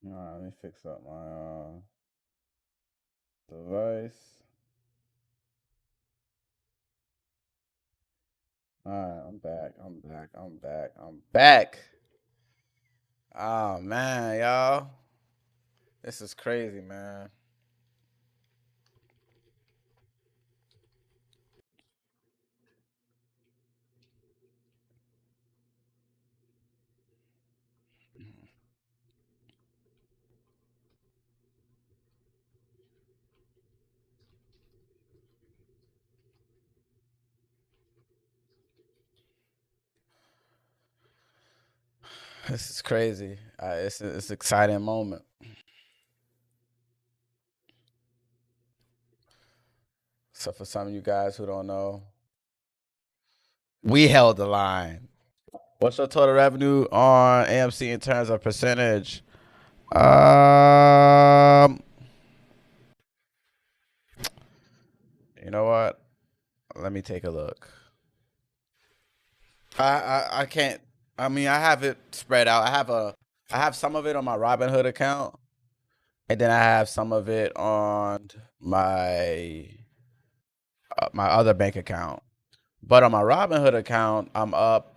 Alright, let me fix up my device. Alright, I'm back. I'm back. Oh man, y'all. This is crazy, man. This is crazy. It's an exciting moment. So for some of you guys who don't know, we held the line. What's your total revenue on AMC in terms of percentage? Um, you know what? Let me take a look. I can't. I mean, I have it spread out. I have some of it on my Robinhood account, and then I have some of it on my other bank account. But on my Robinhood account, I'm up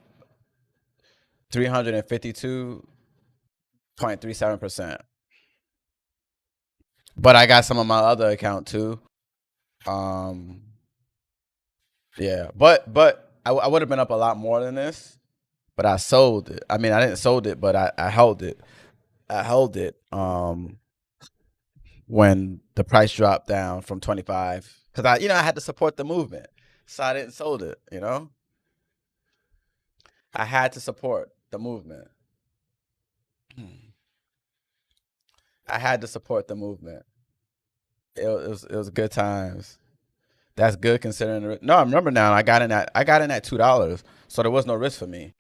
352.37%. But I got some on my other account too. Um, yeah, but I would have been up a lot more than this, but I sold it. I mean, I didn't sold it, but I held it. I held it. When the price dropped down from 25, because I had to support the movement, so I didn't sold it. I had to support the movement. I had to support the movement. It was good times. That's good considering. No, I remember now. I got in at $2, so there was no risk for me.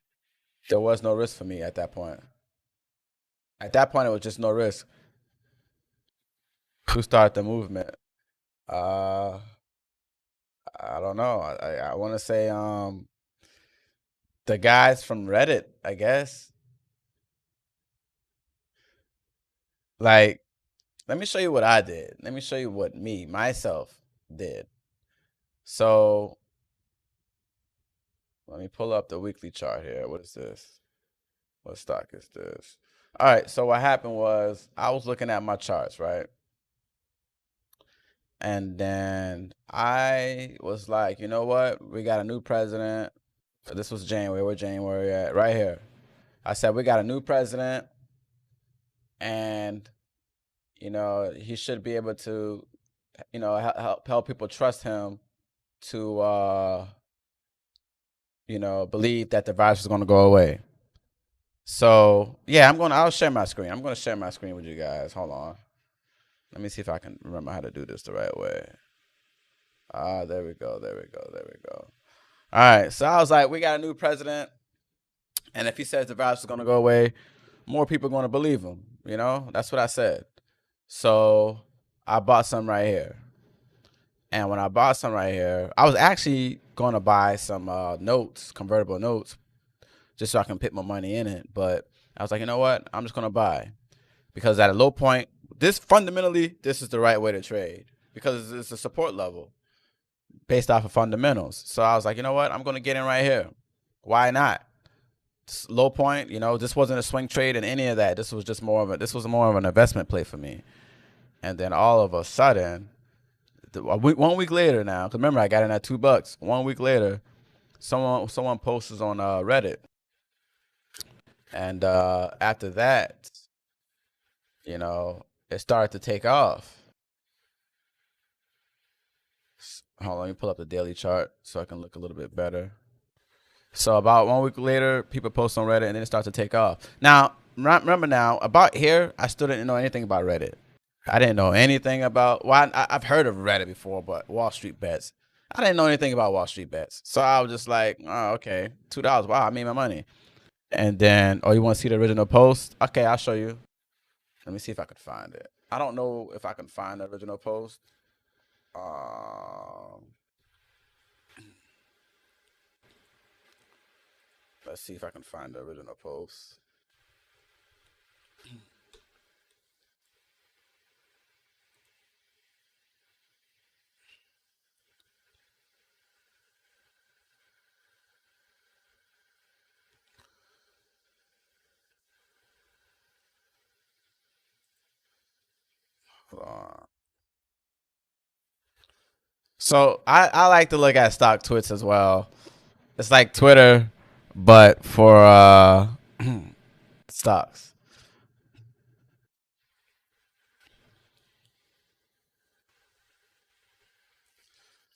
There was no risk for me at that point. At that point, it was just no risk to start the movement. Uh, I don't know. I want to say the guys from Reddit, I guess. Like, let me show you what I did. Let me show you what myself did. So let me pull up the weekly chart here. What is this? What stock is this? All right. So what happened was I was looking at my charts, right? And then I was like, you know what? We got a new president. This was January. Where January at? Right here. I said we got a new president, and he should be able to, help people trust him to, believe that the virus is going to go away. So yeah, I'll share my screen. I'm gonna share my screen with you guys. Hold on. Let me see if I can remember how to do this the right way. There we go. There we go. There we go. All right. So I was like, we got a new president, and if he says the virus is gonna go away, more people are gonna believe him. That's what I said. So I bought some right here. And when I bought some right here, I was actually going to buy some notes, convertible notes, just so I can put my money in it. But I was like, you know what? I'm just going to buy because at a low point, this is the right way to trade because it's a support level based off of fundamentals. So I was like, you know what? I'm going to get in right here. Why not? Low point, this wasn't a swing trade in any of that. This was more of an investment play for me. And then all of a sudden, 1 week later now, because remember I got in at $2. 1 week later, someone posts on Reddit, and after that, it started to take off. Hold on, let me pull up the daily chart so I can look a little bit better. So about 1 week later, people post on Reddit, and then it starts to take off. Now, remember now, about here, I still didn't know anything about Reddit. I didn't know anything about. Well, I've heard of Reddit before, but Wall Street Bets. I didn't know anything about Wall Street Bets, so I was just like, "Oh, okay, $2. Wow, I made my money." And then, oh, you want to see the original post? Okay, I'll show you. Let me see if I can find it. I don't know if I can find the original post. Um, let's see if I can find the original post. Hold on. So I like to look at stock twits as well. It's like Twitter, but for stocks.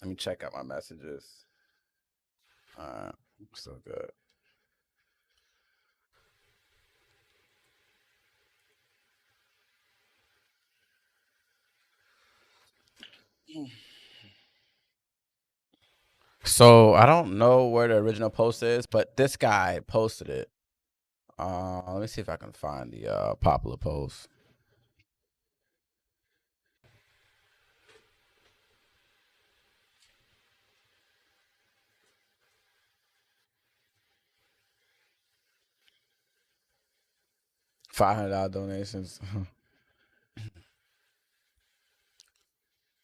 Let me check out my messages. Alright, so good. So I don't know where the original post is, but this guy posted it. Let me see if I can find the popular post. $500 donations.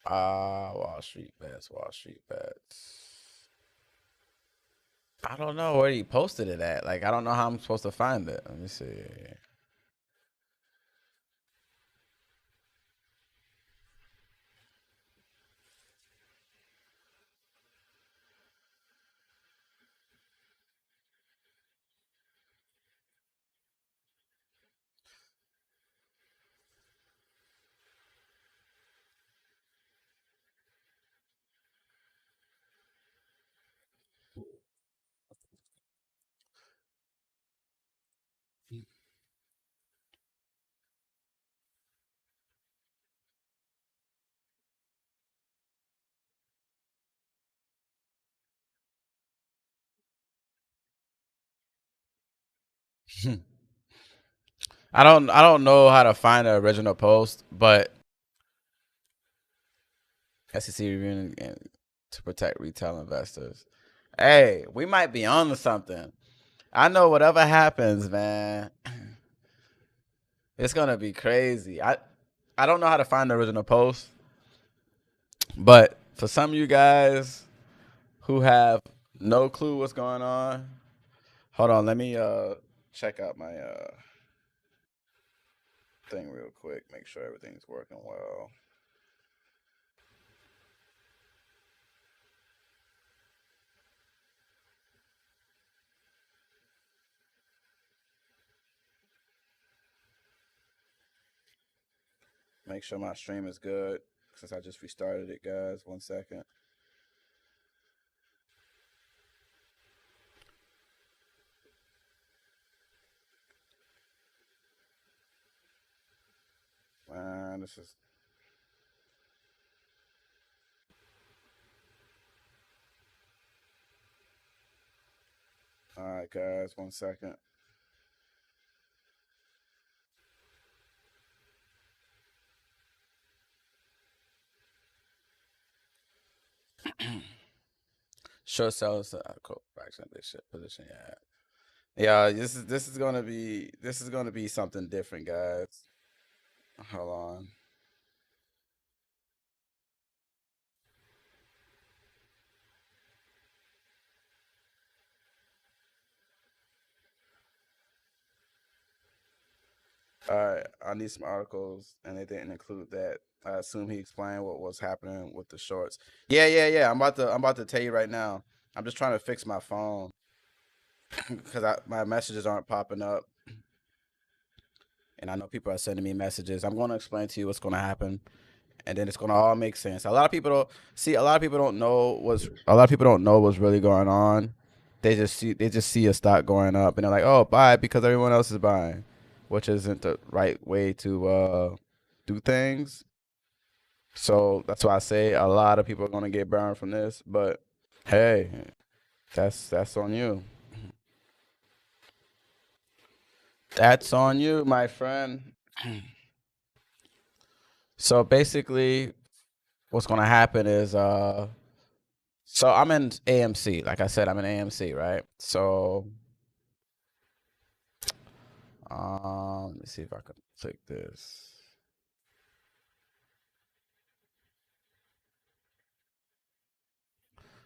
Wall Street bets. Wall Street bets. I don't know where he posted it at. Like I don't know how I'm supposed to find it. Let me see. I don't know how to find the original post, but SEC reviewing to protect retail investors. Hey, we might be on to something. I know whatever happens, man, it's gonna be crazy. I don't know how to find the original post, but for some of you guys who have no clue what's going on, hold on, let me check out my thing real quick, make sure everything's working well. Make sure my stream is good since I just restarted it, guys. 1 second. Man, this is all right, guys. 1 second. Short sellers cool fraction of this shit position. Yeah, yeah. This is gonna be something different, guys. Hold on. All right, I need some articles, and they didn't include that. I assume he explained what was happening with the shorts. Yeah, yeah, yeah. I'm about to tell you right now. I'm just trying to fix my phone because my messages aren't popping up, and I know people are sending me messages. I'm going to explain to you what's going to happen, and then it's going to all make sense. A lot of people don't see. A lot of people don't know what's really going on. They just see a stock going up, and they're like, "Oh, buy it because everyone else is buying," which isn't the right way to do things. So that's why I say a lot of people are going to get burned from this. But hey, that's on you. That's on you, my friend. So basically, what's gonna happen is so I'm in AMC. Like I said, I'm in AMC, right? So let me see if I can click this.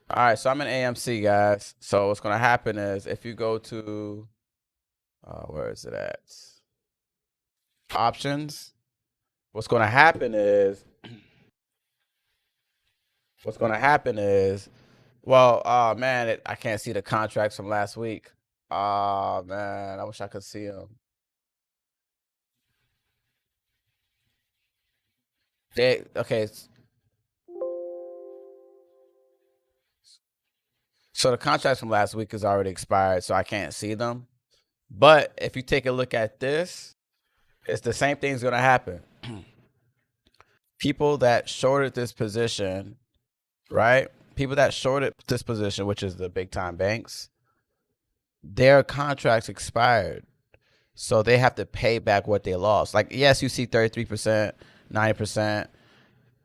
All right, so I'm in AMC, guys. So what's gonna happen is if you go to where is it at? Options. what's going to happen is what's going to happen is well, oh man, I can't see the contracts from last week. Oh man, I wish I could see them. They okay. So the contracts from last week is already expired, so I can't see them. But if you take a look at this, it's the same thing's going to happen. People that shorted this position, right? People that shorted this position, which is the big time banks, their contracts expired. So they have to pay back what they lost. Like, yes, you see 33%, 90%.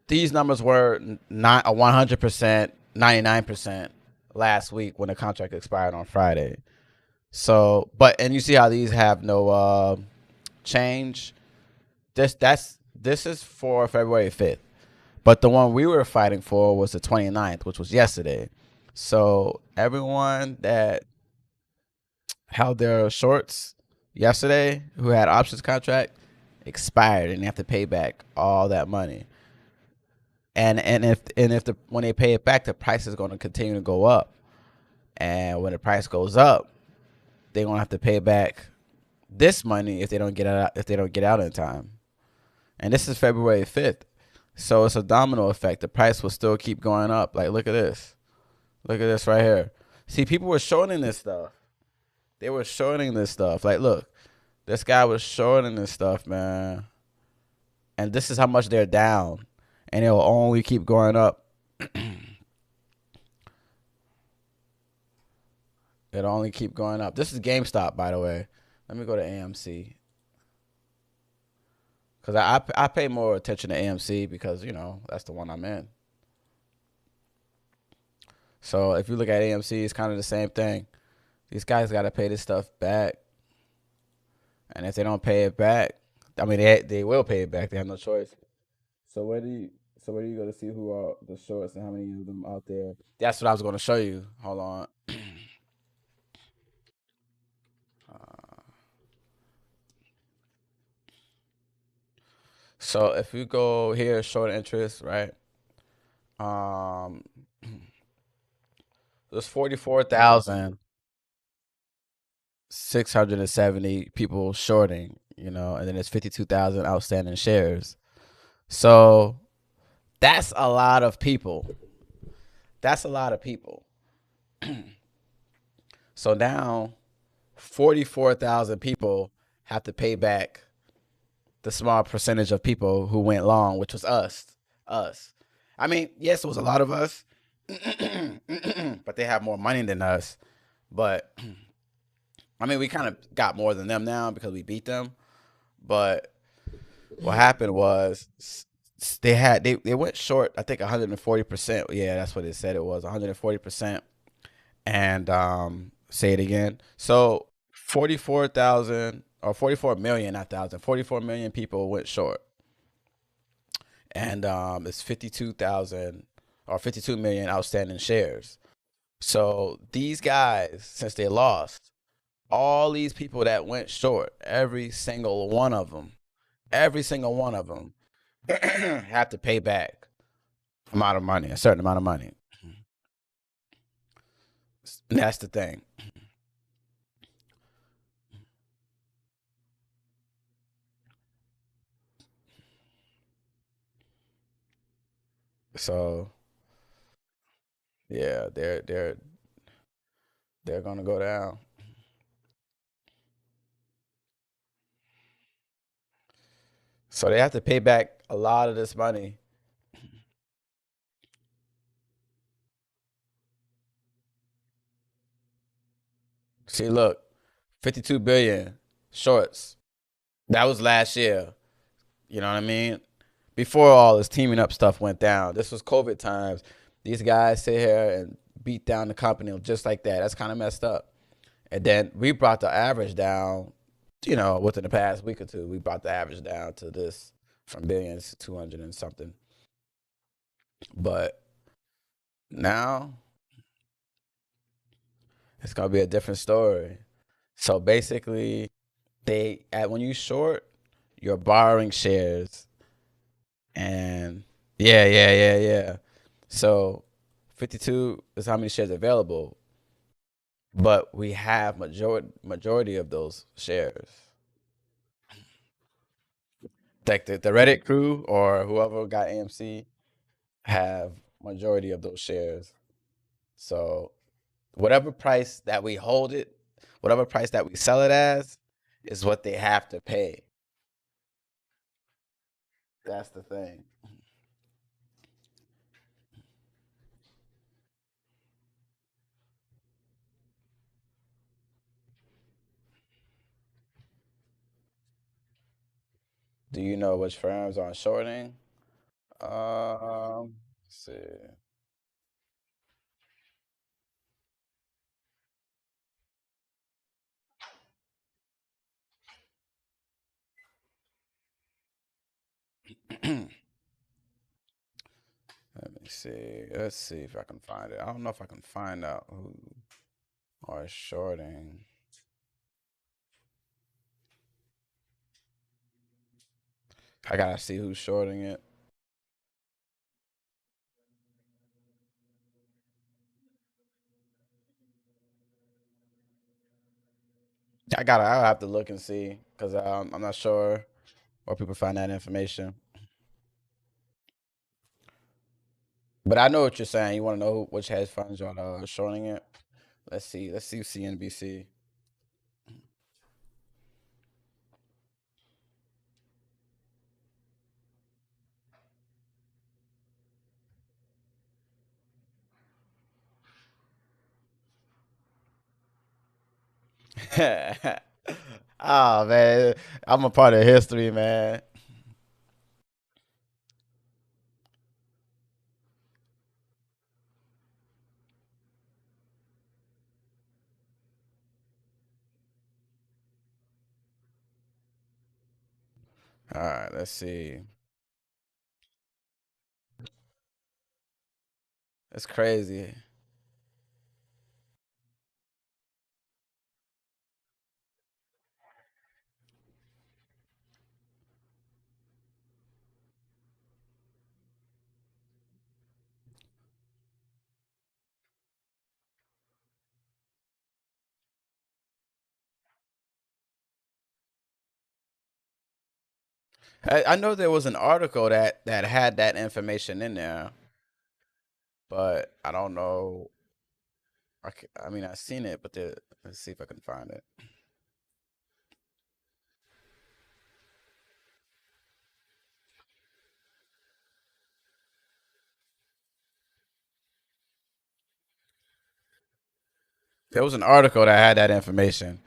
These numbers were not a 100%, 99% last week when the contract expired on Friday. So, and you see how these have no change. This is for February 5th. But the one we were fighting for was the 29th, which was yesterday. So everyone that held their shorts yesterday who had options contract expired and they have to pay back all that money. And if when they pay it back, the price is going to continue to go up. And when the price goes up, they're going to have to pay back this money if they don't get out in time. And this is February 5th. So it's a domino effect. The price will still keep going up. Like, look at this. Look at this right here. See, people were shorting this stuff. They were shorting this stuff. Like, look, this guy was shorting this stuff, man. And this is how much they're down. And it'll only keep going up. It'll only keep going up. This is GameStop, by the way. Let me go to AMC. Because I pay more attention to AMC because, that's the one I'm in. So if you look at AMC, it's kind of the same thing. These guys got to pay this stuff back. And if they don't pay it back, I mean, they will pay it back. They have no choice. So where do you go to see who are the shorts and how many of them out there? That's what I was going to show you. Hold on. So if you go here, short interest, right? Um, there's 44,670 people shorting, and then there's 52,000 outstanding shares. So that's a lot of people. That's a lot of people. So now 44,000 people have to pay back the small percentage of people who went long, which was us. Us. I mean, yes, it was a lot of us, but they have more money than us. But I mean, we kind of got more than them now because we beat them. But what happened was they went short. I think 140%. Yeah, that's what it said. It was 140%. And say it again. So 44,000 or 44 million, not thousand. 44 million people went short, and it's 52,000 or 52 million outstanding shares. So these guys, since they lost, all these people that went short, every single one of them, have to pay back amount of money, a certain amount of money. And that's the thing. So yeah, they're gonna go down. So they have to pay back a lot of this money. See, look, 52 billion shorts. That was last year. You know what I mean? Before all this teaming up stuff went down. This was COVID times. These guys sit here and beat down the company just like that. That's kind of messed up. And then we brought the average down, within the past week or two. We brought the average down to this from billions to 200 and something. But now it's going to be a different story. So basically, when you short, you're borrowing shares. And yeah. So 52 is how many shares available, but we have majority of those shares. Like the Reddit crew or whoever got AMC have majority of those shares. So whatever price that we hold it, whatever price that we sell it as, is what they have to pay. That's the thing. Do you know which firms are shorting? Let's see. Let me see. Let's see if I can find it. I don't know if I can find out who are shorting. I gotta see who's shorting it. I'll have to look and see because I'm not sure where people find that information. But I know what you're saying. You want to know which hedge funds are shorting it? Let's see. Let's see CNBC. Oh man, I'm a part of history, man. All right, let's see. It's crazy. I know there was an article that had that information in there, but I don't know. I mean, I've seen it, but let's see if I can find it. There was an article that had that information,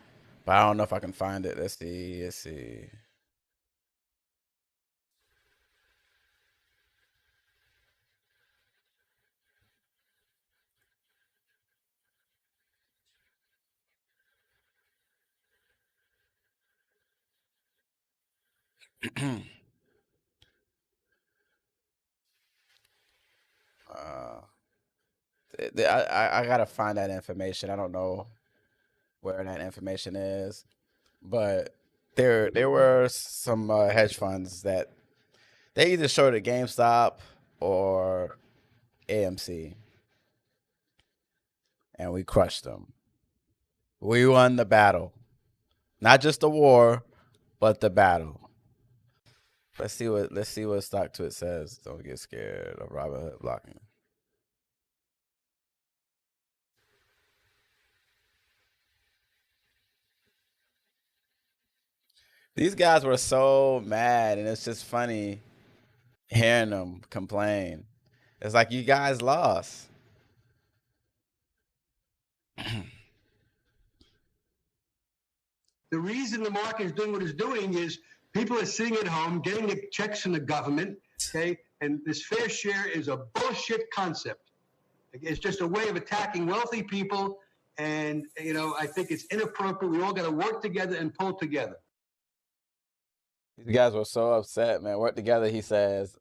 but I don't know if I can find it. Let's see. Let's see. uh, I gotta find that information. I don't know where that information is, but there were some hedge funds that they either showed at GameStop or AMC, and we crushed them. We won the battle, not just the war, but the battle. Let's see what stock to it says. Don't get scared of Robinhood blocking. These guys were so mad, and it's just funny hearing them complain. It's like you guys lost. The reason the market is doing what it's doing is people are sitting at home getting the checks from the government, okay? And this fair share is a bullshit concept. It's just a way of attacking wealthy people. And, I think it's inappropriate. We all got to work together and pull together. These guys were so upset, man. Work together, he says.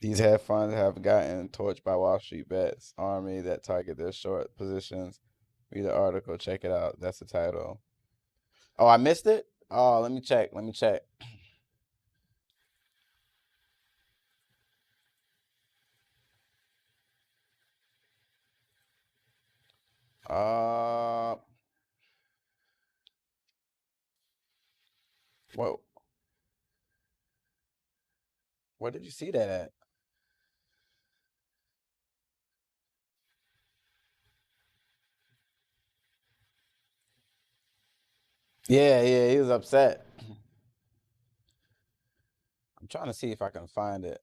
These hedge funds have gotten torched by Wall Street bets army that target their short positions. Read the article, check it out. That's the title. Oh, I missed it? Oh, let me check. Let me check. Uh, what? Where did you see that at? Yeah, yeah, he was upset. I'm trying to see if I can find it.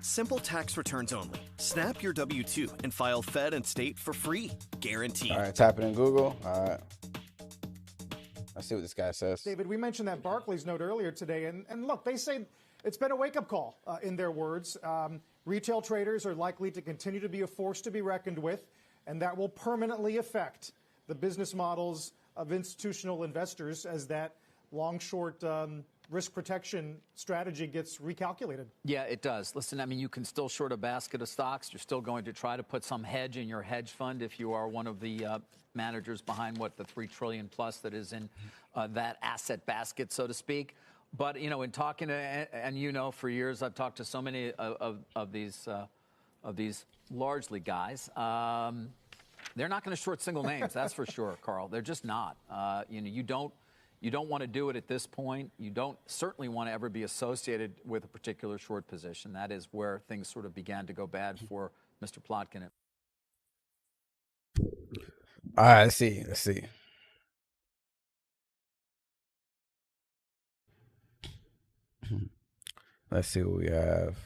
Simple tax returns only. Snap your W-2 and file Fed and state for free. Guaranteed. All right, type it in Google. All right. Let's see what this guy says. David, we mentioned that Barclays note earlier today, and look, they say it's been a wake-up call, in their words. Retail traders are likely to continue to be a force to be reckoned with, and that will permanently affect the business models of institutional investors as that long-short risk protection strategy gets recalculated. Yeah, it does. Listen, I mean, you can still short a basket of stocks. You're still going to try to put some hedge in your hedge fund if you are one of the managers behind the $3 trillion plus that is in that asset basket, so to speak. But, you know, in talking to, and you know, for years I've talked to so many of these largely guys. They're not going to short single names, that's for sure, Carl. They're just not. You know, you don't want to do it at this point. You don't certainly want to ever be associated with a particular short position. That is where things sort of began to go bad for Mr. Plotkin. All right, let's see. Let's see. Let's see what we have.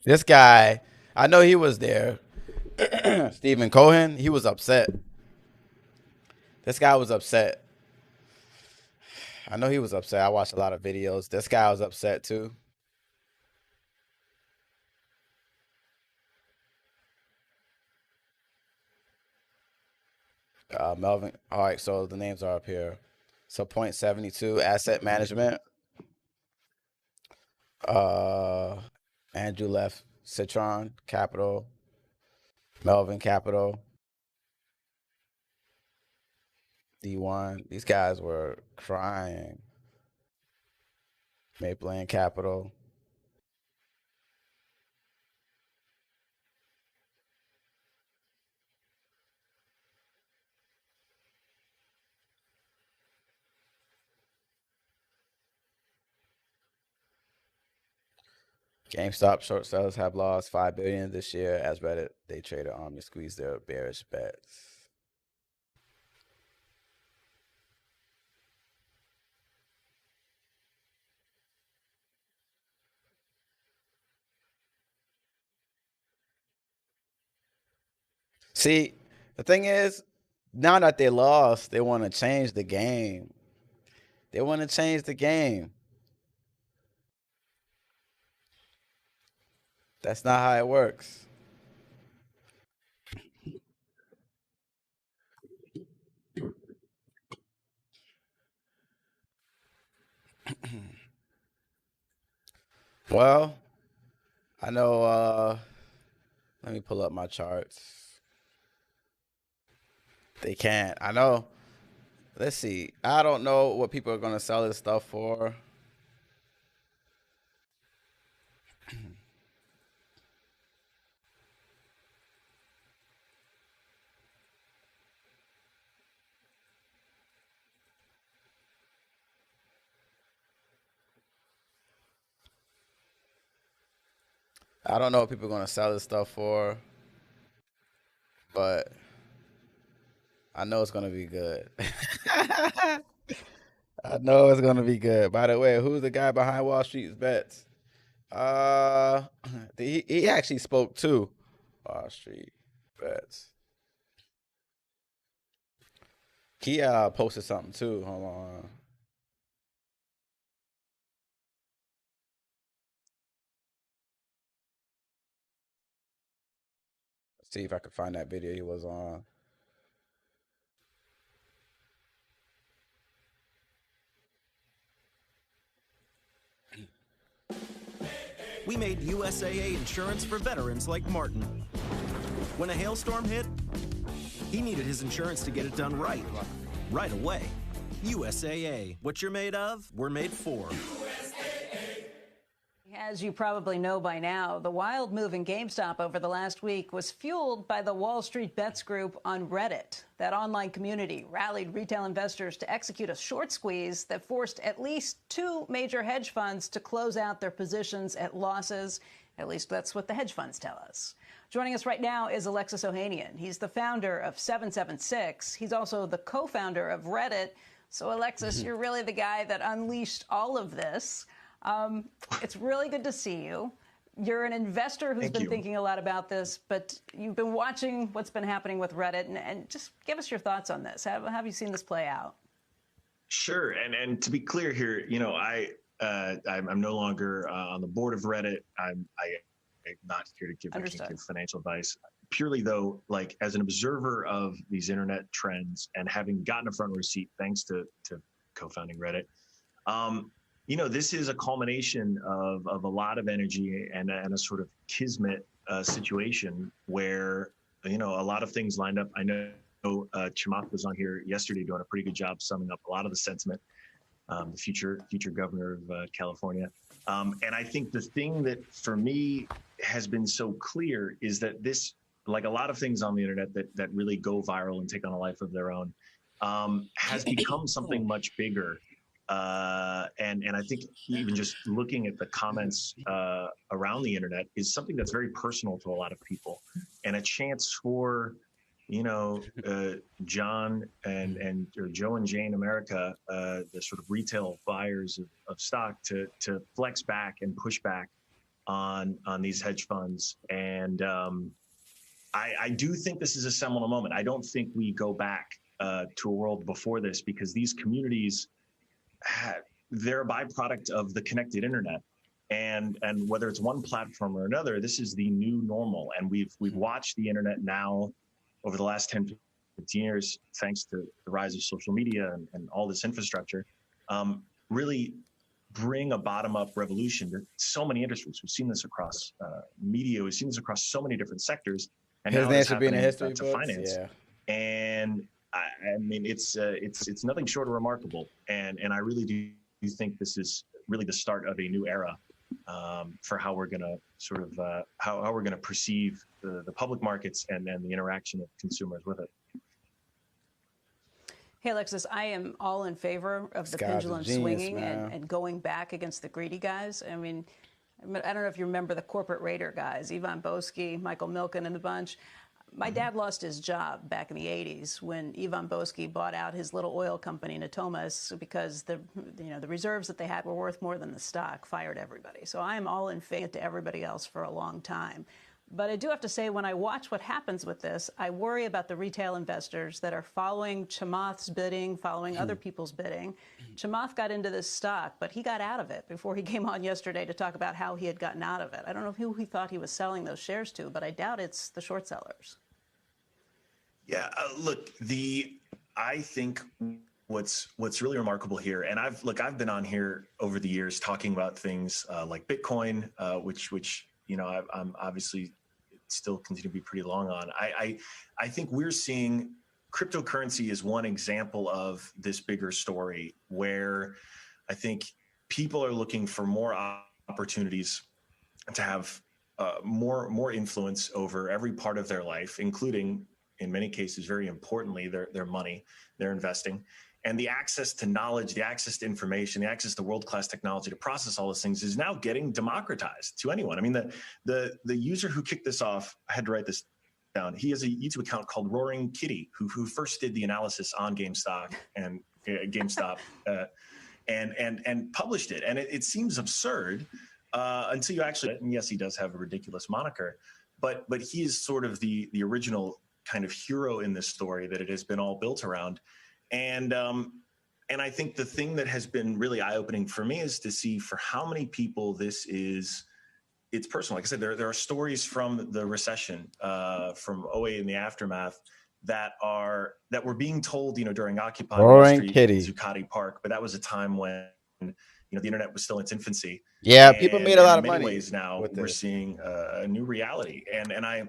This guy, I know he was there. Stephen Cohen, he was upset. This guy was upset. I know he was upset. I watched a lot of videos. This guy was upset too. Melvin. All right, so the names are up here. So .72 Asset Management. Andrew left Citron Capital. Melvin Capital. D1. These guys were crying. Maple Capital. GameStop short sellers have lost $5 billion this year as Reddit they traded to squeeze their bearish bets. See, the thing is, now that they lost, they want to change the game. They want to change the game. That's not how it works. Well, I know, let me pull up my charts. They can't. I know. Let's see. I don't know what people are going to sell this stuff for. I don't know what people are going to sell this stuff for, but I know it's going to be good. I know it's going to be good. By the way, who's the guy behind Wall Street's bets? Uh, he actually spoke too. Wall Street bets. He posted something too. Hold on. See if I can find that video he was on. We made USAA insurance for veterans like Martin. When a hailstorm hit, he needed his insurance to get it done right away. USAA, what you're made of, we're made for. As you probably know by now, the wild move in GameStop over the last week was fueled by the Wall Street Bets group on Reddit. That online community rallied retail investors to execute a short squeeze that forced at least 2 major hedge funds to close out their positions at losses. At least that's what the hedge funds tell us. Joining us right now is Alexis Ohanian. He's the founder of 776. He's also the co-founder of Reddit. So, Alexis, you're really the guy that unleashed all of this. It's really good to see you. You're an investor who's been thinking a lot about this, but you've been watching what's been happening with Reddit, and just give us your thoughts on this. How have you seen this play out? Sure, and to be clear here, you know, I'm no longer on the board of Reddit. I'm not here to give financial advice. Purely though, like as an observer of these internet trends and having gotten a front row seat thanks to co-founding Reddit. You know, this is a culmination of a lot of energy and a sort of kismet situation where, you know, a lot of things lined up. I know Chamath was on here yesterday doing a pretty good job summing up a lot of the sentiment, the future governor of California. And I think the thing that for me has been so clear is that this, like a lot of things on the internet that really go viral and take on a life of their own, has become something much bigger. And I think even just looking at the comments around the internet is something that's very personal to a lot of people, and a chance for, you know, John or Joe and Jane America, the sort of retail buyers of stock, to flex back and push back on these hedge funds. And I do think this is a seminal moment. I don't think we go back to a world before this, because these communities, they're a byproduct of the connected internet, and whether it's one platform or another, this is the new normal. And we've watched the internet now over the last 10, 15 years, thanks to the rise of social media and all this infrastructure, really bring a bottom-up revolution to so many industries. We've seen this across media. We've seen this across so many different sectors. And his now name it's should be in the happening history to books. finance. Yeah. And I mean, it's nothing short of remarkable, and I really do think this is really the start of a new era for how we're going to sort of how we're going to perceive the public markets and then the interaction of consumers with it. Hey, Alexis, I am all in favor of the pendulum swinging and going back against the greedy guys. I mean, I don't know if you remember the corporate raider guys, Ivan Boesky, Michael Milken, and the bunch. My dad lost his job back in the 80s when Ivan Boesky bought out his little oil company, Natomas, because the reserves that they had were worth more than the stock, fired everybody. So I am all in favor to everybody else for a long time. But I do have to say, when I watch what happens with this, I worry about the retail investors that are following Chamath's bidding, following other people's bidding. Chamath got into this stock, but he got out of it before he came on yesterday to talk about how he had gotten out of it. I don't know who he thought he was selling those shares to, but I doubt it's the short sellers. Yeah, look, I think what's really remarkable here, and I've been on here over the years talking about things like Bitcoin, which you know I'm obviously still continue to be pretty long on. I think we're seeing cryptocurrency is one example of this bigger story where I think people are looking for more opportunities to have more influence over every part of their life, including, in many cases, very importantly, their money, their investing, and the access to knowledge, the access to information, the access to world-class technology to process all those things is now getting democratized to anyone. I mean, the user who kicked this off, I had to write this down. He has a YouTube account called Roaring Kitty, who first did the analysis on GameStop and GameStop, and published it. And it seems absurd until you actually, and yes, he does have a ridiculous moniker, but he is sort of the original kind of hero in this story that it has been all built around. And I think the thing that has been really eye-opening for me is to see for how many people this is it's personal. Like I said, there are stories from the recession, from '08 and the aftermath that were being told, during Occupy Wall Street in Zuccotti Park. But that was a time when, the internet was still in its infancy. Yeah, people made a lot of money. In many ways now, we're seeing a new reality, and I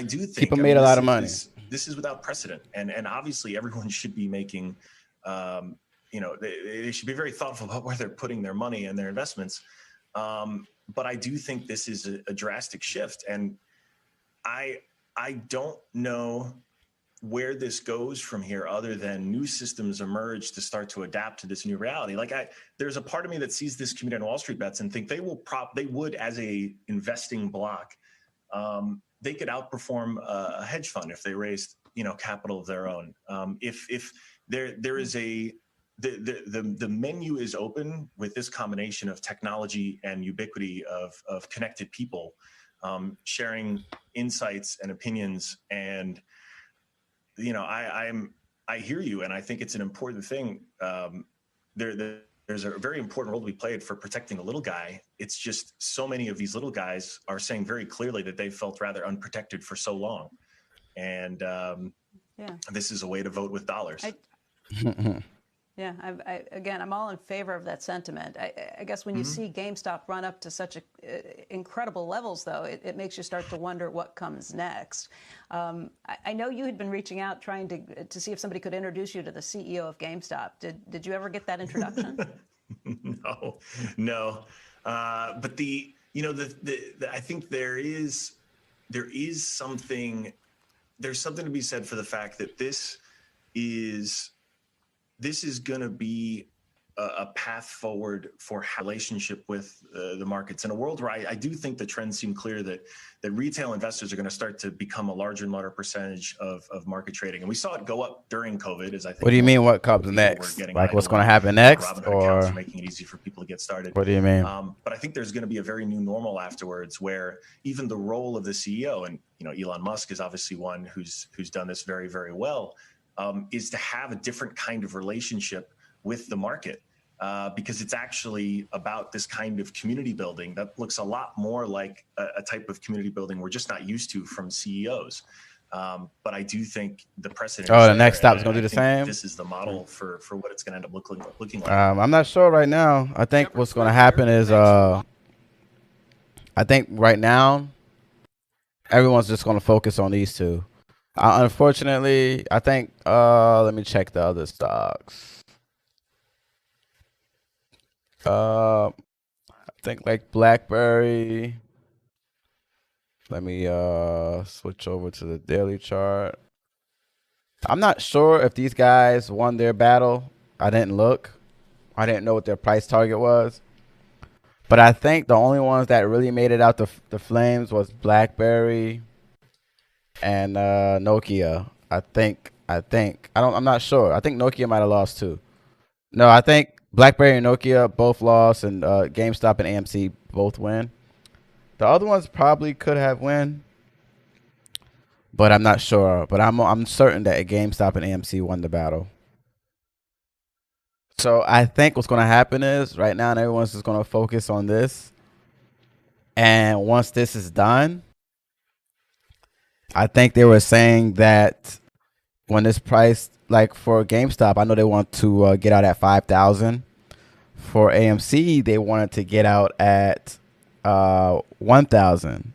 do think people made a lot of money. This is without precedent, and obviously everyone should be making, they should be very thoughtful about where they're putting their money and their investments. But I do think this is a drastic shift, and I don't know where this goes from here, other than new systems emerge to start to adapt to this new reality. Like there's a part of me that sees this community on Wall Street bets and think they would as a investing block, they could outperform a hedge fund if they raised, capital of their own. If there is the menu is open with this combination of technology and ubiquity of connected people, sharing insights and opinions. And, I hear you, and I think it's an important thing. There's a very important role to be played for protecting the little guy. It's just so many of these little guys are saying very clearly that they've felt rather unprotected for so long. And this is a way to vote with dollars. Yeah, again, I'm all in favor of that sentiment. I guess when you see GameStop run up to such incredible levels, though, it makes you start to wonder what comes next. I know you had been reaching out trying to see if somebody could introduce you to the CEO of GameStop. Did you ever get that introduction? No. But I think there's something to be said for the fact that this is going to be a path forward for relationship with the markets in a world where I do think the trends seem clear that retail investors are going to start to become a larger and larger percentage of market trading. And we saw it go up during COVID, as I think. What do you mean? What comes next? Like what's going to happen next, or making it easy for people to get started? What do you mean? But I think there's going to be a very new normal afterwards, where even the role of the CEO, and Elon Musk is obviously one who's done this very, very well, is to have a different kind of relationship with the market, because it's actually about this kind of community building that looks a lot more like a type of community building we're just not used to from CEOs. But I do think the precedent. Oh, the next stop is going to do the same. This is the model for what it's going to end up looking like. I'm not sure right now. I think what's going to happen is, I think right now, everyone's just going to focus on these two. Unfortunately, I think, let me check the other stocks. I think like BlackBerry. Let me switch over to the daily chart. I'm not sure if these guys won their battle. I didn't look. I didn't know what their price target was. But I think the only ones that really made it out the flames was BlackBerry and Nokia. I'm not sure. I think Nokia might have lost too. No, I think BlackBerry and Nokia both lost, and GameStop and AMC both win. The other ones probably could have win, but I'm not sure. But I'm certain that GameStop and AMC won the battle. So I think what's going to happen is right now everyone's just going to focus on this, and once this is done, I think they were saying that when this price, like for GameStop, I know they want to get out at 5,000. For AMC, they wanted to get out at 1,000.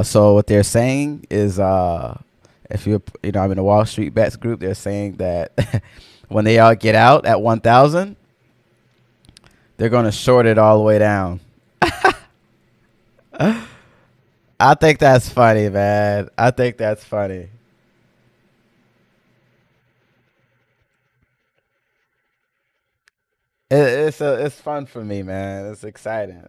So what they're saying is, if I'm in the Wall Street Bets group, they're saying that when they all get out at 1,000, they're going to short it all the way down. I think that's funny, man. I think that's funny. It's fun for me, man. It's exciting.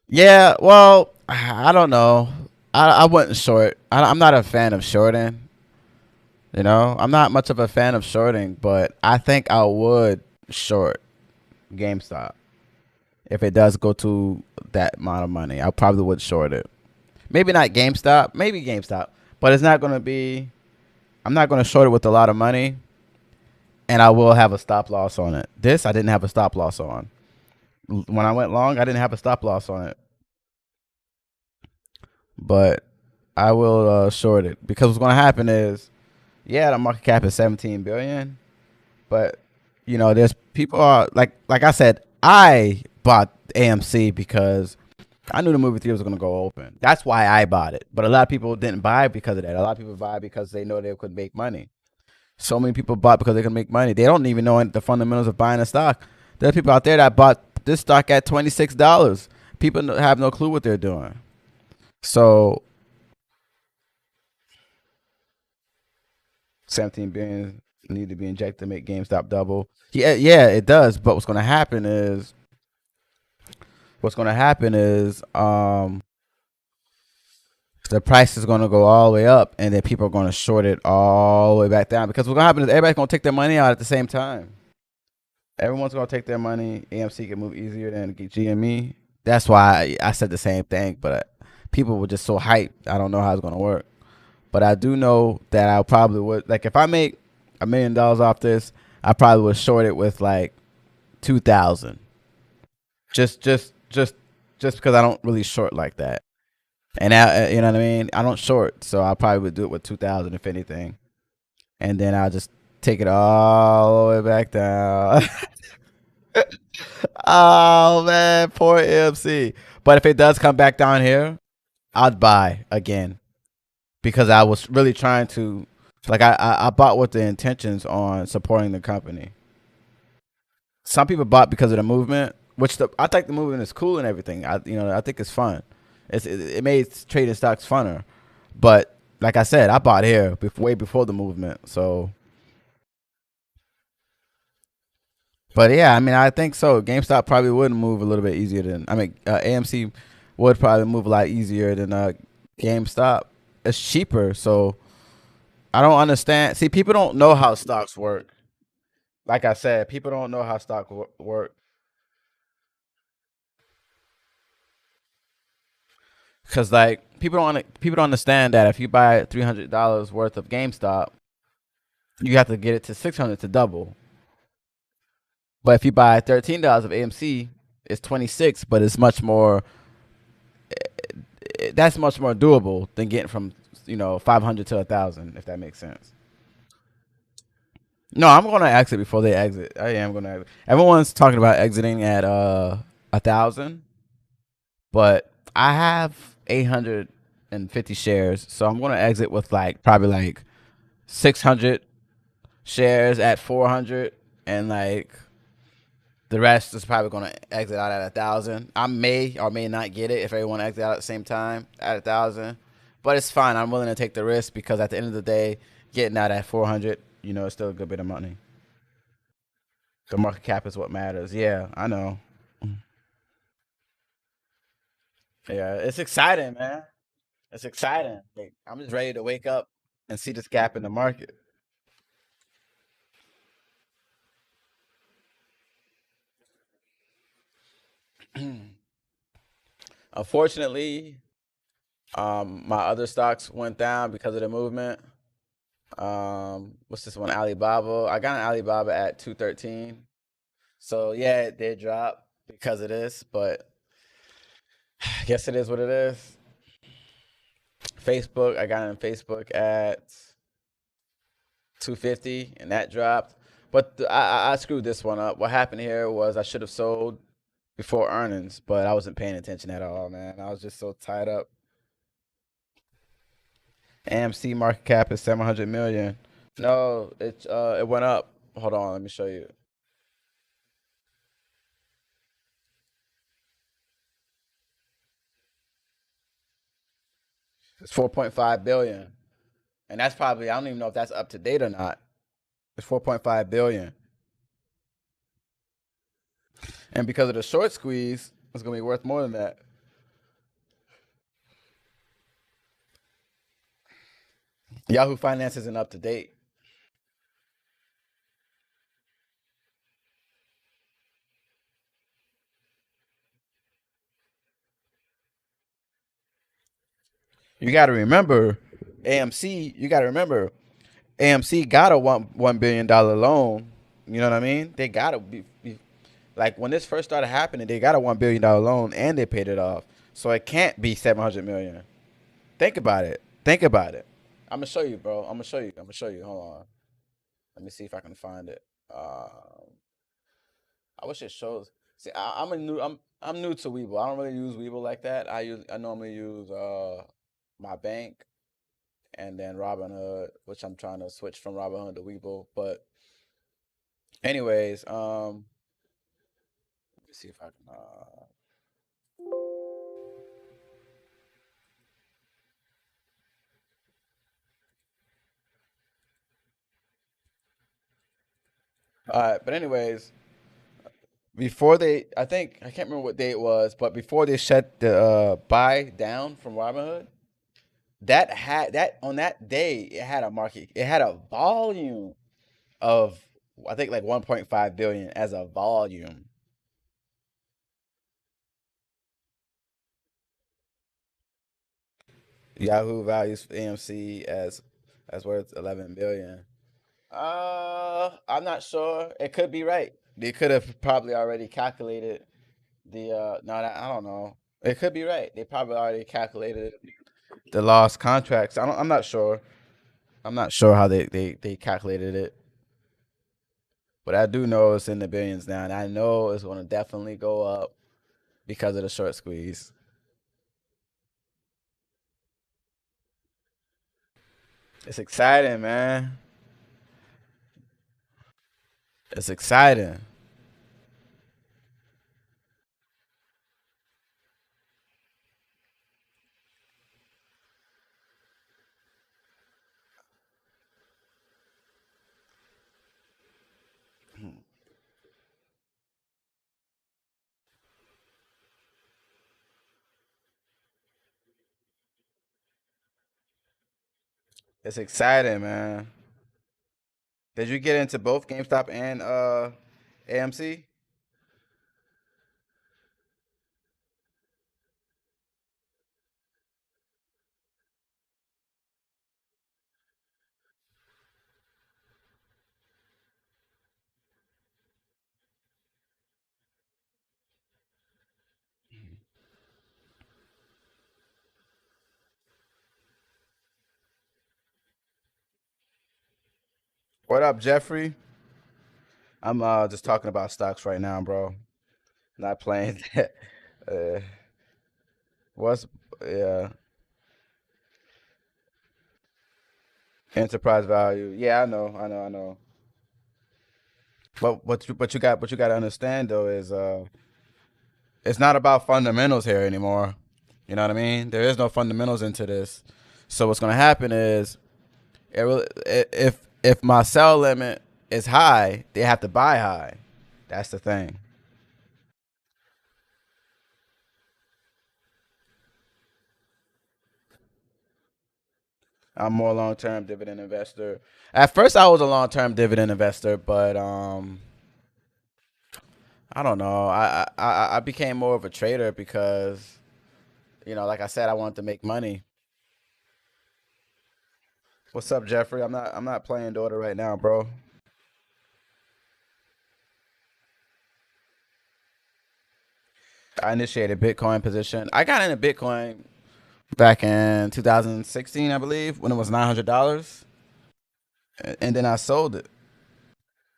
Yeah, well, I don't know. I wouldn't short. I'm not a fan of shorting. I'm not much of a fan of shorting, but I think I would short GameStop if it does go to that amount of money. I probably would short it. Maybe not GameStop. Maybe GameStop. But it's not going to be. I'm not going to short it with a lot of money. And I will have a stop loss on it. This, I didn't have a stop loss on. When I went long, I didn't have a stop loss on it. But I will short it. Because what's going to happen is, yeah, the market cap is 17 billion. But, you know, there's people are, like I said, I bought AMC because I knew the movie theater was going to go open. That's why I bought it. But a lot of people didn't buy because of that. A lot of people buy because they know they could make money. So many people bought because they can make money. They don't even know the fundamentals of buying a stock. There are people out there that bought this stock at $26. People have no clue what they're doing. So 17 billion need to be injected to make GameStop double. Yeah, it does. But what's going to happen is the price is going to go all the way up, and then people are going to short it all the way back down. Because what's going to happen is everybody's going to take their money out at the same time. Everyone's going to take their money. AMC can move easier than GME. That's why I said the same thing, but people were just so hyped. I don't know how it's going to work. But I do know that I probably would. Like, if I make $1 million off this, I probably would short it with, like, 2,000. Just because I don't really short like that. And now, you know what I mean? I don't short, so I probably would do it with 2,000 if anything. And then I'll just take it all the way back down. Oh, man, poor AMC. But if it does come back down here, I'd buy again. Because I was really trying to, like, I bought with the intentions on supporting the company. Some people bought because of the movement, which I think the movement is cool and everything. I think it's fun. It made trading stocks funner. But like I said, I bought here way before the movement. So, but yeah, I mean, I think so. GameStop probably would move a little bit easier than, AMC would probably move a lot easier than GameStop. It's cheaper, so I don't understand. See, people don't know how stocks work. Like I said, people don't know how stock work. Cause like people don't understand that if you buy $300 worth of GameStop, you have to get it to 600 to double. But if you buy $13 of AMC, it's 26, but it's much more. That's much more doable than getting from 500 to 1,000, if that makes sense. No, I'm gonna exit before they exit. I am gonna exit. Everyone's talking about exiting at 1,000, but I have 850 shares, so I'm gonna exit with probably 600 shares at 400, and the rest is probably gonna exit out at 1,000. I may or may not get it if everyone exits out at the same time at 1,000, but it's fine. I'm willing to take the risk because at the end of the day, getting out at 400, it's still a good bit of money. The market cap is what matters. Yeah, I know. Yeah, it's exciting, man. It's exciting. I'm just ready to wake up and see this gap in the market. Unfortunately, my other stocks went down because of the movement. What's this one? Alibaba. I got an Alibaba at 213. So yeah, it did drop because of this, but I guess it is what it is. Facebook, I got in Facebook at 250, and that dropped. But I screwed this one up. What happened here was I should have sold before earnings, but I wasn't paying attention at all, man. I was just so tied up. AMC market cap is 700 million. No, it went up. Hold on, let me show you. It's 4.5 billion. And that's probably, I don't even know if that's up to date or not. It's 4.5 billion. And because of the short squeeze, it's going to be worth more than that. Yahoo Finance isn't up to date. You got to remember, AMC. You got to remember, AMC got a $1 billion loan. You know what I mean? They got to be like when this first started happening. They got a $1 billion loan and they paid it off. So it can't be 700 million. Think about it. Think about it. I'm gonna show you, bro. I'm gonna show you. I'm gonna show you. Hold on. Let me see if I can find it. I wish it shows. See, I'm new to Weeble. I don't really use Weeble like that. I normally use my bank and then Robinhood, which I'm trying to switch from Robinhood to Weeble. But anyways, let me see if I can. All right, but anyways, before they, I think I can't remember what day it was, but before they shut the buy down from Robinhood, that on that day it had a market, it had a volume of I think like 1.5 billion as a volume. Yahoo values AMC as worth 11 billion. I'm not sure. It could be right. They could have probably already calculated the no, I don't know. It could be right. They probably already calculated the lost contracts. I'm not sure. I'm not sure how they calculated it. But I do know it's in the billions now, and I know it's going to definitely go up because of the short squeeze. It's exciting, man. It's exciting. It's exciting, man. Did you get into both GameStop and AMC? What up, Jeffrey? I'm just talking about stocks right now, bro. Not playing that. uh, what's yeah, enterprise value? Yeah, I know. But what you got to understand though is it's not about fundamentals here anymore. You know what I mean? There is no fundamentals into this. So what's gonna happen is if my sell limit is high, they have to buy high. That's the thing. I'm more long term dividend investor. At first, I was a long term dividend investor, but I don't know. I became more of a trader because like I said, I wanted to make money. What's up, Jeffrey? I'm not playing daughter right now, bro. I initiated Bitcoin position. I got into Bitcoin back in 2016, I believe, when it was $900, and then I sold it.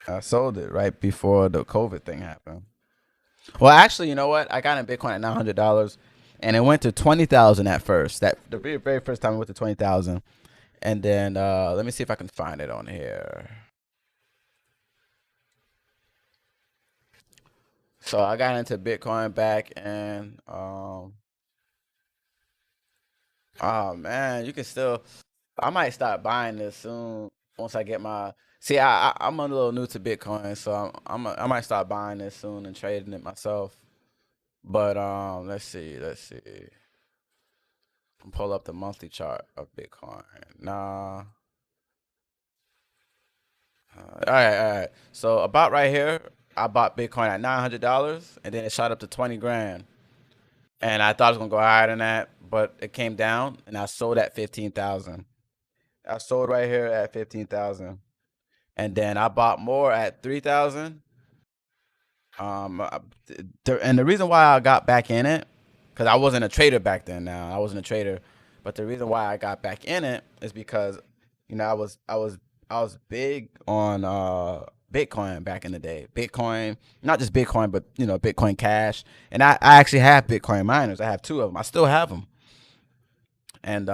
I sold it right before the COVID thing happened. Well, actually, you know what? I got in Bitcoin at $900, and it went to 20,000 at first. That the very first time it went to 20,000, and then let me see if I can find it on here. So I got into Bitcoin back, and oh man, you can still. I might start buying this soon once I get my. See, I'm a little new to Bitcoin, so I might start buying this soon and trading it myself. But let's see. Pull up the monthly chart of Bitcoin. Nah. All right. So about right here, I bought Bitcoin at $900, and then it shot up to 20 grand. and I thought it was gonna go higher than that, but it came down, and I sold at 15,000. I sold right here at 15,000, and then I bought more at 3,000. And the reason why I got back in it, because I wasn't a trader back then. Now I wasn't a trader, but the reason why I got back in it is because, I was big on Bitcoin back in the day. Bitcoin, not just Bitcoin, but Bitcoin Cash. And I actually have Bitcoin miners. I have two of them. I still have them. And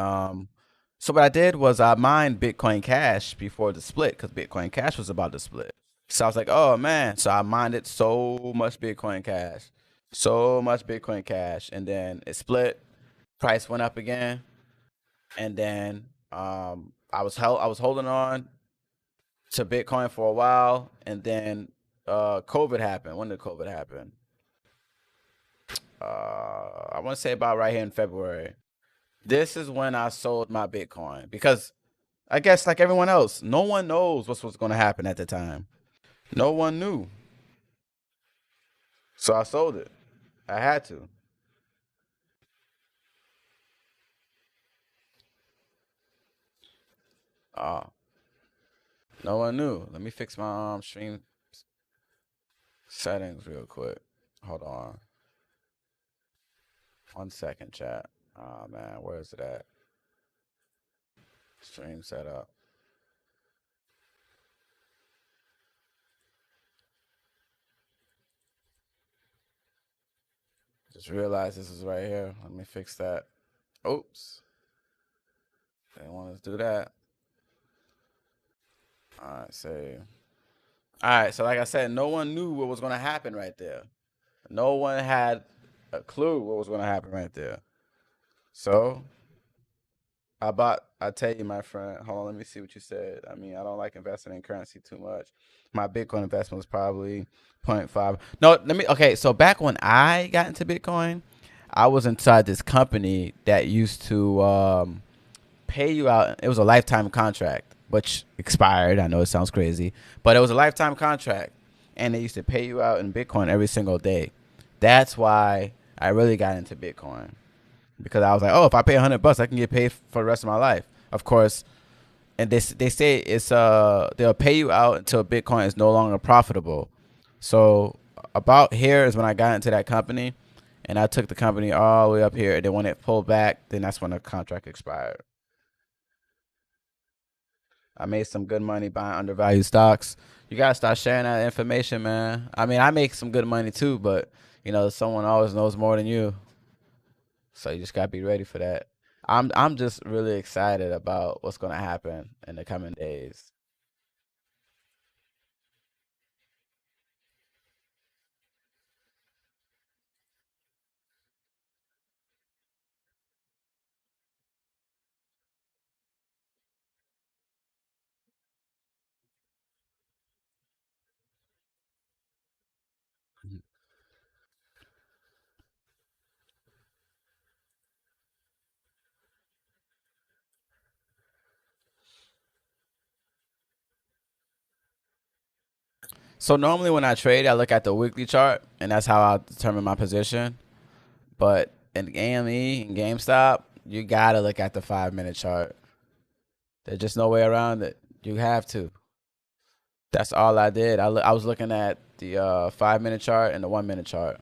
so what I did was I mined Bitcoin Cash before the split because Bitcoin Cash was about to split. So I was like, oh man. So I mined so much Bitcoin Cash, so much Bitcoin Cash, and then it split. Price went up again, and then I was holding on to Bitcoin for a while, and then COVID happened. When did COVID happen? I want to say about right here in February. This is when I sold my Bitcoin because I guess like everyone else, no one knows what's going to happen at the time. No one knew. So I sold it. I had to. Uh, no one knew. Let me fix my stream settings real quick. Hold on. 1 second, chat. Oh man, where is it at? Stream setup. Just realized this is right here. Let me fix that. Oops. Didn't want us to do that. Alright, save. Alright, so like I said, no one knew what was gonna happen right there. No one had a clue what was gonna happen right there. So I tell you, my friend, hold on, let me see what you said. I mean, I don't like investing in currency too much. My Bitcoin investment was probably point 0.5. No, okay, so back when I got into Bitcoin, I was inside this company that used to pay you out. It was a lifetime contract, which expired. I know it sounds crazy, but it was a lifetime contract, and they used to pay you out in Bitcoin every single day. That's why I really got into Bitcoin because I was like, oh, if I pay $100, I can get paid for the rest of my life. Of course, and they say it's they'll pay you out until Bitcoin is no longer profitable. So about here is when I got into that company, and I took the company all the way up here. And then when it pulled back, then that's when the contract expired. I made some good money buying undervalued stocks. You gotta start sharing that information, man. I mean, I make some good money too, but someone always knows more than you. So you just gotta be ready for that. I'm just really excited about what's gonna happen in the coming days. So normally when I trade, I look at the weekly chart, and that's how I determine my position. But in AME and GameStop, you gotta look at the 5 minute chart. There's just no way around it. You have to. That's all I did. I was looking at the 5 minute chart and the 1 minute chart.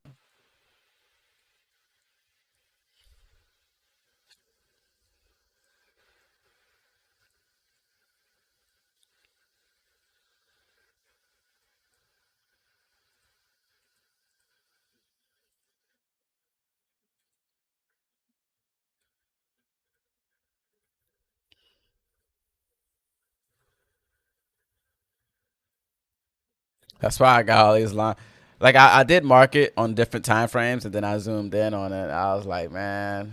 That's why I got all these line. Like I did mark it on different time frames, and then I zoomed in on it. I was like, man,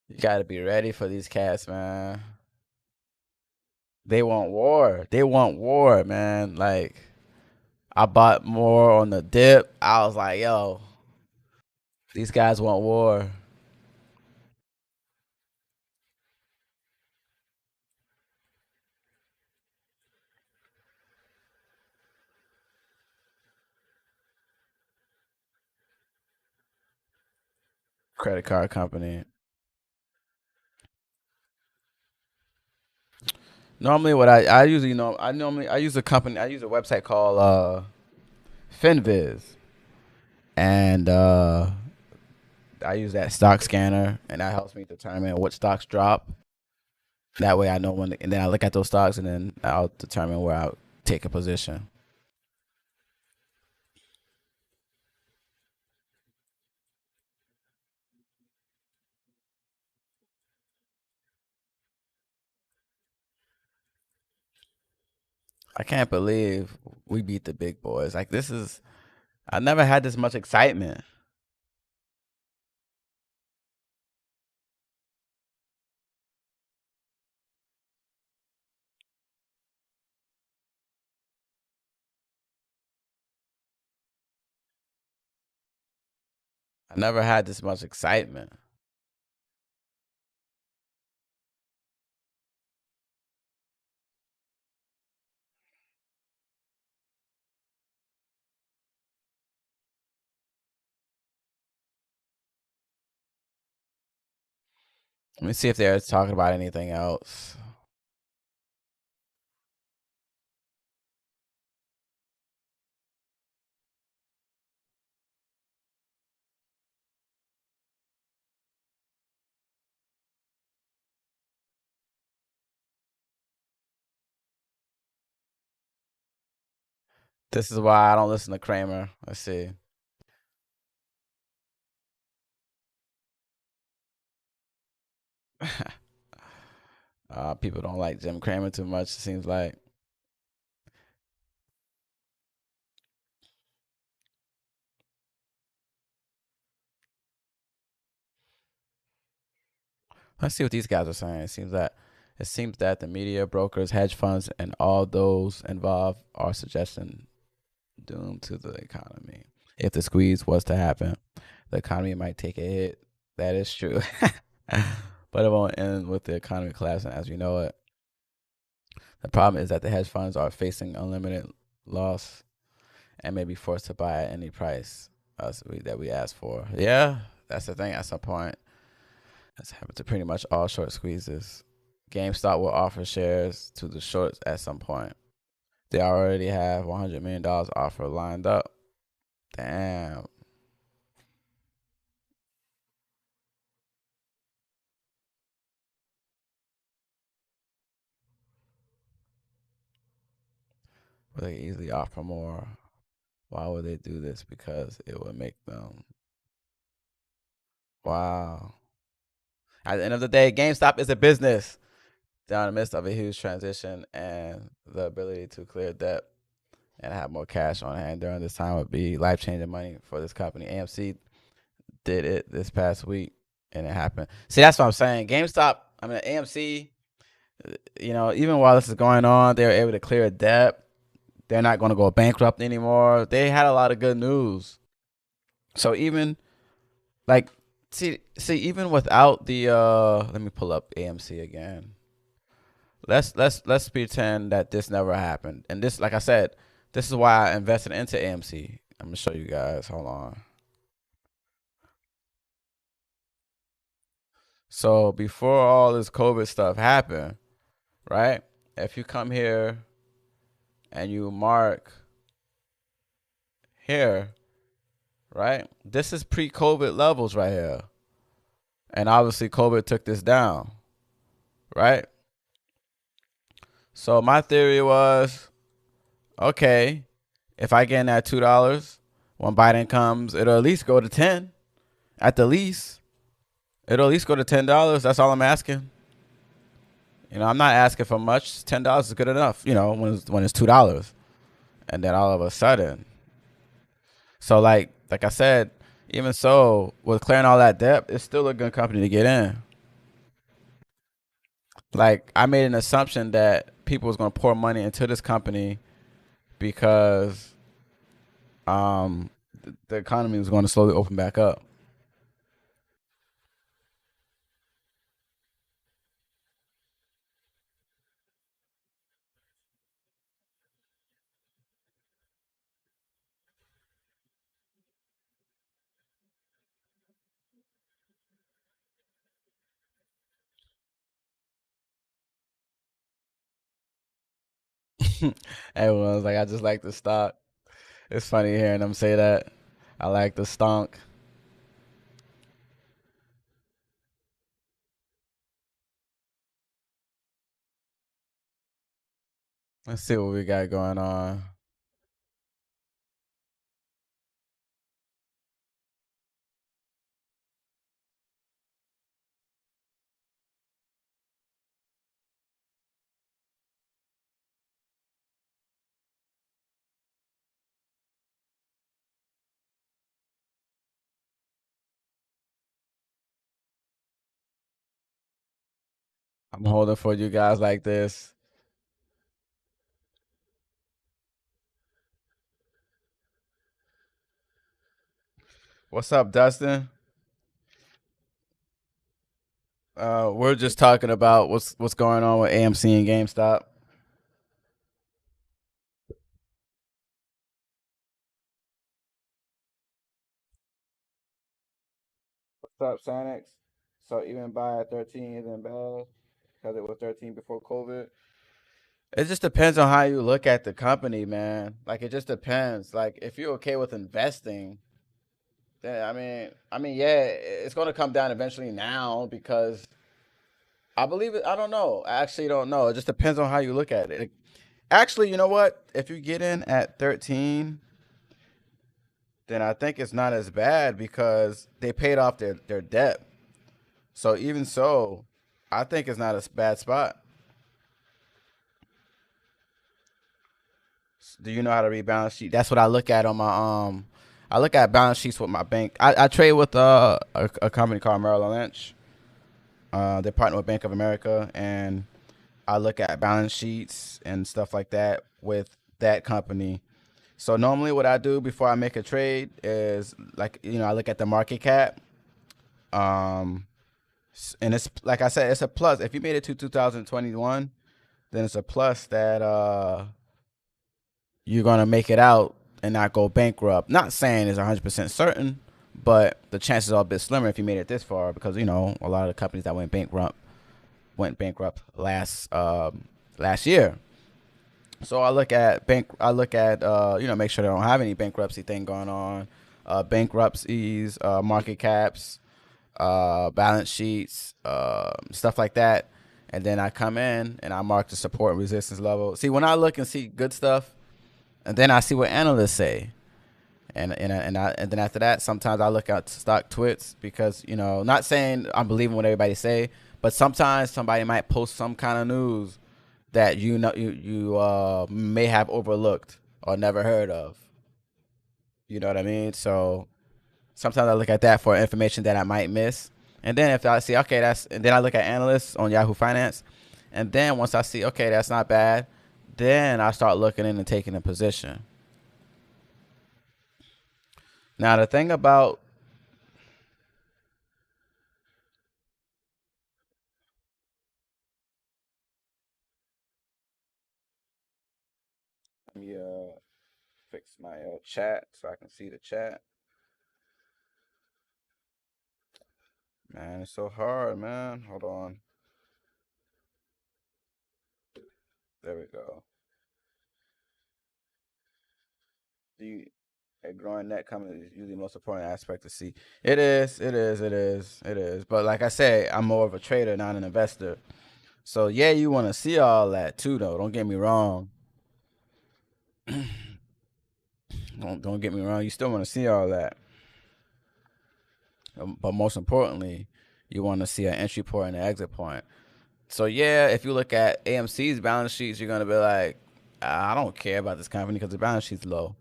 you got to be ready for these cats, man. They want war. They want war, man. Like I bought more on the dip. I was like, yo, these guys want war. credit card company. Normally, what I usually know, I use a company. I use a website called Finviz, and I use that stock scanner, and that helps me determine what stocks drop. That way, I know when, and then I look at those stocks, and then I'll determine where I'll take a position. I can't believe we beat the big boys. Like this is, I never had this much excitement. I never had this much excitement. Let me see if they're talking about anything else. This is why I don't listen to Kramer. Let's see. People don't like Jim Kramer too much. It seems like. Let's see what these guys are saying. It seems that the media, brokers, hedge funds, and all those involved are suggesting doom to the economy. If the squeeze was to happen, the economy might take a hit. That is true. But it won't end with the economy collapsing as we know it. The problem is that the hedge funds are facing unlimited loss and may be forced to buy at any price that we ask for. Yeah, that's the thing. At some point, that's happened to pretty much all short squeezes. GameStop will offer shares to the shorts at some point. They already have $100 million offer lined up. Damn. But they easily offer more. Why would they do this? Because it would make them. Wow. At the end of the day, GameStop is a business. They're in the midst of a huge transition, and the ability to clear debt and have more cash on hand during this time would be life changing money for this company. AMC did it this past week, and it happened. See, that's what I'm saying. GameStop, I mean, AMC, even while this is going on, they were able to clear debt. They're not going to go bankrupt anymore. They had a lot of good news. So even like, even without the let me pull up AMC again. Let's pretend that this never happened. And this, like I said, this is why I invested into AMC. I'm gonna show you guys. Hold on. So before all this COVID stuff happened, right? If you come here and you mark here, right? This is pre-COVID levels right here. And obviously COVID took this down, right? So my theory was, okay, if I get in at $2, when Biden comes, it'll at least go to 10. At the least. It'll at least go to $10. That's all I'm asking. I'm not asking for much. $10 is good enough, when it's $2. And then all of a sudden. So like I said, even so, with clearing all that debt, it's still a good company to get in. Like I made an assumption that people was gonna pour money into this company because the economy was going to slowly open back up. Everyone's like, I just like the stock. It's funny hearing them say that. I like the stonk. Let's see what we got going on. I'm holding for you guys like this. What's up, Dustin? We're just talking about what's going on with AMC and GameStop. What's up, Sanex? So even buy at 13 isn't bad because it was 13 before COVID. It just depends on how you look at the company, man. Like it just depends. Like if you're okay with investing, then I mean, yeah, it's gonna come down eventually now because I believe it. I don't know. I actually don't know. It just depends on how you look at it. Actually, you know what? If you get in at 13, then I think it's not as bad because they paid off their debt. So even so, I think it's not a bad spot. Do you know how to read balance sheet? That's what I look at on my I look at balance sheets with my bank. I trade with a company called Merrill Lynch. They partner with Bank of America, and I look at balance sheets and stuff like that with that company. So normally, what I do before I make a trade is like I look at the market cap. Um, and it's like I said, it's a plus. If you made it to 2021, then it's a plus that you're gonna make it out and not go bankrupt. Not saying it's 100% certain, but the chances are a bit slimmer if you made it this far because a lot of the companies that went bankrupt last year. So I look at make sure they don't have any bankruptcy thing going on, bankruptcies, market caps, balance sheets, stuff like that. And then I come in and I mark the support and resistance level. See, when I look and see good stuff, and then I see what analysts say. And then after that, sometimes I look at stock twits because not saying I'm believing what everybody say, but sometimes somebody might post some kind of news that you may have overlooked or never heard of. You know what I mean? So sometimes I look at that for information that I might miss, and then if I see and then I look at analysts on Yahoo Finance, and then once I see that's not bad, then I start looking in and taking a position. Now the thing about let me fix my chat so I can see the chat. Man, it's so hard, man. Hold on. There we go. A growing net company is usually the most important aspect to see. It is, it is, it is, it is. But like I said, I'm more of a trader, not an investor. So yeah, you want to see all that too, though. Don't get me wrong. Don't get me wrong. You still want to see all that. But most importantly, you want to see an entry point and an exit point. So yeah, if you look at AMC's balance sheets, you're gonna be like, I don't care about this company because the balance sheet's low.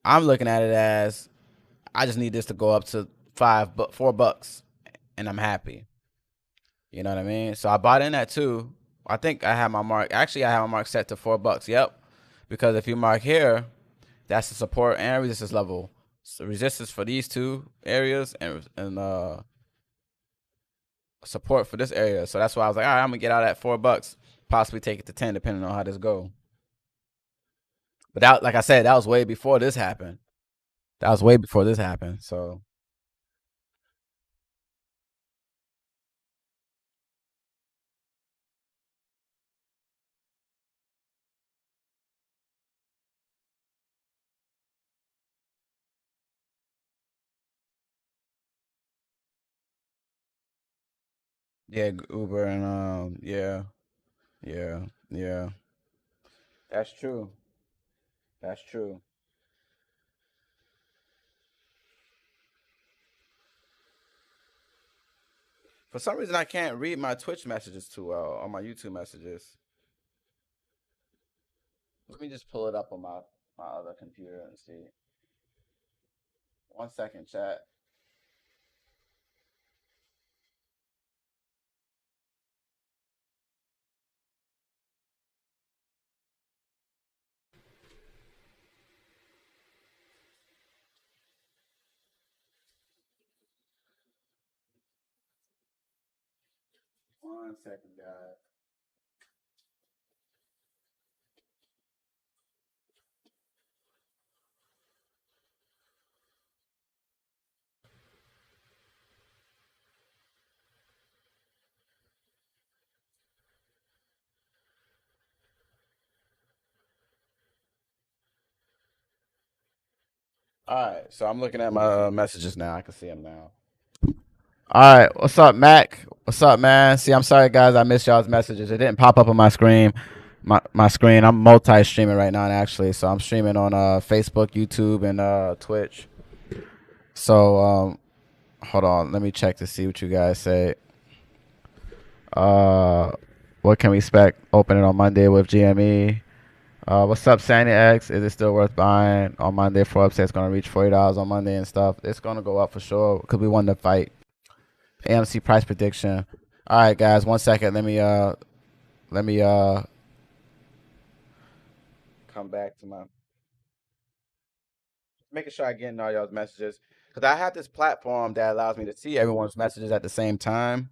I'm looking at it as I just need this to go up to $4, and I'm happy. You know what I mean? So I bought in at 2. I think I have my mark. Actually, I have my mark set to $4. Yep. Because if you mark here, that's the support and resistance level. So resistance for these two areas and support for this area. So that's why I was like, all right, I'm gonna get out at $4, possibly take it to 10, depending on how this go. But that, like I said, that was way before this happened. That was way before this happened. So Yeah, Uber and yeah. That's true. That's true. For some reason, I can't read my Twitch messages too well on my YouTube messages. Let me just pull it up on my other computer and see. 1 second, chat. One second, guys. All right, so I'm looking at my messages now. I can see them now. All right, what's up, Mac? What's up, man? See, I'm sorry, guys. I missed y'all's messages. It didn't pop up on my screen. My screen. I'm multi-streaming right now, actually. So I'm streaming on Facebook, YouTube, and Twitch. So hold on. Let me check to see what you guys say. What can we expect opening on Monday with GME? What's up, Sandy X? Is it still worth buying on Monday for upset? It's gonna reach $40 on Monday and stuff. It's gonna go up for sure because we won the fight. AMC price prediction. All right, guys. 1 second. Let me come back to my making sure I get in all y'all's messages because I have this platform that allows me to see everyone's messages at the same time,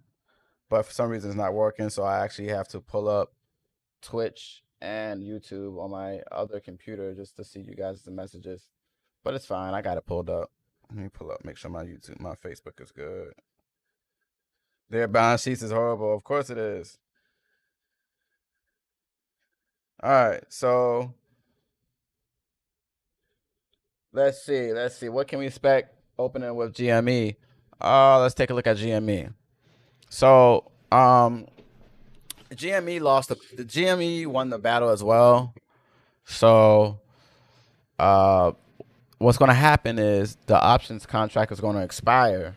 but for some reason it's not working. So I actually have to pull up Twitch and YouTube on my other computer just to see you guys' messages. But it's fine. I got it pulled up. Let me pull up, make sure my YouTube, my Facebook is good. Their balance sheets is horrible. Of course it is. All right, so let's see. Let's see. What can we expect opening with GME? Let's take a look at GME. So, GME lost the GME won the battle as well. So, what's going to happen is the options contract is going to expire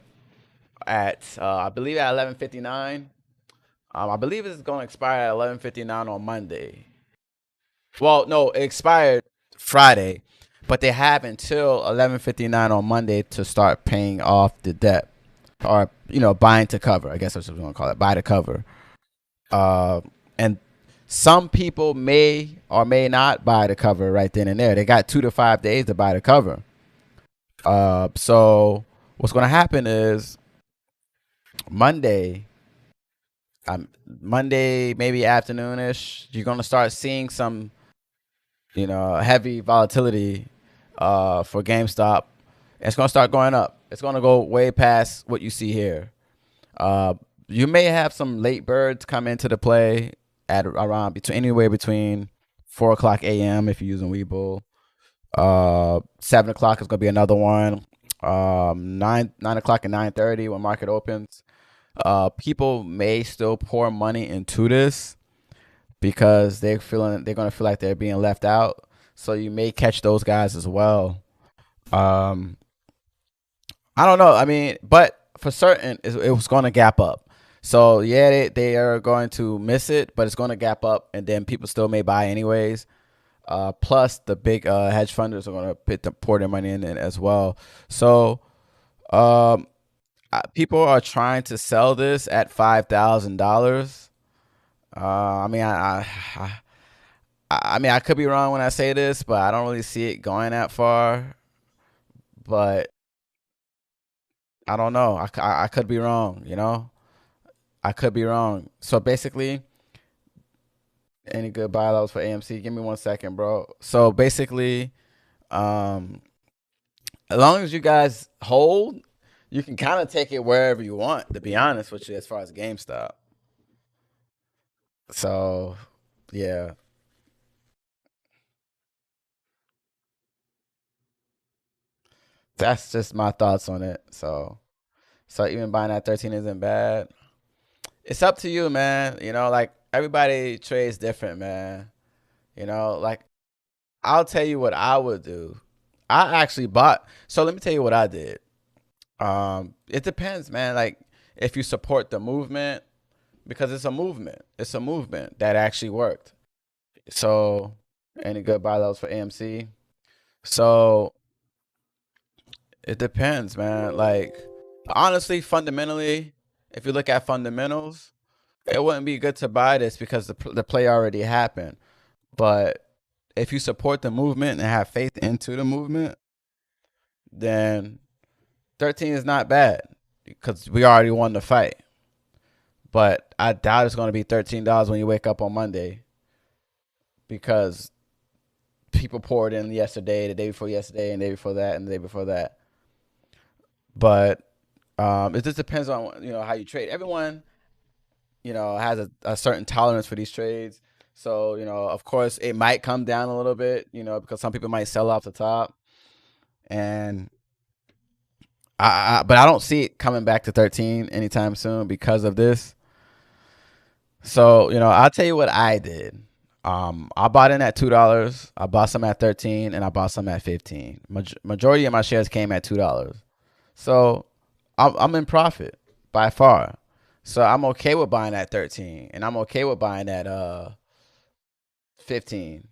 at I believe at 11:59. I believe it's going to expire at 11:59 on Monday. Well, no, it expired Friday, but they have until 11:59 on Monday to start paying off the debt, or buying to cover. I guess that's what we're gonna call it, buy to cover. And some people may or may not buy the cover right then and there. They got 2 to 5 days to buy the cover. So what's gonna happen is Monday, Monday maybe afternoonish, you're gonna start seeing some heavy volatility for GameStop. It's gonna start going up. It's gonna go way past what you see here. You may have some late birds come into the play at around anywhere between 4 o'clock a.m. if you're using Webull. 7 o'clock is gonna be another one. 9 o'clock and 9:30 when market opens. People may still pour money into this because they're gonna feel like they're being left out. So you may catch those guys as well. I don't know. I mean, but for certain, it was going to gap up. So yeah, they are going to miss it, but it's going to gap up, and then people still may buy anyways. Plus, the big hedge funders are going to pour their money in as well. So people are trying to sell this at $5,000. I mean, I mean, I could be wrong when I say this, but I don't really see it going that far. But I don't know. I could be wrong, I could be wrong. So basically, any good buy lows for AMC? Give me 1 second, bro. So basically, um, as long as you guys hold, you can kind of take it wherever you want, to be honest with you, as far as GameStop. So, yeah. That's just my thoughts on it. So even buying at 13 isn't bad. it's up to you, man. You know, like everybody trades different, man. You know, like I'll tell you what I would do. I actually bought. So let me tell you what I did. It depends, man. Like if you support the movement, because it's a movement. It's a movement that actually worked. So any good buy levels for AMC? So it depends, man. Like honestly, fundamentally, if you look at fundamentals, it wouldn't be good to buy this because the play already happened. But if you support the movement and have faith into the movement, then 13 is not bad because we already won the fight. But I doubt it's going to be $13 when you wake up on Monday because people poured in yesterday, the day before yesterday, and the day before that, and the day before that. But it just depends on how you trade. Everyone has a certain tolerance for these trades. So of course, it might come down a little bit, because some people might sell off the top, and but I don't see it coming back to 13 anytime soon because of this. So I'll tell you what I did. I bought in at $2. I bought some at 13, and I bought some at 15. Majority of my shares came at $2. So I'm in profit by far. So I'm okay with buying at 13, and I'm okay with buying at 15.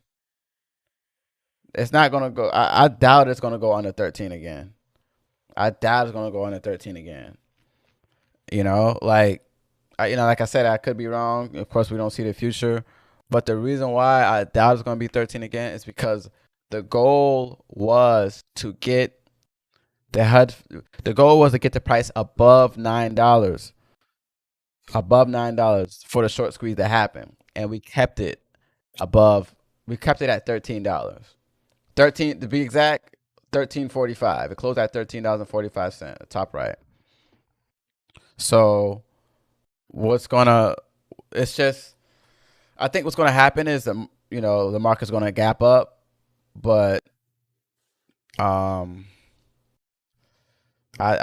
It's not gonna go. I doubt it's gonna go under 13 again. I doubt it's gonna go under 13 again. Like I said, I could be wrong. Of course, we don't see the future, but the reason why I doubt it's gonna be 13 again is because the goal was to get the goal was to get the price above $9. Above $9 for the short squeeze that happened, and we kept it above. We kept it at $13. 13 to be exact, 13.45. It closed at $13.45, top right. So it's just, I think what's gonna happen is the market's gonna gap up, but I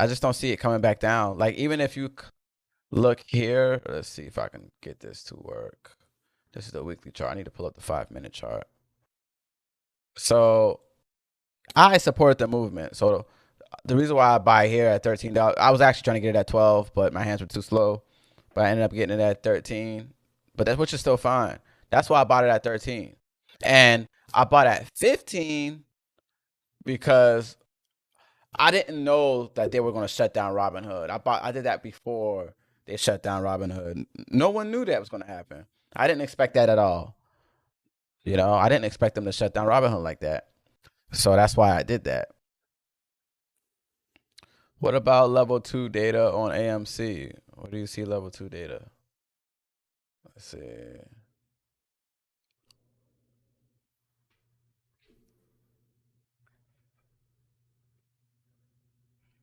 just don't see it coming back down. Like even if you look here, let's see if I can get this to work. This is the weekly chart. I need to pull up the 5-minute chart. So I support the movement. So the reason why I buy here at $13, I was actually trying to get it at 12, but my hands were too slow. But I ended up getting it at 13. But which is still fine. That's why I bought it at 13. And I bought at 15 because I didn't know that they were going to shut down Robinhood. I did that before they shut down Robinhood. No one knew that was going to happen. I didn't expect that at all. I didn't expect them to shut down Robinhood like that. So that's why I did that. What about level 2 data on AMC? Where do you see level 2 data? Let's see.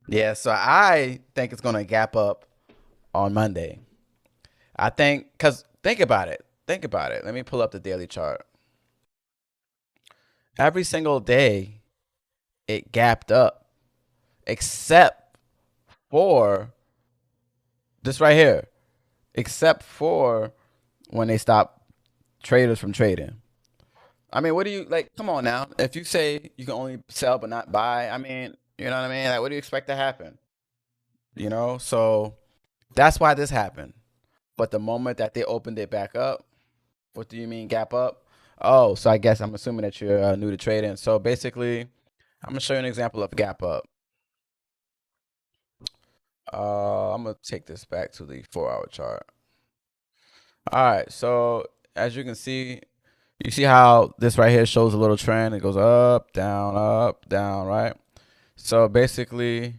Yeah, so I think it's going to gap up on Monday. I think, because think about it. Think about it. Let me pull up the daily chart. Every single day, it gapped up, except for this right here, except for when they stop traders from trading. I mean, what do you, like, come on now. If you say you can only sell but not buy, I mean, you know what I mean? Like, what do you expect to happen? So that's why this happened. But the moment that they opened it back up, what do you mean gap up? Oh, so I guess I'm assuming that you're new to trading. So basically, I'm going to show you an example of gap up. I'm going to take this back to the 4-hour chart. All right, so as you can see, you see how this right here shows a little trend. It goes up, down, right? So basically,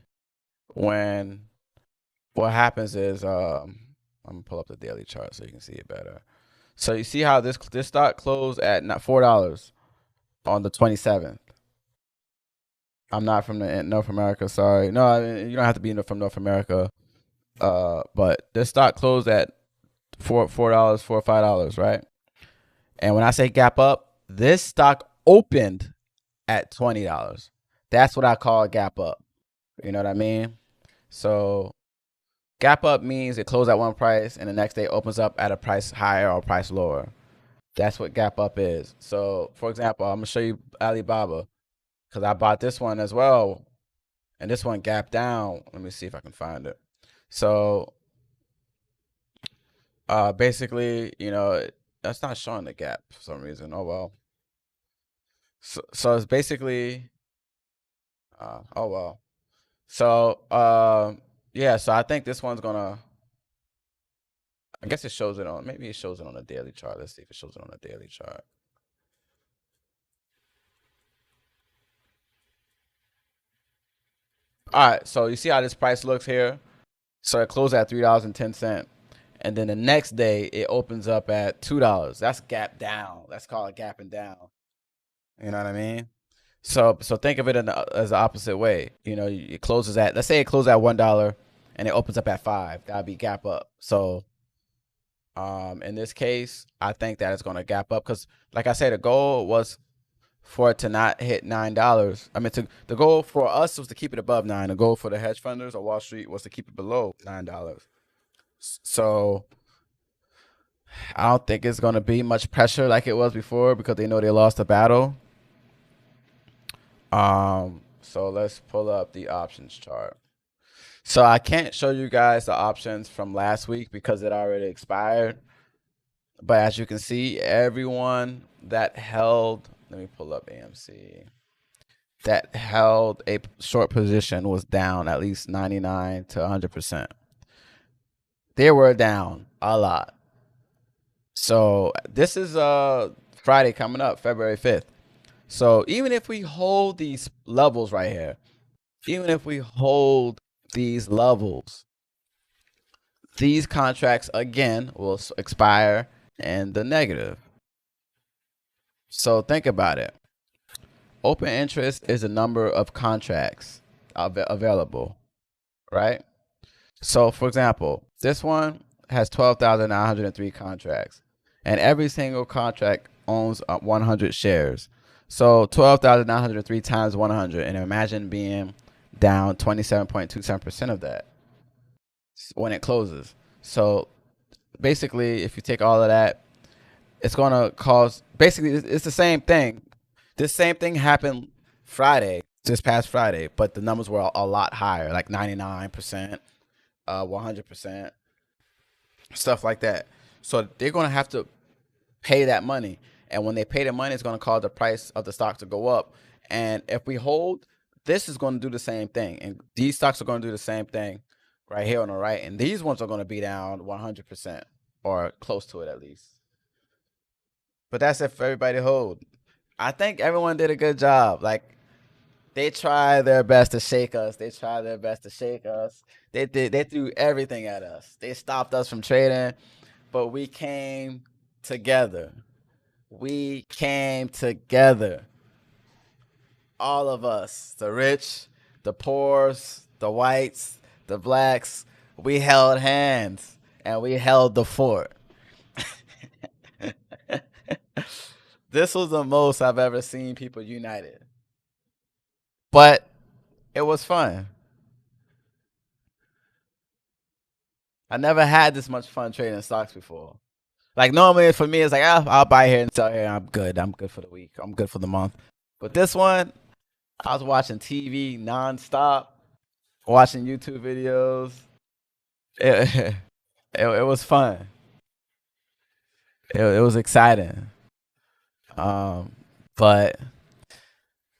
what happens is, I'm going to pull up the daily chart so you can see it better. So you see how this stock closed at $4 on the 27th. I'm not from North America, sorry. No, I mean, you don't have to be from North America. But this stock closed at $4 or $5, right? And when I say gap up, this stock opened at $20. That's what I call a gap up. You know what I mean? So Gap up means it closed at one price and the next day opens up at a price higher or price lower. That's what gap up is. So, for example, I'm gonna show you Alibaba because I bought this one as well, and this one gapped down. Let me see if I can find it. So, basically, that's not showing the gap for some reason. Oh well. So it's basically, oh well. So, yeah. So I think this one's gonna. I guess it shows it on. Maybe it shows it on a daily chart. Let's see if it shows it on a daily chart. All right. So you see how this price looks here. So it closed at $3.10, and then the next day it opens up at $2. That's gap down. That's called gapping down. You know what I mean? So think of it as the opposite way. It closes at, let's say it closes at $1 and it opens up at $5. That'd be gap up. So in this case, I think that it's going to gap up because, like I said, the goal was for it to not hit $9. I mean, the goal for us was to keep it above $9. The goal for the hedge funders or Wall Street was to keep it below $9. So I don't think it's going to be much pressure like it was before because they know they lost the battle. So let's pull up the options chart. So I can't show you guys the options from last week because it already expired. But as you can see, everyone that held, let me pull up AMC, that held a short position was down at least 99 to 100%. They were down a lot. So this is Friday coming up, February 5th. So even if we hold these levels right here, even if we hold these levels, these contracts again will expire in the negative. So think about it. Open interest is the number of contracts available, right? So for example, this one has 12,903 contracts, and every single contract owns 100 shares. So 12,903 times 100, and imagine being down 27.27% of that when it closes. So basically, if you take all of that, it's going to cause, basically, it's the same thing. This same thing happened Friday, this past Friday, but the numbers were a lot higher, like 99%, 100%, stuff like that. So they're going to have to pay that money. And when they pay the money, it's going to cause the price of the stock to go up. And if we hold, this is going to do the same thing. And these stocks are going to do the same thing right here on the right. And these ones are going to be down 100% or close to it at least. But that's if everybody hold. I think everyone did a good job. Like, they tried their best to shake us. They threw everything at us. They stopped us from trading, but we came together. All of us, the rich, the poor, the whites, the blacks, we held hands and we held the fort. This was the most I've ever seen people united. But it was fun. I never had this much fun trading stocks before. Like, normally for me, it's like, I'll buy here and sell here. I'm good. I'm good for the week. I'm good for the month. But this one, I was watching TV nonstop, watching YouTube videos. It was fun. It was exciting. But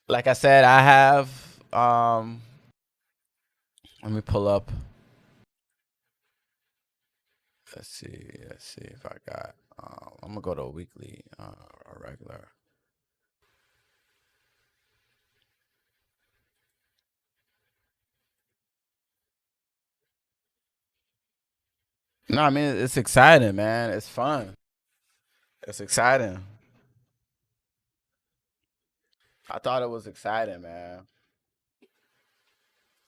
like I said, I have, let me pull up. Let's see if I got, I'm gonna go to a weekly or regular. No, I mean, it's exciting, man. It's fun. It's exciting. I thought it was exciting, man.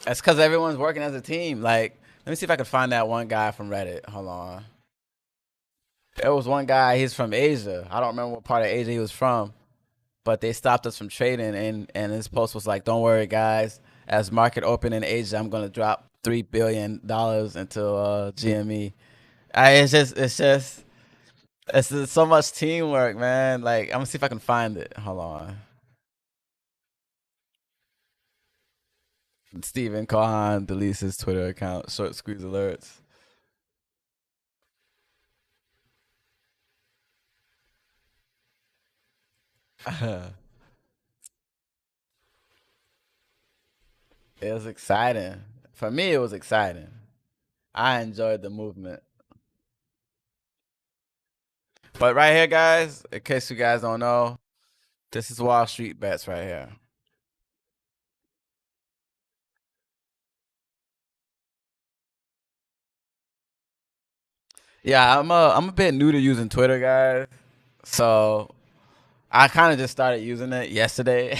That's because everyone's working as a team. Like, let me see if I can find that one guy from Reddit. Hold on. There was one guy, he's from Asia. I don't remember what part of Asia he was from, but they stopped us from trading. And his post was like, don't worry, guys. As market open in Asia, I'm going to drop $3 billion into GME. It's just so much teamwork, man. Like, I'm gonna see if I can find it. Hold on. Stephen Cohan deletes his Twitter account. Short squeeze alerts. It was exciting. For me, it was exciting. I enjoyed the movement. But right here, guys, in case you guys don't know, this is Wall Street bets right here. Yeah, I'm a bit new to using Twitter, guys. So I kind of just started using it yesterday.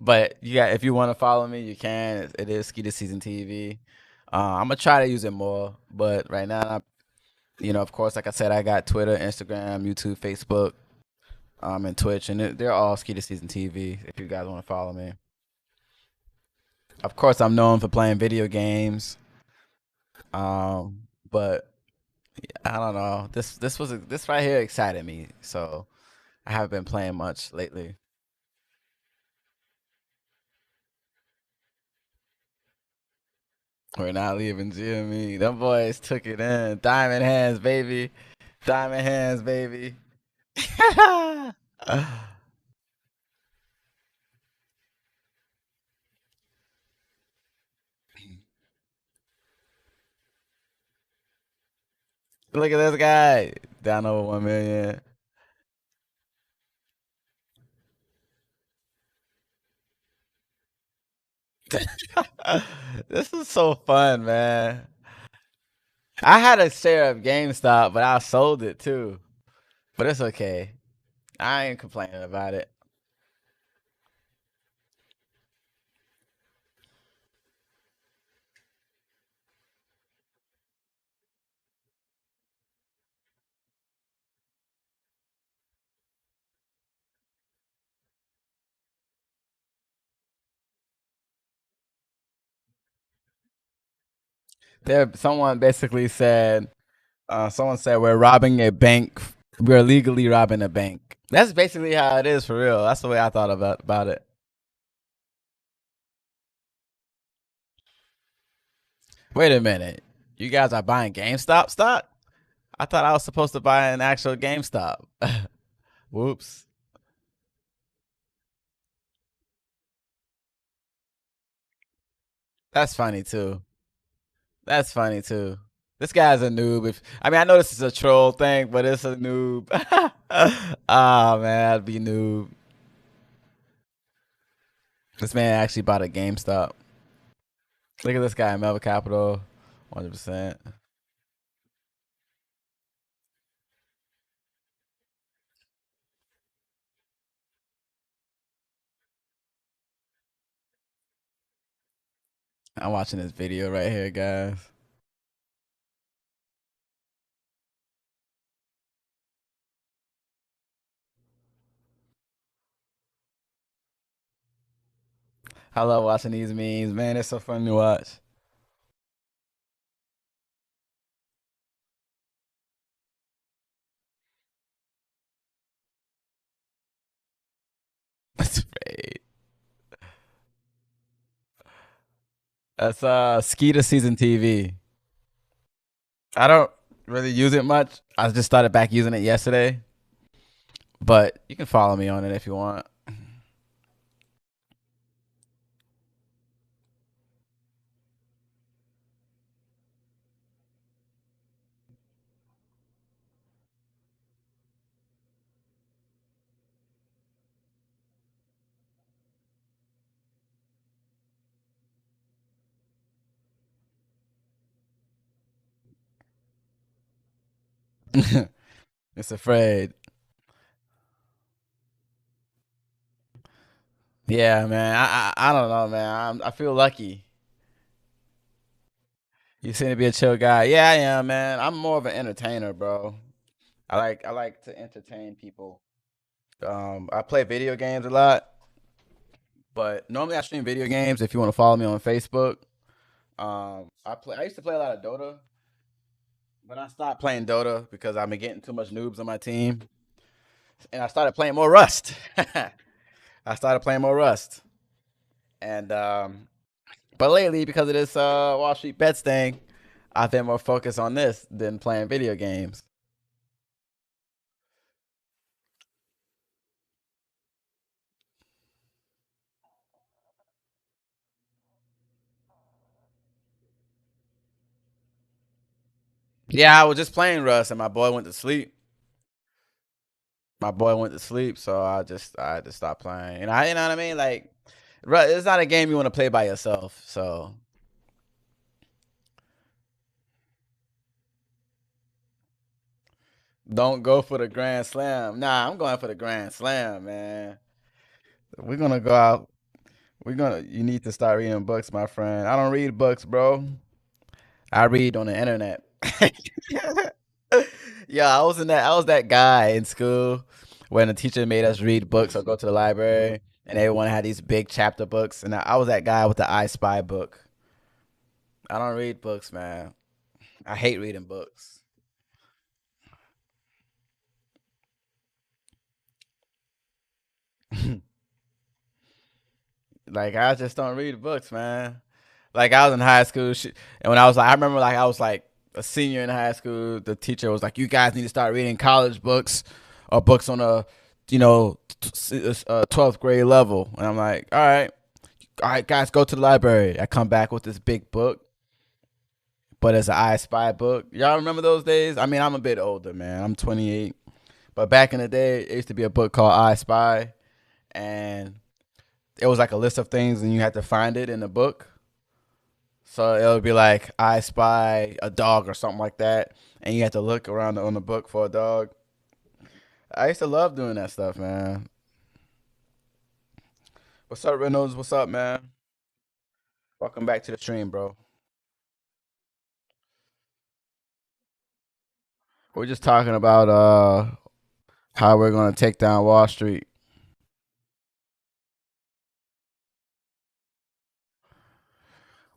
But if you want to follow me, you can. It is Skeeter Season TV. I'm gonna try to use it more, but right now, of course, like I said, I got Twitter, Instagram, YouTube, Facebook, and Twitch, and they're all Skeeter Season TV. If you guys want to follow me, of course, I'm known for playing video games. But I don't know. This right here excited me, so I haven't been playing much lately. We're not leaving GME. Them boys took it in. Diamond hands, baby. Diamond hands, baby. Look at this guy. Down over 1 million. This is so fun, man. I had a share of GameStop, but I sold it too. But it's okay. I ain't complaining about it. Someone basically said, someone said we're robbing a bank. We're legally robbing a bank. That's basically how it is for real. That's the way I thought about it. Wait a minute. You guys are buying GameStop stock? I thought I was supposed to buy an actual GameStop. Whoops. That's funny too. That's funny too. This guy's a noob. I know this is a troll thing, but it's a noob. Ah man, I'd be noob. This man actually bought a GameStop. Look at this guy, Melvin Capital, 100%. I'm watching this video right here, guys. I love watching these memes, man. It's so fun to watch. That's great. That's Skeeter Season TV. I don't really use it much. I just started back using it yesterday. But you can follow me on it if you want. It's afraid. Yeah, man. I don't know, man. I feel lucky. You seem to be a chill guy. Yeah, I am, man. I'm more of an entertainer, bro. I like to entertain people. I play video games a lot, but normally I stream video games. If you want to follow me on Facebook, I used to play a lot of Dota, but I stopped playing Dota because I've been getting too much noobs on my team, and I started playing more Rust. I started playing more Rust, and but lately because of this Wall Street Bets thing, I've been more focused on this than playing video games. Yeah, I was just playing Rust, and my boy went to sleep. So I had to stop playing. And you know what I mean? Like, it's not a game you want to play by yourself. So don't go for the Grand Slam. Nah, I'm going for the Grand Slam, man. We're gonna go out. You need to start reading books, my friend. I don't read books, bro. I read on the internet. Yeah, I was that guy in school when the teacher made us read books or go to the library, and everyone had these big chapter books, and I was that guy with the I Spy book. I don't read books, man. I hate reading books. Like, I just don't read books, man. Like, I was in high school, and when I remember, like, I was like a senior in high school. The teacher was like, "You guys need to start reading college books or books on a, 12th grade level." And I'm like, all right, guys, go to the library. I come back with this big book, but it's an I Spy book. Y'all remember those days? I mean, I'm a bit older, man. I'm 28, but back in the day, it used to be a book called I Spy, and it was like a list of things, and you had to find it in the book. So it would be like I spy a dog or something like that, and you had to look around on the book for a dog. I used to love doing that stuff, man. What's up, Reynolds? What's up, man? Welcome back to the stream, bro. We're just talking about how we're gonna take down Wall Street.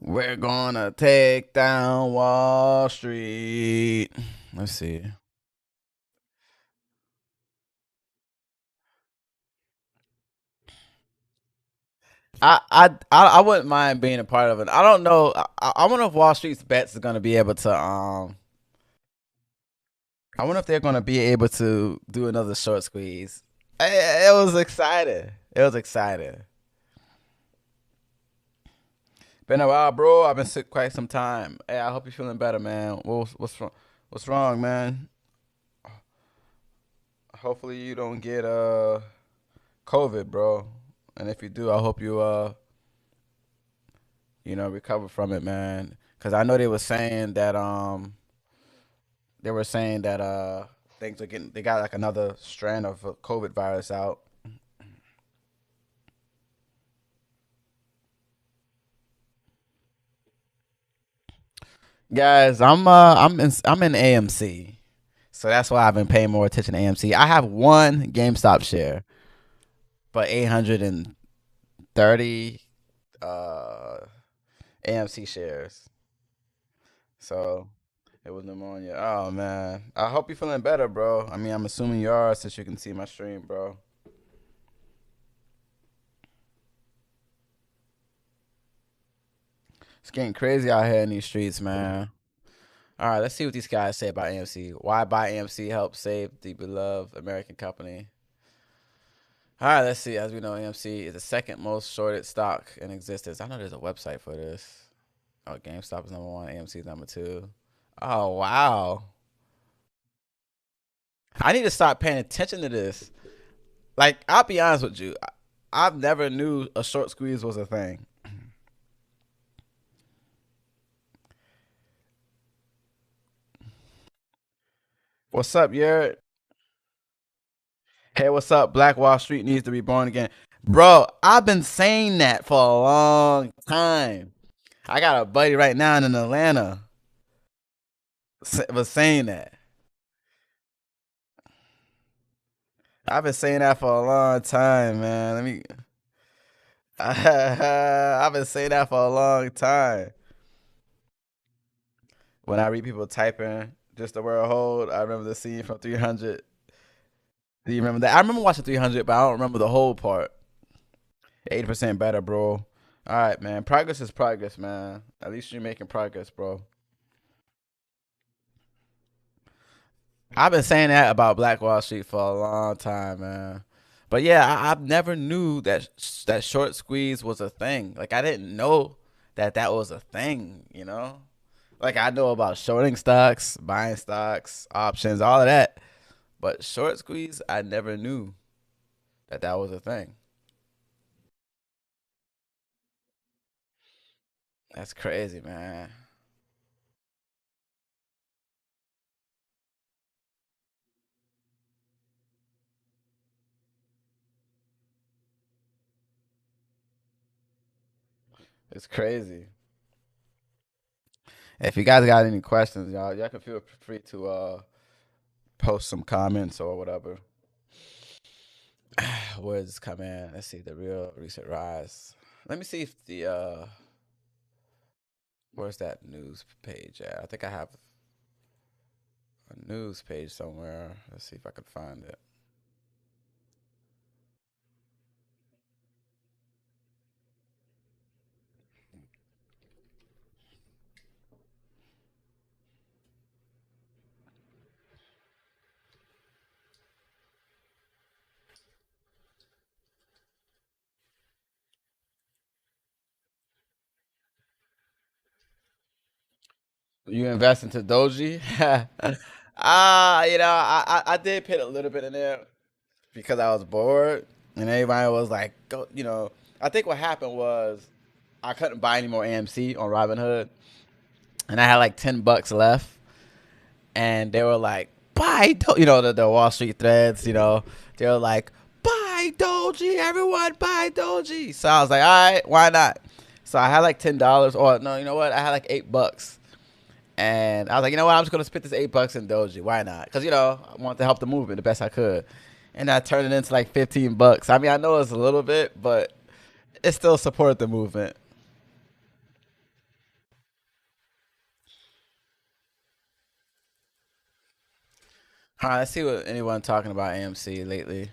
We're gonna take down Wall Street. Let's see. I wouldn't mind being a part of it. I don't know. I wonder if Wall Street's bets is gonna be able to I wonder if they're gonna be able to do another short squeeze. It was exciting. It was exciting. Been a while, bro. I've been sick quite some time. Hey, I hope you're feeling better, man. What's wrong? What's wrong, man? Hopefully you don't get COVID, bro. And if you do, I hope you recover from it, man. Cause I know they were saying that things are getting they got like another strand of COVID virus out. Guys, I'm in AMC. So that's why I've been paying more attention to AMC. I have one GameStop share, but 830 uh AMC shares. So it was pneumonia. Oh man. I hope you're feeling better, bro. I mean, I'm assuming you are since you can see my stream, bro. It's getting crazy out here in these streets, man. All right, let's see what these guys say about AMC. Why buy AMC helps save the beloved American company? All right, let's see. As we know, AMC is the second most shorted stock in existence. I know there's a website for this. Oh, GameStop is number one. AMC is number two. Oh, wow. I need to start paying attention to this. Like, I'll be honest with you. I've never knew a short squeeze was a thing. What's up, Yurt? Hey, what's up? Black Wall Street needs to be born again. Bro, I've been saying that for a long time. I got a buddy right now in Atlanta was saying that. I've been saying that for a long time, man. Let me. I've been saying that for a long time. When I read people typing just the word hold, I remember the scene from 300. Do you remember that? I remember watching 300, but I don't remember the whole part. 80% better, bro. All right, man. Progress is progress, man. At least you're making progress, bro. I've been saying that about Black Wall Street for a long time, man. But yeah, I never knew that that short squeeze was a thing. Like I didn't know that that was a thing. You know, like I know about shorting stocks, buying stocks, options, all of that. But short squeeze, I never knew that that was a thing. That's crazy, man. It's crazy. If you guys got any questions, y'all can feel free to post some comments or whatever. Words come in. Let's see the real recent rise. Let me see if the where's that news page at? I think I have a news page somewhere. Let's see if I can find it. You invest into Doji? I did put a little bit in there because I was bored, and everybody was like, go, I think what happened was I couldn't buy any more AMC on Robinhood, and I had like $10 left, and they were like, buy, the Wall Street threads, they were like, buy Doji, everyone buy Doji. So I was like, all right, why not? So I had like $10, or no, you know what? I had like $8. And I was like, you know what? I'm just gonna spit this $8 in Doji. Why not? Because I wanted to help the movement the best I could, and I turned it into like $15. I mean, I know it's a little bit, but it still supported the movement. All right, let's see what anyone talking about AMC lately.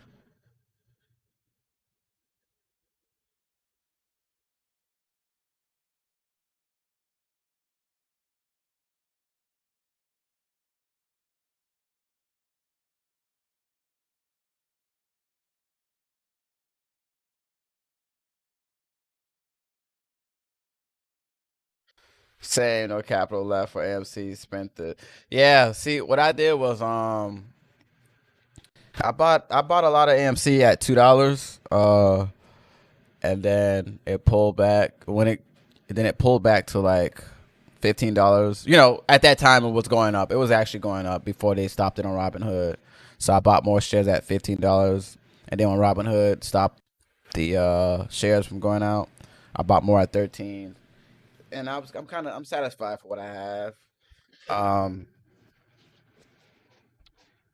Saying no capital left for AMC. Spent the yeah. See, what I did was I bought a lot of AMC at $2. And then it pulled back then it pulled back to like $15. At that time it was going up. It was actually going up before they stopped it on Robinhood. So I bought more shares at $15, and then when Robinhood stopped the shares from going out, I bought more at 13. And I'm satisfied for what I have. Um,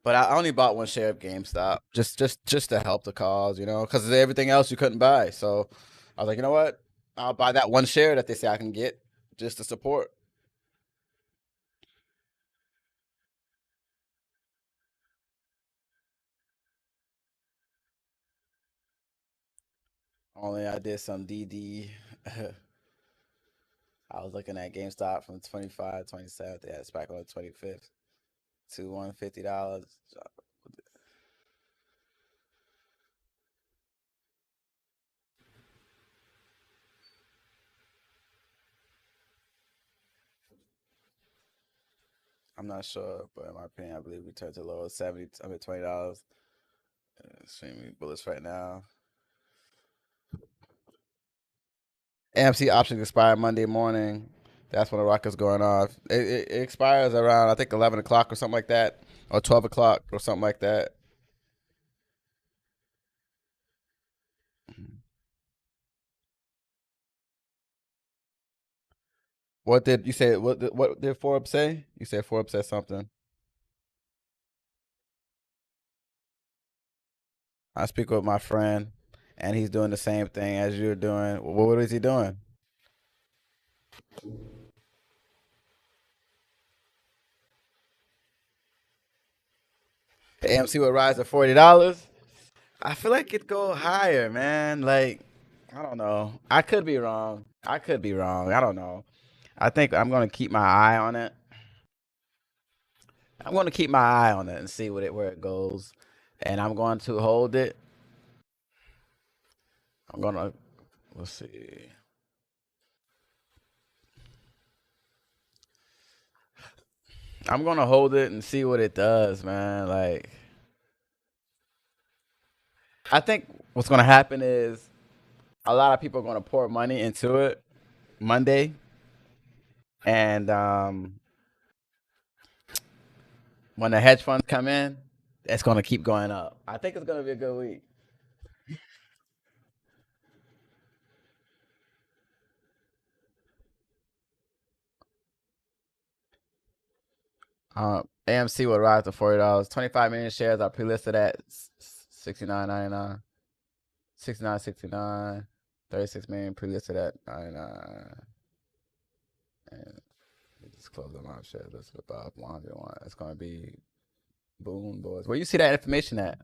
but I only bought one share of GameStop just to help the cause, because everything else you couldn't buy. So I was like, you know what? I'll buy that one share that they say I can get just to support. Only I did some DD. I was looking at GameStop from 25, 27th. They had a spike on the 25th to $150. I'm not sure, but in my opinion, I believe we turned to low as 70. I mean $20. Streaming bullets right now. AMC options expire Monday morning. That's when the rocket's going off. It expires around I think 11 o'clock or something like that, or 12 o'clock or something like that. What did you say? What did Forbes say? You said Forbes said something. I speak with my friend, and he's doing the same thing as you're doing. What is he doing? AMC would rise to $40. I feel like it'd go higher, man. Like, I don't know. I could be wrong. I don't know. I think I'm gonna keep my eye on it. I'm gonna keep my eye on it and see where it goes, and I'm going to hold it. Let's see. I'm gonna hold it and see what it does, man. Like, I think what's gonna happen is a lot of people are gonna pour money into it Monday, and when the hedge funds come in, it's gonna keep going up. I think it's gonna be a good week. AMC would rise to $40. 25 million shares are pre-listed at $69.99. 69.69. 36 million pre-listed at 99. And we just close the live shares. Let's flip up 101. It's gonna be boom, boys. Where you see that information at?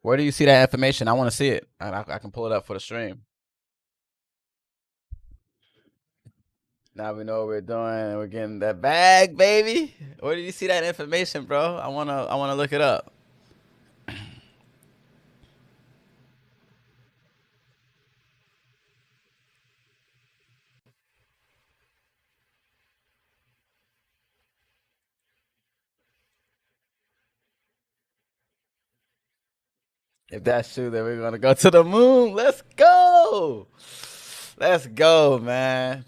Where do you see that information? I want to see it. I can pull it up for the stream. Now we know what we're doing. We're getting that bag, baby. Where do you see that information, bro? I wanna look it up. If that's true, then we're gonna go to the moon. Let's go. Let's go, man.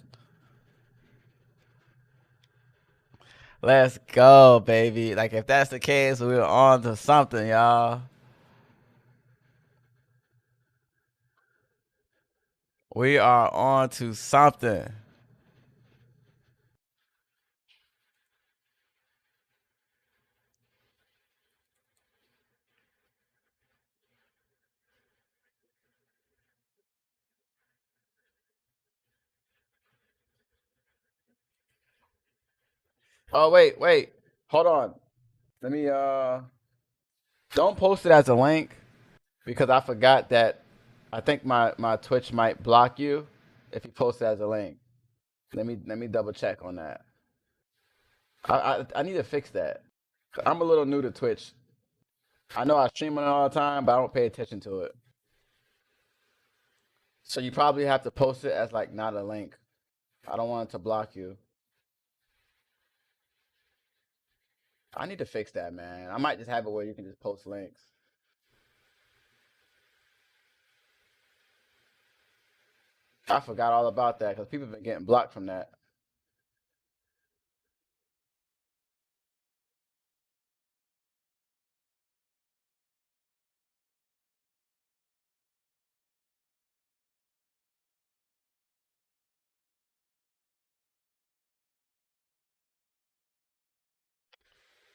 Let's go, baby. Like, if that's the case, we're on to something, y'all. We are on to something. Oh, wait. Hold on. Let me don't post it as a link because I forgot that I think my Twitch might block you if you post it as a link. Let me double check on that. I need to fix that. I'm a little new to Twitch. I know I stream on it all the time, but I don't pay attention to it. So you probably have to post it as like not a link. I don't want it to block you. I need to fix that, man. I might just have it where you can just post links. I forgot all about that because people have been getting blocked from that.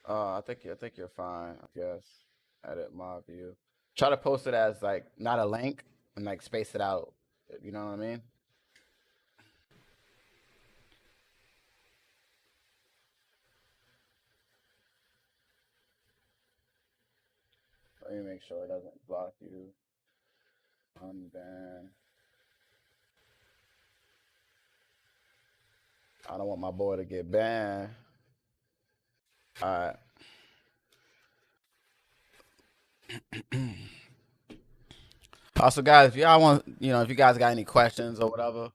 I think you're fine. I guess edit my view. Try to post it as like not a link and like space it out. You know what I mean? Let me make sure it doesn't block you. Unban. I don't want my boy to get banned. All right. Also, guys, if y'all want, if you guys got any questions or whatever,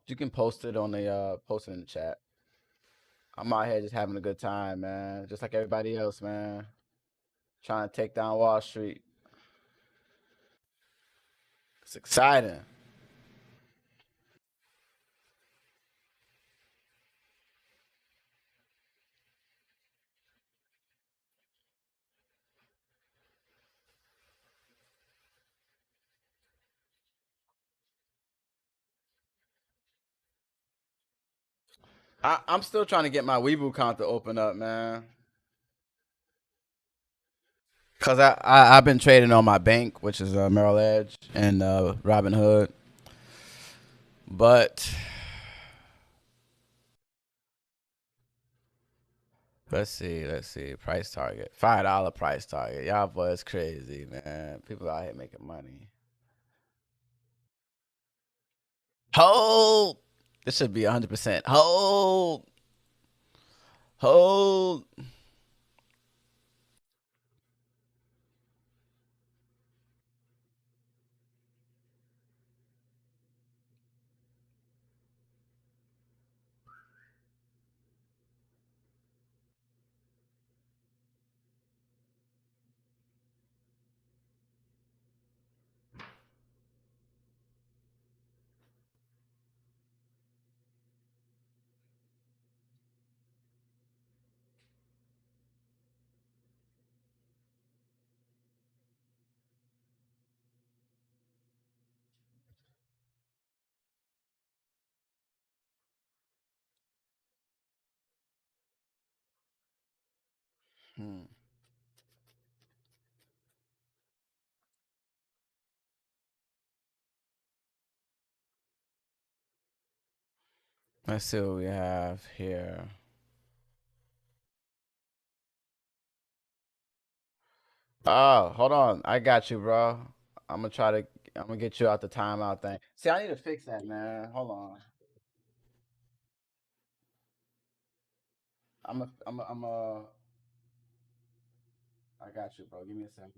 you can post it on the post it in the chat. I'm out here just having a good time, man. Just like everybody else, man. Trying to take down Wall Street. It's exciting. I'm still trying to get my Weeble account to open up, man. Cause I've been trading on my bank, which is Merrill Edge and Robinhood, but Let's see. Let's see. Price target. $5 price target. Y'all boys crazy, man. People out here making money. Hold. This should be 100%. Hold. Hold. Let's see what we have here. Oh, hold on. I got you, bro. I'm gonna get you out the timeout thing. See, I need to fix that, man. Hold on. I got you, bro. Give me a second.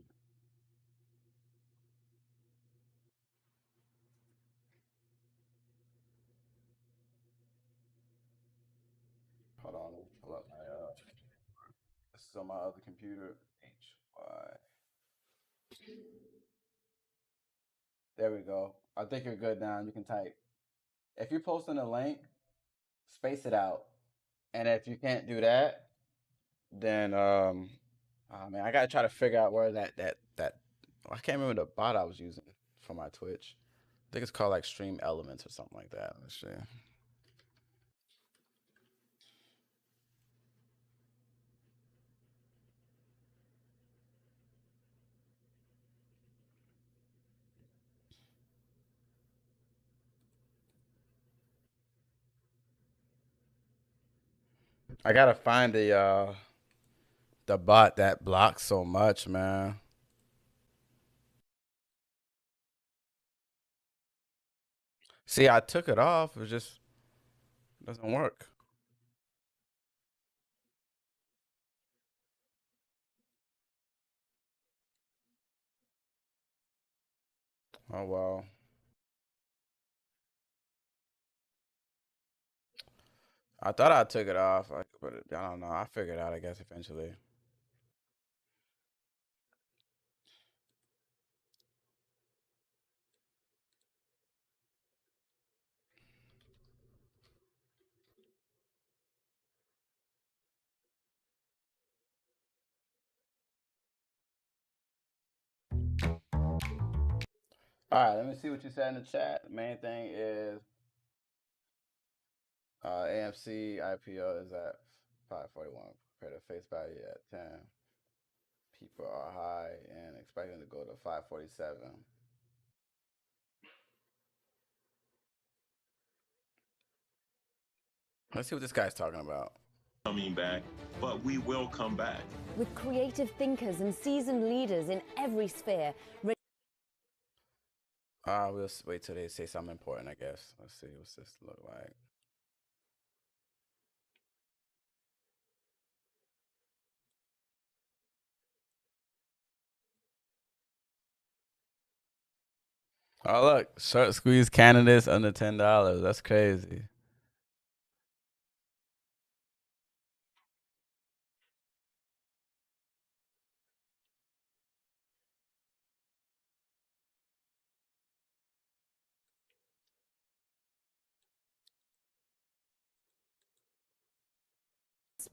Hold on. Let me pull up my, this is on my other computer. HY. There we go. I think you're good now. You can type. If you're posting a link, space it out. And if you can't do that, then oh man, I gotta try to figure out where that I can't remember the bot I was using for my Twitch. I think it's called like Stream Elements or something like that. Let's see. I gotta find the bot that blocks so much, man. See, I took it off. It just doesn't work. Oh well. I thought I took it off. But I don't know. I figured it out, I guess, eventually. All right, let me see what you said in the chat. The main thing is AMC IPO is at 541 compared to face value at 10. People are high and expecting to go to 547. Let's see what this guy's talking about. Coming back, but we will come back. With creative thinkers and seasoned leaders in every sphere. We'll wait till they say something important, I guess. Let's see what's this look like. Oh look, short squeeze candidates under $10. That's crazy.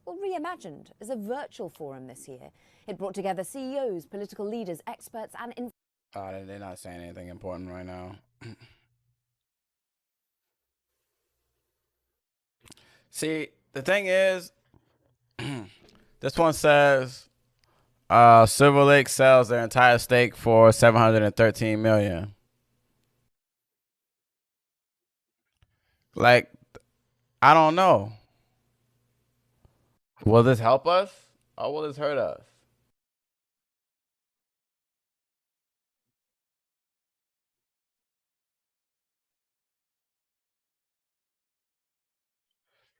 Well, reimagined as a virtual forum this year. It brought together CEOs, political leaders, experts, and They're not saying anything important right now. See, the thing is, this one says Silver Lake sells their entire stake for $713 million. Like, I don't know. Will this help us or will this hurt us?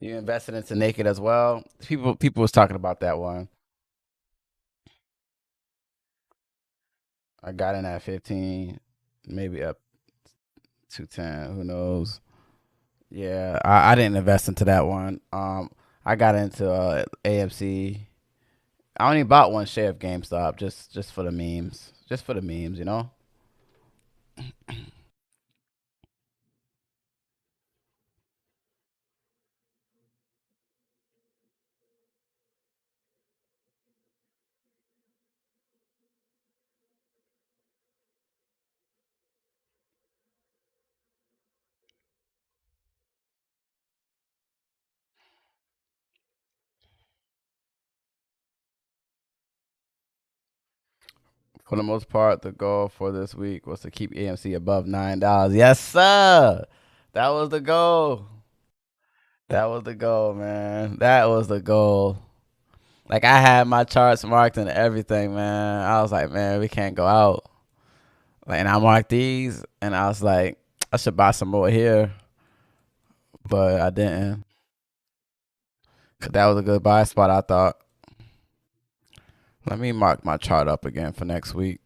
You invested into Naked as well. People was talking about that one. I got in at 15, maybe up to 10. Who knows? Yeah, I didn't invest into that one. I got into AMC. I only bought one share of GameStop just for the memes. Just for the memes, you know? For the most part, the goal for this week was to keep AMC above $9. Yes, sir. That was the goal. That was the goal, man. That was the goal. Like I had my charts marked and everything, man. I was like, man, we can't go out. Like, and I marked these, and I was like, I should buy some more here, but I didn't. 'Cause that was a good buy spot, I thought. Let me mark my chart up again for next week.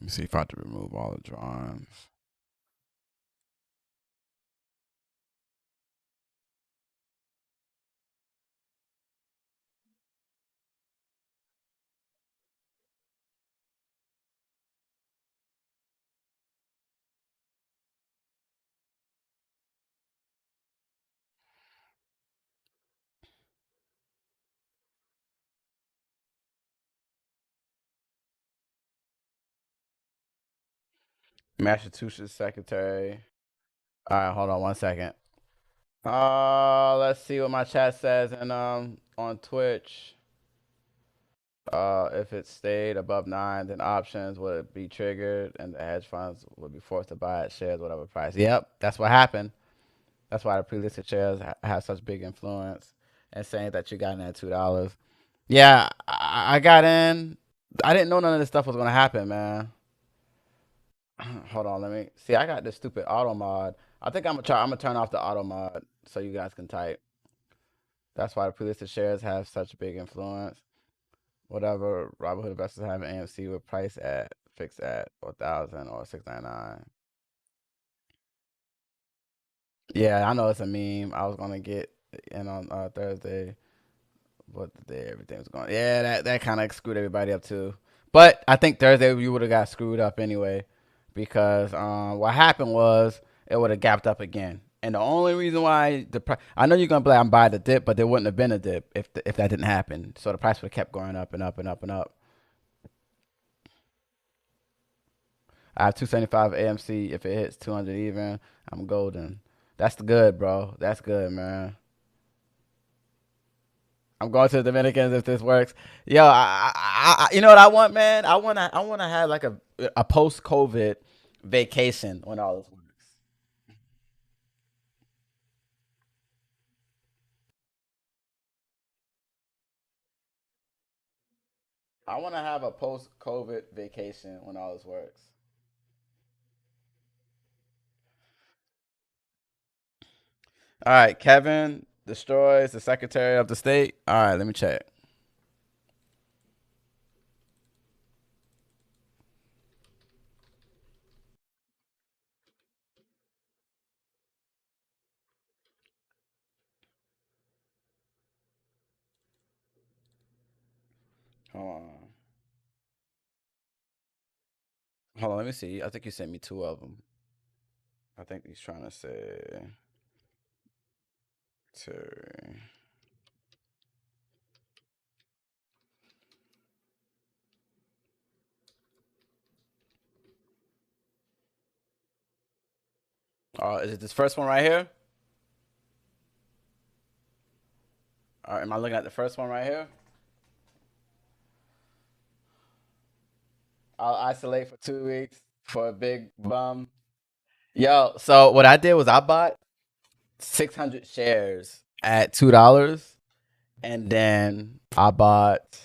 Let me see if I have to remove all the drawings. Massachusetts secretary. All right, hold on one second. Let's see what my chat says and on Twitch. If it stayed above 9, then options would be triggered and the hedge funds would be forced to buy at shares whatever price. Yep, that's what happened. That's why the pre-listed shares have such big influence. And saying that you got in at $2. Yeah, I got in. I didn't know none of this stuff was gonna happen, man. Hold on, let me see. I got this stupid auto mod. I think I'm gonna try. I'm gonna turn off the auto mod so you guys can type. That's why the pre-listed shares have such big influence. Whatever Robinhood investors have in AMC with price at fixed at 1,000 or 699. Yeah, I know it's a meme. I was gonna get in on Thursday, but today everything was going. Yeah, that kind of screwed everybody up too. But I think Thursday you would have got screwed up anyway, because what happened was it would have gapped up again. And the only reason why I know you're gonna be like, I'm buying the dip, but there wouldn't have been a dip if that didn't happen. So the price would have kept going up and up and up and up. I have 275 AMC. If it hits 200 even, I'm golden. That's good, bro. That's good, man. I'm going to the Dominicans if this works. Yo, you know what I want, man? I wanna have like a post COVID vacation when all this works. I want to have a post COVID vacation when all this works. All right, Kevin destroys the Secretary of the State. All right, let me check. Hold on. Hold on, let me see. I think you sent me two of them. I think he's trying to say two. Is it this first one right here? Am I looking at the first one right here? I'll isolate for 2 weeks for a big bum. Yo, so what I did was I bought 600 shares at $2, and then I bought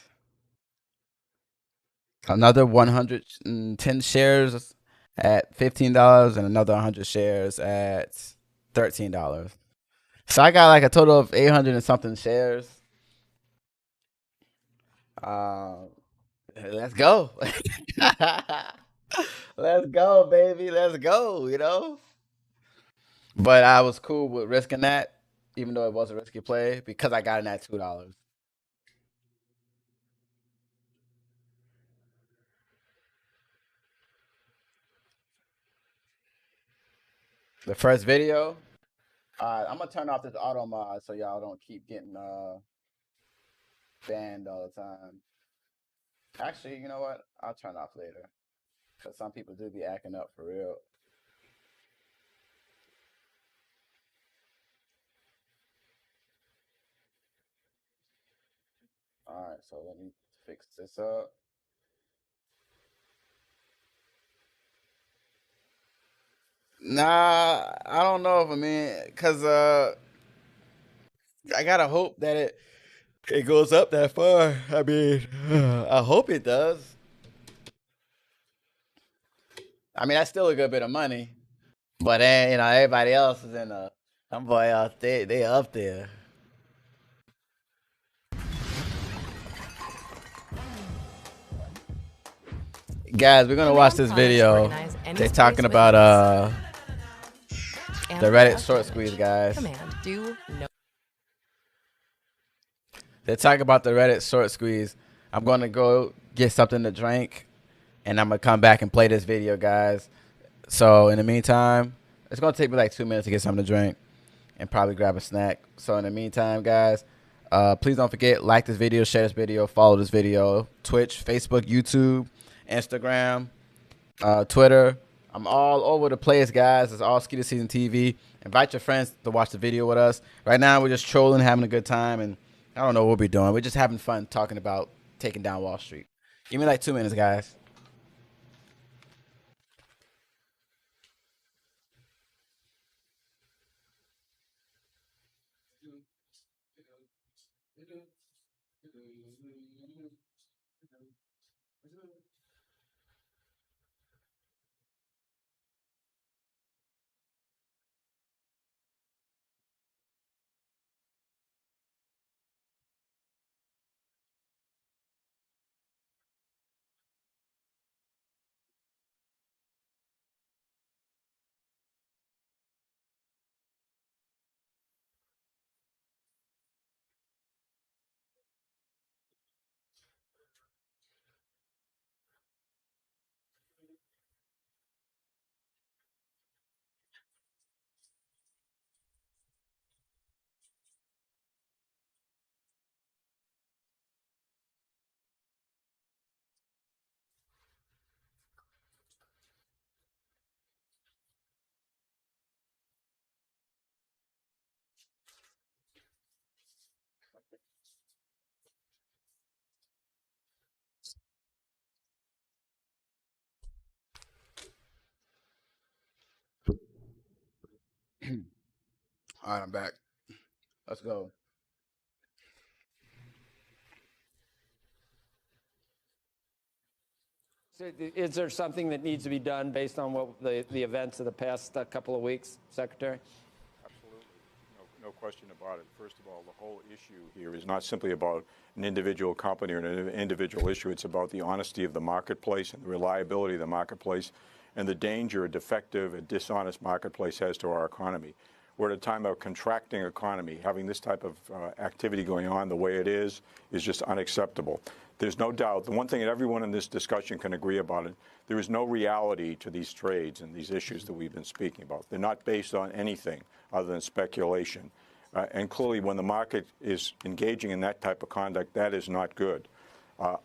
another 110 shares at $15 and another 100 shares at $13. So I got like a total of 800 and something shares. Let's go. Let's go, baby. Let's go, you know? But I was cool with risking that, even though it was a risky play, because I got in at $2. The first video, I'm gonna turn off this auto mod so y'all don't keep getting banned all the time. Actually, you know what? I'll turn off later, because some people do be acting up for real. All right, so let me fix this up. Nah, I don't know if cause I gotta hope that it goes up that far. I mean, I hope it does. I mean, that's still a good bit of money, but then everybody else is in a. Them boy out there, they up there. Guys, we're gonna watch this video. They're talking about the Reddit short squeeze, guys. They're talking about the Reddit short squeeze. I'm gonna go get something to drink, and I'm gonna come back and play this video, guys. So in the meantime, it's gonna take me like 2 minutes to get something to drink and probably grab a snack. So in the meantime, guys, please don't forget, like this video, share this video, follow this video, Twitch, Facebook, YouTube, Instagram, Twitter. I'm all over the place, guys. It's all Skeeter Season TV. Invite your friends to watch the video with us. Right now, we're just trolling, having a good time, and I don't know what we're doing. We're just having fun talking about taking down Wall Street. Give me like 2 minutes, guys. All right, I'm back. Let's go. So is there something that needs to be done based on what the events of the past couple of weeks, Secretary? Absolutely. No question about it. First of all, the whole issue here is not simply about an individual company or an individual issue. It's about the honesty of the marketplace and the reliability of the marketplace and the danger a defective and dishonest marketplace has to our economy. We're at a time of a contracting economy. Having this type of activity going on the way it is just unacceptable. There's no doubt. The one thing that everyone in this discussion can agree about it, there is no reality to these trades and these issues that we've been speaking about. They're not based on anything other than speculation. And clearly, when the market is engaging in that type of conduct, that is not good.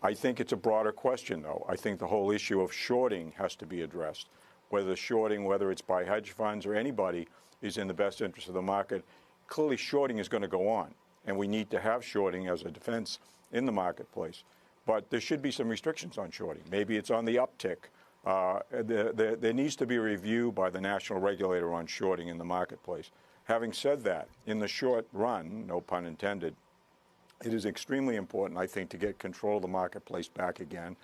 I think it's a broader question, though. I think the whole issue of shorting has to be addressed. Whether shorting, whether it's by hedge funds or anybody, is in the best interest of the market. Clearly, shorting is going to go on, and we need to have shorting as a defense in the marketplace. but there should be some restrictions on shorting. Maybe it's on the uptick. There needs to be a review by the national regulator on shorting in the marketplace. Having said that, in the short run, no pun intended, it is extremely important, I think, to get control of the marketplace back again.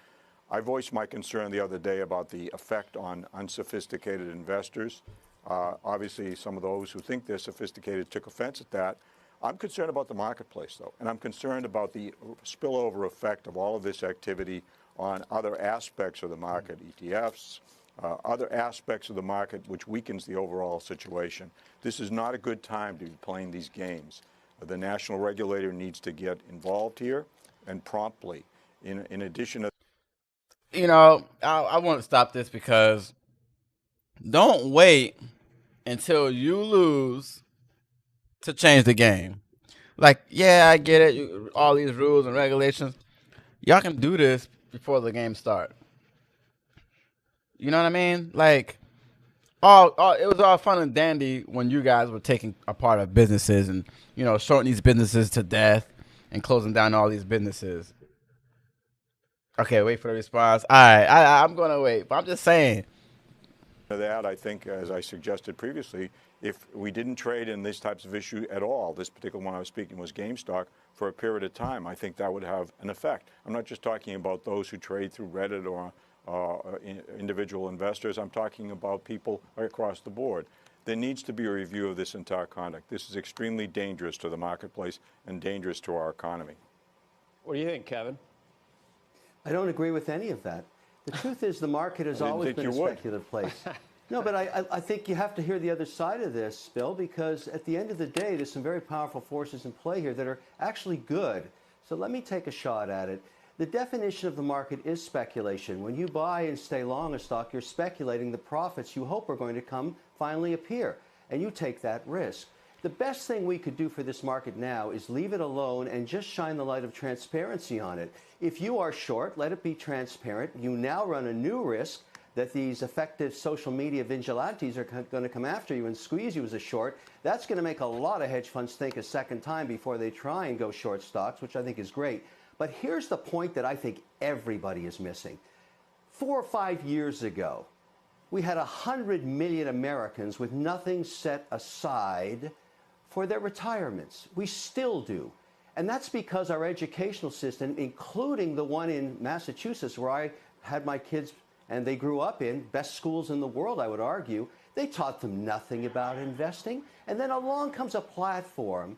I voiced my concern the other day about the effect on unsophisticated investors. Obviously, some of those who think they're sophisticated took offense at that. I'm concerned about the marketplace, though, and I'm concerned about the spillover effect of all of this activity on other aspects of the market, ETFs, other aspects of the market, which weakens the overall situation. This is not a good time to be playing these games. The national regulator needs to get involved here, and promptly. In addition to, you know, I want to stop this because don't wait until you lose to change the game. Like, yeah, I get it, all these rules and regulations. Y'all can do this before the game starts. You know what I mean? Like, it was all fun and dandy when you guys were taking a part of businesses and, you know, shorting these businesses to death and closing down all these businesses. Okay, wait for the response. All right, I'm going to wait, but I'm just saying. That, I think, as I suggested previously, if we didn't trade in these types of issue at all, this particular one I was speaking was GameStop, for a period of time, I think that would have an effect. I'm not just talking about those who trade through Reddit or individual investors. I'm talking about people across the board. There needs to be a review of this entire conduct. This is extremely dangerous to the marketplace and dangerous to our economy. What do you think, Kevin? I don't agree with any of that. The truth is the market has always been a speculative place. No, but I think you have to hear the other side of this, Bill, because at the end of the day, there's some very powerful forces in play here that are actually good. So let me take a shot at it. The definition of the market is speculation. When you buy and stay long a stock, you're speculating the profits you hope are going to come finally appear, and you take that risk. The best thing we could do for this market now is leave it alone and just shine the light of transparency on it. If you are short, let it be transparent. You now run a new risk that these effective social media vigilantes are going to come after you and squeeze you as a short. That's going to make a lot of hedge funds think a second time before they try and go short stocks, which I think is great. But here's the point that I think everybody is missing. 4 or 5 years ago, we had 100 million Americans with nothing set aside for their retirements. We still do. And that's because our educational system, including the one in Massachusetts where I had my kids and they grew up in, best schools in the world, I would argue, they taught them nothing about investing. And then along comes a platform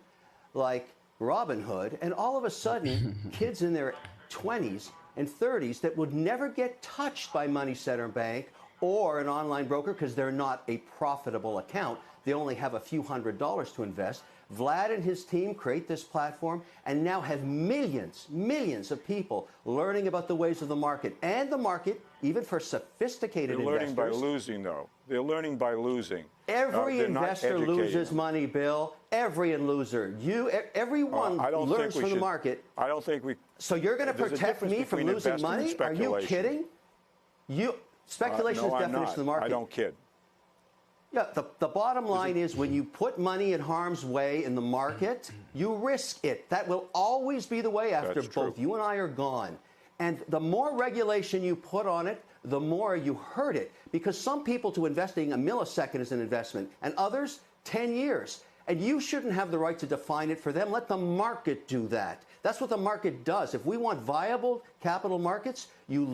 like Robinhood, and all of a sudden, kids in their 20s and 30s that would never get touched by Money Center Bank or an online broker because they're not a profitable account. They only have a few $100s to invest. Vlad and his team create this platform and now have millions of people learning about the ways of the market. And the market, even for sophisticated investors. They're learning by losing, though. They're learning by losing. Every investor loses money, Bill. Every loser. Everyone learns from the market. I don't think we. So you're going to protect me from losing money? Are you kidding? Speculation is the definition of the market. I don't kid. Yeah, the bottom line is when you put money in harm's way in the market, you risk it. That will always be the way after both you and I are gone. And the more regulation you put on it, the more you hurt it. Because some people to investing a millisecond is an investment, and others 10 years. And you shouldn't have the right to define it for them. Let the market do that. That's what the market does. If we want viable capital markets, you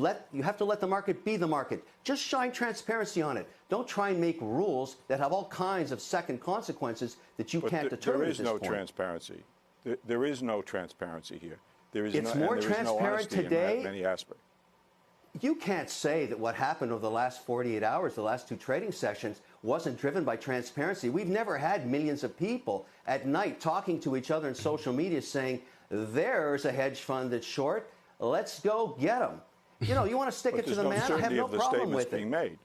have to let the market be the market. Just shine transparency on it. Don't try and make rules that have all kinds of second consequences that you can't determine at this point. There is no transparency. There is no transparency here. It's more transparent today. In many aspects. You can't say that what happened over the last 48 hours, the last 2 trading sessions, wasn't driven by transparency. We've never had millions of people at night talking to each other in social media saying, there's a hedge fund that's short, let's go get them. You know, you want to stick it to the man, I have no problem with it. Being made.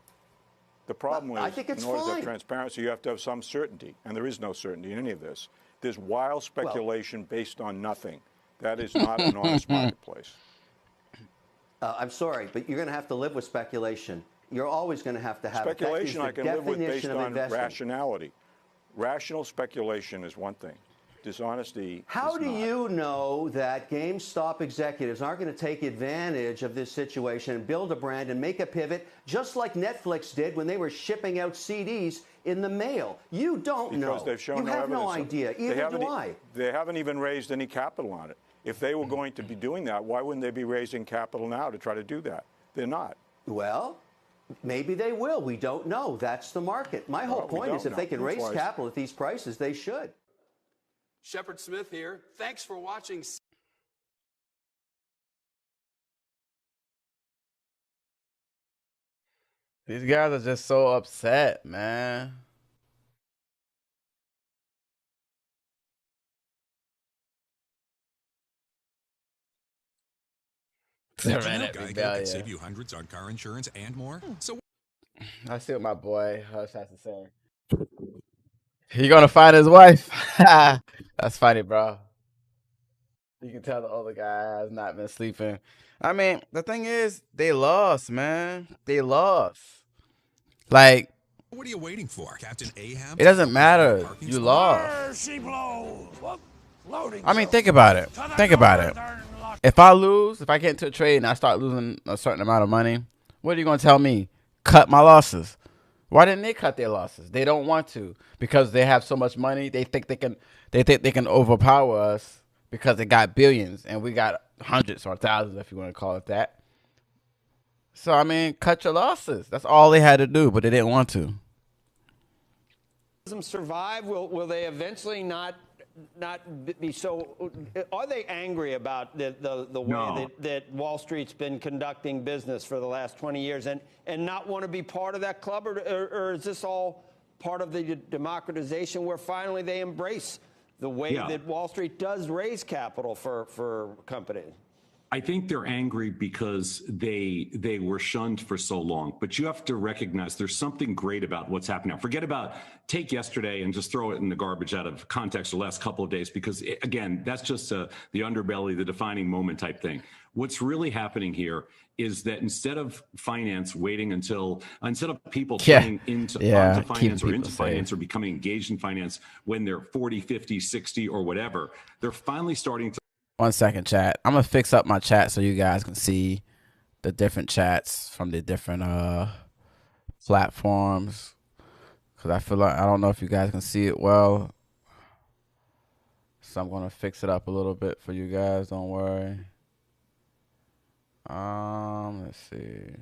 The problem is, I think it's in order to fine. have transparency, you have to have some certainty, and there is no certainty in any of this. There's wild speculation based on nothing. That is not an honest marketplace. I'm sorry, but you're going to have to live with speculation. You're always going to have it. Speculation I can live with based on investing. rationality. Rational speculation is one thing. Dishonesty. How do you know that GameStop executives aren't going to take advantage of this situation and build a brand and make a pivot, just like Netflix did when they were shipping out CDs in the mail? You don't know. Because they've shown you no have evidence. no idea. Either do I. They haven't even raised any capital on it. If they were going to be doing that, why wouldn't they be raising capital now to try to do that? They're not. Well, maybe they will. We don't know. That's the market. My whole point is if they can raise capital at these prices, they should. Shepard Smith here. Thanks for watching. These guys are just so upset, man. Did you know Geico can save you hundreds on car insurance and more? So I see what my boy Hush has to say. He gonna find his wife. That's funny, bro. You can tell the older guy has not been sleeping. I mean, the thing is, they lost, man. They lost. Like, what are you waiting for, Captain Ahab? It doesn't matter. You lost. She blows. Loading. I mean, think about it. Think about it. If I lose, if I get into a trade and I start losing a certain amount of money, what are you gonna tell me? Cut my losses. Why didn't they cut their losses? They don't want to because they have so much money. They think they can overpower us because they got billions and we got hundreds or thousands, if you want to call it that. So I mean, cut your losses. That's all they had to do, but they didn't want to. Survive? Will they eventually not be so? Are they angry about the way that Wall Street's been conducting business for the last 20 years and not want to be part of that club, or is this all part of the democratization where finally they embrace the way that Wall Street does raise capital for companies? I think they're angry because they were shunned for so long. But you have to recognize there's something great about what's happening now. Forget about take yesterday and just throw it in the garbage out of context the last couple of days, because again, that's just the underbelly, the defining moment type thing. What's really happening here is that instead of finance waiting instead of people turning into finance or into finance or becoming engaged in finance when they're 40, 50, 60 or whatever, they're finally starting to. 1 second, chat. I'm gonna fix up my chat so you guys can see the different chats from the different platforms, because I feel like I don't know if you guys can see it well, so I'm gonna fix it up a little bit for you guys. Don't worry. Let's see.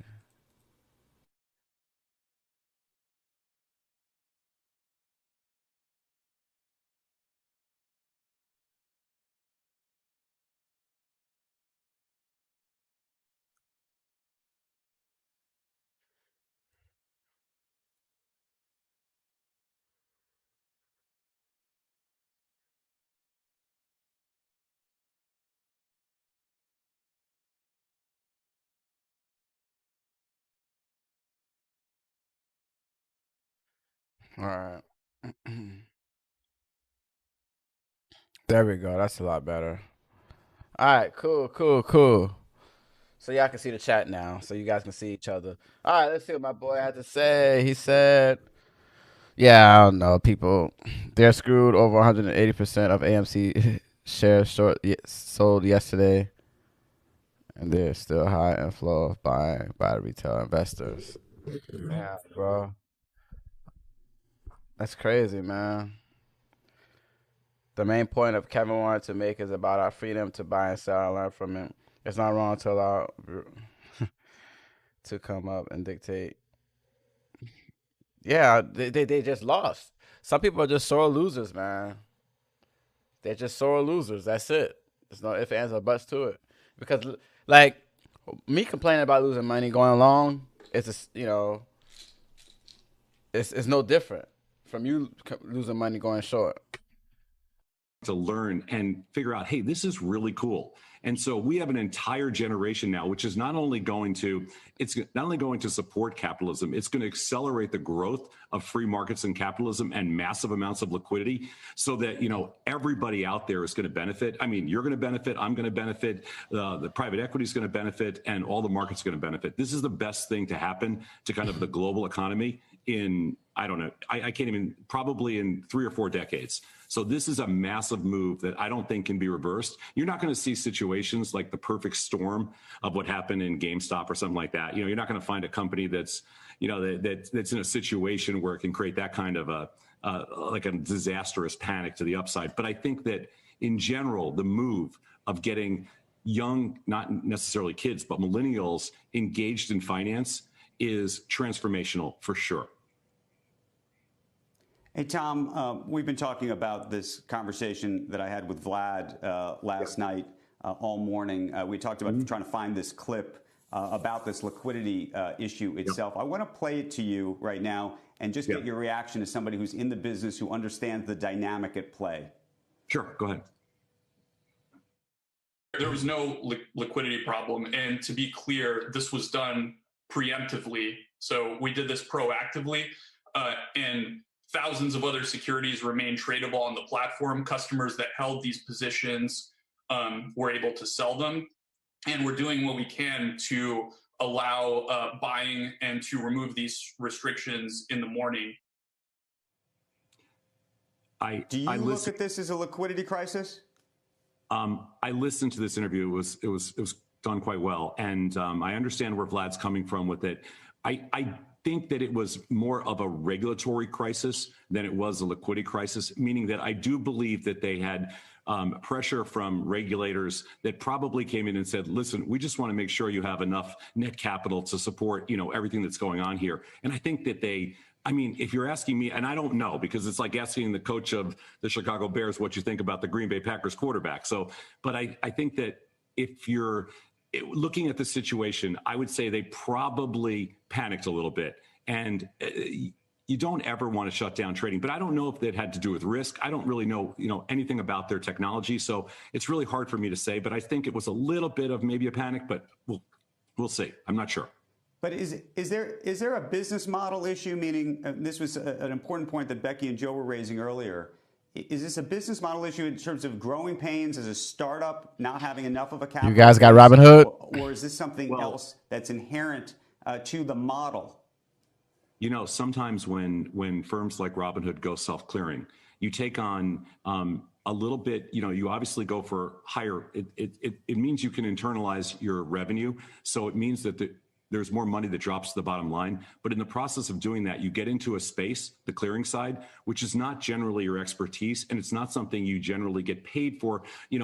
All right. There we go. That's a lot better. All right. Cool. So y'all can see the chat now. So you guys can see each other. All right. Let's see what my boy had to say. He said, yeah, I don't know. People, they're screwed. Over 180% of AMC shares sold yesterday. And there's still high inflow of buying by retail investors. Yeah, bro. That's crazy, man. The main point of Kevin wanted to make is about our freedom to buy and sell and learn from it. It's not wrong to allow to come up and dictate. Yeah, they just lost. Some people are just sore losers, man. They're just sore losers. That's it. There's no ifs, ands, or buts to it. Because, like, me complaining about losing money going long, it's it's no different from you losing money going short. To learn and figure out, hey, this is really cool. And so we have an entire generation now, which is not only going to support capitalism, it's going to accelerate the growth of free markets and capitalism and massive amounts of liquidity so that, everybody out there is going to benefit. I mean, you're going to benefit, I'm going to benefit, the private equity is going to benefit, and all the markets are going to benefit. This is the best thing to happen to kind of the global economy in, I don't know, I can't even, probably in 3 or 4 decades. So this is a massive move that I don't think can be reversed. You're not going to see situations like the perfect storm of what happened in GameStop or something like that. You're not going to find a company that's, that's in a situation where it can create that kind of like a disastrous panic to the upside. But I think that in general, the move of getting young, not necessarily kids, but millennials engaged in finance is transformational for sure. Hey, Tom, we've been talking about this conversation that I had with Vlad last night all morning. We talked about trying to find this clip about this liquidity issue itself. I want to play it to you right now and just get your reaction as somebody who's in the business, who understands the dynamic at play. Sure, go ahead. There was no liquidity problem. And to be clear, this was done preemptively. So we did this proactively, and thousands of other securities remain tradable on the platform. Customers that held these positions were able to sell them. And we're doing what we can to allow buying and to remove these restrictions in the morning. Do you look at this as a liquidity crisis? I listened to this interview. It was done quite well, and I understand where Vlad's coming from with it. I think that it was more of a regulatory crisis than it was a liquidity crisis, meaning that I do believe that they had pressure from regulators that probably came in and said, listen, we just want to make sure you have enough net capital to support, everything that's going on here. And I think that if you're asking me, and I don't know, because it's like asking the coach of the Chicago Bears what you think about the Green Bay Packers quarterback. But I think that if you're looking at the situation, I would say they probably panicked a little bit. And you don't ever want to shut down trading, but I don't know if that had to do with risk. I don't really know, anything about their technology. So it's really hard for me to say, but I think it was a little bit of maybe a panic, but we'll see. I'm not sure. But is there a business model issue? Meaning, this was an important point that Becky and Joe were raising earlier. Is this a business model issue in terms of growing pains as a startup, not having enough of a capital? You guys got Robinhood? Or is this something else that's inherent to the model? Sometimes when firms like Robinhood go self-clearing, you take on a little bit, you obviously go for higher. It means you can internalize your revenue. So it means that there's more money that drops to the bottom line. But in the process of doing that, you get into a space, the clearing side, which is not generally your expertise. And it's not something you generally get paid for,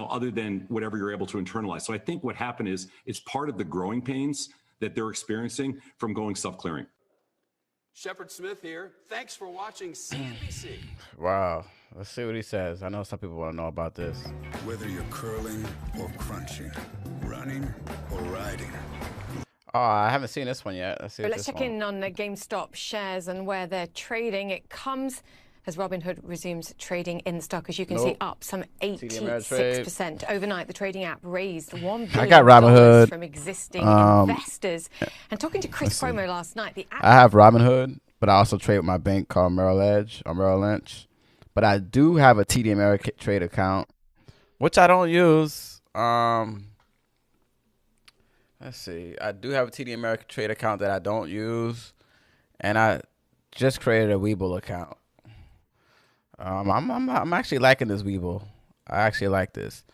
other than whatever you're able to internalize. So I think what happened is it's part of the growing pains that they're experiencing from going self-clearing. Shepard Smith here. Thanks for watching CNBC. Wow. Let's see what he says. I know some people want to know about this. Whether you're curling or crunching, running or riding. Oh, I haven't seen this one yet. Let's check in on GameStop shares and where they're trading. It comes as Robinhood resumes trading in the stock, as you can see, up some 86%. Overnight, the trading app raised $1 billion from existing investors. And talking to Chris Cuomo last night, the app... I have Robinhood, but I also trade with my bank called Merrill Lynch. But I do have a TD Ameritrade account, which I don't use. Let's see. I do have a TD Ameritrade account that I don't use, and I just created a Webull account. I'm actually liking this Webull. I actually like this.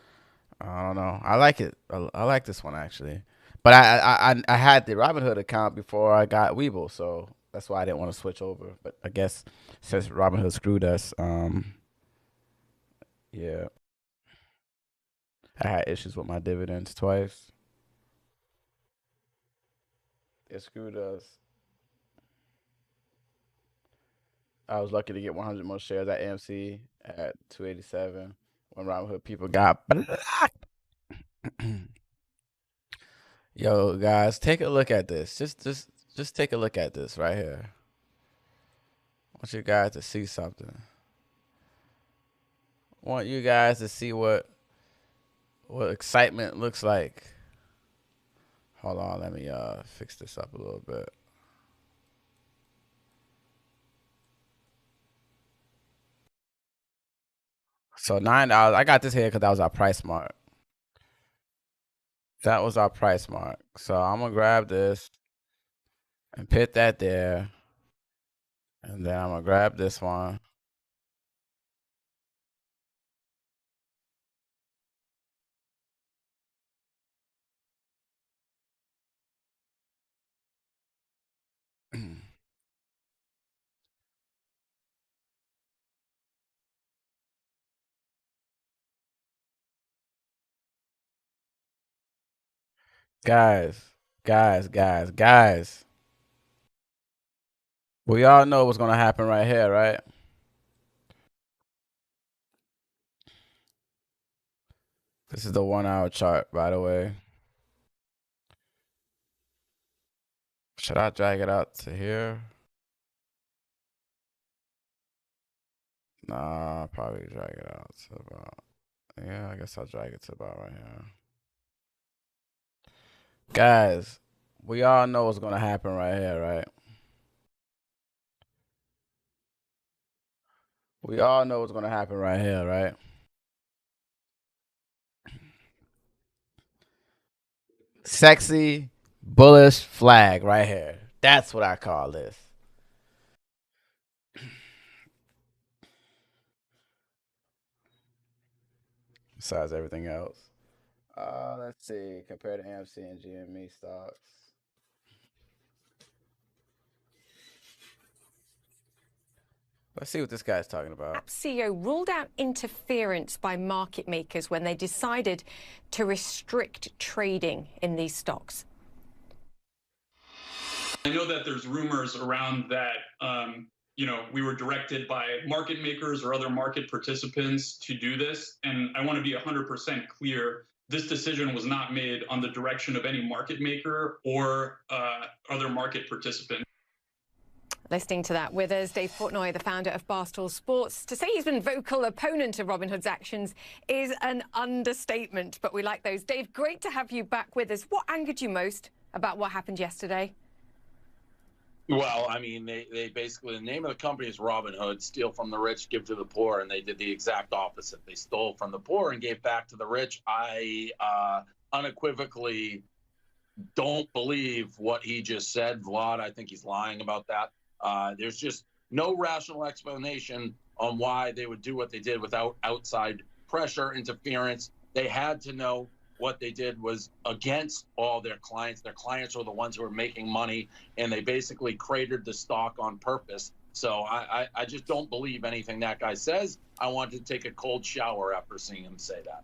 I don't know. I like it. I like this one actually. But I had the Robinhood account before I got Webull, so that's why I didn't want to switch over. But I guess since Robinhood screwed us, yeah, I had issues with my dividends twice. It screwed us. I was lucky to get 100 more shares at AMC at 287 when Robinhood people got blocked. Yo, guys, take a look at this. Just take a look at this right here. I want you guys to see something. I want you guys to see what excitement looks like. Hold on, let me fix this up a little bit. So $9. I got this here because that was our price mark. That was our price mark. So I'm gonna grab this and put that there. And then I'm going to grab this one. Guys. We all know what's going to happen right here, right? This is the 1 hour chart, by the way. Should I drag it out to here? Nah, I'll probably drag it out to about, yeah, I guess I'll drag it to about right here. Guys, we all know what's going to happen right here, right? We all know what's going to happen right here, right? Sexy, bullish flag right here. That's what I call this. Besides everything else. Let's see. Compare to AMC and GME stocks. Let's see what this guy's talking about. CEO ruled out interference by market makers when they decided to restrict trading in these stocks. I know that there's rumors around that, we were directed by market makers or other market participants to do this. And I want to be 100% clear. This decision was not made on the direction of any market maker or other market participant. Listening to that with us, Dave Portnoy, the founder of Barstool Sports. To say he's been vocal opponent of Robinhood's actions is an understatement, but we like those. Dave, great to have you back with us. What angered you most about what happened yesterday? Well, I mean, they basically, the name of the company is Robinhood, steal from the rich, give to the poor, and they did the exact opposite. They stole from the poor and gave back to the rich. I unequivocally don't believe what he just said, Vlad. I think he's lying about that. There's just no rational explanation on why they would do what they did without outside pressure, interference. They had to know what they did was against all their clients. Their clients were the ones who were making money, and they basically cratered the stock on purpose. So I just don't believe anything that guy says. I wanted to take a cold shower after seeing him say that.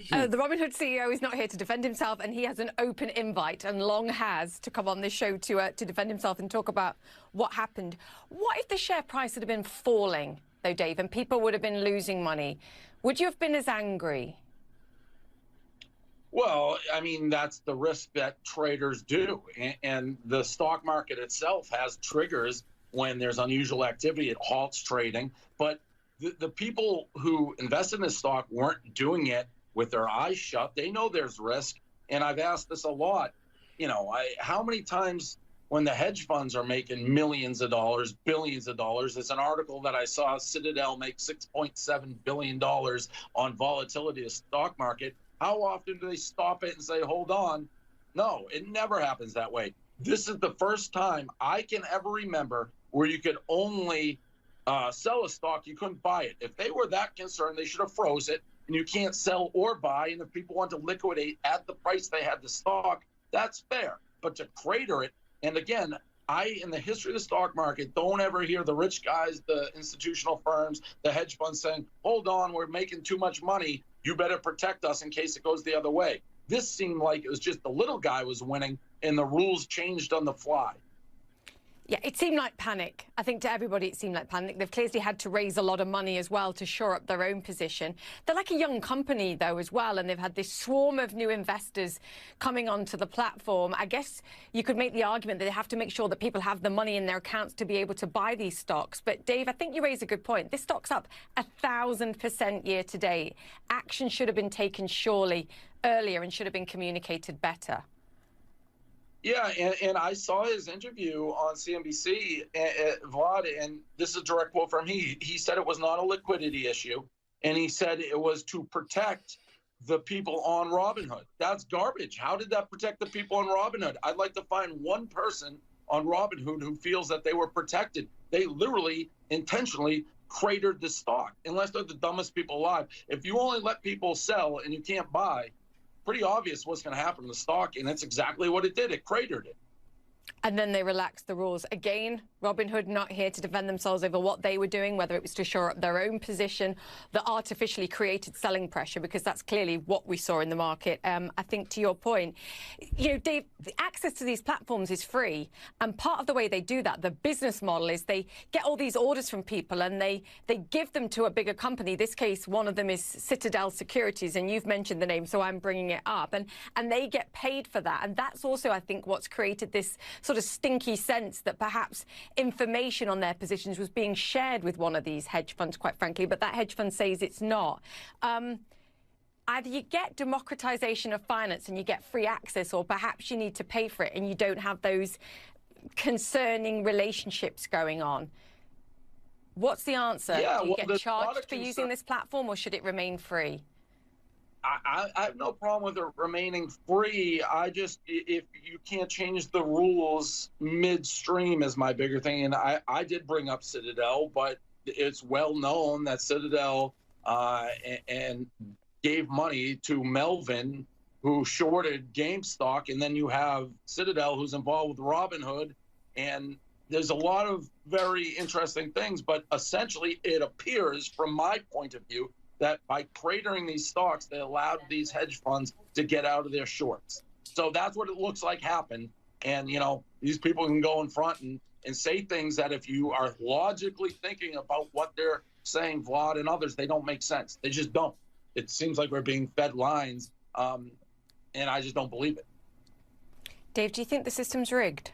The Robinhood CEO is not here to defend himself, and he has an open invite and long has to come on this show to defend himself and talk about what happened. What if the share price had been falling, though, Dave, and people would have been losing money? Would you have been as angry? Well, I mean, that's the risk that traders do. And the stock market itself has triggers when there's unusual activity. It halts trading. But the people who invest in this stock weren't doing it with their eyes shut. They know there's risk. And I've asked this a lot. How many times when the hedge funds are making millions of dollars, billions of dollars, there's an article that I saw, Citadel make $6.7 billion on volatility of the stock market. How often do they stop it and say, hold on? No, it never happens that way. This is the first time I can ever remember where you could only sell a stock, you couldn't buy it. If they were that concerned, they should have froze it, and you can't sell or buy. And if people want to liquidate at the price they had the stock, that's fair. But to crater it, and again, in the history of the stock market, don't ever hear the rich guys, the institutional firms, the hedge funds saying, hold on, we're making too much money. You better protect us in case it goes the other way. This seemed like it was just the little guy was winning and the rules changed on the fly. Yeah, it seemed like panic. I think to everybody it seemed like panic. They've clearly had to raise a lot of money as well to shore up their own position. They're like a young company, though, as well, and they've had this swarm of new investors coming onto the platform. I guess you could make the argument that they have to make sure that people have the money in their accounts to be able to buy these stocks. But, Dave, I think you raise a good point. This stock's up 1,000% year to date. Action should have been taken surely earlier and should have been communicated better. Yeah, and I saw his interview on CNBC, Vlad, and this is a direct quote from him. He said it was not a liquidity issue, and he said it was to protect the people on Robinhood. That's garbage. How did that protect the people on Robinhood? I'd like to find one person on Robinhood who feels that they were protected. they literally intentionally cratered the stock, unless they're the dumbest people alive. If you only let people sell and you can't buy, pretty obvious what's going to happen to the stock, and that's exactly what it did. It cratered it. And then they relaxed the rules. Again, Robinhood not here to defend themselves over what they were doing, whether it was to shore up their own position, that artificially created selling pressure, because that's clearly what we saw in the market. I think to your point, you know, Dave, the access to these platforms is free. And part of the way they do that, the business model, is they get all these orders from people and they give them to a bigger company. This case, one of them is Citadel Securities, and you've mentioned the name, so I'm bringing it up. And they get paid for that. And that's also, I think, what's created this sort of stinky sense that perhaps information on their positions was being shared with one of these hedge funds, quite frankly, but that hedge fund says it's not. Either you get democratization of finance and you get free access, or perhaps you need to pay for it and you don't have those concerning relationships going on. What's the answer? Yeah, Do you well, get charged for using this platform, or should it remain free? I have no problem with it remaining free. If you can't change the rules midstream is my bigger thing. And I did bring up Citadel, but it's well known that Citadel and gave money to Melvin, who shorted GameStop, and then you have Citadel, who's involved with Robinhood, and there's a lot of very interesting things. But essentially, it appears, from my point of view, that by cratering these stocks, they allowed these hedge funds to get out of their shorts. So that's what it looks like happened. And, you know, these people can go in front and say things that, if you are logically thinking about what they're saying, Vlad and others, they don't make sense. They just don't. It seems like we're being fed lines, and I just don't believe it. Dave, do you think the system's rigged?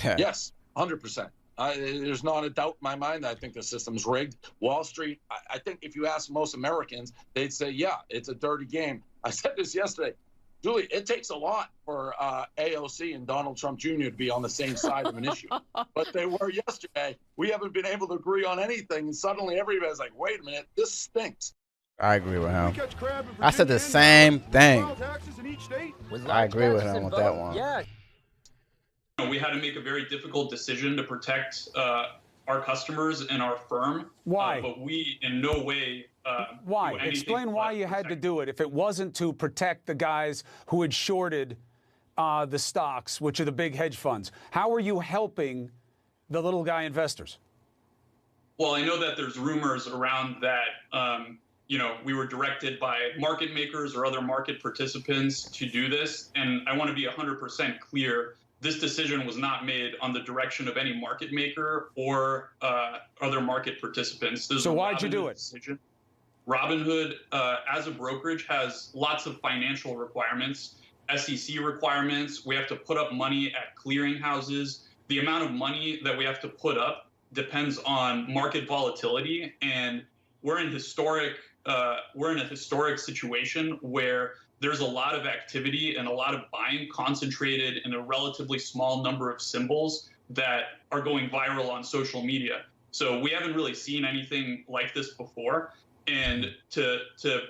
Yes, 100%. There's not a doubt in my mind that I think the system's rigged. Wall Street, I think if you ask most Americans, they'd say, yeah, it's a dirty game. I said this yesterday. Julie, it takes a lot for AOC and Donald Trump Jr. to be on the same side of an issue. But they were yesterday. We haven't been able to agree on anything. And suddenly everybody's like, wait a minute, this stinks. I agree with him. I said the same thing. I agree with him with that one. Yeah. We had to make a very difficult decision to protect our customers and our firm. Why? But we in no way. Why? Explain why you had to do it if it wasn't to protect the guys who had shorted the stocks, which are the big hedge funds. How are you helping the little guy investors? Well, I know that there's rumors around that, you know, we were directed by market makers or other market participants to do this. And I want to be 100% clear. This decision was not made on the direction of any market maker or other market participants. So why'd you do it? Decision. Robinhood, as a brokerage, has lots of financial requirements, SEC requirements. We have to put up money at clearinghouses. The amount of money that we have to put up depends on market volatility, and we're in a historic situation where there's a lot of activity and a lot of buying concentrated in a relatively small number of symbols that are going viral on social media. So we haven't really seen anything like this before. And to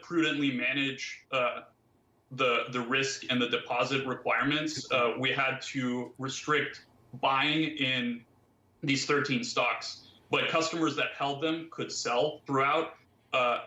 prudently manage the risk and the deposit requirements, we had to restrict buying in these 13 stocks. But customers that held them could sell throughout.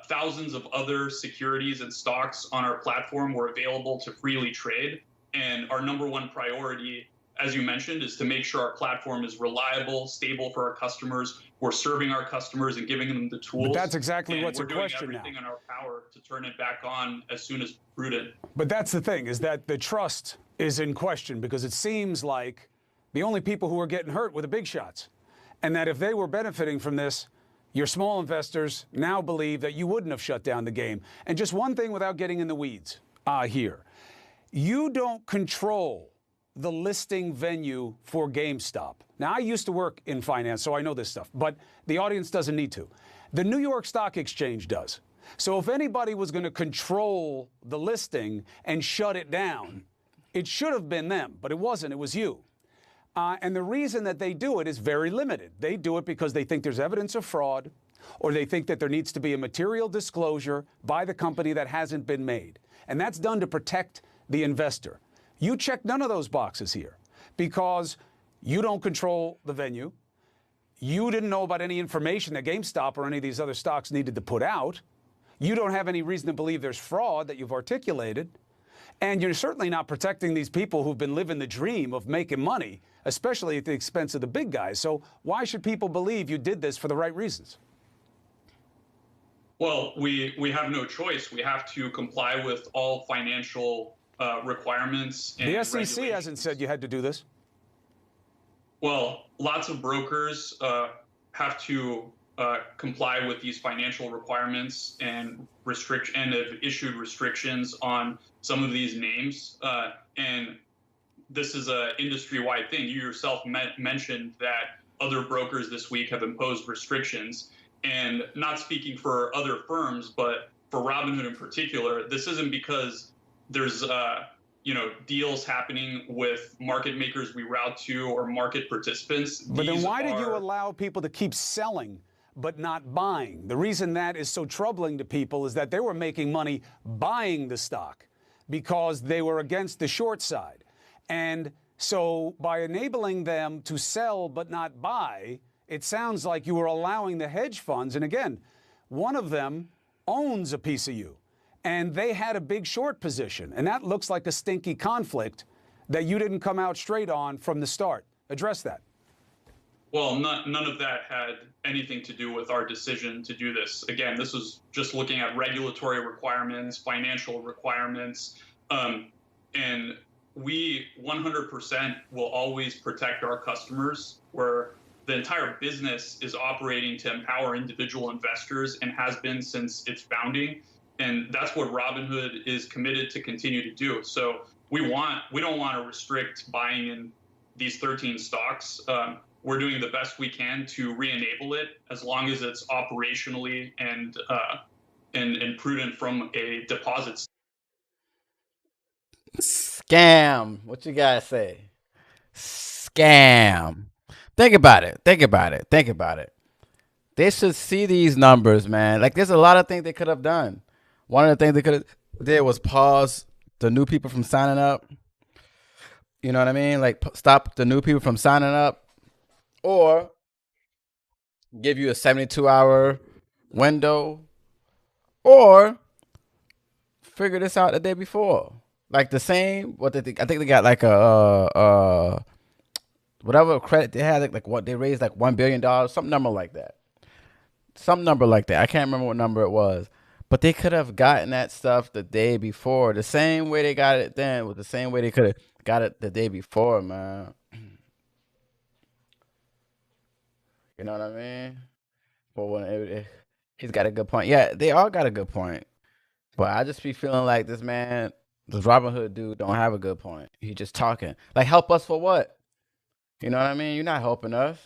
Thousands of other securities and stocks on our platform were available to freely trade. And our number one priority, as you mentioned, is to make sure our platform is reliable, stable for our customers. We're serving our customers and giving them the tools. But that's exactly what's in question now. We're doing everything in our power to turn it back on as soon as prudent. But that's the thing, is that the trust is in question, because it seems like the only people who are getting hurt were the big shots. And that if they were benefiting from this, your small investors now believe that you wouldn't have shut down the game. And just one thing without getting in the weeds here. You don't control the listing venue for GameStop. Now, I used to work in finance, so I know this stuff, but the audience doesn't need to. The New York Stock Exchange does. So if anybody was going to control the listing and shut it down, it should have been them, but it wasn't. It was you. And the reason that they do it is very limited. They do it because they think there's evidence of fraud, or they think that there needs to be a material disclosure by the company that hasn't been made. And that's done to protect the investor. You check none of those boxes here because you don't control the venue. You didn't know about any information that GameStop or any of these other stocks needed to put out. You don't have any reason to believe there's fraud that you've articulated. And you're certainly not protecting these people who've been living the dream of making money, especially at the expense of the big guys. So why should people believe you did this for the right reasons? Well, we have no choice. We have to comply with all financial requirements. And the SEC hasn't said you had to do this. Well, lots of brokers have to comply with these financial requirements and have issued restrictions on some of these names. And this is an industry-wide thing. You yourself mentioned that other brokers this week have imposed restrictions. And not speaking for other firms, but for Robinhood in particular, this isn't because there's deals happening with market makers we route to or market participants. But then why did you allow people to keep selling but not buying? The reason that is so troubling to people is that they were making money buying the stock because they were against the short side. And so by enabling them to sell but not buy, it sounds like you were allowing the hedge funds, and again, one of them owns a piece of you, and they had a big short position, and that looks like a stinky conflict that you didn't come out straight on from the start. Address that. Well, none of that had anything to do with our decision to do this. Again, this was just looking at regulatory requirements, financial requirements, and we 100% will always protect our customers, where the entire business is operating to empower individual investors and has been since its founding. And that's what Robinhood is committed to continue to do. So we don't want to restrict buying in these 13 stocks. We're doing the best we can to re-enable it as long as it's operationally and prudent from a deposit. Scam. What you guys say? Scam. Think about it. Think about it. Think about it. They should see these numbers, man. Like, there's a lot of things they could have done. One of the things they could have did was pause the new people from signing up. You know what I mean? Like, stop the new people from signing up, or give you a 72-hour window, or figure this out the day before. Like the same, what they think. I think they got like a whatever credit they had, like what they raised, like $1 billion, some number like that. Some number like that. I can't remember what number it was. But they could have gotten that stuff the day before. The same way they got it then was the same way they could have got it the day before, man. You know what I mean? But when he's got a good point. Yeah, they all got a good point. But I just be feeling like this Robinhood dude don't have a good point. He just talking. Like, help us for what? You know what I mean? You're not helping us.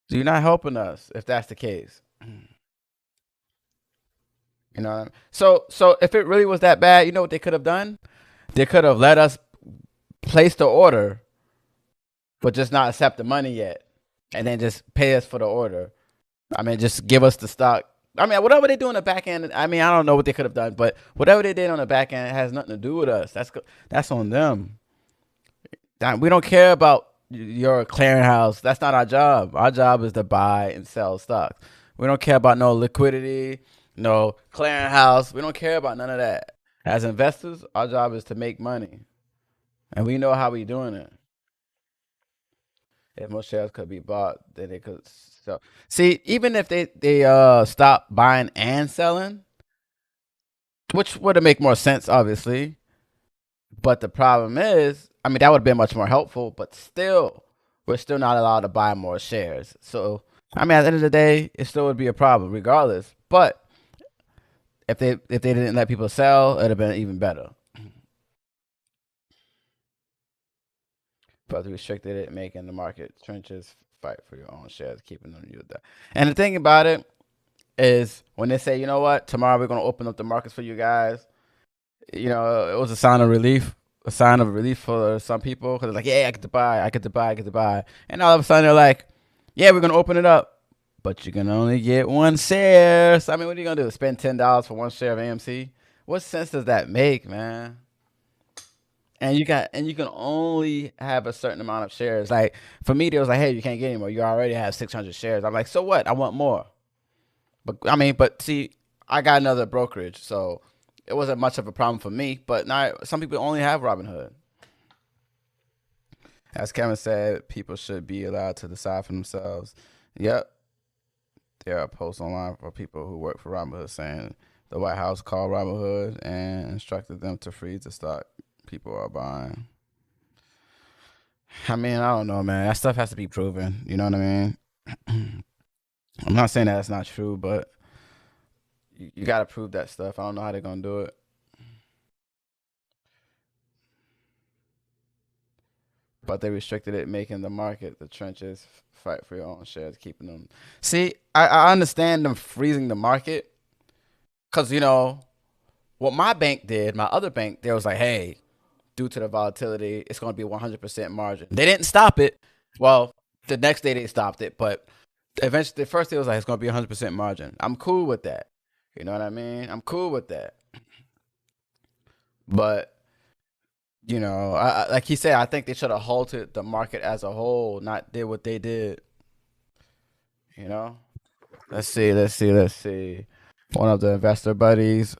You're not helping us if that's the case. You know what I mean? So if it really was that bad, you know what they could have done? They could have let us place the order, but just not accept the money yet. And then just pay us for the order. I mean, just give us the stock. I mean, whatever they do on the back end, I mean, I don't know what they could have done, but whatever they did on the back end has nothing to do with us. That's on them. We don't care about your clearinghouse. That's not our job. Our job is to buy and sell stocks. We don't care about no liquidity, no clearinghouse. We don't care about none of that. As investors, our job is to make money. And we know how we doing it. If more shares could be bought, then they could sell. See, even if they stop buying and selling, which would make more sense, obviously. But the problem is, I mean, that would have been much more helpful, but still, we're still not allowed to buy more shares. So, I mean, at the end of the day, it still would be a problem regardless. But if they didn't let people sell, it would have been even better. But they restricted it, making the market trenches fight for your own shares, keeping them you that. And the thing about it is, when they say, you know what, tomorrow we're going to open up the markets for you guys, you know, it was a sign of relief. A sign of relief for some people, because they're like, yeah, I get to buy. And all of a sudden they're like, yeah, we're going to open it up, but you can only get one share. So, I mean, what are you going to do? Spend $10 for one share of AMC? What sense does that make, man? And you can only have a certain amount of shares. Like for me, they was like, hey, you can't get any more. You already have 600 shares. I'm like, so what? I want more. But I mean, but see, I got another brokerage, so it wasn't much of a problem for me. But now some people only have Robinhood. As Kevin said, people should be allowed to decide for themselves. Yep. There are posts online for people who work for Robinhood saying the White House called Robinhood and instructed them to freeze the stock people are buying. I mean, I don't know, man. That stuff has to be proven. You know what I mean? I'm not saying that it's not true, but you got to prove that stuff. I don't know how they're going to do it. But they restricted it, making the market, the trenches, fight for your own shares, keeping them. See, I understand them freezing the market because, you know, what my bank did, my other bank, they was like, hey, due to the volatility, it's going to be 100% margin. They didn't stop it. Well, the next day they stopped it, but eventually, the first day was like, it's going to be 100% margin. I'm cool with that. You know what I mean? I'm cool with that. But, you know, like he said, I think they should have halted the market as a whole, not did what they did. You know? Let's see. One of the investor buddies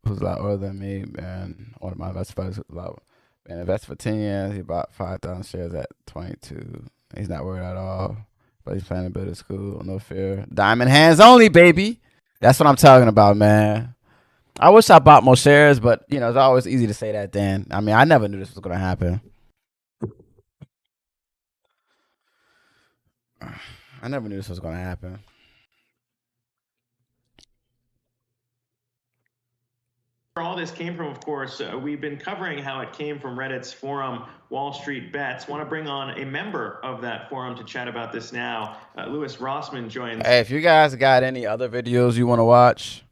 who's a lot older than me, man. One of my investor buddies who's a lot, been invested for 10 years. He bought 5,000 shares at 22. He's not worried at all. But he's planning to build a school, no fear. Diamond hands only, baby. That's what I'm talking about, man. I wish I bought more shares, but you know, it's always easy to say that, Dan. I mean, I never knew this was gonna happen. I never knew this was gonna happen. Where all this came from, of course, we've been covering how it came from Reddit's forum, Wall Street Bets. Want to bring on a member of that forum to chat about this now. Louis Rossman joins. Hey, if you guys got any other videos you want to watch,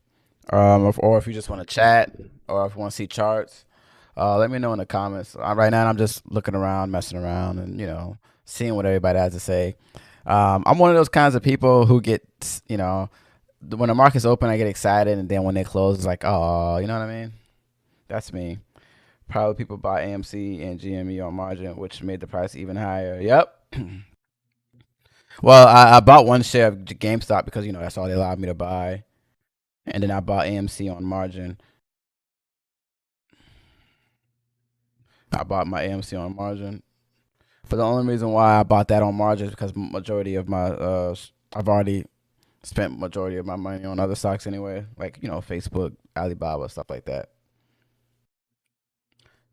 or if you just want to chat, or if you want to see charts, let me know in the comments. Right now, I'm just looking around, messing around, and you know, seeing what everybody has to say. I'm one of those kinds of people who get, you know, when the market's open, I get excited, and then when they close, it's like, oh, you know what I mean? That's me. Probably people buy AMC and GME on margin, which made the price even higher. Yep. Well, I bought one share of GameStop because, you know, that's all they allowed me to buy. And then I bought AMC on margin. I bought my AMC on margin. But the only reason why I bought that on margin is because majority of my, I've already spent majority of my money on other stocks anyway, like, you know, Facebook, Alibaba, stuff like that.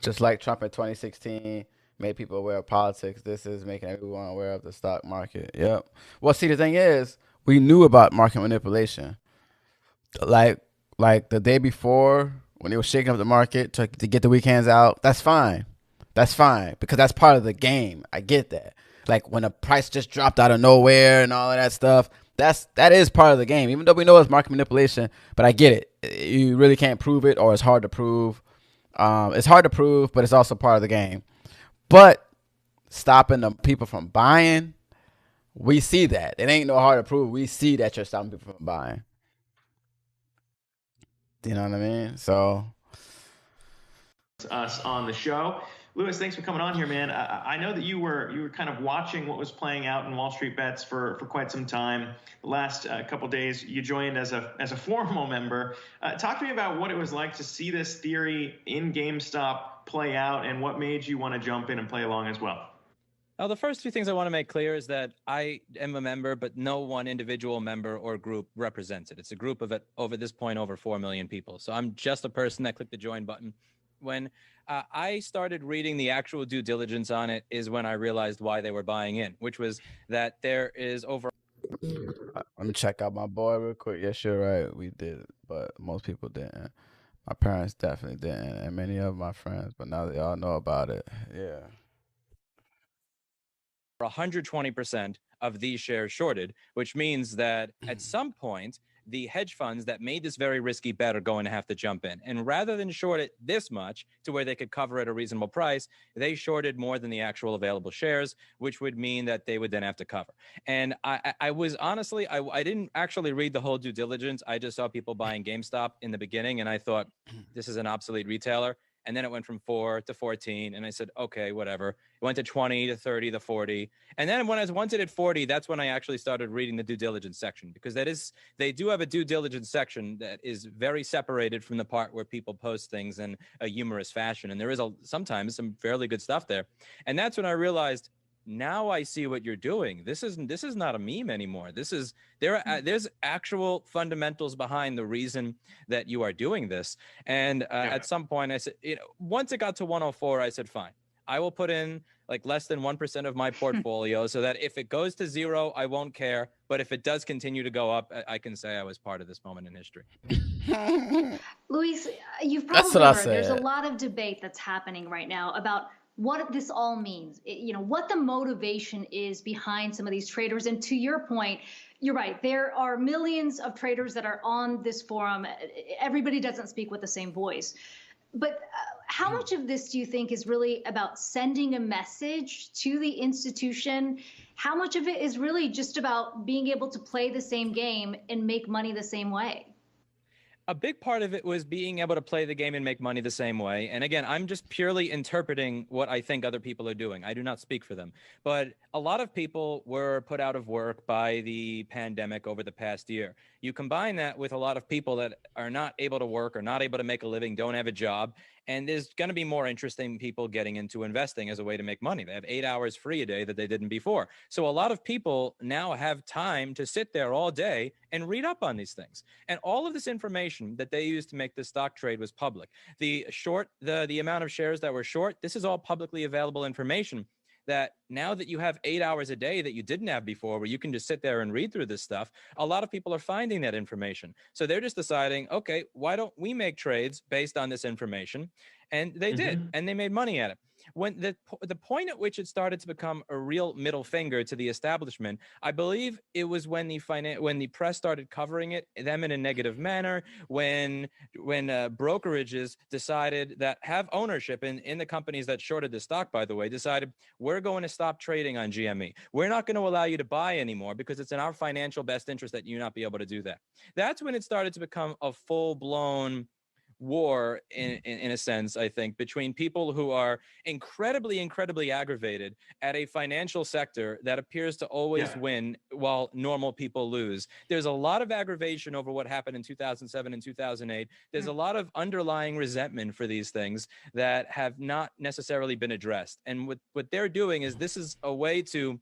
Just like Trump in 2016 made people aware of politics, this is making everyone aware of the stock market. Yep. Well, see, the thing is, we knew about market manipulation. Like the day before when they were shaking up the market to get the weekends out, that's fine. That's fine because that's part of the game. I get that. Like when the price just dropped out of nowhere and all of that stuff, that is part of the game. Even though we know it's market manipulation, but I get it. You really can't prove it, or it's hard to prove. It's hard to prove, but it's also part of the game. But stopping the people from buying, we see that. It ain't no hard to prove. We see that you're stopping people from buying. You know what I mean? So us on the show. Louis, thanks for coming on here, man. I know that you were kind of watching what was playing out in Wall Street Bets for quite some time. The last couple days, you joined as a formal member. Talk to me about what it was like to see this theory in GameStop play out, and what made you want to jump in and play along as well. Now, the first few things I want to make clear is that I am a member, but no one individual member or group represents it. It's a group of, over this point, over 4 million people. So I'm just a person that clicked the join button. When I started reading the actual due diligence on it is when I realized why they were buying in, which was that there is over. Let me check out my boy real quick. Yes, you're right. We did, but most people didn't. My parents definitely didn't, and many of my friends, but now they all know about it. Yeah. 120% of these shares shorted, which means that at some point, the hedge funds that made this very risky bet are going to have to jump in. And rather than short it this much to where they could cover at a reasonable price, they shorted more than the actual available shares, which would mean that they would then have to cover. And I was honestly, I didn't actually read the whole due diligence. I just saw people buying GameStop in the beginning, and I thought, this is an obsolete retailer. And then it went from 4 to 14. And I said, okay, whatever. It went to 20 to 30 to 40. And then once it hit 40, that's when I actually started reading the due diligence section, because they do have a due diligence section that is very separated from the part where people post things in a humorous fashion. And there is sometimes some fairly good stuff there. And that's when I realized, now I see what you're doing. This is not a meme anymore. There's actual fundamentals behind the reason that you are doing this. And at some point I said, once it got to 104, I said, fine, I will put in like less than 1% of my portfolio so that if it goes to 0, I won't care. But if it does continue to go up, I can say I was part of this moment in history. Luis, you've probably heard there's a lot of debate that's happening right now about what this all means, what the motivation is behind some of these traders. And to your point, you're right. There are millions of traders that are on this forum. Everybody doesn't speak with the same voice. But how much of this do you think is really about sending a message to the institution? How much of it is really just about being able to play the same game and make money the same way? A big part of it was being able to play the game and make money the same way. And again, I'm just purely interpreting what I think other people are doing. I do not speak for them. But a lot of people were put out of work by the pandemic over the past year. You combine that with a lot of people that are not able to work or not able to make a living, don't have a job. And there's going to be more interesting people getting into investing as a way to make money. They have 8 hours free a day that they didn't before. So a lot of people now have time to sit there all day and read up on these things. And all of this information that they used to make the stock trade was public. The amount of shares that were short, this is all publicly available information. That now that you have 8 hours a day that you didn't have before, where you can just sit there and read through this stuff, a lot of people are finding that information. So they're just deciding, okay, why don't we make trades based on this information? And they did, and they made money at it. When the point at which it started to become a real middle finger to the establishment, I believe it was when the press started covering them in a negative manner, when brokerages decided that have ownership in the companies that shorted the stock, by the way, decided we're going to stop trading on GME. We're not going to allow you to buy anymore because it's in our financial best interest that you not be able to do that. That's when it started to become a full-blown war in a sense, I think, between people who are incredibly aggravated at a financial sector that appears to always win while normal people lose. There's a lot of aggravation over what happened in 2007 and 2008. There's a lot of underlying resentment for these things that have not necessarily been addressed. And what they're doing is this is a way to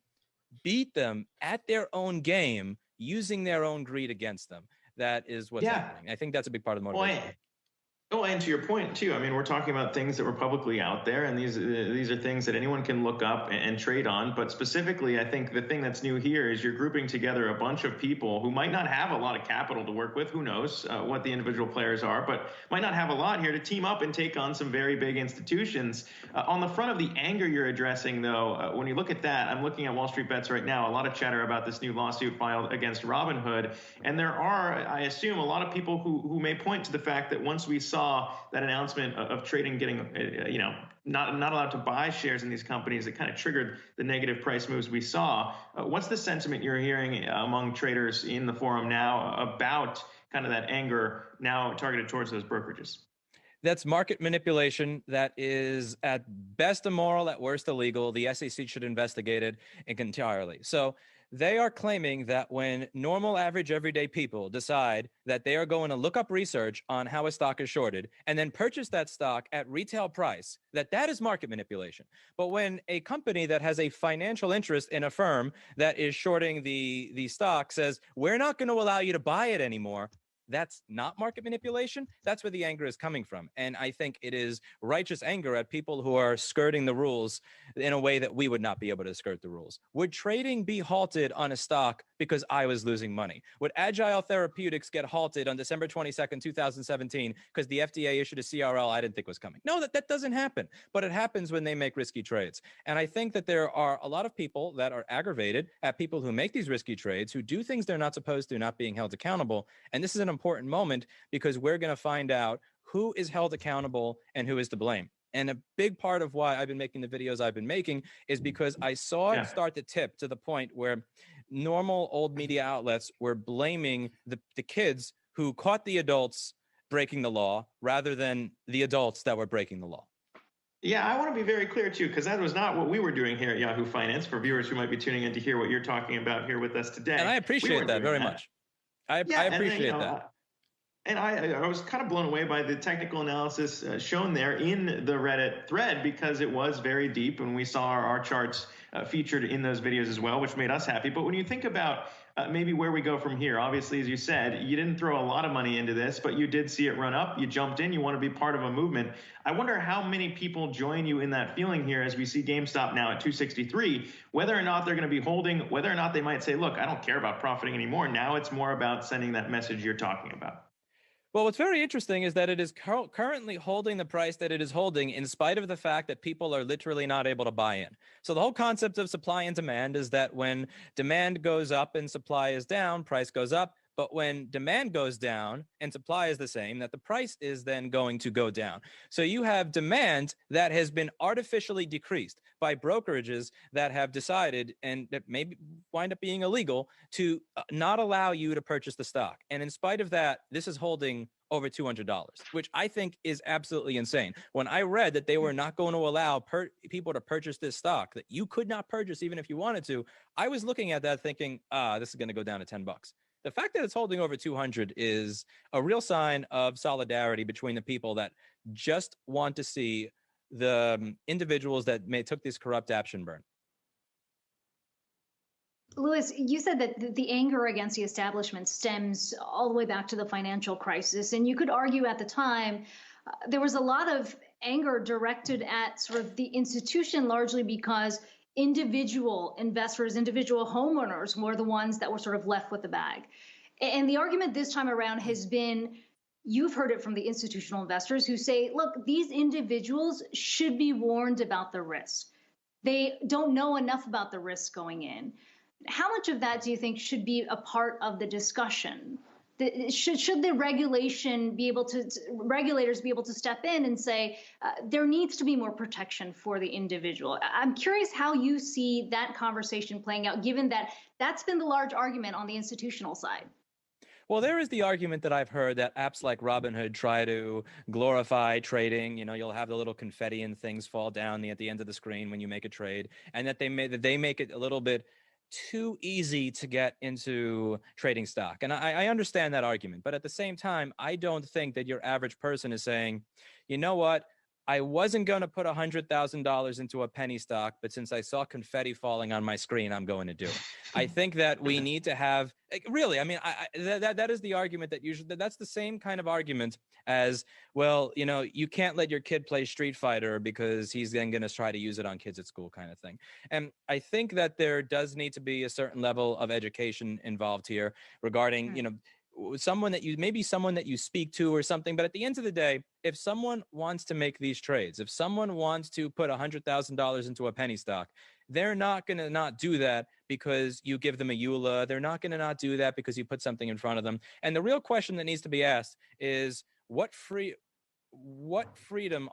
beat them at their own game using their own greed against them. That is what's happening. I think that's a big part of the motivation. Oh, and to your point too, I mean, we're talking about things that were publicly out there, and these are things that anyone can look up and trade on. But specifically, I think the thing that's new here is you're grouping together a bunch of people who might not have a lot of capital to work with. Who knows what the individual players are, but might not have a lot here to team up and take on some very big institutions. On the front of the anger you're addressing, though, when you look at that, I'm looking at Wall Street Bets right now. A lot of chatter about this new lawsuit filed against Robinhood, and there are, I assume, a lot of people who may point to the fact that once we saw that announcement of trading getting, not allowed to buy shares in these companies, that kind of triggered the negative price moves we saw. What's the sentiment you're hearing among traders in the forum now about kind of that anger now targeted towards those brokerages? That's market manipulation. That is at best immoral, at worst illegal. The SEC should investigate it entirely. So they are claiming that when normal, average, everyday people decide that they are going to look up research on how a stock is shorted and then purchase that stock at retail price, that is market manipulation. But when a company that has a financial interest in a firm that is shorting the stock says, we're not going to allow you to buy it anymore, that's not market manipulation. That's where the anger is coming from. And I think it is righteous anger at people who are skirting the rules in a way that we would not be able to skirt the rules. Would trading be halted on a stock because I was losing money? Would Agile Therapeutics get halted on December 22nd, 2017 because the FDA issued a CRL I didn't think was coming? No, that doesn't happen. But it happens when they make risky trades. And I think that there are a lot of people that are aggravated at people who make these risky trades, who do things they're not supposed to, not being held accountable. And this is an important moment because we're going to find out who is held accountable and who is to blame. And a big part of why I've been making the videos I've been making is because I saw it start to tip to the point where normal old media outlets were blaming the kids who caught the adults breaking the law rather than the adults that were breaking the law. Yeah, I want to be very clear, too, because that was not what we were doing here at Yahoo Finance, for viewers who might be tuning in to hear what you're talking about here with us today. And I appreciate that very much. I appreciate that. And I was kind of blown away by the technical analysis shown there in the Reddit thread, because it was very deep, and we saw our charts featured in those videos as well, which made us happy. But when you think about maybe where we go from here, obviously, as you said, you didn't throw a lot of money into this, but you did see it run up. You jumped in. You want to be part of a movement. I wonder how many people join you in that feeling here as we see GameStop now at 263, whether or not they're going to be holding, whether or not they might say, look, I don't care about profiting anymore. Now it's more about sending that message you're talking about. Well, what's very interesting is that it is currently holding the price that it is holding in spite of the fact that people are literally not able to buy in. So the whole concept of supply and demand is that when demand goes up and supply is down, price goes up. But when demand goes down and supply is the same, that the price is then going to go down. So you have demand that has been artificially decreased by brokerages that have decided, and that may wind up being illegal, to not allow you to purchase the stock. And in spite of that, this is holding over $200, which I think is absolutely insane. When I read that they were not going to allow people to purchase this stock, that you could not purchase even if you wanted to, I was looking at that thinking, this is going to go down to $10. The fact that it's holding over 200 is a real sign of solidarity between the people that just want to see the individuals that took this corrupt action burn. Louis, you said that the anger against the establishment stems all the way back to the financial crisis. And you could argue at the time there was a lot of anger directed at sort of the institution, largely because individual investors, individual homeowners were the ones that were sort of left with the bag. And the argument this time around has been, you've heard it from the institutional investors who say, look, these individuals should be warned about the risk. They don't know enough about the risk going in. How much of that do you think should be a part of the discussion? Should the regulation be able to, regulators be able to step in and say, there needs to be more protection for the individual? I'm curious how you see that conversation playing out, given that that's been the large argument on the institutional side. Well, there is the argument that I've heard that apps like Robinhood try to glorify trading. You know, you'll have the little confetti and things fall down at the end of the screen when you make a trade, and that they make it a little bit too easy to get into trading stock. And I understand that argument, but at the same time, I don't think that your average person is saying, you know what, I wasn't going to put $100,000 into a penny stock, but since I saw confetti falling on my screen, I'm going to do it. I think that we need to have, really, I mean, that is the argument that usually, that's the same kind of argument as, well, you know, you can't let your kid play Street Fighter because he's then going to try to use it on kids at school kind of thing. And I think that there does need to be a certain level of education involved here regarding, you know, someone that you speak to or something. But at the end of the day, if someone wants to make these trades, if someone wants to put $100,000 into a penny stock, they're not going to not do that because you give them a EULA. They're not going to not do that because you put something in front of them. And the real question that needs to be asked is, what freedom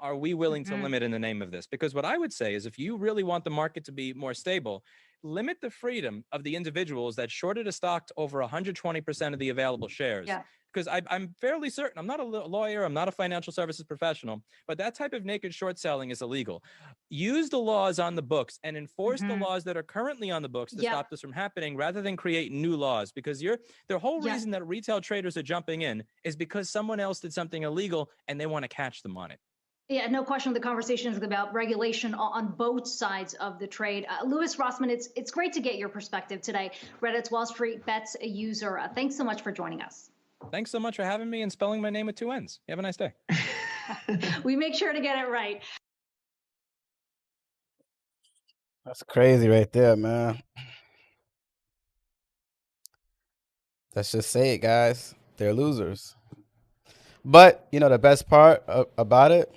are we willing to limit in the name of this? Because what I would say is, if you really want the market to be more stable, limit the freedom of the individuals that shorted a stock to over 120% of the available shares. Yeah. Because I'm fairly certain, I'm not a lawyer, I'm not a financial services professional, but that type of naked short selling is illegal. Use the laws on the books and enforce the laws that are currently on the books to stop this from happening, rather than create new laws. Because the whole reason that retail traders are jumping in is because someone else did something illegal and they want to catch them on it. Yeah, no question. The conversation is about regulation on both sides of the trade. Louis Rossmann, it's great to get your perspective today. Reddit's Wall Street Bets user. Thanks so much for joining us. Thanks so much for having me and spelling my name with 2 N's. You have a nice day. We make sure to get it right. That's crazy right there, man. Let's just say it, guys. They're losers. But, you know, the best part about it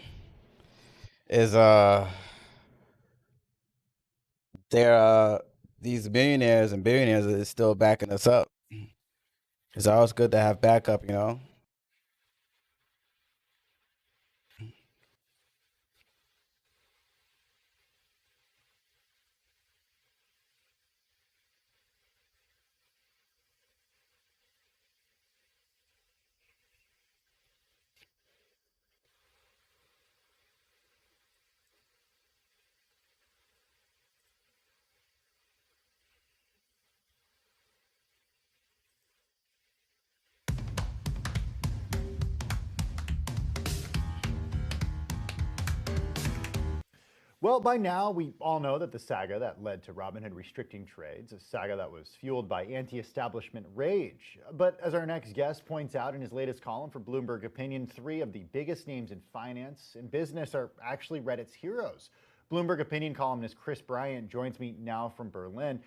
is these millionaires and billionaires is still backing us up. It's always good to have backup, you know. Well, by now, we all know that the saga that led to Robinhood restricting trades, a saga that was fueled by anti-establishment rage. But as our next guest points out in his latest column for Bloomberg Opinion, 3 of the biggest names in finance and business are actually Reddit's heroes. Bloomberg Opinion columnist Chris Bryant joins me now from Berlin.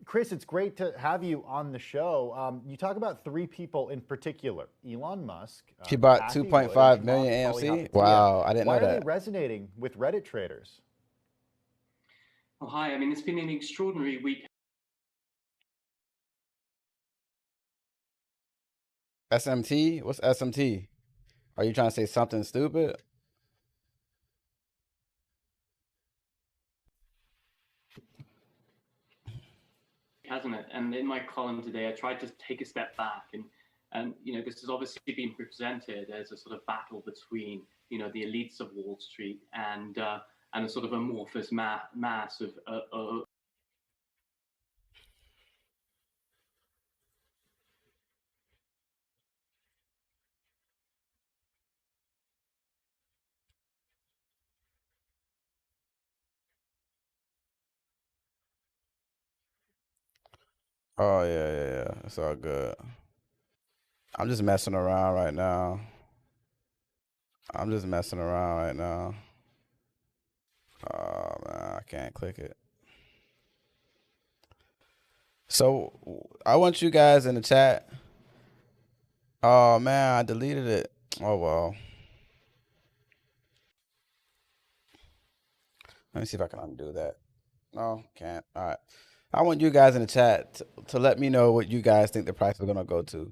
Chris, it's great to have you on the show. You talk about 3 people in particular: Elon Musk. He bought 2.5 million AMC. Wow, I didn't know that. Why are they resonating with Reddit traders? Well, hi. I mean, it's been an extraordinary week. SMT? What's SMT? Are you trying to say something stupid? Hasn't it? And in my column today, I tried to take a step back, and this has obviously been presented as a sort of battle between the elites of Wall Street and a sort of amorphous mass of Oh yeah. It's all good. I'm just messing around right now. Oh man, I can't click it. So I want you guys in the chat. Oh man, I deleted it. Oh well. Let me see if I can undo that. No, can't. All right. I want you guys in the chat to let me know what you guys think the price is gonna go to.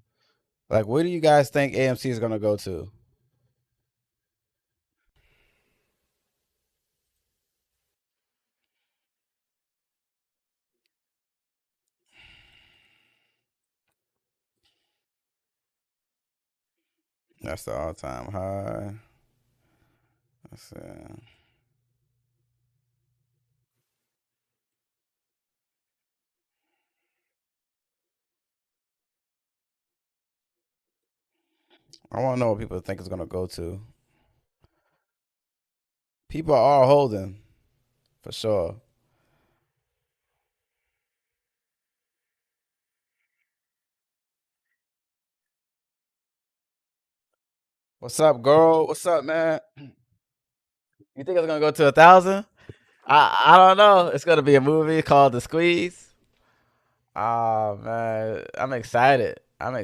Like, where do you guys think AMC is gonna go to? That's the all-time high. Let's see. I want to know what people think it's gonna go to. People are holding, for sure. What's up, girl? What's up, man? You think it's gonna go to 1,000? I don't know. It's gonna be a movie called The Squeeze. Oh man, I'm excited. I'm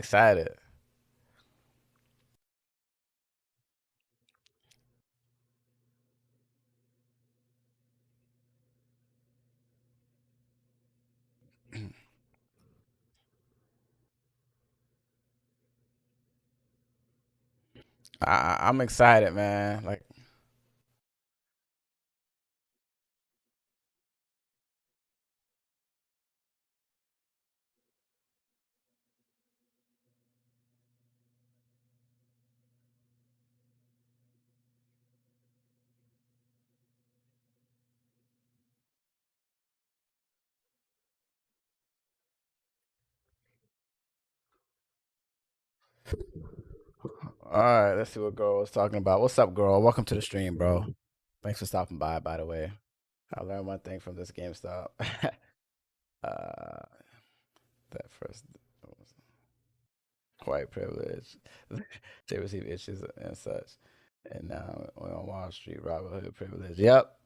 excited, man. Like, all right, let's see what girl was talking about. What's up, girl? Welcome to the stream, bro. Thanks for stopping by the way. I learned one thing from this GameStop. That first white privilege. They receive issues and such. And now we're on Wall Street, Robinhood privilege. Yep.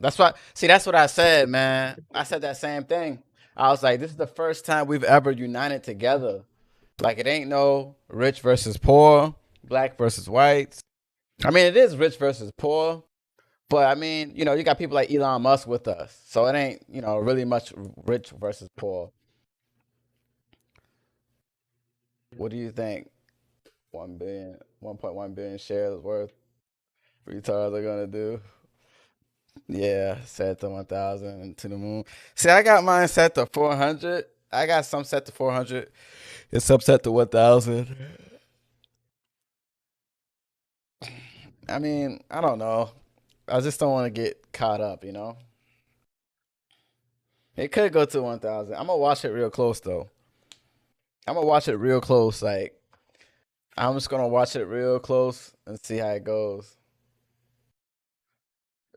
That's what I said, man. I said that same thing. I was like, this is the first time we've ever united together. Like, it ain't no rich versus poor, black versus whites. I mean, it is rich versus poor, but I mean, you got people like Elon Musk with us. So it ain't, really much rich versus poor. What do you think? 1.1 billion shares worth retards are gonna do? Yeah, set to 1,000 and to the moon. See, I got mine set to 400. I got some set to 400. It's some set to 1,000. I mean, I don't know. I just don't want to get caught up, It could go to 1,000. I'm gonna watch it real close though. I'm gonna watch it real close. Like, I'm just gonna watch it real close and see how it goes.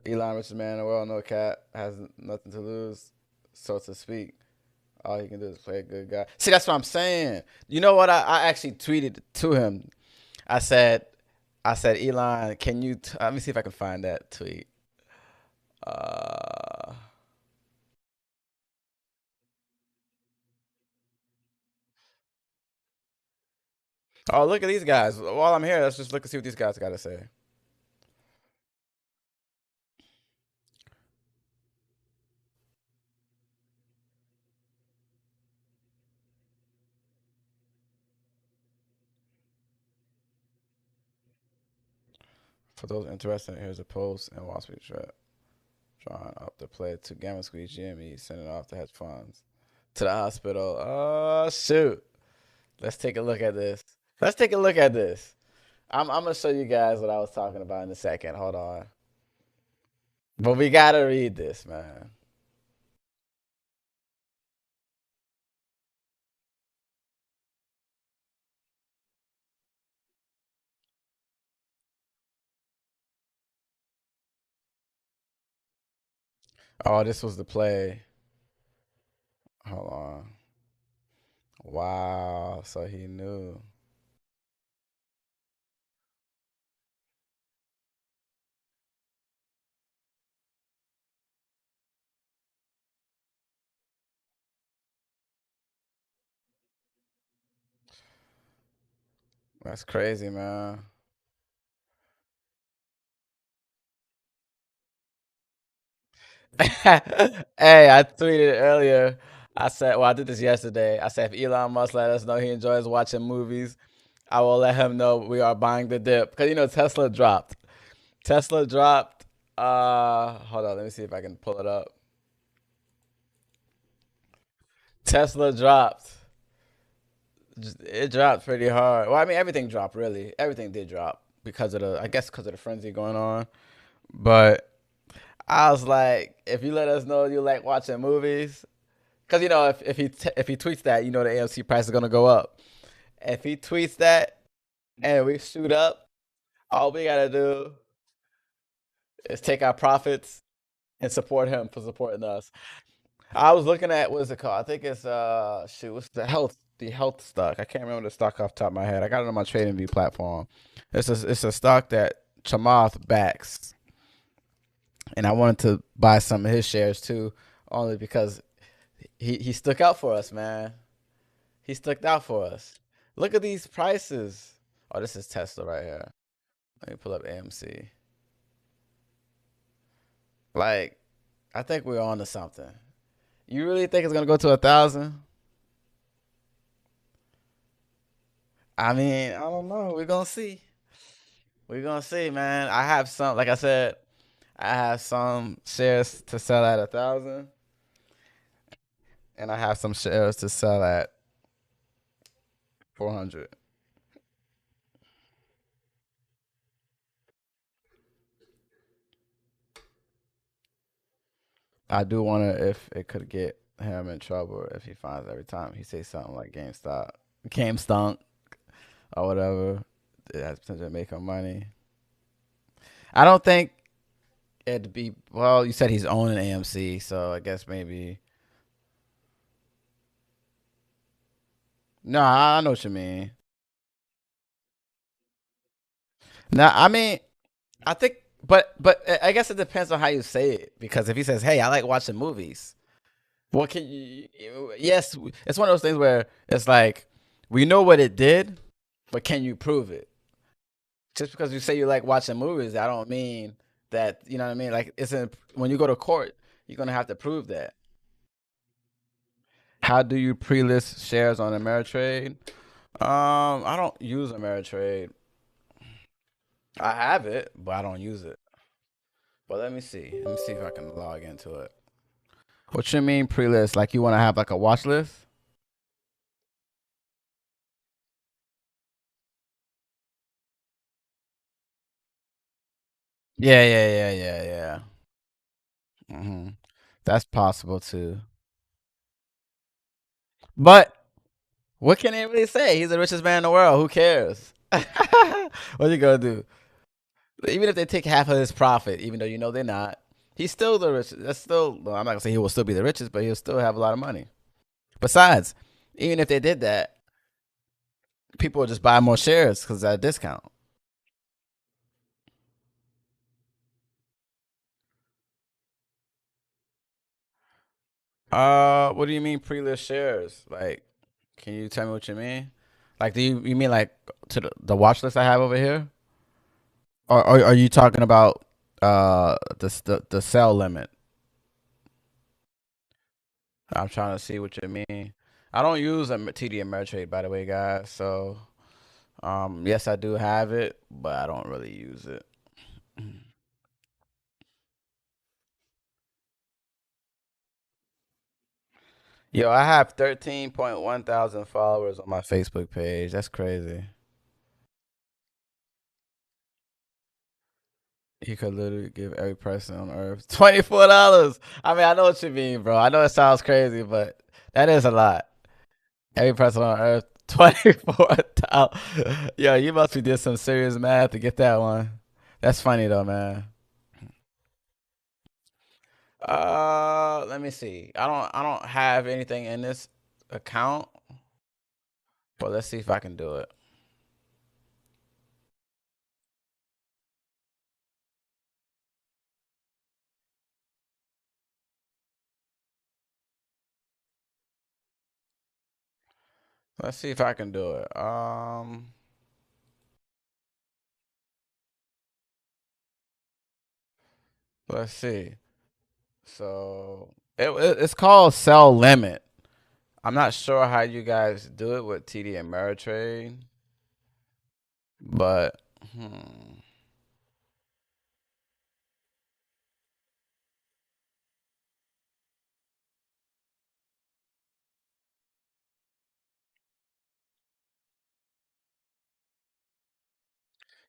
Elon, richest man in the world, no cap, has nothing to lose, so to speak. All he can do is play a good guy. See, that's what I'm saying. You know what? I actually tweeted to him. I said, Elon, can you? Let me see if I can find that tweet. Uh, oh, look at these guys. While I'm here, let's just look and see what these guys got to say. For those interested, here's a post in Wall Street Trap. Drawing up the play to Gamma Squeeze GME, sending off the hedge funds to the hospital. Oh, shoot. Let's take a look at this. Let's take a look at this. I'm going to show you guys what I was talking about in a second. Hold on. But we got to read this, man. Oh, this was the play. Hold on. Wow. So he knew. That's crazy, man. Hey, I tweeted earlier. I said, well, I did this yesterday. I said, if Elon Musk let us know he enjoys watching movies, I will let him know we are buying the dip. Because, Tesla dropped. Tesla dropped. Hold on. Let me see if I can pull it up. Tesla dropped. It dropped pretty hard. Well, I mean, everything dropped, really. Everything did drop I guess because of the frenzy going on. But I was like, if you let us know you like watching movies, because if he tweets that, the AMC price is gonna go up. If he tweets that and we shoot up, all we gotta do is take our profits and support him for supporting us. I was looking at what is it called? I think it's what's the health stock. I can't remember the stock off the top of my head. I got it on my TradingView platform. It's a stock that Chamath backs, and I wanted to buy some of his shares too, only because he stuck out for us, man. He stuck out for us. Look at these prices. Oh, this is Tesla right here. Let me pull up AMC. Like, I think we're on to something. You really think it's gonna go to 1,000? I mean, I don't know. We're gonna see. We're gonna see, man. I have some, like I said, I have some shares to sell at 1,000, and I have some shares to sell at 400. I do wonder if it could get him in trouble if he finds every time he says something like GameStop, or whatever. It has potential to make him money. I don't think it'd be. Well, you said he's owning AMC, so I guess maybe. No, I know what you mean. No, I mean, I think, but I guess it depends on how you say it. Because if he says, "Hey, I like watching movies," what can you? Yes, it's one of those things where it's like we know what it did, but can you prove it? Just because you say you like watching movies, I don't mean that. You know what I mean? Like, when you go to court, you're gonna have to prove that. How do you pre-list shares on Ameritrade? I don't use Ameritrade. I have it, but I don't use it. But let me see. Let me see if I can log into it. What you mean pre-list? Like you want to have like a watch list? Yeah, yeah, yeah, yeah, yeah. That's possible too. But what can he really say? He's the richest man in the world. Who cares? What you gonna do? Even if they take half of his profit, even though you know they're not, he's still the richest. That's still, well, I'm not gonna say he will still be the richest, but he'll still have a lot of money. Besides, even if they did that, people would just buy more shares because at a discount. What do you mean pre-list shares? Like, can you tell me what you mean? Like, do you mean like to the watch list I have over here, or are you talking about the sell limit? I'm trying to see what you mean. I don't use a TD Ameritrade, by the way, guys. So, yes, I do have it, but I don't really use it. Yo, I have 13.1 thousand followers on my Facebook page. That's crazy. He could literally give every person on earth $24. I mean, I know what you mean, bro. I know it sounds crazy, but that is a lot. Every person on earth, $24. Yo, you must be doing some serious math to get that one. That's funny though, man. Let me see. I don't have anything in this account, but let's see if I can do it. Let's see if I can do it. Let's see. So it's called sell limit. I'm not sure how you guys do it with TD Ameritrade, but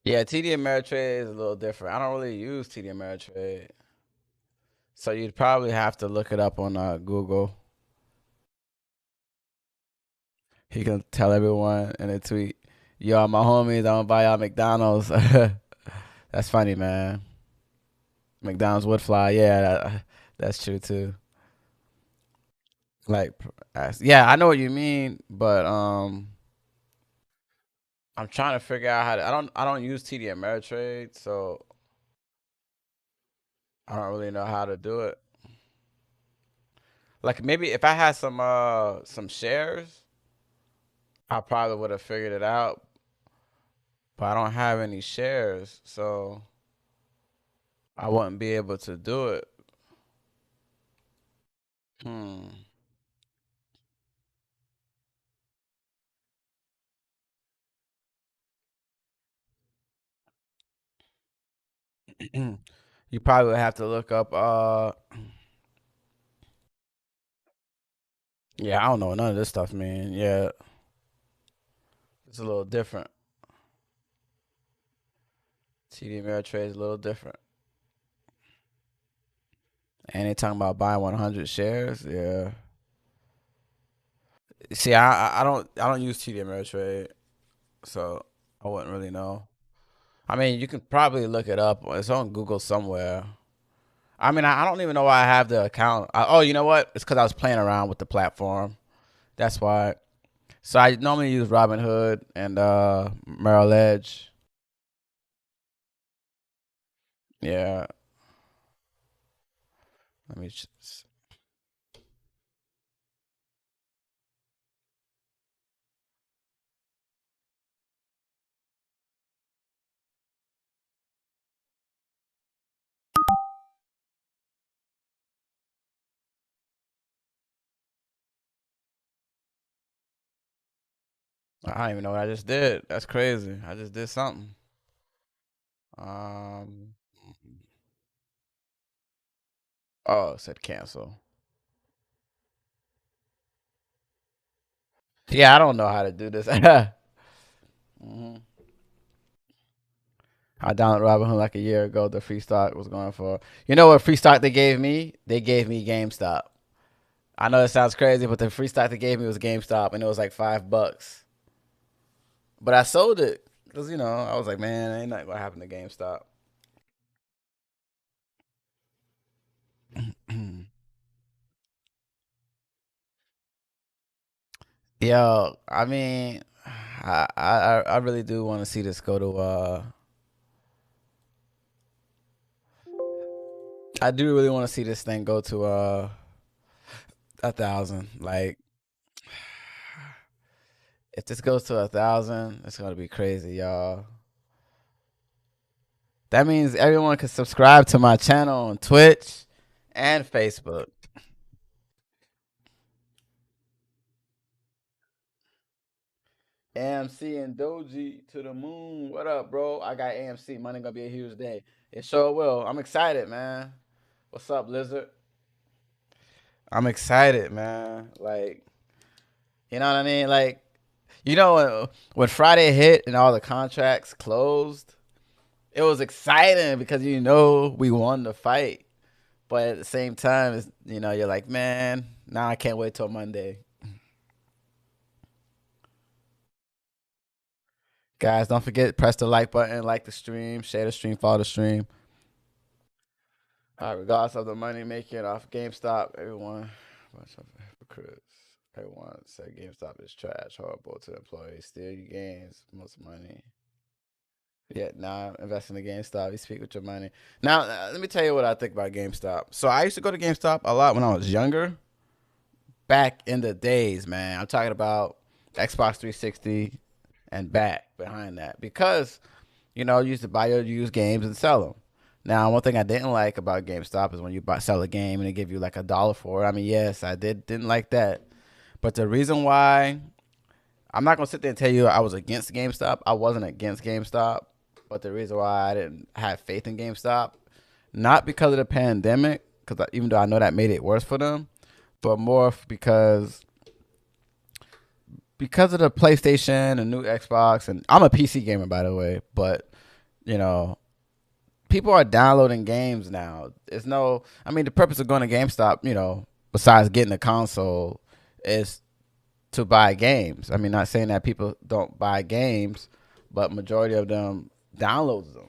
yeah, TD Ameritrade is a little different. I don't really use TD Ameritrade, so you'd probably have to look it up on Google. He can tell everyone in a tweet, "Yo, my homies, I'm gonna buy y'all McDonald's." That's funny, man. McDonald's would fly. Yeah, that's true too. Like, yeah, I know what you mean, but I'm trying to figure out how to. I don't use TD Ameritrade, so I don't really know how to do it. Like maybe if I had some shares, I probably would have figured it out. But I don't have any shares, so I wouldn't be able to do it. Hmm. You probably would have to look up yeah, I don't know none of this stuff, man. Yeah, it's a little different. TD Ameritrade is a little different. And they talking about buying 100 shares. Yeah. See, I don't use TD Ameritrade, so I wouldn't really know. I mean, you can probably look it up. It's on Google somewhere. I mean, I don't even know why I have the account. Oh, you know what? It's because I was playing around with the platform. That's why. So I normally use Robinhood and Merrill Edge. Yeah. Let me just. I don't even know what I just did. That's crazy. I just did something. Um. Oh, it said cancel. Yeah, I don't know how to do this. hmm I downloaded Robinhood like a year ago. The free stock was going for. You know what free stock they gave me? They gave me GameStop. I know it sounds crazy, but the free stock they gave me was GameStop, and it was like $5. But I sold it because I was like, man, ain't nothing gonna happen to GameStop. Yo, I mean, I really do want to see this go to. I do really want to see this thing go to 1,000. Like, if this goes to 1,000, it's gonna be crazy, y'all. That means everyone can subscribe to my channel on Twitch and Facebook. AMC and Doji to the moon. What up, bro? I got AMC. Monday gonna be a huge day. It sure will. I'm excited, man. What's up, Lizard? I'm excited, man. Like, you know what I mean? Like, when Friday hit and all the contracts closed, it was exciting because we won the fight. But at the same time, you're like, man, now I can't wait till Monday. Guys, don't forget, press the like button, like the stream, share the stream, follow the stream. Regardless of the money making off GameStop, everyone, bunch of hypocrites. Everyone said GameStop is trash, horrible to employees, steal your gains, most money. Yeah, now invest in the GameStop. You speak with your money. Now, let me tell you what I think about GameStop. So I used to go to GameStop a lot when I was younger. Back in the days, man. I'm talking about Xbox 360 and back behind that. Because, you used to buy your used games and sell them. Now, one thing I didn't like about GameStop is when you sell a game and they give you like $1 for it. I mean, yes, I didn't like that. But the reason why, I'm not going to sit there and tell you I was against GameStop. I wasn't against GameStop. But the reason why I didn't have faith in GameStop, not because of the pandemic, because even though I know that made it worse for them, but more because of the PlayStation and new Xbox. And I'm a PC gamer, by the way, but people are downloading games now. The purpose of going to GameStop, besides getting a console, is to buy games. I mean, not saying that people don't buy games, but majority of them downloads them.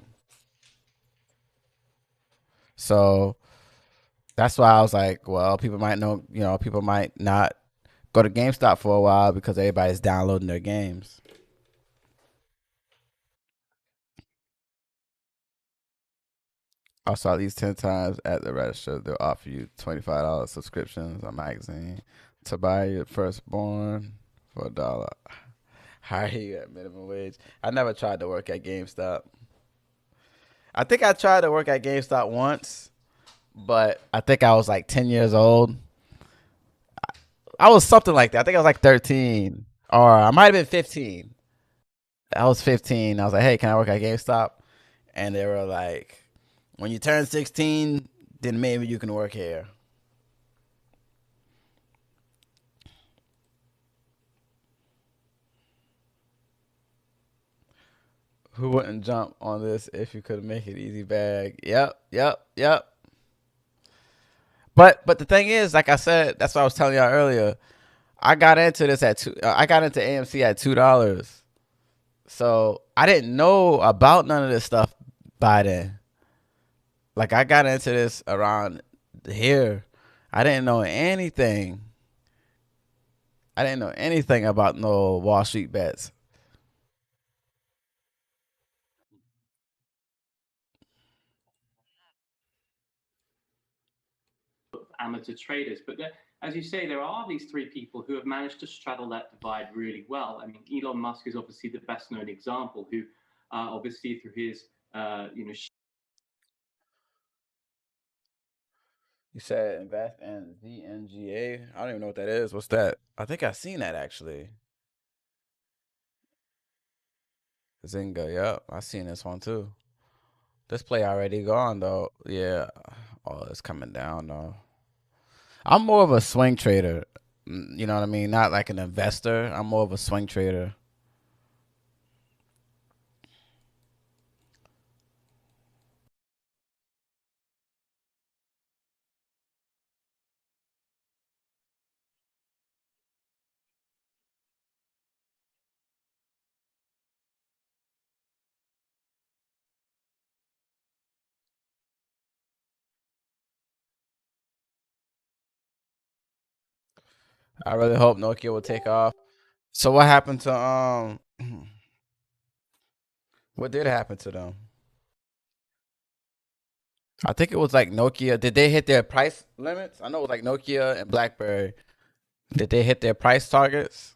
So that's why I was like, well, people might people might not go to GameStop for a while because everybody's downloading their games. I saw these 10 times at the register. They'll offer you $25 subscriptions, a magazine to buy your firstborn for $1. Hire you at minimum wage. I never tried to work at GameStop. I think I tried to work at GameStop once, but I think I was like 10 years old. I was something like that. I think I was like 13, or I might have been 15. I was 15. I was like, hey, can I work at GameStop? And they were like, when you turn 16, then maybe you can work here. Who wouldn't jump on this if you could make it easy bag? Yep. But the thing is, like I said, that's what I was telling y'all earlier. I got into this at I got into AMC at $2. So I didn't know about none of this stuff by then. Like, I got into this around here. I didn't know anything. I didn't know anything about no Wall Street bets. Amateur traders. But as you say, there are these three people who have managed to straddle that divide really well. I mean, Elon Musk is obviously the best known example, who obviously through his, You said invest in ZNGA. I don't even know what that is. What's that? I think I've seen that actually. Zynga, yep. I seen this one too. This play already gone though. Yeah. Oh, it's coming down though. I'm more of a swing trader. You know what I mean? Not like an investor. I'm more of a swing trader. I really hope Nokia will take off. So what happened to what did happen to them? I think it was like Nokia. Did they hit their price limits? I know it was like Nokia and BlackBerry. Did they hit their price targets?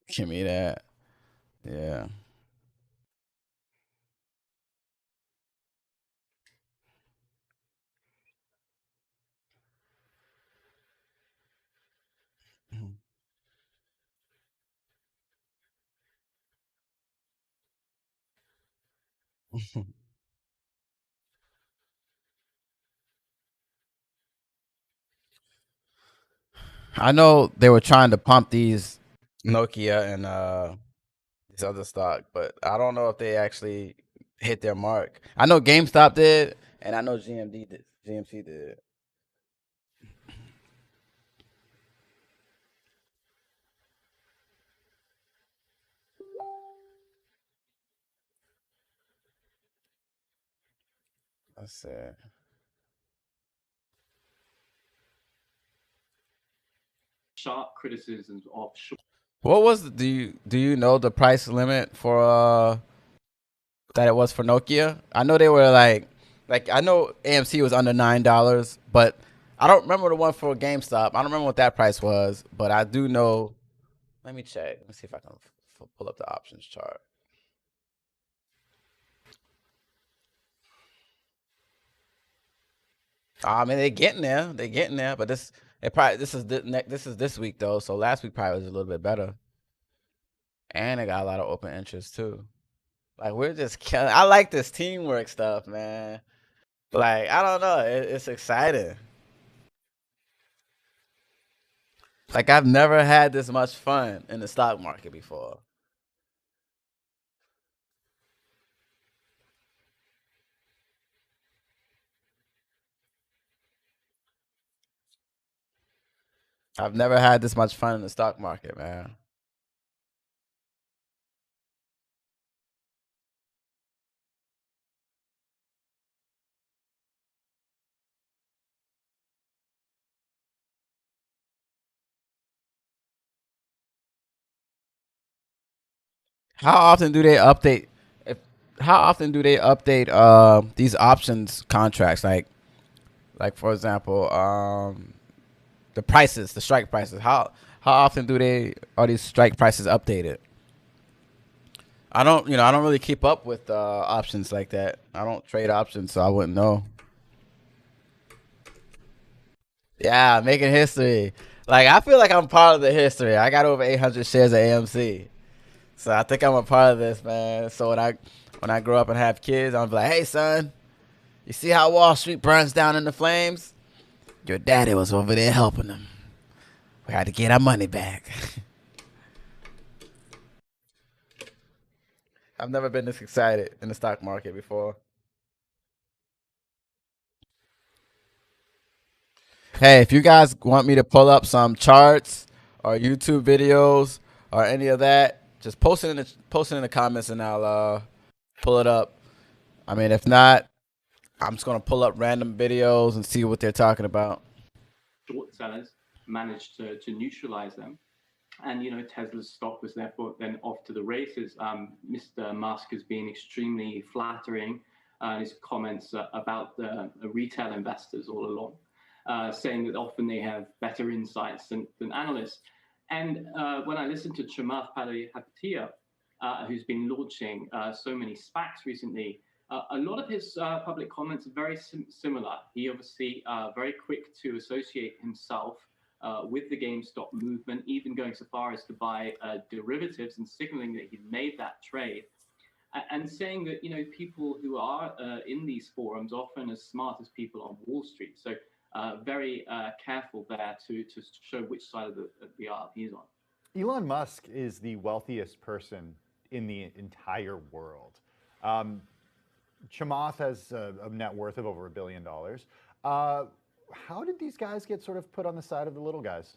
Give me that. Yeah. I know they were trying to pump these Nokia and this other stock, but I don't know if they actually hit their mark. I know GameStop did, and I know GMD did. GMC did. Let's see. Sharp criticisms of What was do you know the price limit for that it was for Nokia? I know they were like I know AMC was under $9, but I don't remember the one for GameStop. I don't remember what that price was, but I do know. Let me check. Let me see if I can pull up the options chart. I mean, they're getting there. They're getting there, but this is this week though. So last week probably was a little bit better, and they got a lot of open interest too. Like we're just killing. I like this teamwork stuff, man. Like I don't know, it's exciting. Like I've never had this much fun in the stock market before. I've never had this much fun in the stock market, man. How often do they update? If how often do they update these options contracts? Like for example, the prices, the strike prices. How often are these strike prices updated? I don't really keep up with options like that. I don't trade options, so I wouldn't know. Yeah, making history. Like I feel like I'm part of the history. I got over 800 shares of AMC, so I think I'm a part of this, man. So when I grow up and have kids, I'm like, hey son, you see how Wall Street burns down in the flames? Your daddy was over there helping them. We had to get our money back. I've never been this excited in the stock market before. Hey, if you guys want me to pull up some charts or YouTube videos or any of that, just post it in the comments and I'll pull it up. I mean, if not, I'm just gonna pull up random videos and see what they're talking about. short sellers managed to neutralize them. And, Tesla's stock was therefore then off to the races. Mr. Musk has been extremely flattering in his comments about the retail investors all along, saying that often they have better insights than analysts. And when I listened to Chamath Palihapitiya, who's been launching so many SPACs recently, a lot of his public comments are very similar. He obviously very quick to associate himself with the GameStop movement, even going so far as to buy derivatives and signaling that he made that trade, and saying that people who are in these forums are often as smart as people on Wall Street. So very careful there to show which side of the aisle he's on. Elon Musk is the wealthiest person in the entire world. Chamath has a net worth of over $1 billion. How did these guys get sort of put on the side of the little guys?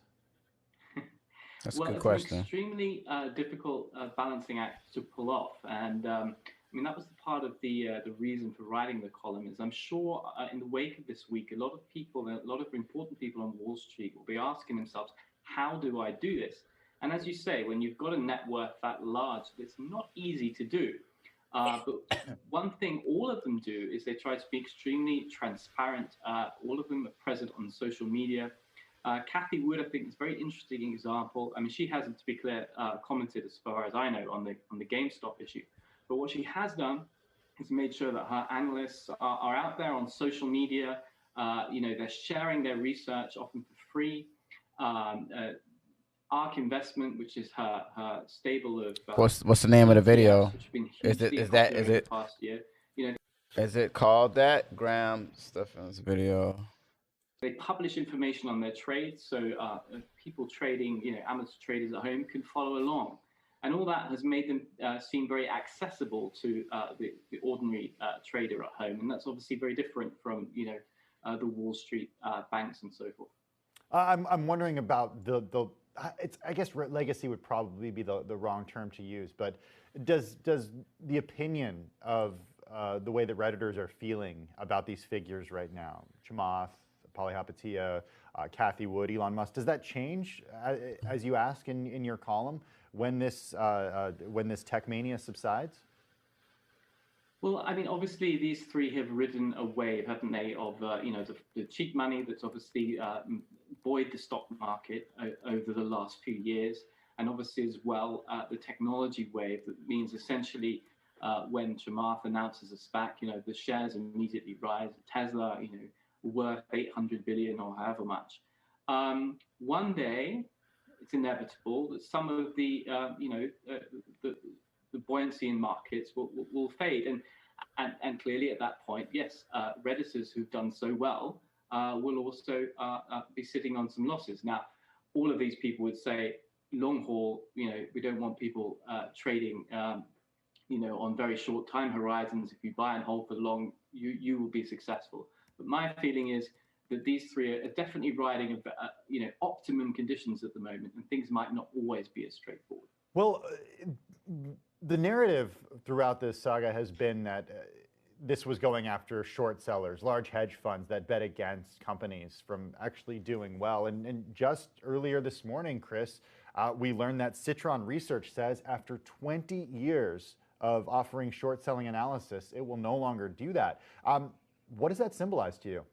That's a well, good it's question. an extremely difficult balancing act to pull off, and I mean that was the part of the reason for writing the column. Is I'm sure in the wake of this week, a lot of important people on Wall Street will be asking themselves, how do I do this? And as you say, when you've got a net worth that large, it's not easy to do. But one thing all of them do is they try to be extremely transparent. All of them are present on social media. Kathy Wood, I think, is a very interesting example. I mean, she hasn't, to be clear, commented, as far as I know, on the GameStop issue. But what she has done is made sure that her analysts are out there on social media. They're sharing their research, often for free. ARK Investment, which is her stable of What's the name of the video? which have been Is hugely it popular over the it past year. is it called that? Graham Stephan's video. They publish information on their trades, so people trading, amateur traders at home can follow along, and all that has made them seem very accessible to the ordinary trader at home, and that's obviously very different from the Wall Street banks and so forth. I'm wondering about the. I guess legacy would probably be the wrong term to use, but does the opinion of the way that Redditors are feeling about these figures right now, Chamath, Polyhapatia, Kathy Wood, Elon Musk, does that change as you ask in your column when this tech mania subsides? Well, I mean, obviously these three have ridden a wave, haven't they, of the cheap money that's obviously buoyed the stock market over the last few years, and obviously as well the technology wave that means essentially when Chamath announces a SPAC, the shares immediately rise. Tesla, worth 800 billion or however much. One day, it's inevitable that some of the buoyancy in markets will fade, and clearly at that point, yes, Redditors who've done so well will also be sitting on some losses. Now, all of these people would say, long haul, we don't want people trading, on very short time horizons. If you buy and hold for long, you will be successful. But my feeling is that these three are definitely riding optimum conditions at the moment, and things might not always be as straightforward. Well, the narrative throughout this saga has been that this was going after short sellers, large hedge funds that bet against companies from actually doing well. And just earlier this morning, Chris, we learned that Citron Research says after 20 years of offering short selling analysis, it will no longer do that. What does that symbolize to you?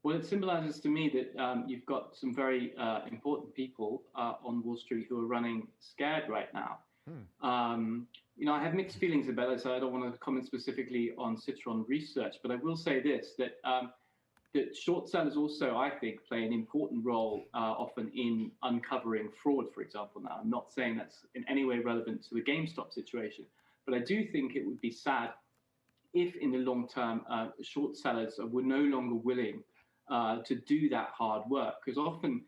Well, it symbolizes to me that you've got some very important people on Wall Street who are running scared right now. I have mixed feelings about this. I don't want to comment specifically on Citron Research, but I will say this, that short sellers also, I think, play an important role often in uncovering fraud, for example. Now, I'm not saying that's in any way relevant to the GameStop situation, but I do think it would be sad if in the long term, short sellers were no longer willing to do that hard work, because often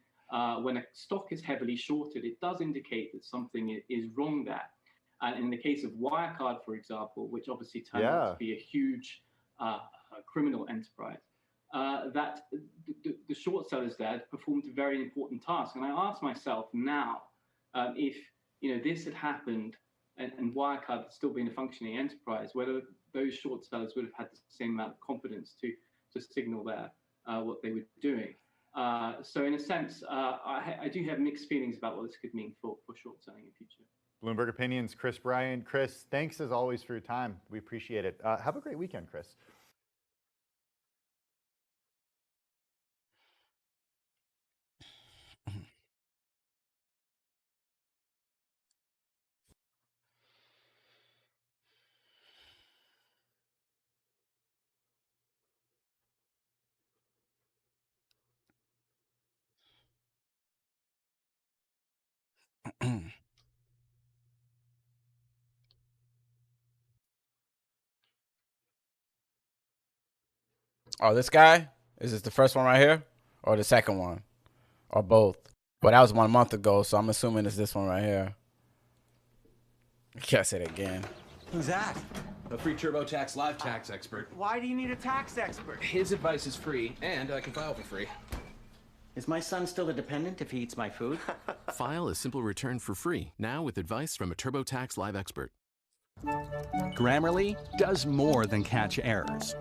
when a stock is heavily shorted, it does indicate that something is wrong there. And in the case of Wirecard, for example, which obviously turned out to be a huge criminal enterprise, that the short sellers there performed a very important task. And I ask myself now, if this had happened and Wirecard had still been a functioning enterprise, whether those short sellers would have had the same amount of confidence to signal there what they were doing. So in a sense, I do have mixed feelings about what this could mean for short selling in the future. Bloomberg Opinions, Chris Bryant. Chris, thanks as always for your time. We appreciate it. Have a great weekend, Chris. Oh, this guy? Is this the first one right here? Or the second one? Or both? But that was 1 month ago, so I'm assuming it's this one right here. Can't say it again. Who's that? A free TurboTax live tax expert. Why do you need a tax expert? His advice is free, and I can file for free. Is my son still a dependent if he eats my food? File a simple return for free, now with advice from a TurboTax Live expert. Grammarly does more than catch errors.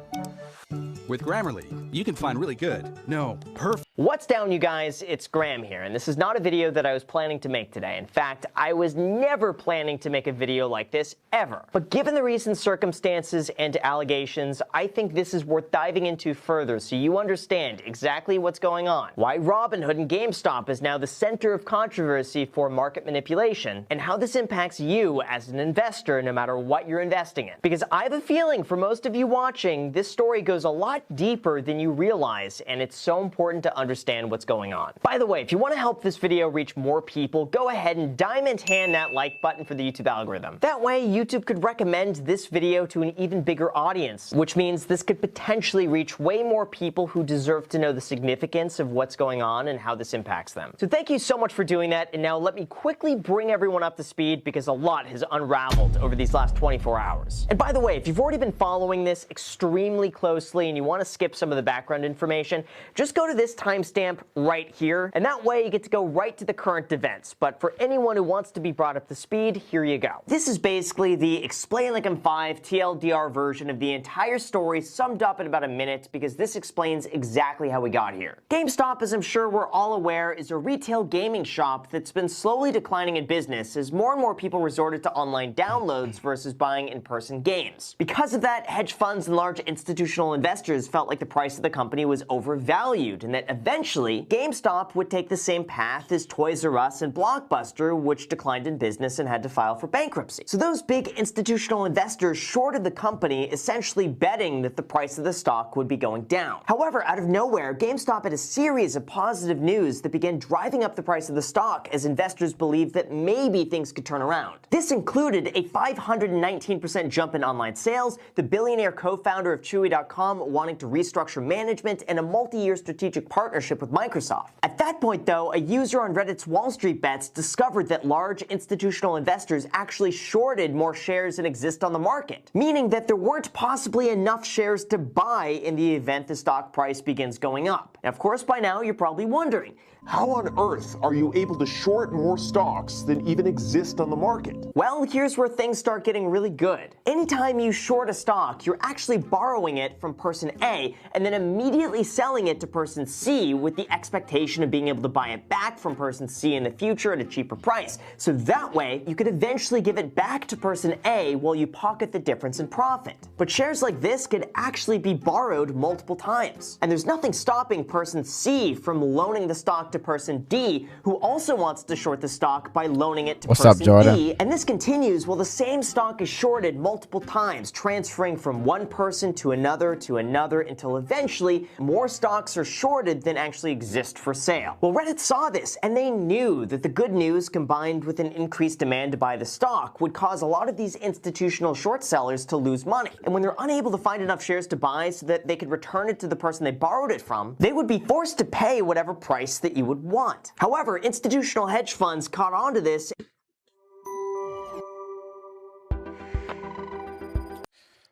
With Grammarly, you can find really good, no, perfect. What's down, you guys? It's Graham here, and this is not a video that I was planning to make today. In fact, I was never planning to make a video like this, ever. But given the recent circumstances and allegations, I think this is worth diving into further so you understand exactly what's going on, why Robinhood and GameStop is now the center of controversy for market manipulation, and how this impacts you as an investor no matter what you're investing in. Because I have a feeling for most of you watching, this story goes a lot deeper than you realize, and it's so important to understand what's going on. By the way, if you want to help this video reach more people, go ahead and diamond hand that like button for the YouTube algorithm. That way, YouTube could recommend this video to an even bigger audience, which means this could potentially reach way more people who deserve to know the significance of what's going on and how this impacts them. So thank you so much for doing that, and now let me quickly bring everyone up to speed because a lot has unraveled over these last 24 hours. And by the way, if you've already been following this extremely closely and you want to skip some of the background information, just go to this timestamp right here, and that way you get to go right to the current events. But for anyone who wants to be brought up to speed, here you go. This is basically the Explain Like I'm 5 TLDR version of the entire story summed up in about a minute because this explains exactly how we got here. GameStop, as I'm sure we're all aware, is a retail gaming shop that's been slowly declining in business as more and more people resorted to online downloads versus buying in-person games. Because of that, hedge funds and large institutional investors felt like the price of the company was overvalued and that eventually GameStop would take the same path as Toys R Us and Blockbuster, which declined in business and had to file for bankruptcy. So those big institutional investors shorted the company, essentially betting that the price of the stock would be going down. However, out of nowhere, GameStop had a series of positive news that began driving up the price of the stock as investors believed that maybe things could turn around. This included a 519% jump in online sales, the billionaire co-founder of Chewy.com wanting to restructure management, and a multi-year strategic partnership with Microsoft. At that point, though, a user on Reddit's Wall Street Bets discovered that large institutional investors actually shorted more shares than exist on the market, meaning that there weren't possibly enough shares to buy in the event the stock price begins going up. And of course, by now, you're probably wondering, how on earth are you able to short more stocks than even exist on the market? Well, here's where things start getting really good. Anytime you short a stock, you're actually borrowing it from person A and then immediately selling it to person C with the expectation of being able to buy it back from person C in the future at a cheaper price. So that way, you could eventually give it back to person A while you pocket the difference in profit. But shares like this could actually be borrowed multiple times. And there's nothing stopping person C from loaning the stock to person D, who also wants to short the stock by loaning it to person E, and this continues while the same stock is shorted multiple times, transferring from one person to another until eventually more stocks are shorted than actually exist for sale. Well, Reddit saw this, and they knew that the good news combined with an increased demand to buy the stock would cause a lot of these institutional short sellers to lose money. And when they're unable to find enough shares to buy so that they could return it to the person they borrowed it from, they would be forced to pay whatever price that you would want. However, institutional hedge funds caught on to this.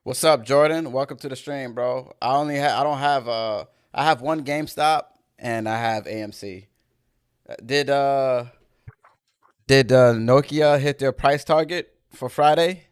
What's up, Jordan? Welcome to the stream, bro. I have one GameStop and I have AMC. Did Nokia hit their price target for Friday?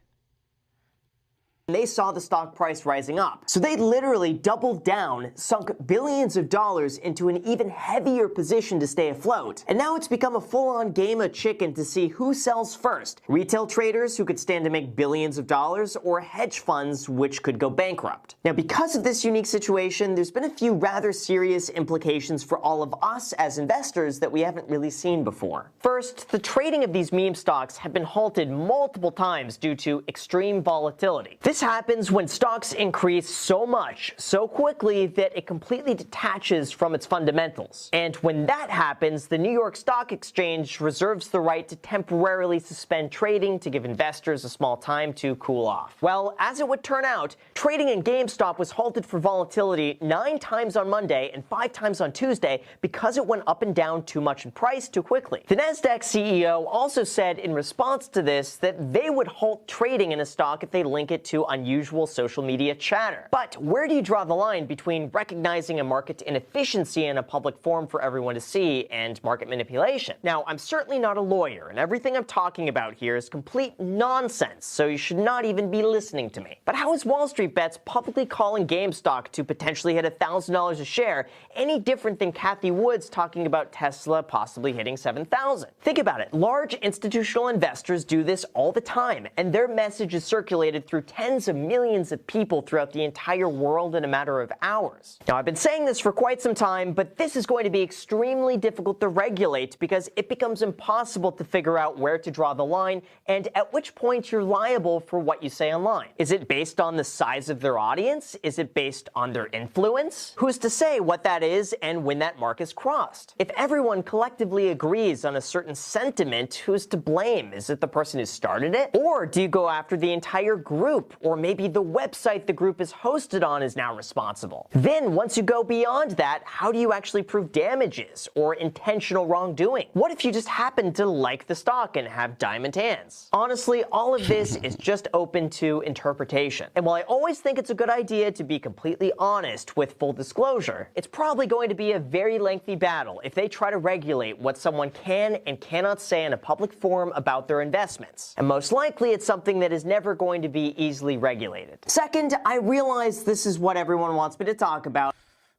They saw the stock price rising up. So they literally doubled down, sunk billions of dollars into an even heavier position to stay afloat. And now it's become a full-on game of chicken to see who sells first. Retail traders who could stand to make billions of dollars, or hedge funds which could go bankrupt. Now, because of this unique situation, there's been a few rather serious implications for all of us as investors that we haven't really seen before. First, the trading of these meme stocks have been halted multiple times due to extreme volatility. This happens when stocks increase so much, so quickly that it completely detaches from its fundamentals. And when that happens, the New York Stock Exchange reserves the right to temporarily suspend trading to give investors a small time to cool off. Well, as it would turn out, trading in GameStop was halted for volatility 9 times on Monday and 5 times on Tuesday because it went up and down too much in price too quickly. The Nasdaq CEO also said in response to this that they would halt trading in a stock if they link it to unusual social media chatter. But where do you draw the line between recognizing a market inefficiency in a public forum for everyone to see and market manipulation? Now, I'm certainly not a lawyer, and everything I'm talking about here is complete nonsense, so you should not even be listening to me. But how is Wall Street Bets publicly calling GameStop to potentially hit $1,000 a share any different than Cathie Wood's talking about Tesla possibly hitting $7,000? Think about it. Large institutional investors do this all the time, and their message is circulated through tens of millions of people throughout the entire world in a matter of hours. Now, I've been saying this for quite some time, but this is going to be extremely difficult to regulate because it becomes impossible to figure out where to draw the line and at which point you're liable for what you say online. Is it based on the size of their audience? Is it based on their influence? Who's to say what that is and when that mark is crossed? If everyone collectively agrees on a certain sentiment, who's to blame? Is it the person who started it? Or do you go after the entire group? Or maybe the website the group is hosted on is now responsible? Then, once you go beyond that, how do you actually prove damages or intentional wrongdoing? What if you just happen to like the stock and have diamond hands? Honestly, all of this is just open to interpretation. And while I always think it's a good idea to be completely honest with full disclosure, it's probably going to be a very lengthy battle if they try to regulate what someone can and cannot say in a public forum about their investments. And most likely it's something that is never going to be easily regulated. Second, I realize this is what everyone wants me to talk about.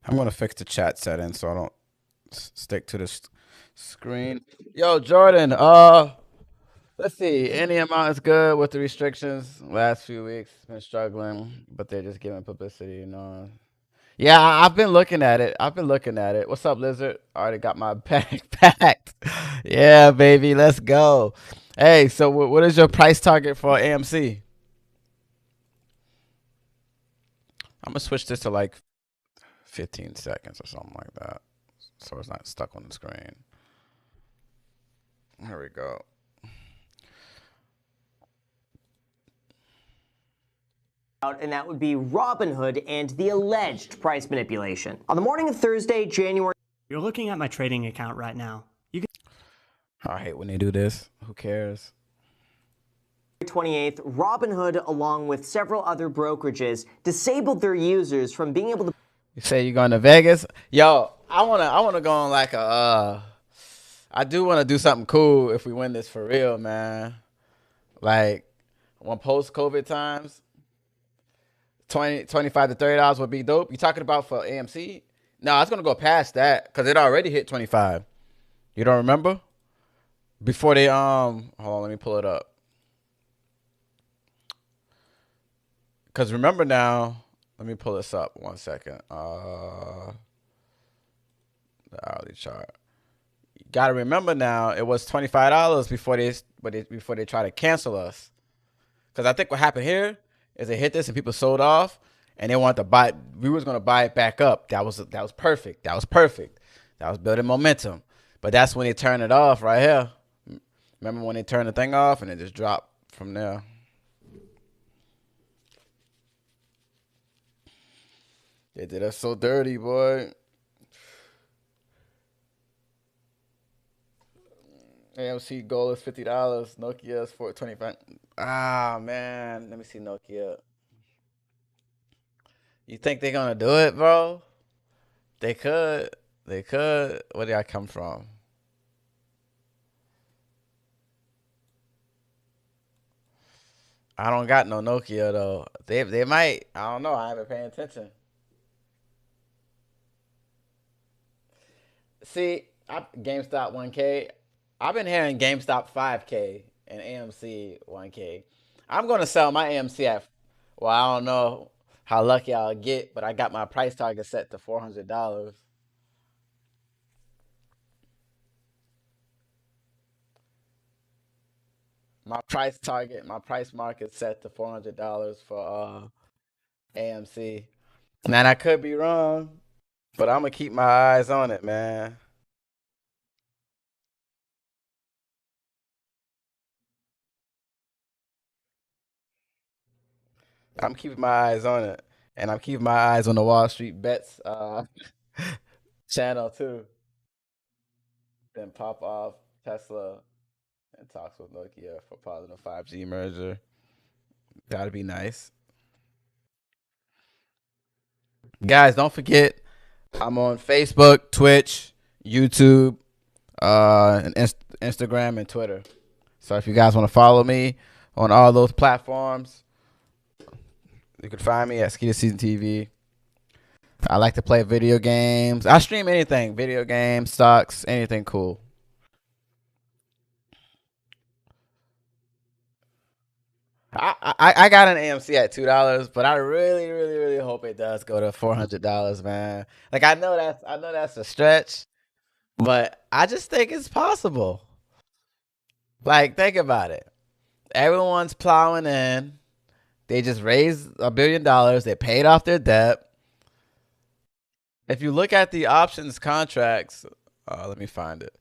I'm going to fix the chat settings so I don't stick to this screen. Yo, Jordan, let's see. Any amount is good with the restrictions. Last few weeks, been struggling, but they're just giving publicity, you know. Yeah, I've been looking at it. What's up, Lizard? I already got my bag packed. Yeah, baby, let's go. Hey, so what is your price target for AMC? I'm going to switch this to like 15 seconds or something like that, so it's not stuck on the screen. Here we go. And that would be Robinhood and the alleged price manipulation. On the morning of Thursday, January... You're looking at my trading account right now. You can... I hate when they do this. Who cares? 28th, Robinhood, along with several other brokerages, disabled their users from being able to... You say you're going to Vegas? Yo, I wanna go on like a I do want to do something cool if we win this for real, man. Like when post-COVID times, $25 to $30 would be dope. You talking about for AMC? No, it's gonna go past that because it already hit 25. You don't remember? Before they hold on, let me pull it up. Because remember now, let me pull this up 1 second. The hourly chart. You gotta remember now, it was $25 before they try to cancel us. Because I think what happened here is they hit this and people sold off, and they wanted to buy. We was gonna buy it back up. That was perfect. That was perfect. That was building momentum. But that's when they turned it off right here. Remember when they turned the thing off and it just dropped from there. They did us so dirty, boy. AMC goal is $50. Nokia is $425. Ah, man. Let me see Nokia. You think they're going to do it, bro? They could. They could. Where did I come from? I don't got no Nokia, though. They might. I don't know. I haven't paid attention. See, GameStop 1K. I've been hearing GameStop 5K and AMC 1K. I'm going to sell my AMC at, well, I don't know how lucky I'll get, but I got my price target set to $400. My price market set to $400 for AMC. Man, I could be wrong, but I'm going to keep my eyes on it, man. I'm keeping my eyes on it. And I'm keeping my eyes on the Wall Street Bets channel, too. Then pop off Tesla and talks with Nokia for positive 5G merger. That'd be nice. Guys, don't forget, I'm on Facebook, Twitch, YouTube, and Instagram and Twitter. So if you guys want to follow me on all those platforms, you can find me at Skeeter Season TV. I like to play video games. I stream anything, video games, stocks, anything cool. I got an AMC at $2, but I really hope it does go to $400, man. Like I know that's a stretch, but I just think it's possible. Like think about it. Everyone's plowing in. They just raised $1 billion. They paid off their debt. If you look at the options contracts, let me find it.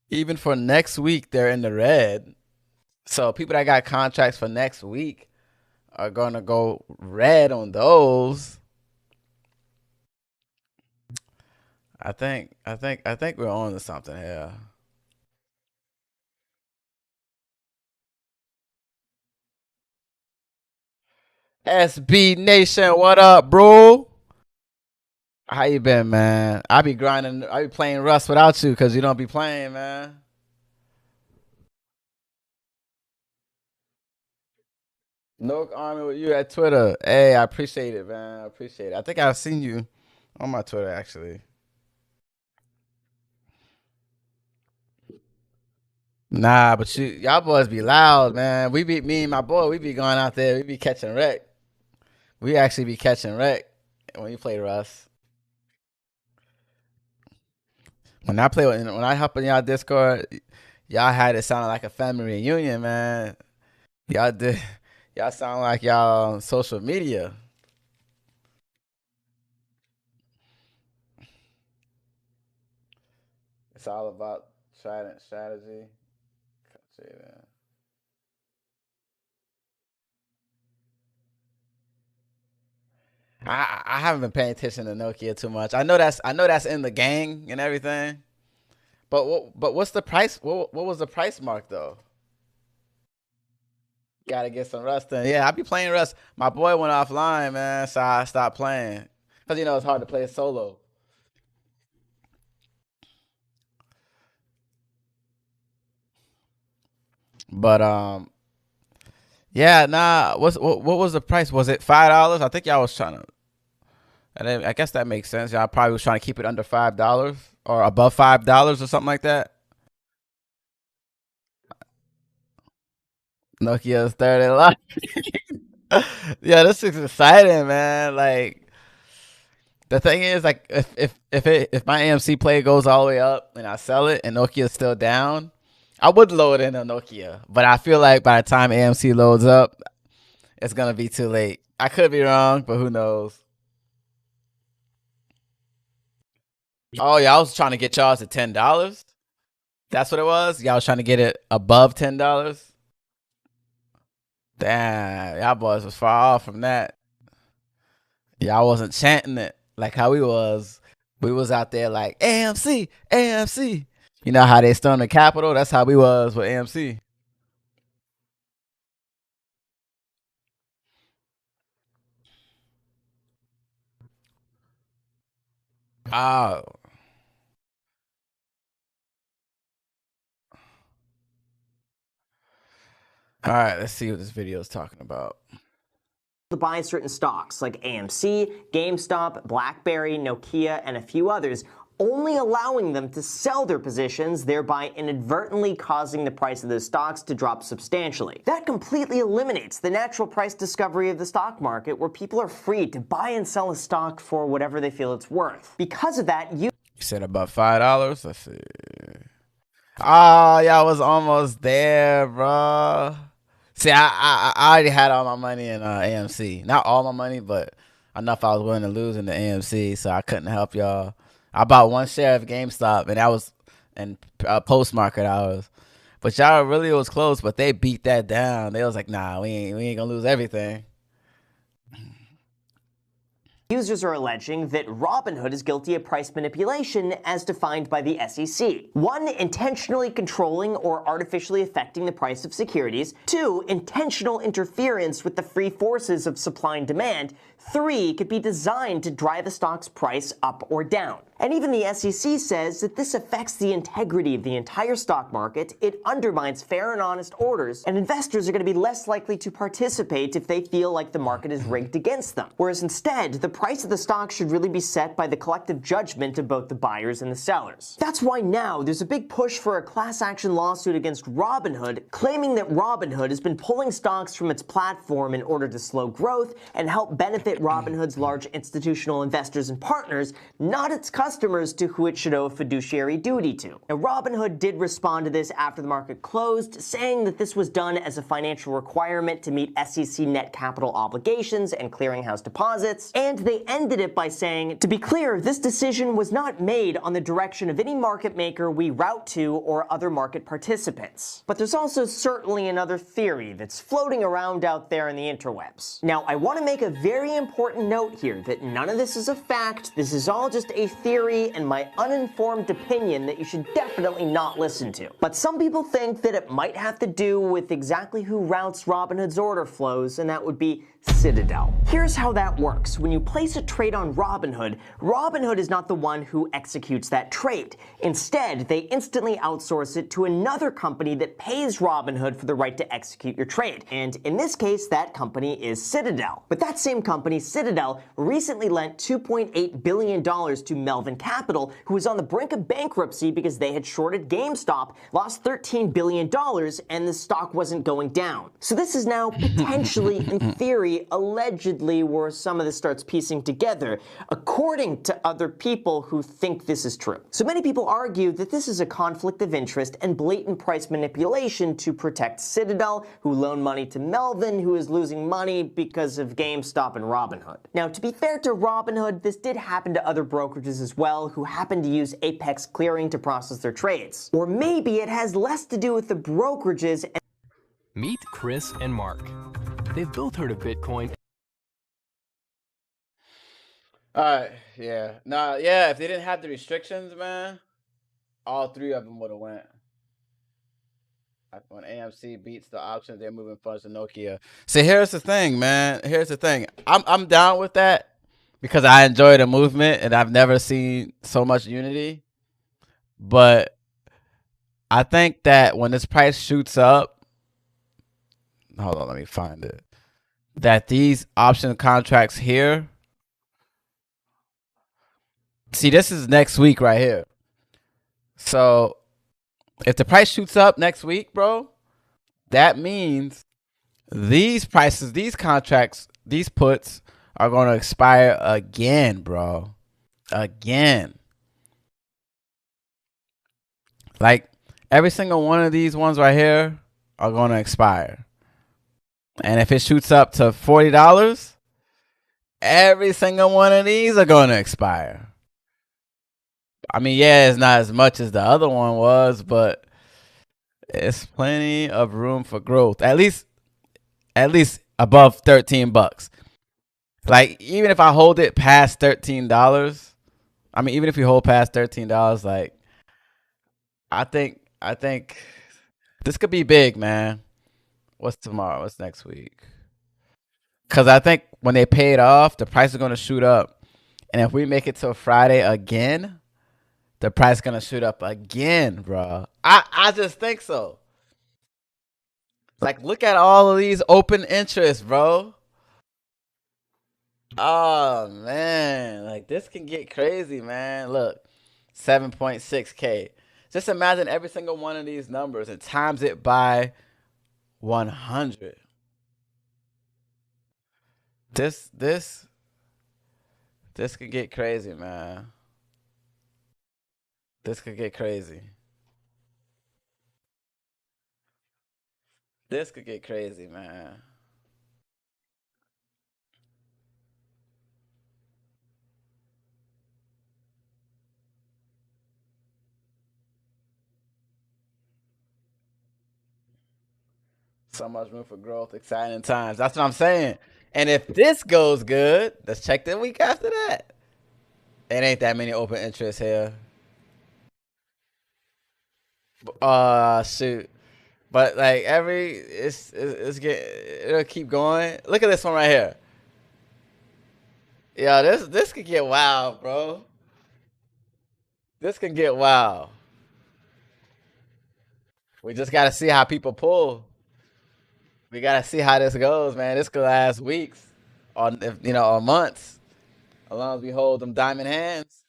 Even for next week, they're in the red. So people that got contracts for next week are gonna go red on those. I think we're on to something here. SB Nation, what up, bro? How you been, man? I be grinding. I be playing Rust without you because you don't be playing, man. No Army with you at Twitter. Hey, I appreciate it, man. I appreciate it. I think I've seen you on my Twitter, actually. Nah, but y'all boys be loud, man. Me and my boy, we be going out there. We be catching wreck. We actually be catching wreck when you play Rust. When I hop in y'all Discord, y'all had it sounding like a family reunion, man. Y'all sound like y'all on social media. It's all about trident strategy. I haven't been paying attention to Nokia too much. I know that's in the gang and everything. But what's the price? What was the price mark though? Gotta get some Rust in. Yeah, I be playing Rust. My boy went offline, man, so I stopped playing. Cause it's hard to play solo. But yeah, nah. What was the price? Was it $5? I think y'all was trying to. And I guess that makes sense. Y'all probably was trying to keep it under $5 or above $5 or something like that. Nokia's third in line. Yeah, this is exciting, man. Like the thing is, like if my AMC play goes all the way up and I sell it and Nokia's still down, I would load in a Nokia. But I feel like by the time AMC loads up, it's gonna be too late. I could be wrong, but who knows? Oh yeah, I was trying to get y'all to $10. That's what it was. Y'all was trying to get it above $10. Damn, y'all boys was far off from that. Y'all wasn't chanting it like how we was. We was out there like AMC, AMC. You know how they stormed the Capitol? That's how we was with AMC. Oh. All right, let's see what this video is talking about. To buy certain stocks like AMC, GameStop, BlackBerry, Nokia, and a few others, only allowing them to sell their positions, thereby inadvertently causing the price of those stocks to drop substantially. That completely eliminates the natural price discovery of the stock market, where people are free to buy and sell a stock for whatever they feel it's worth. Because of that, you said about $5. Let's see. Oh, y'all was almost there, bro. See, I already had all my money in AMC. Not all my money, but enough I was willing to lose in the AMC, so I couldn't help y'all. I bought one share of GameStop, and that was in post-market hours. But y'all really was close, but they beat that down. They was like, nah, we ain't gonna lose everything. Users are alleging that Robinhood is guilty of price manipulation as defined by the SEC. 1, intentionally controlling or artificially affecting the price of securities. 2, intentional interference with the free forces of supply and demand. 3, could be designed to drive a stock's price up or down. And even the SEC says that this affects the integrity of the entire stock market, it undermines fair and honest orders, and investors are going to be less likely to participate if they feel like the market is rigged against them. Whereas instead, the price of the stock should really be set by the collective judgment of both the buyers and the sellers. That's why now there's a big push for a class action lawsuit against Robinhood, claiming that Robinhood has been pulling stocks from its platform in order to slow growth and help benefit Robinhood's large institutional investors and partners, not its customers to who it should owe a fiduciary duty to. Now, Robinhood did respond to this after the market closed, saying that this was done as a financial requirement to meet SEC net capital obligations and clearinghouse deposits, and they ended it by saying, to be clear, this decision was not made on the direction of any market maker we route to or other market participants. But there's also certainly another theory that's floating around out there in the interwebs. Now, I want to make a very important note here that none of this is a fact, this is all just a theory and my uninformed opinion that you should definitely not listen to. But some people think that it might have to do with exactly who routes Robinhood's order flows, and that would be Citadel. Here's how that works. When you place a trade on Robinhood, Robinhood is not the one who executes that trade. Instead, they instantly outsource it to another company that pays Robinhood for the right to execute your trade. And in this case, that company is Citadel. But that same company, Citadel, recently lent $2.8 billion to Melvin Capital, who was on the brink of bankruptcy because they had shorted GameStop, lost $13 billion, and the stock wasn't going down. So this is now potentially, in theory, allegedly where some of this starts piecing together, according to other people who think this is true. So many people argue that this is a conflict of interest and blatant price manipulation to protect Citadel, who loaned money to Melvin, who is losing money because of GameStop and Robinhood. Now, to be fair to Robinhood, this did happen to other brokerages as well, who happen to use Apex Clearing to process their trades. Or maybe it has less to do with the brokerages and Meet Chris and Mark. They've both heard of Bitcoin. Alright, yeah. Nah, yeah, if they didn't have the restrictions, man, all 3 of them would have went. When AMC beats the options, they're moving funds to Nokia. See, here's the thing, man. Here's the thing. I'm down with that because I enjoy the movement and I've never seen so much unity. But I think that when this price shoots up, hold on, let me find it. That these option contracts here, see, this is next week right here. So if the price shoots up next week, bro, that means these prices, these contracts, these puts are going to expire again, bro. Again. Like every single one of these ones right here are going to expire. And if it shoots up to $40, every single one of these are going to expire. I mean, yeah, it's not as much as the other one was, but it's plenty of room for growth. At least above $13. Like, even if I hold it past $13, I mean, even if we hold past $13, like, I think this could be big, man. What's tomorrow? What's next week? Because I think when they pay it off, the price is going to shoot up. And if we make it till Friday again, the price is going to shoot up again, bro. I just think so. Like, look at all of these open interests, bro. Oh, man. Like, this can get crazy, man. Look, 7.6K. Just imagine every single one of these numbers and times it by 100. This could get crazy, man. This could get crazy. This could get crazy, man. So much room for growth, exciting times. That's what I'm saying. And if this goes good, let's check the week after that. It ain't that many open interests here. Shoot. But like it's it'll keep going. Look at this one right here. Yeah, this could get wild, bro. This can get wild. We just gotta see how people pull. We gotta see how this goes, man. This could last weeks, or or months, as long as we hold them diamond hands.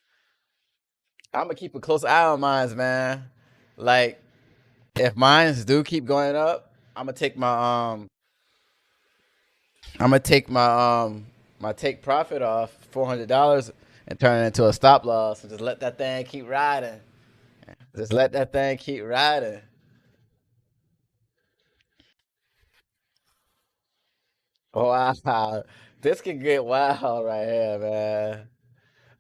I'm gonna keep a close eye on mines, man. Like, if mines do keep going up, I'm gonna take my my take profit off $400 and turn it into a stop loss and just let that thing keep riding. Just let that thing keep riding. Wow, this can get wild right here, man.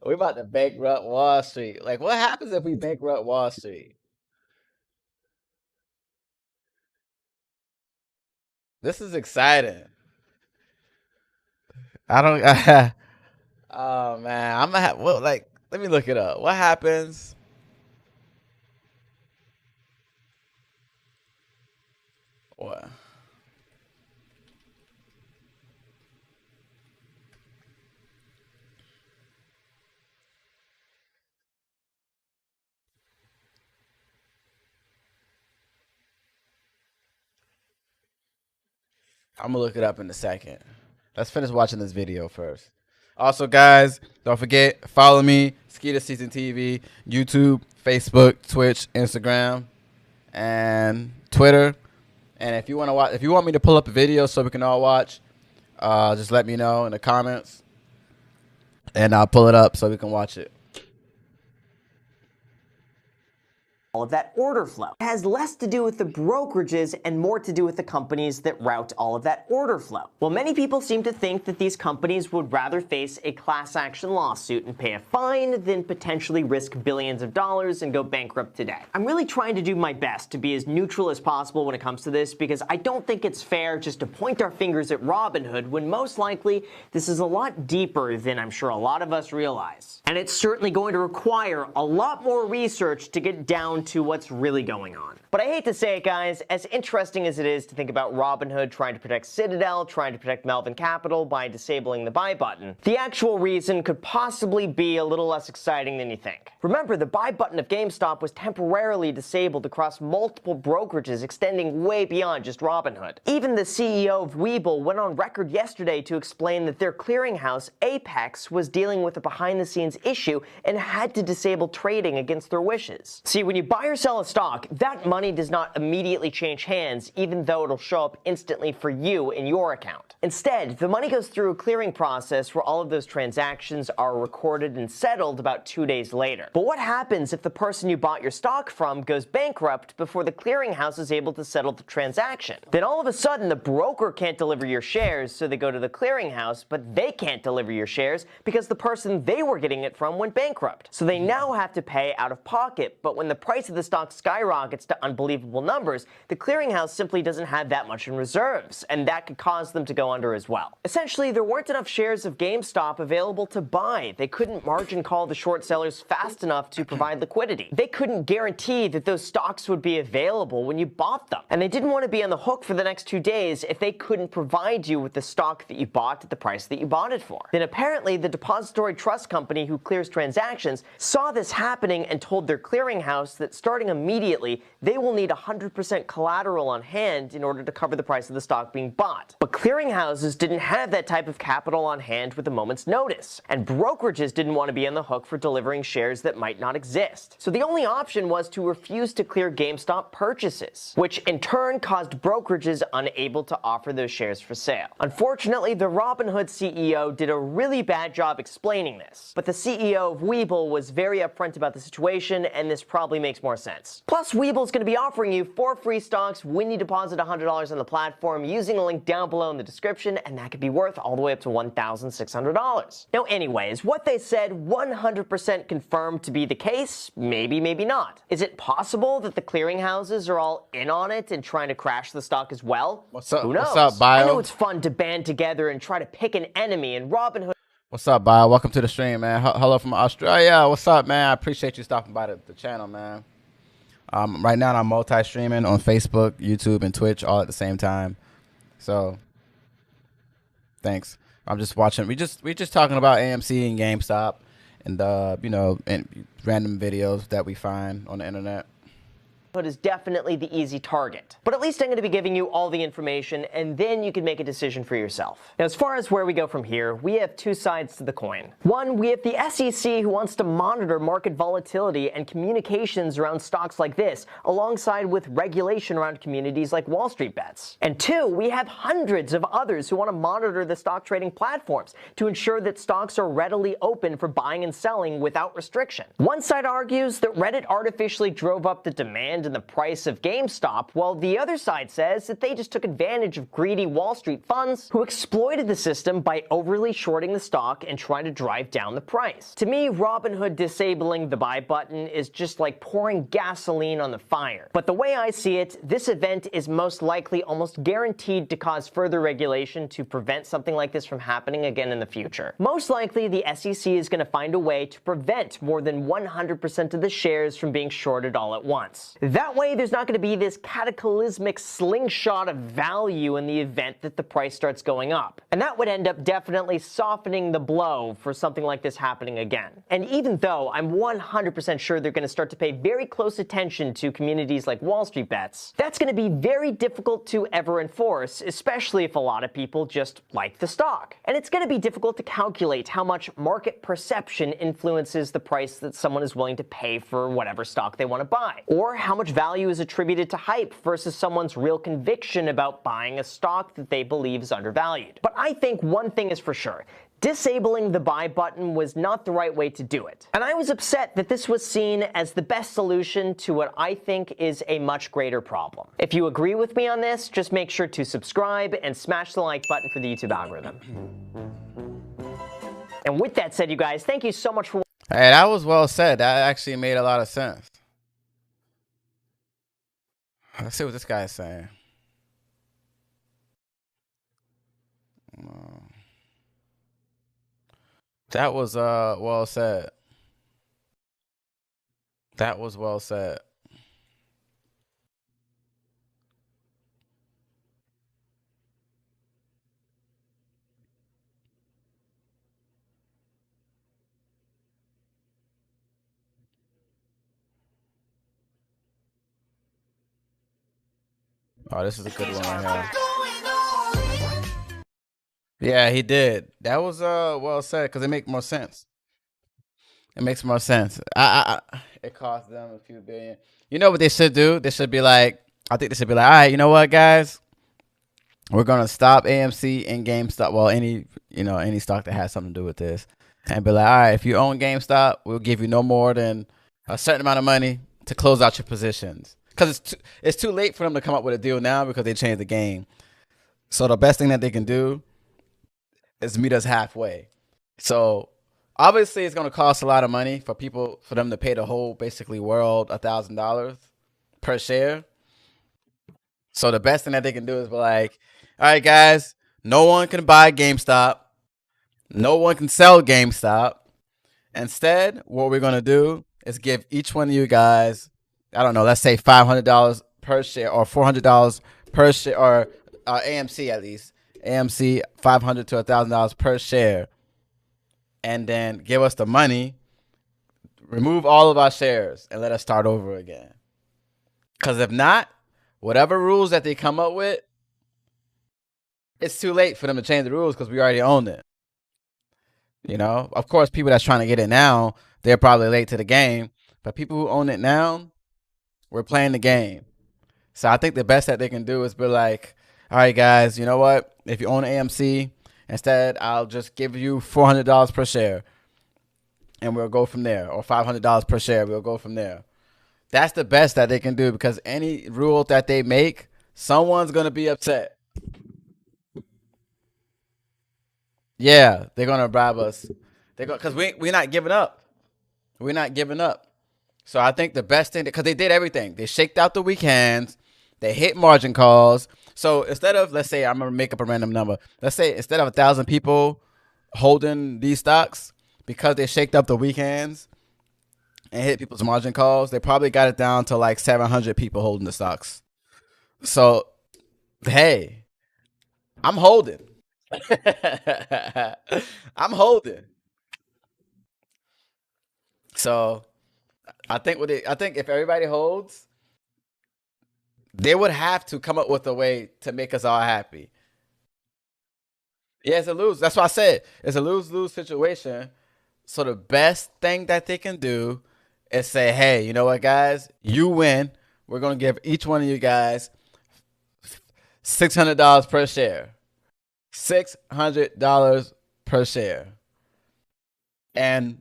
We about to bankrupt Wall Street. Like, what happens if we bankrupt Wall Street? This is exciting. I don't. Oh man, I'm gonna have. Well, like, let me look it up. What happens? What? I'm gonna look it up in a second. Let's finish watching this video first. Also, guys, don't forget, follow me, Skeeter Season TV, YouTube, Facebook, Twitch, Instagram, and Twitter. And if you want to watch, if you want me to pull up a video so we can all watch, just let me know in the comments, and I'll pull it up so we can watch it. All of that order flow. It has less to do with the brokerages and more to do with the companies that route all of that order flow. Well, many people seem to think that these companies would rather face a class action lawsuit and pay a fine than potentially risk billions of dollars and go bankrupt today. I'm really trying to do my best to be as neutral as possible when it comes to this, because I don't think it's fair just to point our fingers at Robinhood when most likely this is a lot deeper than I'm sure a lot of us realize. And it's certainly going to require a lot more research to get down to what's really going on. But I hate to say it, guys, as interesting as it is to think about Robinhood trying to protect Citadel, trying to protect Melvin Capital by disabling the buy button, the actual reason could possibly be a little less exciting than you think. Remember, the buy button of GameStop was temporarily disabled across multiple brokerages extending way beyond just Robinhood. Even the CEO of Webull went on record yesterday to explain that their clearinghouse, Apex, was dealing with a behind-the-scenes issue and had to disable trading against their wishes. See, when you buy or sell a stock, that money does not immediately change hands, even though it'll show up instantly for you in your account. Instead, the money goes through a clearing process where all of those transactions are recorded and settled about 2 days later. But what happens if the person you bought your stock from goes bankrupt before the clearinghouse is able to settle the transaction? Then all of a sudden, the broker can't deliver your shares, so they go to the clearinghouse, but they can't deliver your shares because the person they were getting it from went bankrupt. So they now have to pay out of pocket, but when the price of the stock skyrockets to unbelievable numbers, the clearinghouse simply doesn't have that much in reserves, and that could cause them to go under as well. Essentially, there weren't enough shares of GameStop available to buy. They couldn't margin call the short sellers fast enough to provide liquidity. They couldn't guarantee that those stocks would be available when you bought them. And they didn't want to be on the hook for the next 2 days if they couldn't provide you with the stock that you bought at the price that you bought it for. Then apparently, the depository trust company who clears transactions saw this happening and told their clearinghouse that starting immediately, they will need 100% collateral on hand in order to cover the price of the stock being bought. But clearinghouses didn't have that type of capital on hand with a moment's notice, and brokerages didn't want to be on the hook for delivering shares that might not exist. So the only option was to refuse to clear GameStop purchases, which in turn caused brokerages unable to offer those shares for sale. Unfortunately, the Robinhood CEO did a really bad job explaining this, but the CEO of Webull was very upfront about the situation, and this probably makes makes more sense. Plus, Weeble's going to be offering you 4 free stocks when you deposit $100 on the platform using a link down below in the description, and that could be worth all the way up to $1,600. Now, anyways, what they said 100% confirmed to be the case? Maybe, maybe not. Is it possible that the clearinghouses are all in on it and trying to crash the stock as well? What's up? Who knows? What's up, Bio? I know it's fun to band together and try to pick an enemy, and Robinhood. What's up, Bio? Welcome to the stream, man. Hello from Australia. What's up, man? I appreciate you stopping by the channel, man. Right now, I'm multi-streaming on Facebook, YouTube, and Twitch all at the same time. So, thanks. I'm just watching. We just talking about AMC and GameStop, and you know, and random videos that we find on the internet. Is definitely the easy target. But at least I'm going to be giving you all the information, and then you can make a decision for yourself. Now, as far as where we go from here, we have 2 sides to the coin. One, we have the SEC, who wants to monitor market volatility and communications around stocks like this, alongside with regulation around communities like Wall Street Bets. And 2, we have hundreds of others who want to monitor the stock trading platforms to ensure that stocks are readily open for buying and selling without restriction. One side argues that Reddit artificially drove up the demand and the price of GameStop, while the other side says that they just took advantage of greedy Wall Street funds who exploited the system by overly shorting the stock and trying to drive down the price. To me, Robinhood disabling the buy button is just like pouring gasoline on the fire. But the way I see it, this event is most likely almost guaranteed to cause further regulation to prevent something like this from happening again in the future. Most likely, the SEC is going to find a way to prevent more than 100% of the shares from being shorted all at once. That way, there's not going to be this cataclysmic slingshot of value in the event that the price starts going up. And that would end up definitely softening the blow for something like this happening again. And even though I'm 100% sure they're going to start to pay very close attention to communities like Wall Street Bets, that's going to be very difficult to ever enforce, especially if a lot of people just like the stock. And it's going to be difficult to calculate how much market perception influences the price that someone is willing to pay for whatever stock they want to buy, or how much value is attributed to hype versus someone's real conviction about buying a stock that they believe is undervalued. But I think one thing is for sure. Disabling the buy button was not the right way to do it. And I was upset that this was seen as the best solution to what I think is a much greater problem. If you agree with me on this, just make sure to subscribe and smash the like button for the YouTube algorithm. And with that said, you guys, thank you so much for... Hey, that was well said. That actually made a lot of sense. Let's see what this guy is saying. That was well said. That was well said. Oh, this is a good one right here. Yeah, he did. That was well said because it makes more sense. It makes more sense. It cost them a few billion. You know what they should do? They should be like, I think they should be like, all right, you know what, guys? We're gonna stop AMC and GameStop. Well, any stock that has something to do with this, and be like, all right, if you own GameStop, we'll give you no more than a certain amount of money to close out your positions. Because it's too late for them to come up with a deal now because they changed the game. So the best thing that they can do is meet us halfway. So obviously it's going to cost a lot of money for them to pay the whole basically world $1,000 per share. So the best thing that they can do is be like, all right, guys, no one can buy GameStop. No one can sell GameStop. Instead, what we're going to do is give each one of you guys, I don't know, let's say $500 per share or $400 per share, or AMC at least. AMC $500 to $1,000 per share. And then give us the money, remove all of our shares, and let us start over again. Because if not, whatever rules that they come up with, it's too late for them to change the rules because we already own it. You know, of course, people that's trying to get it now, they're probably late to the game. But people who own it now, we're playing the game. So I think the best that they can do is be like, all right, guys, you know what? If you own AMC, instead, I'll just give you $400 per share. And we'll go from there. Or $500 per share. We'll go from there. That's the best that they can do, because any rule that they make, someone's gonna be upset. Yeah, they're gonna bribe us. Because we're not giving up. We're not giving up. So I think the best thing, because they did everything. They shaked out the weak hands. They hit margin calls. So instead of, let's say, I'm gonna make up a random number. Let's say instead of 1,000 people holding these stocks, because they shaked up the weak hands and hit people's margin calls, they probably got it down to like 700 people holding the stocks. So, hey, I'm holding. I'm holding. So, I think if everybody holds, they would have to come up with a way to make us all happy. Yeah, it's a lose. That's why I said it's a lose-lose situation. So the best thing that they can do is say, hey, you know what, guys? You win. We're going to give each one of you guys $600 per share. $600 per share. And,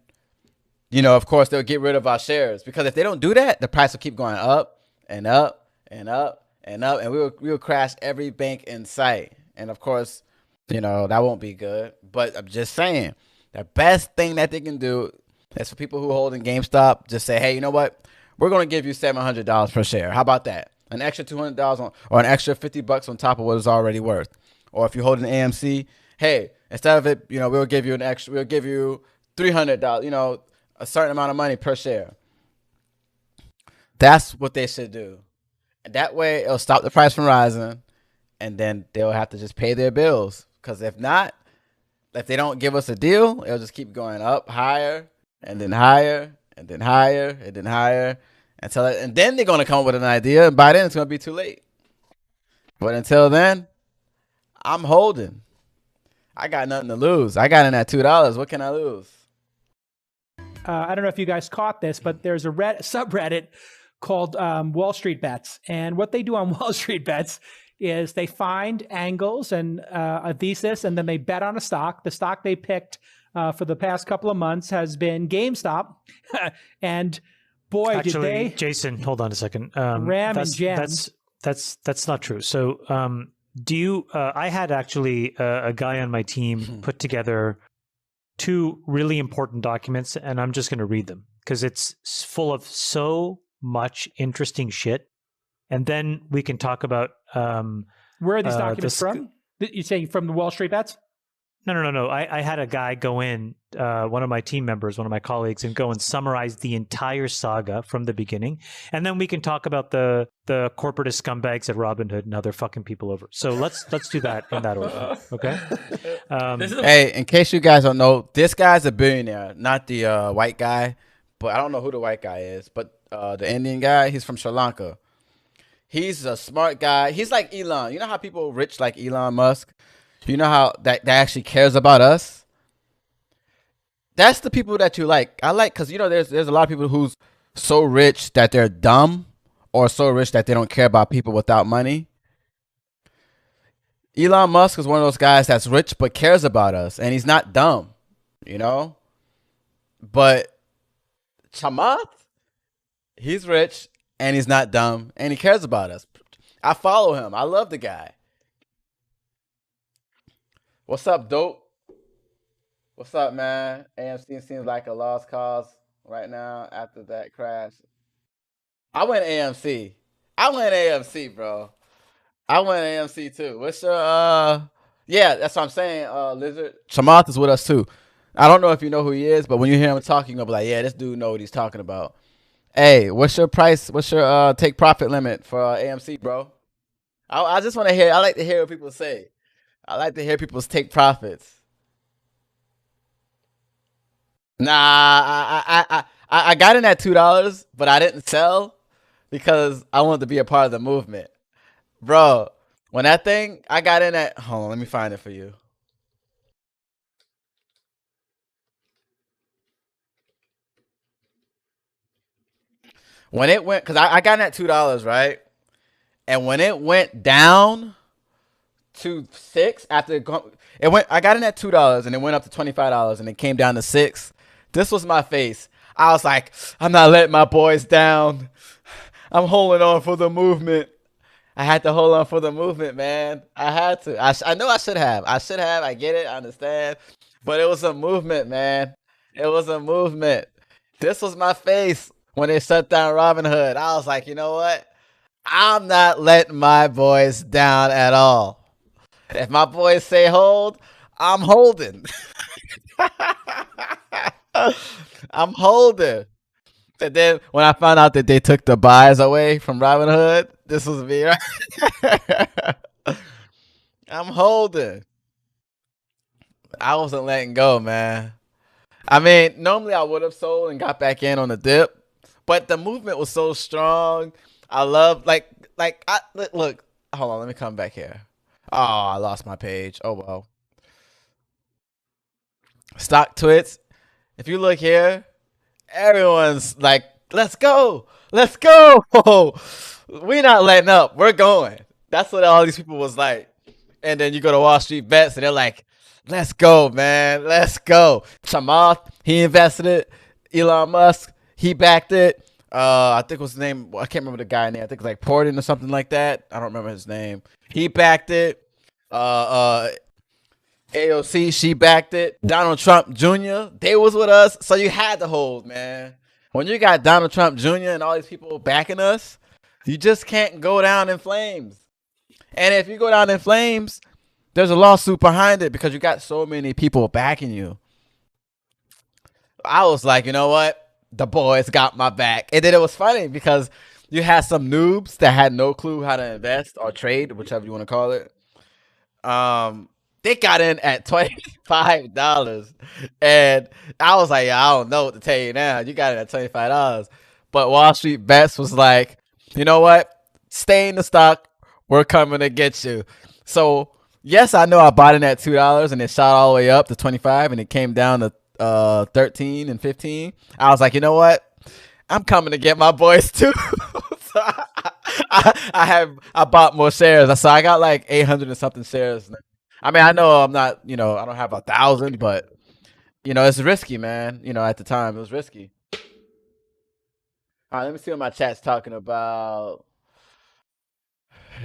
you know, of course, they'll get rid of our shares, because if they don't do that, the price will keep going up and up and up and up, and we will crash every bank in sight. And, of course, you know, that won't be good. But I'm just saying, the best thing that they can do is for people who hold in GameStop, just say, hey, you know what? We're going to give you $700 per share. How about that? An extra $200 on, or an extra $50 on top of what it's already worth. Or if you hold an AMC, hey, instead of it, you know, we'll give you $300, you know, a certain amount of money per share. That's what they should do. And that way, it'll stop the price from rising, and then they'll have to just pay their bills. Because if not, if they don't give us a deal, it'll just keep going up higher and then higher and then higher and then higher and then they're going to come up with an idea, and by then it's going to be too late. But until then, I'm holding. I got nothing to lose. I got in at $2. What can I lose? I don't know if you guys caught this, but there's a subreddit called Wall Street Bets. And what they do on Wall Street Bets is they find angles and a thesis, and then they bet on a stock. The stock they picked for the past couple of months has been GameStop. And boy, actually, did they... Jason, hold on a second. Ram and jam. That's not true. So I had actually a guy on my team put together 2 really important documents, and I'm just going to read them because it's full of so much interesting shit. And then we can talk about where are these documents from? You saying from the Wall Street Bets? No. I had a guy go in, one of my team members, one of my colleagues, and go and summarize the entire saga from the beginning. And then we can talk about the corporatist scumbags at Robinhood and how they're fucking people over. So let's do that in that order, okay? Hey, in case you guys don't know, this guy's a billionaire, not the white guy. But I don't know who the white guy is. But the Indian guy, he's from Sri Lanka. He's a smart guy. He's like Elon. You know how people rich like Elon Musk? You know how that actually cares about us? That's the people that you like. I like, because, you know, there's a lot of people who's so rich that they're dumb, or so rich that they don't care about people without money. Elon Musk is one of those guys that's rich but cares about us, and he's not dumb, you know? But Chamath, he's rich, and he's not dumb, and he cares about us. I follow him. I love the guy. What's up, dope? What's up, man? AMC seems like a lost cause right now after that crash. I went AMC. Bro. I went AMC too. What's your yeah, that's what I'm saying, Lizard. Chamath is with us too. I don't know if you know who he is, but when you hear him talking, you'll be like, yeah, this dude know what he's talking about. Hey, what's your price? What's your take profit limit for AMC, bro? I just want to hear. I like to hear what people say. I like to hear people's take profits. Nah, I got in at $2, but I didn't sell because I wanted to be a part of the movement. Bro, when that thing, I got in at, hold on, let me find it for you. When it went, because I got in at $2, right? And when it went down to $6 after it went, I got in at $2 and it went up to $25 and it came down to $6. This was my face. I was like, I'm not letting my boys down. I'm holding on for the movement. I had to hold on for the movement, man. I had to. I know I should have. I should have. I get it. I understand. But it was a movement, man. It was a movement. This was my face when they shut down Robin Hood. I was like, you know what? I'm not letting my boys down at all. If my boys say hold, I'm holding. I'm holding. And then when I found out that they took the buys away from Robin Hood, this was me, right? I'm holding. I wasn't letting go, man. I mean, normally I would have sold and got back in on the dip, but the movement was so strong. I love look. Hold on, let me come back here. Oh, I lost my page. Oh well. Stock twits. If you look here, everyone's like, let's go. Let's go. We're not letting up. We're going. That's what all these people was like. And then you go to Wall Street Bets and they're like, let's go, man. Let's go. Chamath, he invested it. Elon Musk, he backed it. I think what's his name? I can't remember the guy name. I think it's like Porten or something like that. I don't remember his name. He backed it. AOC, she backed it. Donald Trump Jr., they was with us. So you had to hold, man. When you got Donald Trump Jr. and all these people backing us, you just can't go down in flames. And if you go down in flames, there's a lawsuit behind it because you got so many people backing you. I was like, you know what? The boys got my back. And then it was funny because you had some noobs that had no clue how to invest or trade, whichever you want to call it. They got in at $25. And I was like, yeah, I don't know what to tell you now. You got it at $25. But Wall Street Bets was like, you know what? Stay in the stock. We're coming to get you. So, yes, I know I bought in at $2 and it shot all the way up to 25 and it came down to 13 and 15. I was like, you know what? I'm coming to get my boys too. So I bought more shares. So I got like 800 and something shares. I mean, I know I'm not, I don't have 1,000, but it's risky, man. At the time it was risky. All right, let me see what my chat's talking about.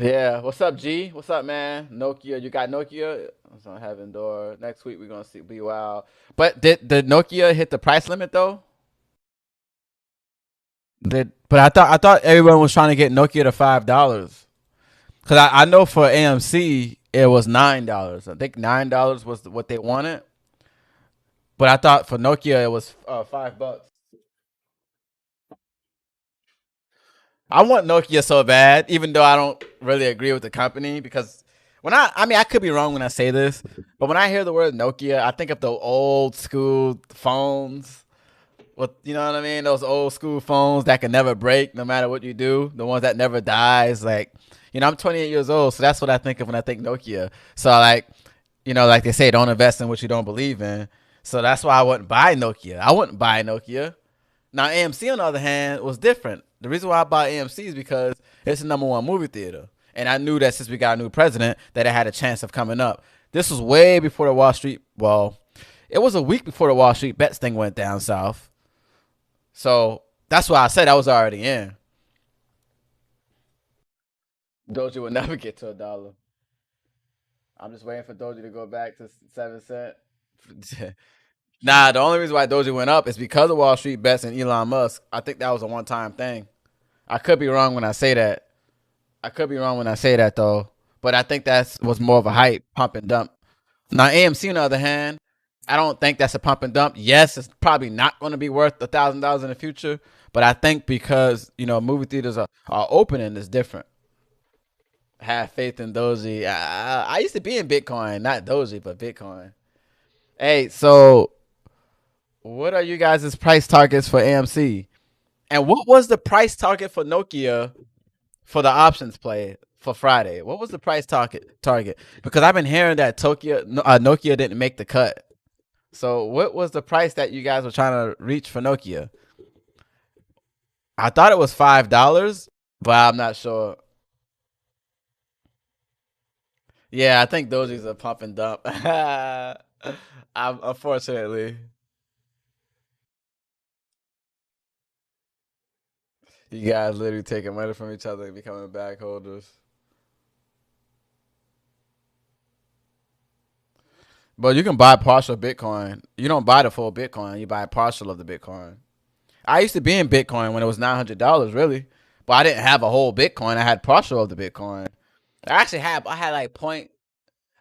Yeah, what's up, G? What's up, man? Nokia, you got Nokia? It's on Heaven Door. Next week we're gonna see. Be wow. But did Nokia hit the price limit though? But I thought everyone was trying to get Nokia to $5. Cause I know for AMC it was $9. I think $9 was what they wanted. But I thought for Nokia it was $5. I want Nokia so bad, even though I don't really agree with the company because I could be wrong when I say this, but when I hear the word Nokia, I think of the old school phones. You know what I mean? Those old school phones that can never break no matter what you do. The ones that never dies. Like, I'm 28 years old, so that's what I think of when I think Nokia. So like they say, don't invest in what you don't believe in. So that's why I wouldn't buy Nokia. I wouldn't buy Nokia. Now AMC on the other hand was different. The reason why I bought AMC is because it's the #1 movie theater. And I knew that since we got a new president that it had a chance of coming up. This was way before the Wall Street, it was a week before the Wall Street Bets thing went down south. So that's why I said I was already in. Doji will never get to $1. I'm just waiting for Doji to go back to 7 cents. Nah, the only reason why Doji went up is because of Wall Street Bets and Elon Musk. I think that was a one-time thing. I could be wrong when I say that. Though. But I think that was more of a hype, pump and dump. Now, AMC, on the other hand, I don't think that's a pump and dump. Yes, it's probably not going to be worth $1,000 in the future. But I think because, movie theaters are opening, it's different. Have faith in Doji. I used to be in Bitcoin. Not Doji, but Bitcoin. Hey, so what are you guys' price targets for AMC? And what was the price target for Nokia for the options play for Friday? What was the price target? Because I've been hearing that Nokia didn't make the cut. So what was the price that you guys were trying to reach for Nokia? I thought it was $5, but I'm not sure. Yeah, I think Doji's a pump and dump. Unfortunately. You guys literally taking money from each other and becoming bag holders. But you can buy partial Bitcoin. You don't buy the full Bitcoin. You buy partial of the Bitcoin. I used to be in Bitcoin when it was $900, really. But I didn't have a whole Bitcoin. I had partial of the Bitcoin. I had like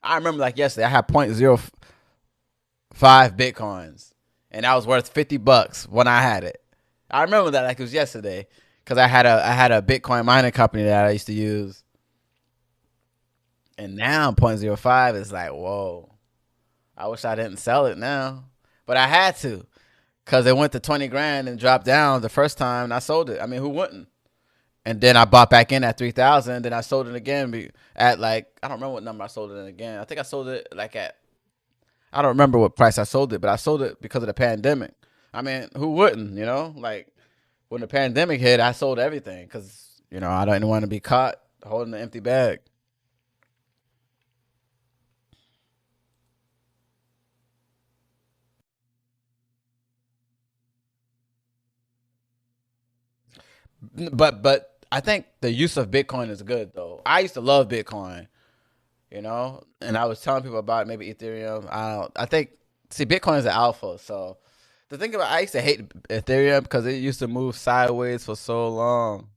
I remember like yesterday, I had 0.05 Bitcoins. And that was worth $50 when I had it. I remember that like it was yesterday. Because I had a Bitcoin mining company that I used to use. And now 0.05 is like, whoa. I wish I didn't sell it now. But I had to. Because it went to 20 grand and dropped down the first time and I sold it. I mean, who wouldn't? And then I bought back in at 3,000. Then I sold it again at like, I don't remember what number I sold it in again. I think I sold it like at, I don't remember what price I sold it, but I sold it because of the pandemic. I mean, who wouldn't, you know? Like, when the pandemic hit, I sold everything because, you know, I didn't want to be caught holding an empty bag. But I think the use of Bitcoin is good, though. I used to love Bitcoin, you know, and I was telling people about maybe Ethereum. I think, see, Bitcoin is an alpha, so the thing about, I used to hate Ethereum because it used to move sideways for so long.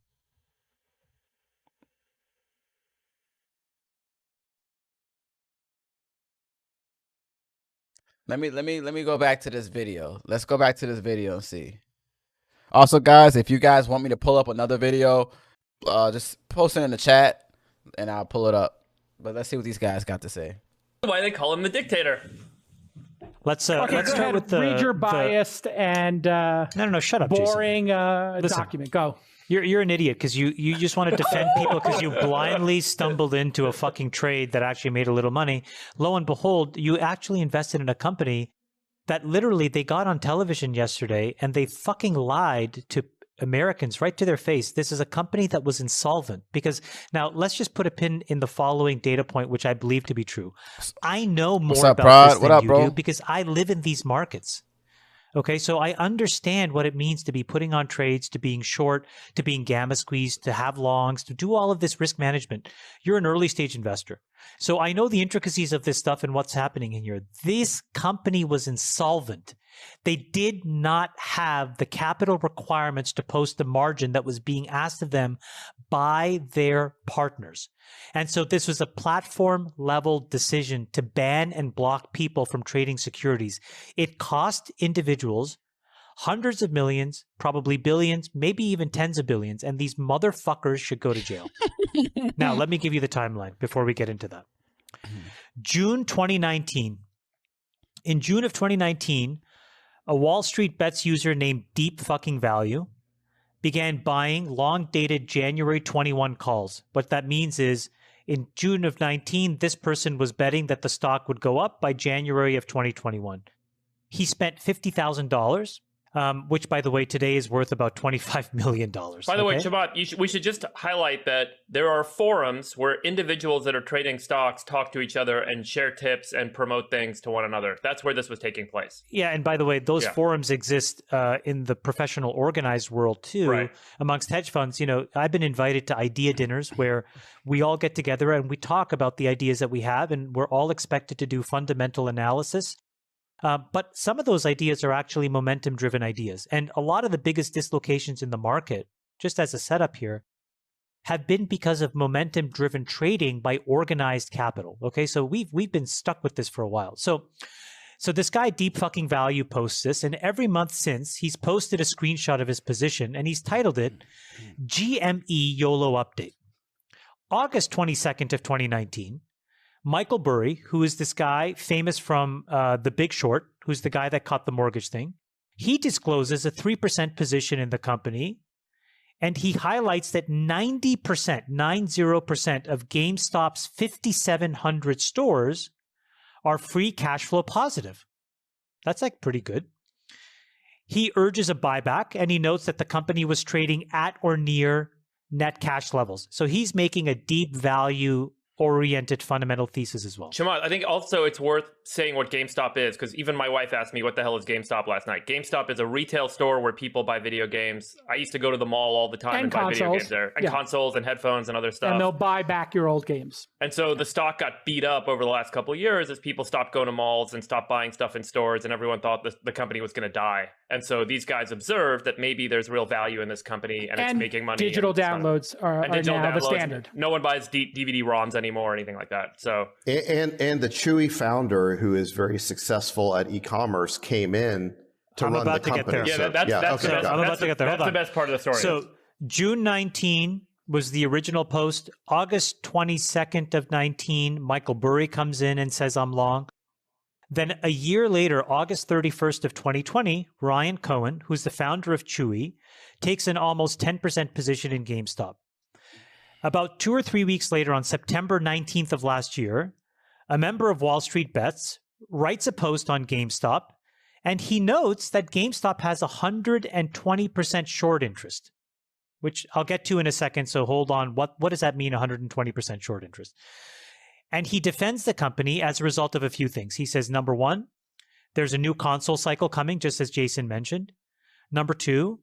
Let me go back to this video. Let's go back to this video and see. Also, guys, if you guys want me to pull up another video, just post it in the chat and I'll pull it up. But let's see what these guys got to say. Why they call him the dictator? Let's start with the read your biased and no, shut up, boring document. Go. You're an idiot because you just want to defend people because you blindly stumbled into a fucking trade that actually made a little money. Lo and behold, you actually invested in a company that literally they got on television yesterday and they fucking lied to Americans right to their face. This is a company that was insolvent. Because now let's just put a pin in the following data point, which I believe to be true. I know more about this than you do because I live in these markets. Okay, so I understand what it means to be putting on trades, to being short, to being gamma squeezed, to have longs, to do all of this risk management. You're an early stage investor. So I know the intricacies of this stuff and what's happening in here. This company was insolvent. They did not have the capital requirements to post the margin that was being asked of them by their partners. And so this was a platform level decision to ban and block people from trading securities. It cost individuals hundreds of millions, probably billions, maybe even tens of billions, and these motherfuckers should go to jail. Now, let me give you the timeline before we get into that. June 2019. In June of 2019, a Wall Street Bets user named Deep Fucking Value began buying long-dated January 21 calls. What that means is in June of 19, this person was betting that the stock would go up by January of 2021. He spent $50,000, which, by the way, today is worth about $25 million. By the way, Shabat, we should just highlight that there are forums where individuals that are trading stocks talk to each other and share tips and promote things to one another. That's where this was taking place. Yeah, and by the way, those forums exist in the professional organized world too, amongst hedge funds. You know, I've been invited to idea dinners where we all get together and we talk about the ideas that we have, and we're all expected to do fundamental analysis. But some of those ideas are actually momentum-driven ideas. And a lot of the biggest dislocations in the market, just as a setup here, have been because of momentum-driven trading by organized capital. Okay, so we've been stuck with this for a while. So this guy, Deep Fucking Value, posts this, and every month since, he's posted a screenshot of his position, and he's titled it GME YOLO Update. August 22nd of 2019, Michael Burry, who is this guy famous from The Big Short, who's the guy that caught the mortgage thing, he discloses a 3% position in the company, and he highlights that 90% of GameStop's 5,700 stores are free cash flow positive. That's like pretty good. He urges a buyback, and he notes that the company was trading at or near net cash levels. So he's making a deep value oriented fundamental thesis as well. Chamath, I think also it's worth saying what GameStop is, because even my wife asked me, what the hell is GameStop last night? GameStop is a retail store where people buy video games. I used to go to the mall all the time and buy video games there. And consoles and headphones and other stuff. And they'll buy back your old games. And so the stock got beat up over the last couple of years as people stopped going to malls and stopped buying stuff in stores, and everyone thought the company was going to die. And so these guys observed that maybe there's real value in this company and it's making money. Digital downloads are now the standard. No one buys DVD ROMs anymore or anything like that. So and the Chewy founder, who is very successful at e-commerce, came in to run the company. Yeah, that's the best part of the story. So June 19 was the original post. August 22nd of 19, Michael Burry comes in and says, I'm long. Then a year later, August 31st of 2020, Ryan Cohen, who's the founder of Chewy, takes an almost 10% position in GameStop. About 2 or 3 weeks later, on September 19th of last year, a member of Wall Street Bets writes a post on GameStop, and he notes that GameStop has 120% short interest, which I'll get to in a second, so hold on. What does that mean, 120% short interest? And he defends the company as a result of a few things. He says, number one, there's a new console cycle coming, just as Jason mentioned. Number two,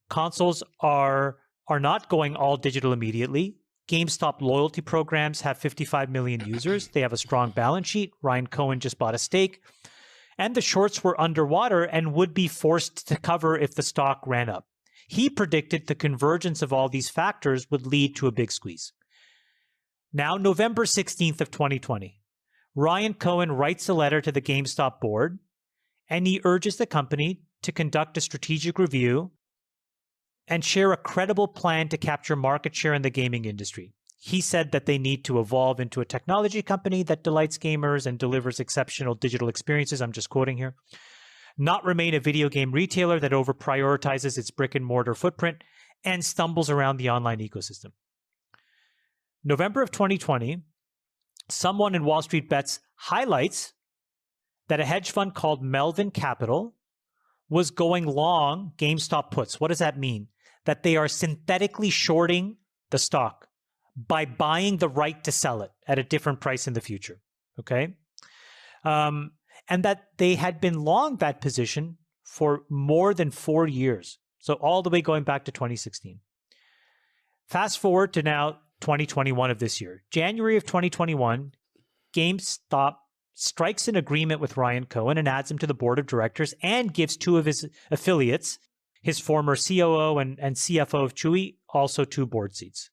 consoles are not going all digital immediately. GameStop loyalty programs have 55 million users. They have a strong balance sheet. Ryan Cohen just bought a stake. And the shorts were underwater and would be forced to cover if the stock ran up. He predicted the convergence of all these factors would lead to a big squeeze. Now, November 16th of 2020, Ryan Cohen writes a letter to the GameStop board, and he urges the company to conduct a strategic review and share a credible plan to capture market share in the gaming industry. He said that they need to evolve into a technology company that delights gamers and delivers exceptional digital experiences. I'm just quoting here. Not remain a video game retailer that over-prioritizes its brick-and-mortar footprint and stumbles around the online ecosystem. November of 2020, someone in Wall Street Bets highlights that a hedge fund called Melvin Capital was going long GameStop puts. What does that mean? That they are synthetically shorting the stock by buying the right to sell it at a different price in the future. Okay? And that they had been long that position for more than 4 years. So all the way going back to 2016. Fast forward to now 2021 of this year. January of 2021, GameStop strikes an agreement with Ryan Cohen and adds him to the board of directors and gives 2 of his affiliates, his former COO and CFO of Chewy, also 2 board seats.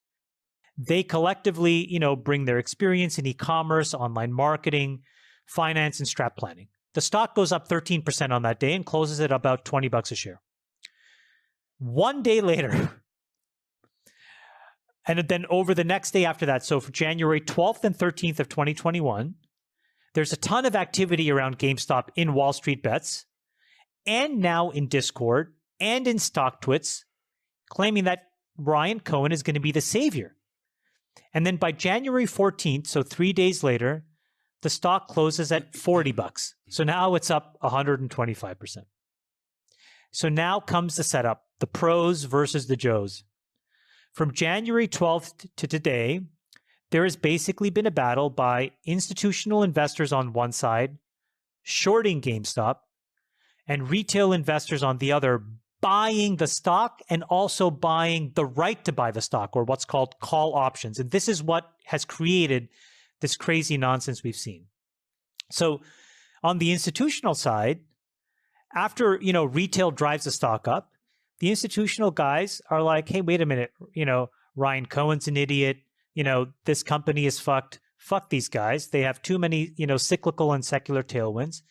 They collectively, bring their experience in e-commerce, online marketing, finance, and strat planning. The stock goes up 13% on that day and closes at about $20 a share. 1 day later, and then over the next day after that, so for January 12th and 13th of 2021, there's a ton of activity around GameStop in Wall Street Bets, and now in Discord, and in StockTwits, claiming that Ryan Cohen is going to be the savior. And then by January 14th, so 3 days later, the stock closes at $40. So now it's up 125%. So now comes the setup, the pros versus the Joes. From January 12th to today, there has basically been a battle by institutional investors on one side, shorting GameStop, and retail investors on the other, buying the stock and also buying the right to buy the stock, or what's called call options. And this is what has created this crazy nonsense we've seen. So on the institutional side, after, retail drives the stock up, the institutional guys are like, hey, wait a minute, Ryan Cohen's an idiot. This company is fucked. Fuck these guys. They have too many, cyclical and secular tailwinds.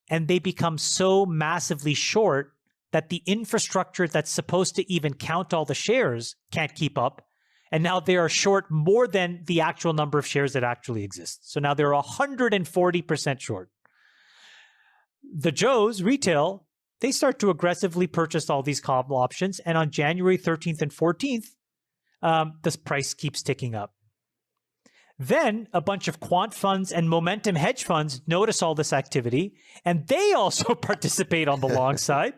And they become so massively short that the infrastructure that's supposed to even count all the shares can't keep up. And now they are short more than the actual number of shares that actually exist. So now they're 140% short. The Joes, retail, they start to aggressively purchase all these call options. And on January 13th and 14th, this price keeps ticking up. Then a bunch of quant funds and momentum hedge funds notice all this activity, and they also participate on the long side.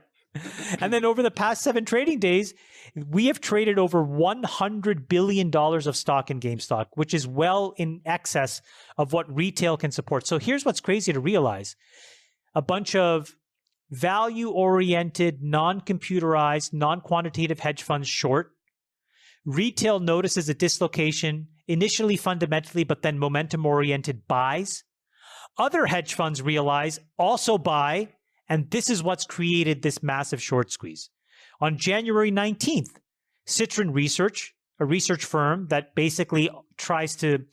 And then over the past 7 trading days, we have traded over $100 billion of stock in GameStop, which is well in excess of what retail can support. So here's what's crazy to realize. A bunch of value-oriented, non-computerized, non-quantitative hedge funds short. Retail notices a dislocation, initially fundamentally, but then momentum-oriented buys. Other hedge funds realize, also buy, and this is what's created this massive short squeeze. On January 19th, Citron Research, a research firm that basically tries to,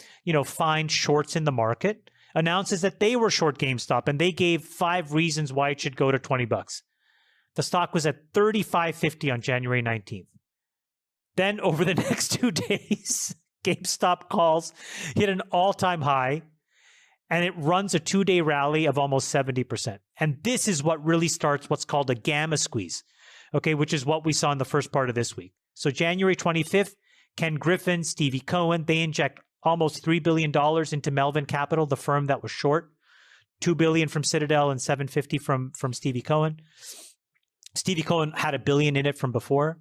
find shorts in the market, announces that they were short GameStop, and they gave 5 reasons why it should go to $20. The stock was at $35.50 on January 19th. Then over the next 2 days, GameStop calls hit an all-time high, and it runs a 2-day rally of almost 70%. And this is what really starts what's called a gamma squeeze, okay, which is what we saw in the first part of this week. So January 25th, Ken Griffin, Stevie Cohen, they inject almost $3 billion into Melvin Capital, the firm that was short, $2 billion from Citadel and $750 from Stevie Cohen. Stevie Cohen had $1 billion in it from before.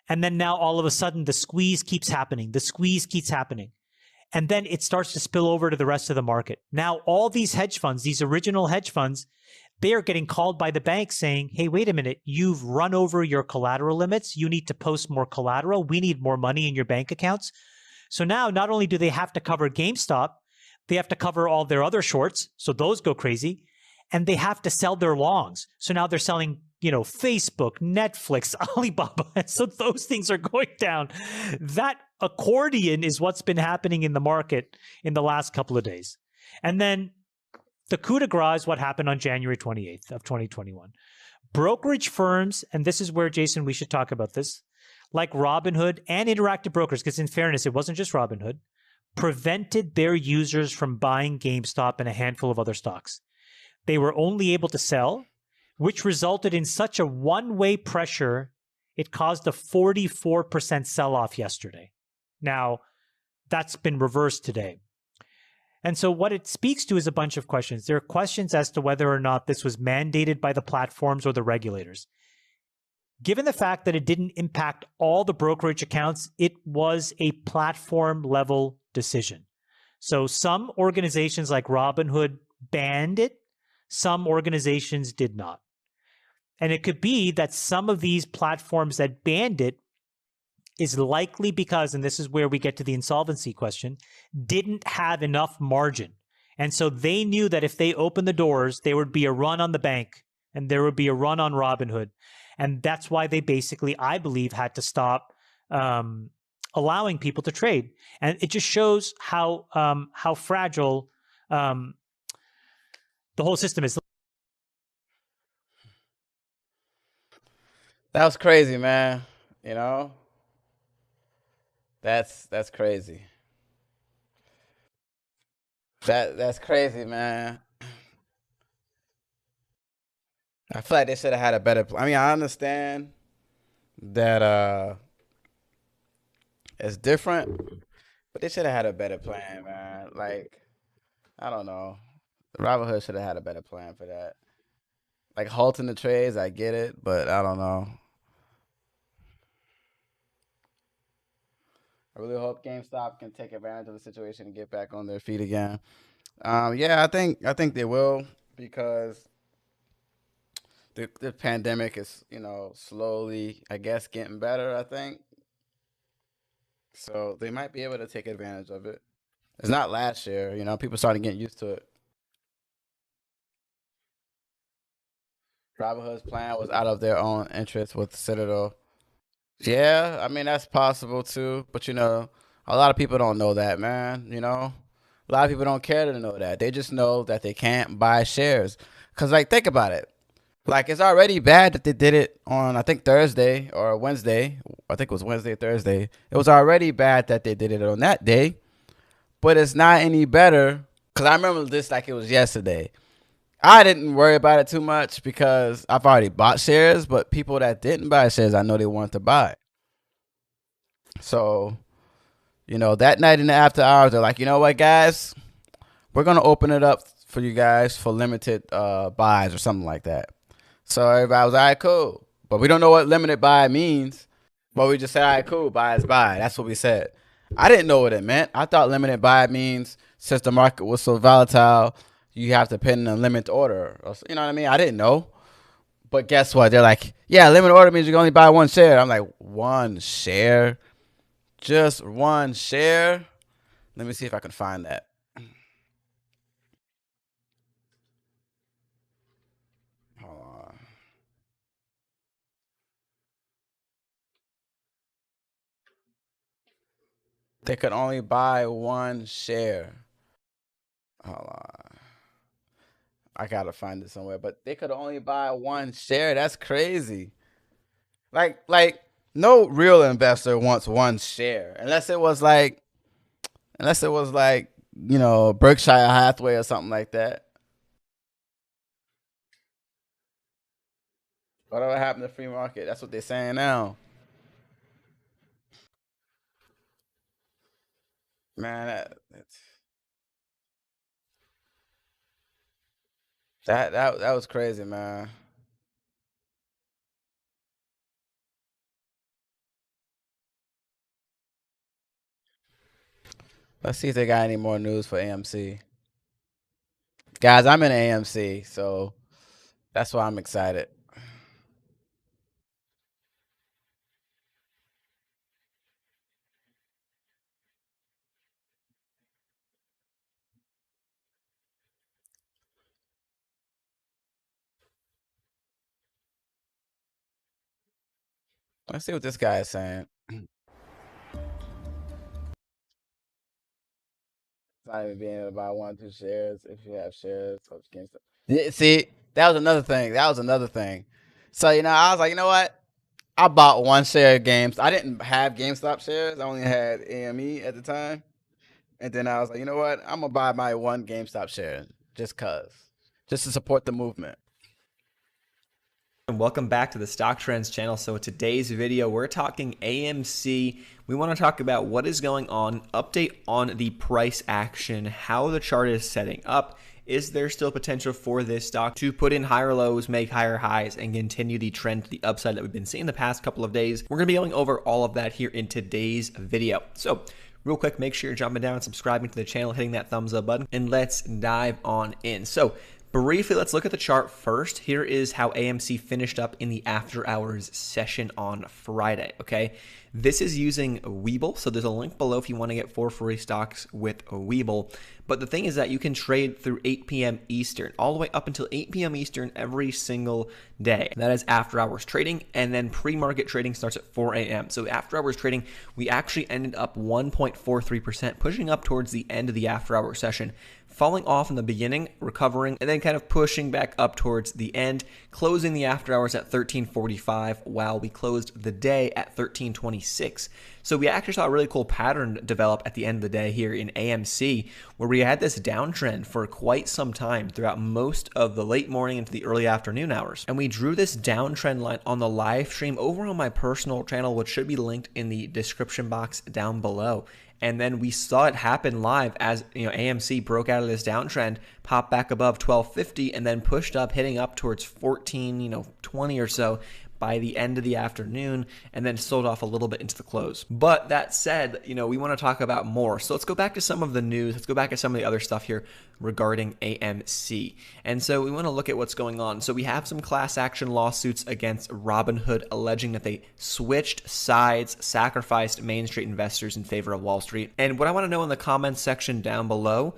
And then now all of a sudden the squeeze keeps happening. The squeeze keeps happening. And then it starts to spill over to the rest of the market. Now all these hedge funds, these original hedge funds, they are getting called by the bank saying, hey, wait a minute, you've run over your collateral limits. You need to post more collateral. We need more money in your bank accounts. So now not only do they have to cover GameStop, they have to cover all their other shorts. So those go crazy. And they have to sell their longs. So now they're selling, Facebook, Netflix, Alibaba. So those things are going down. That accordion is what's been happening in the market in the last couple of days. And then the coup de grace is what happened on January 28th of 2021. Brokerage firms, and this is where, Jason, we should talk about this, like Robinhood and Interactive Brokers, because in fairness, it wasn't just Robinhood, prevented their users from buying GameStop and a handful of other stocks. They were only able to sell, which resulted in such a one-way pressure, it caused a 44% sell-off yesterday. Now, that's been reversed today. And so what it speaks to is a bunch of questions. There are questions as to whether or not this was mandated by the platforms or the regulators. Given the fact that it didn't impact all the brokerage accounts, it was a platform-level decision. So some organizations like Robinhood banned it. Some organizations did not. And it could be that some of these platforms that banned it is likely because, and this is where we get to the insolvency question, didn't have enough margin. And so they knew that if they opened the doors, there would be a run on the bank and there would be a run on Robinhood. And that's why they basically, I believe, had to stop allowing people to trade. And it just shows how fragile the whole system is. That was crazy, man. That's crazy. That's crazy, man. I feel like they should have had a better plan. I mean, I understand that it's different, but they should have had a better plan, man. Like, I don't know. Robinhood should have had a better plan for that. Like, halting the trades, I get it, but I don't know. I really hope GameStop can take advantage of the situation and get back on their feet again. Yeah, I think they will, because the pandemic is, slowly, I guess, getting better, I think. So they might be able to take advantage of it. It's not last year, people started getting used to it. Robinhood's plan was out of their own interest with Citadel. Yeah, I mean, that's possible too. But, a lot of people don't know that, man. A lot of people don't care to know that. They just know that they can't buy shares. Because, think about it. It's already bad that they did it on, I think, Thursday or Wednesday. I think it was Wednesday or Thursday. It was already bad that they did it on that day. But it's not any better. Because I remember this like it was yesterday. I didn't worry about it too much because I've already bought shares, but people that didn't buy shares, I know they wanted to buy. So, that night in the after hours, they're like, you know what, guys? We're going to open it up for you guys for limited buys or something like that. So everybody was all right, cool. But we don't know what limited buy means. But we just said, all right, cool, buy is buy. That's what we said. I didn't know what it meant. I thought limited buy means since the market was so volatile, you have to put in a limit order. You know what I mean? I didn't know. But guess what? They're like, yeah, limit order means you can only buy one share. I'm like, one share? Just one share? Let me see if I can find that. Hold on. They could only buy one share. Hold on. I gotta find it somewhere. But they could only buy one share. That's crazy. Like no real investor wants one share unless it was like, you know, Berkshire Hathaway or something like that. Whatever happened to free market? That's what they're saying now. Man, that was crazy, man. Let's see if they got any more news for AMC. Guys, I'm in AMC, so that's why I'm excited. Let's see what this guy is saying. Not even being able to buy 1 or 2 shares if you have shares. Yeah, see, that was another thing. So, you know, I was like, you know what? I bought 1 share of Games. I didn't have GameStop shares. I only had AME at the time. And then I was like, you know what? I'm going to buy my 1 GameStop share just to support the movement. And welcome back to the Stock Trends channel. So today's video, we're talking AMC. We want to talk about what is going on, update on the price action, how the chart is setting up. Is there still potential for this stock to put in higher lows, make higher highs, and continue the trend to the upside that we've been seeing the past couple of days? We're going to be going over all of that here in today's video. So real quick, make sure you're jumping down and subscribing to the channel, hitting that thumbs up button, and let's dive on in. So briefly, let's look at the chart first. Here is how AMC finished up in the after hours session on Friday, okay? This is using Webull, so there's a link below if you want to get 4 free stocks with Webull. But the thing is that you can trade through 8 p.m. Eastern, all the way up until 8 p.m. Eastern every single day. That is after hours trading, and then pre-market trading starts at 4 a.m. So after hours trading, we actually ended up 1.43%, pushing up towards the end of the after hours session, falling off in the beginning, recovering, and then kind of pushing back up towards the end, closing the after hours at 13:45 while we closed the day at 13:26. So we actually saw a really cool pattern develop at the end of the day here in AMC, where we had this downtrend for quite some time throughout most of the late morning into the early afternoon hours. And we drew this downtrend line on the live stream over on my personal channel, which should be linked in the description box down below. And then we saw it happen live as, you know, AMC broke out of this downtrend, popped back above 1250, and then pushed up, hitting up towards 1420 or so by the end of the afternoon, and then sold off a little bit into the close. But that said, you know, we want to talk about more. So let's go back to some of the news. Let's go back to some of the other stuff here regarding AMC. And so we want to look at what's going on. So we have some class action lawsuits against Robinhood alleging that they switched sides, sacrificed Main Street investors in favor of Wall Street. And what I want to know in the comments section down below,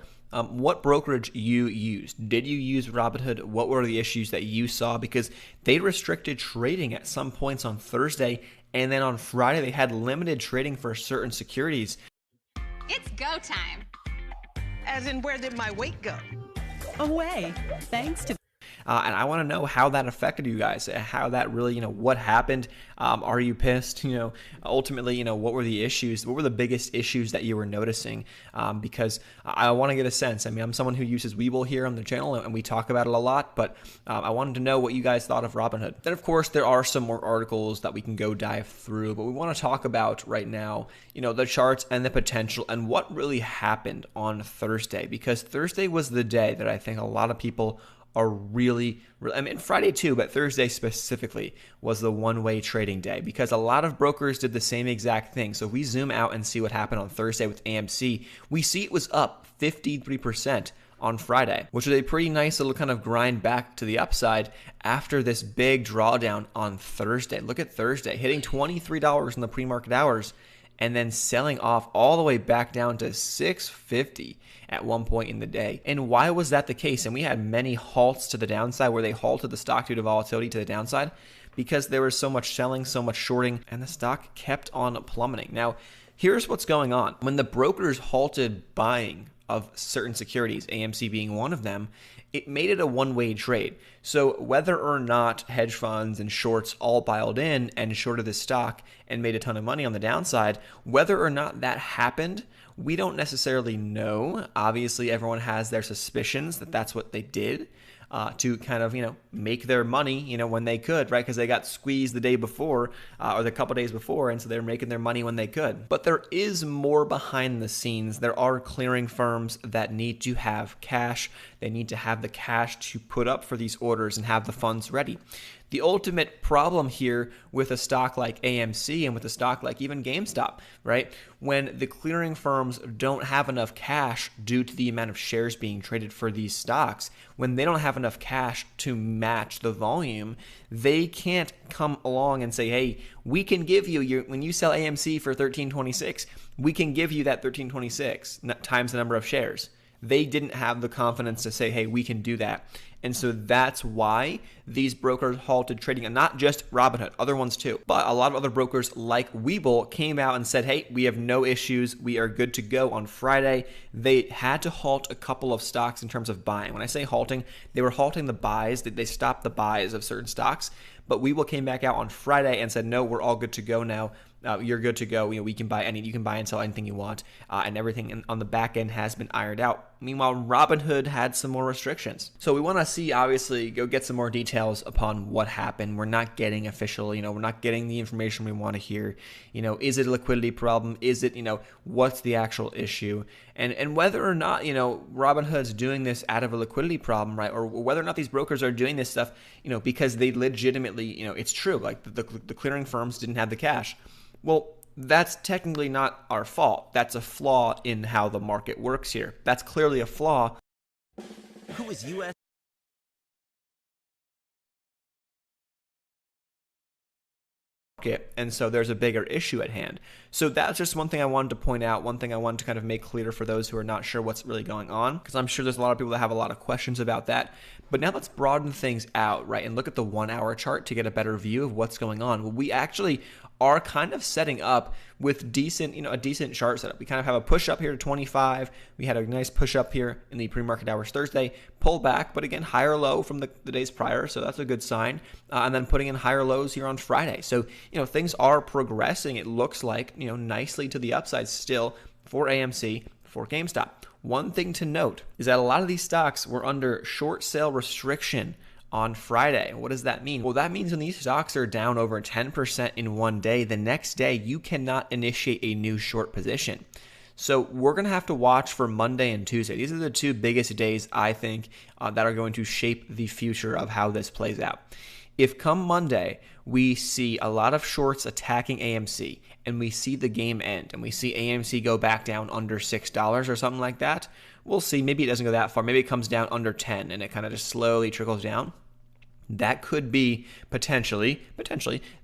what brokerage you used. Did you use Robinhood? What were the issues that you saw? Because they restricted trading at some points on Thursday, and then on Friday they had limited trading for certain securities. It's go time. As in, where did my weight go? Away, thanks to... And I want to know how that affected you guys, how that really, what happened. Are you pissed? Ultimately, what were the issues? What were the biggest issues that you were noticing? Because I want to get a sense. I mean, I'm someone who uses Webull here on the channel, and we talk about it a lot, but I wanted to know what you guys thought of Robinhood. Then, of course, there are some more articles that we can go dive through, but we want to talk about right now, the charts and the potential and what really happened on Thursday, because Thursday was the day that I think a lot of people are really, I mean, Friday too, but Thursday specifically was the one-way trading day because a lot of brokers did the same exact thing. So if we zoom out and see what happened on Thursday with AMC, we see it was up 53% on Friday, which is a pretty nice little kind of grind back to the upside after this big drawdown on Thursday. Look at Thursday, hitting $23 in the pre-market hours and then selling off all the way back down to $6.50 at one point in the day. And why was that the case? And we had many halts to the downside where they halted the stock due to volatility to the downside because there was so much selling, so much shorting, and the stock kept on plummeting. Now, here's what's going on. When the brokers halted buying of certain securities, AMC being one of them, it made it a one-way trade. So whether or not hedge funds and shorts all piled in and shorted the stock and made a ton of money on the downside, whether or not that happened, we don't necessarily know. Obviously, everyone has their suspicions that that's what they did to kind of, make their money, when they could, right? Because they got squeezed the day before or the couple days before, and so they're making their money when they could. But there is more behind the scenes. There are clearing firms that need to have cash. They need to have the cash to put up for these orders and have the funds ready. The ultimate problem here with a stock like AMC and with a stock like even GameStop, right? When the clearing firms don't have enough cash due to the amount of shares being traded for these stocks, when they don't have enough cash to match the volume, they can't come along and say, hey, we can give you when you sell AMC for $13.26, we can give you that $13.26 times the number of shares. They didn't have the confidence to say, hey, we can do that. And so that's why these brokers halted trading, and not just Robinhood, other ones too. But a lot of other brokers like Webull came out and said, hey, we have no issues. We are good to go on Friday. They had to halt a couple of stocks in terms of buying. When I say halting, they were halting the buys. They stopped the buys of certain stocks. But Webull came back out on Friday and said, no, we're all good to go now. You're good to go. We can buy you can buy and sell anything you want, and everything on the back end has been ironed out. Meanwhile, Robinhood had some more restrictions. So we want to see, obviously, go get some more details upon what happened. We're not getting official, we're not getting the information we want to hear. Is it a liquidity problem? Is it, what's the actual issue? And whether or not, Robinhood's doing this out of a liquidity problem, right? Or whether or not these brokers are doing this stuff, because they legitimately, it's true. Like the clearing firms didn't have the cash. Well, that's technically not our fault. That's a flaw in how the market works here. That's clearly a flaw. Who is U.S. And so there's a bigger issue at hand. So that's just one thing I wanted to point out, one thing I wanted to kind of make clear for those who are not sure what's really going on, because I'm sure there's a lot of people that have a lot of questions about that. But now let's broaden things out, right, and look at the 1 hour chart to get a better view of what's going on. Well, we actually are kind of setting up with decent, a decent chart setup. We kind of have a push up here to 25. We had a nice push up here in the pre-market hours Thursday, pull back, but again, higher low from the days prior. So that's a good sign. And then putting in higher lows here on Friday. So, things are progressing. It looks like, nicely to the upside still for AMC, for GameStop. One thing to note is that a lot of these stocks were under short sale restriction on Friday. What does that mean? Well, that means when these stocks are down over 10% in one day, the next day you cannot initiate a new short position. So we're going to have to watch for Monday and Tuesday. These are the two biggest days, I think, that are going to shape the future of how this plays out. If come Monday, we see a lot of shorts attacking AMC and we see the game end and we see AMC go back down under $6 or something like that, we'll see. Maybe it doesn't go that far. Maybe it comes down under 10 and it kind of just slowly trickles down. That could be potentially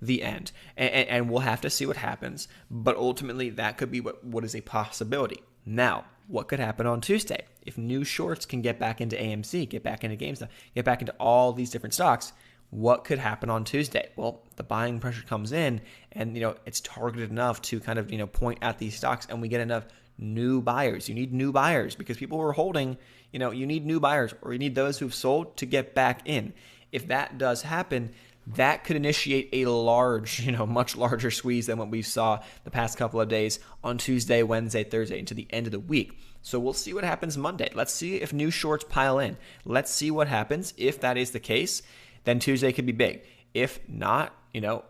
the end. And we'll have to see what happens. But ultimately, that could be what is a possibility. Now, what could happen on Tuesday? If new shorts can get back into AMC, get back into GameStop, get back into all these different stocks, what could happen on Tuesday? Well, the buying pressure comes in and, it's targeted enough to kind of, point at these stocks and we get enough new buyers. You need new buyers because people who are holding, you need new buyers or you need those who've sold to get back in. If that does happen, that could initiate a large, much larger squeeze than what we saw the past couple of days on Tuesday, Wednesday, Thursday, into the end of the week. So we'll see what happens Monday. Let's see if new shorts pile in. Let's see what happens. If that is the case, then Tuesday could be big. If not,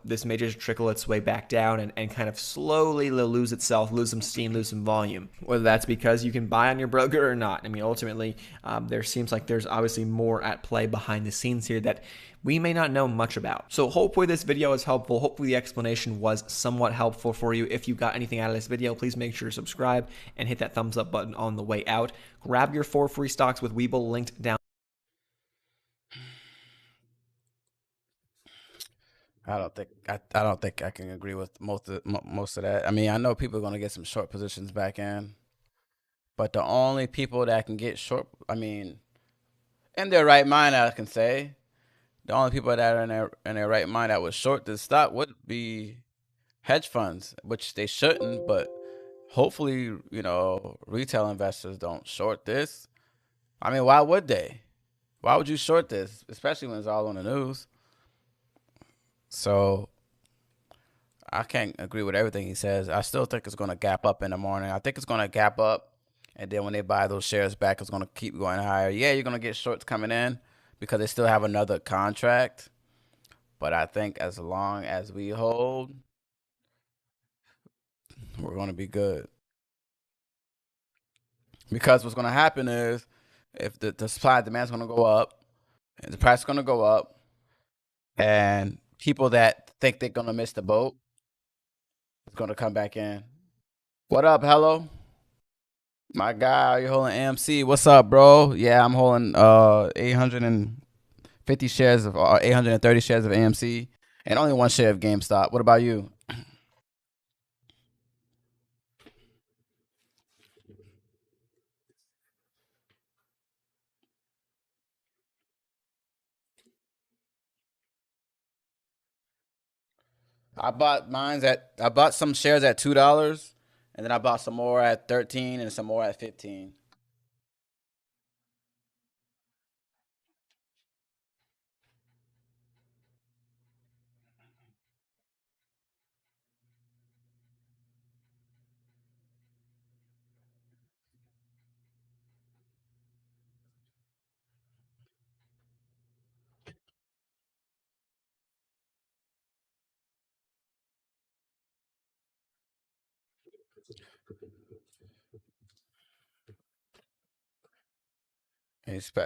this may just trickle its way back down and kind of slowly lose itself, lose some steam, lose some volume. Whether that's because you can buy on your broker or not. I mean, ultimately, there seems like there's obviously more at play behind the scenes here that we may not know much about. So hopefully this video is helpful. Hopefully the explanation was somewhat helpful for you. If you got anything out of this video, please make sure to subscribe and hit that thumbs up button on the way out. Grab your 4 free stocks with Webull linked down. I don't think I can agree with most of that. I mean, I know people are going to get some short positions back in, but the only people that can get short, I mean, in their right mind, I can say, the only people that are in their right mind that would short this stock would be hedge funds, which they shouldn't, but hopefully, retail investors don't short this. I mean, why would they? Why would you short this, especially when it's all on the news? So I can't agree with everything he says. I still think it's going to gap up in the morning. I think it's going to gap up, and then when they buy those shares back, it's going to keep going higher. Yeah, you're going to get shorts coming in because they still have another contract. But I think as long as we hold, we're going to be good. Because what's going to happen is if the supply and demand is going to go up, and the price is going to go up, and people that think they're going to miss the boat is going to come back in. What up, hello? My guy, you're holding AMC. What's up, bro? Yeah, I'm holding 850 shares of 830 shares of AMC and only 1 share of GameStop. What about you? I bought some shares at $2, and then I bought some more at 13 and some more at 15.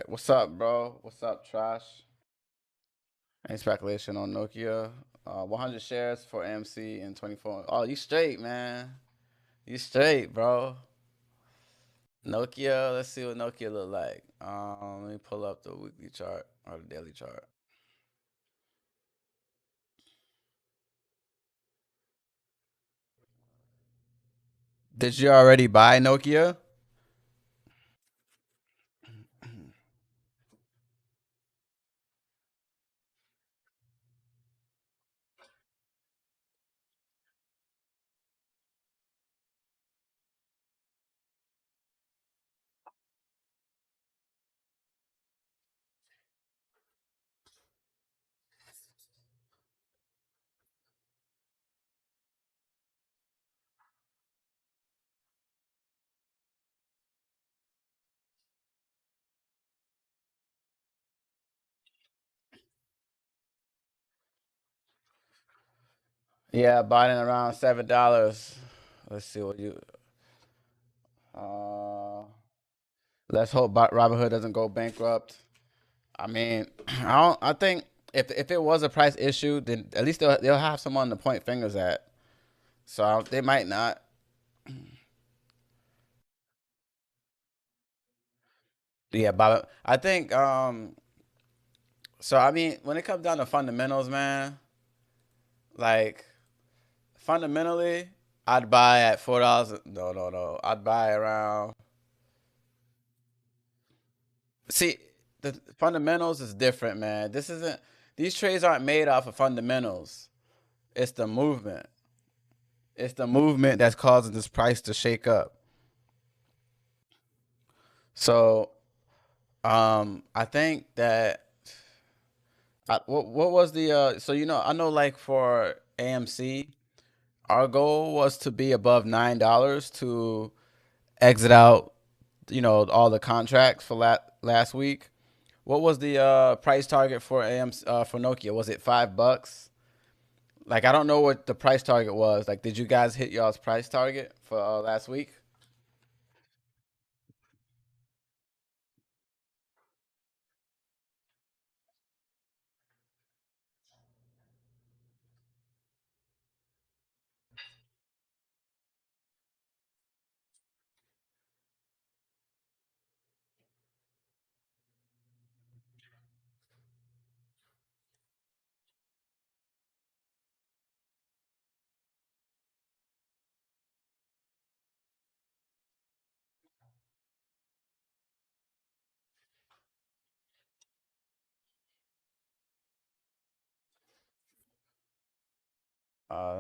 What's up, bro? What's up, Trash? Any speculation on Nokia? 100 shares for AMC in 24. Oh, you straight, man. You straight, bro. Nokia, let's see what Nokia look like. Let me pull up the weekly chart or the daily chart. Did you already buy Nokia? Yeah, bought in around $7. Let's see what you. Let's hope Robinhood doesn't go bankrupt. I mean, I think if it was a price issue, then at least they'll have someone to point fingers at. So they might not. Yeah, but I think so I mean, when it comes down to fundamentals, man, like fundamentally, I'd buy at $4. No. I'd buy around. See, the fundamentals is different, man. These trades aren't made off of fundamentals. It's the movement. It's the movement that's causing this price to shake up. So, I think that what was the so I know like for AMC, our goal was to be above $9 to exit out, all the contracts for last week. What was the price target for for Nokia? Was it $5? Like, I don't know what the price target was. Like, did you guys hit y'all's price target for last week?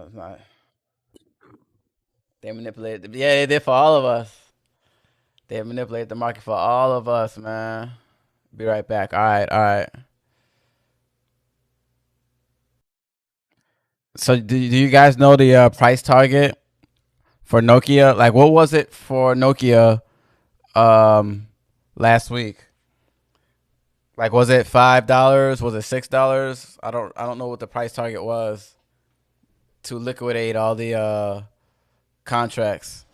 It's not. They manipulated. Yeah, they did for all of us. They manipulated the market for all of us, man. Be right back. All right, all right. So, do you guys know the price target for Nokia? Like, what was it for Nokia last week? Like, was it $5? Was it $6? I don't know what the price target was to liquidate all the contracts.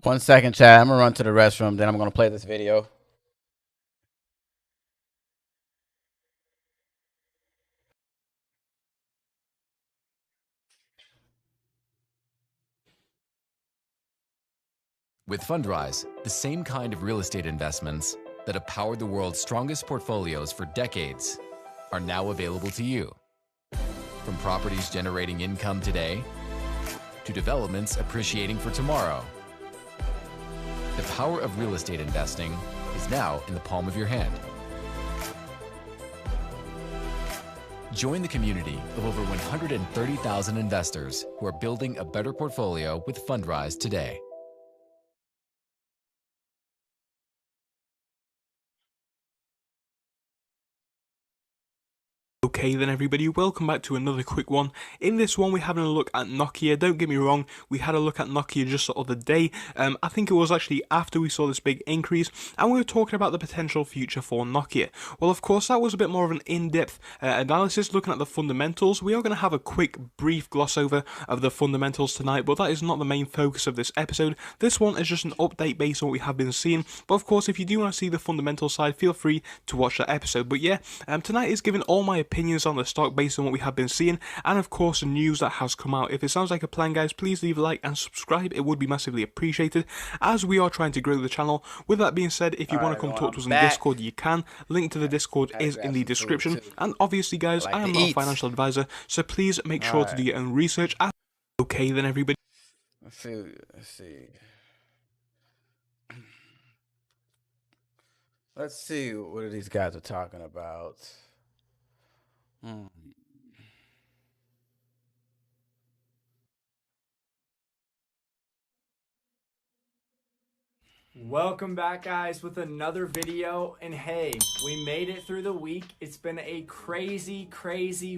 One second, Chad. I'm gonna run to the restroom. Then I'm gonna play this video. With Fundrise, the same kind of real estate investments that have powered the world's strongest portfolios for decades are now available to you. From properties generating income today to developments appreciating for tomorrow. The power of real estate investing is now in the palm of your hand. Join the community of over 130,000 investors who are building a better portfolio with Fundrise today. Okay then everybody, welcome back to another quick one. In this one we're having a look at Nokia. Don't get me wrong, we had a look at Nokia just the other day. I think it was actually after we saw this big increase, and we were talking about the potential future for Nokia. Well, of course that was a bit more of an in-depth analysis looking at the fundamentals. We are going to have a quick brief gloss over of the fundamentals tonight, but that is not the main focus of this episode. This one is just an update based on what we have been seeing, but of course if you do want to see the fundamental side, feel free to watch that episode. But yeah, tonight is giving all my opinions on the stock based on what we have been seeing, and of course the news that has come out. If it sounds like a plan, guys, please leave a like and subscribe. It would be massively appreciated as we are trying to grow the channel. With that being said, if you want to come talk to us in Discord, you can. Link to the Discord is in the description. And obviously guys, I am not a financial advisor, so please make sure to do your own research. Okay then everybody. Let's see. Let's see what these guys are talking about. Welcome back, guys, with another video. And hey, we made it through the week. It's been a crazy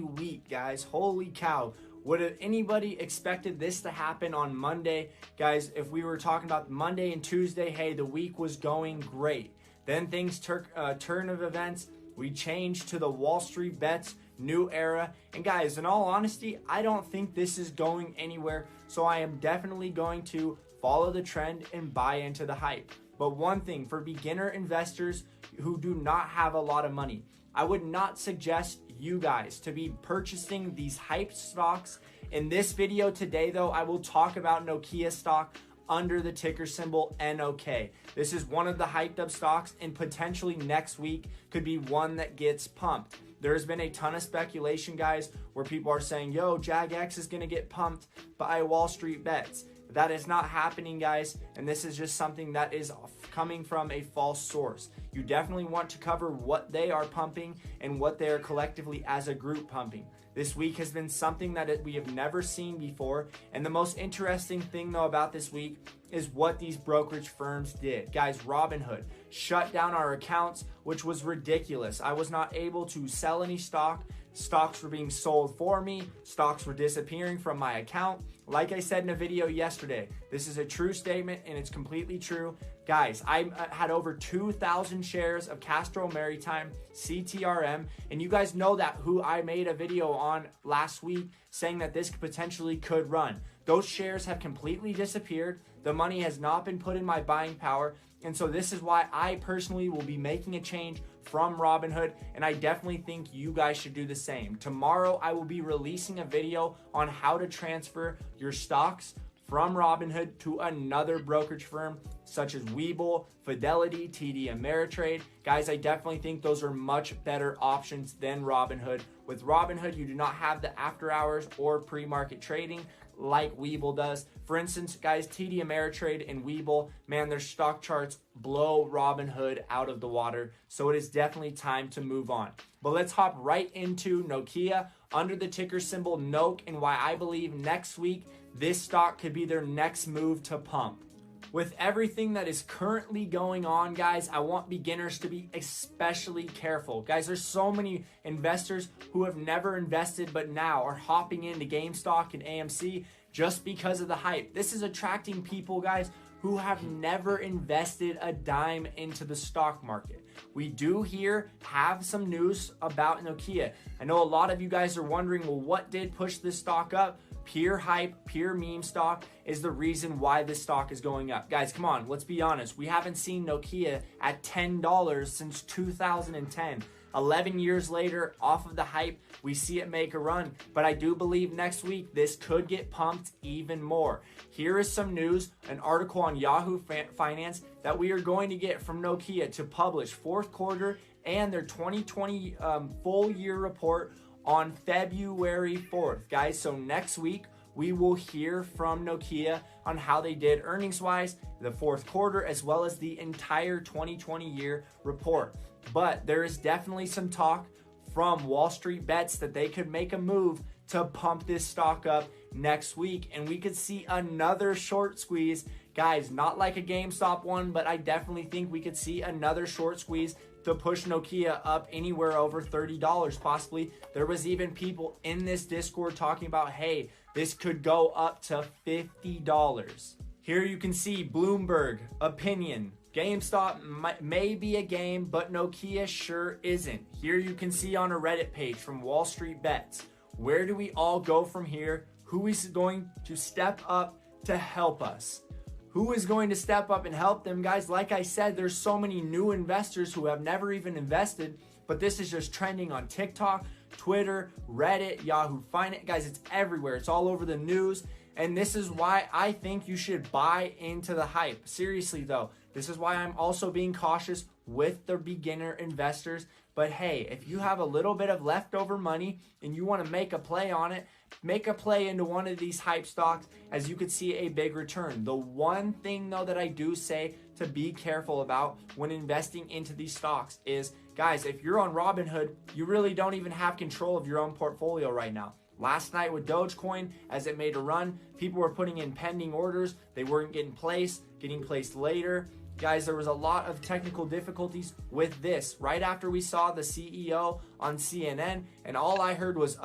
week, guys. Holy cow. Would anybody expected this to happen on Monday? Guys, if we were talking about Monday and Tuesday, hey, the week was going great. Then things turn of events. We changed to the Wall Street Bets new era. And guys, in all honesty, I don't think this is going anywhere. So I am definitely going to follow the trend and buy into the hype. But one thing for beginner investors who do not have a lot of money, I would not suggest you guys to be purchasing these hype stocks. In this video today though, I will talk about Nokia stock under the ticker symbol NOK. This is one of the hyped up stocks, and potentially next week could be one that gets pumped. There's been a ton of speculation, guys, where people are saying, yo, JAGX is gonna get pumped by Wall Street Bets. That is not happening, guys, and this is just something that is coming from a false source. You definitely want to cover what they are pumping and what they are collectively as a group pumping. This week has been something that we have never seen before, and the most interesting thing though about this week is what these brokerage firms did. Guys, Robinhood shut down our accounts, which was ridiculous. I was not able to sell any stock. Stocks were being sold for me. Stocks were disappearing from my account. Like I said in a video yesterday, this is a true statement and it's completely true. Guys, I had over 2,000 shares of Castro Maritime CTRM, and you guys know that who I made a video on last week saying that this potentially could run. Those shares have completely disappeared. The money has not been put in my buying power, and so this is why I personally will be making a change from Robinhood, and I definitely think you guys should do the same. Tomorrow, I will be releasing a video on how to transfer your stocks from Robinhood to another brokerage firm such as Webull, Fidelity, TD Ameritrade. Guys, I definitely think those are much better options than Robinhood. With Robinhood, you do not have the after hours or pre-market trading like Webull does. For instance, guys, TD Ameritrade and Webull, man, their stock charts blow Robinhood out of the water. So it is definitely time to move on. But let's hop right into Nokia under the ticker symbol NOK, and why I believe next week this stock could be their next move to pump. With everything that is currently going on, guys, I want beginners to be especially careful. Guys, there's so many investors who have never invested but now are hopping into GameStop and AMC just because of the hype. This is attracting people, guys, who have never invested a dime into the stock market. We do here have some news about Nokia. I know a lot of you guys are wondering, well, what did push this stock up? Pure hype, pure meme stock is the reason why this stock is going up. Guys, come on, let's be honest. We haven't seen Nokia at $10 since 2010. 11 years later, off of the hype, we see it make a run. But I do believe next week, this could get pumped even more. Here is some news, an article on Yahoo Finance that we are going to get from Nokia to publish fourth quarter and their 2020 full year report on February 4th, guys. So next week, we will hear from Nokia on how they did earnings-wise, the fourth quarter, as well as the entire 2020 year report. But there is definitely some talk from Wall Street Bets that they could make a move to pump this stock up next week, and we could see another short squeeze. Guys, not like a GameStop one, but I definitely think we could see another short squeeze to push Nokia up anywhere over $30 possibly. There was even people in this Discord talking about, hey, this could go up to $50. Here you can see Bloomberg opinion. GameStop may be a game, but Nokia sure isn't. Here you can see on a Reddit page from Wall Street Bets. Where do we all go from here? Who is going to step up to help us? Who is going to step up and help them, guys? Like I said, there's so many new investors who have never even invested, but this is just trending on TikTok, Twitter, Reddit, Yahoo Finance. Guys, it's everywhere. It's all over the news, and this is why I think you should buy into the hype. Seriously, though, this is why I'm also being cautious with the beginner investors. But hey, if you have a little bit of leftover money and you want to make a play on it, make a play into one of these hype stocks, as you could see a big return. The one thing though that I do say to be careful about when investing into these stocks is, guys, if you're on Robinhood, you really don't even have control of your own portfolio right now. Last night with Dogecoin, as it made a run, people were putting in pending orders. They weren't getting placed later. Guys, there was a lot of technical difficulties with this. Right after we saw the CEO on CNN, and all I heard was,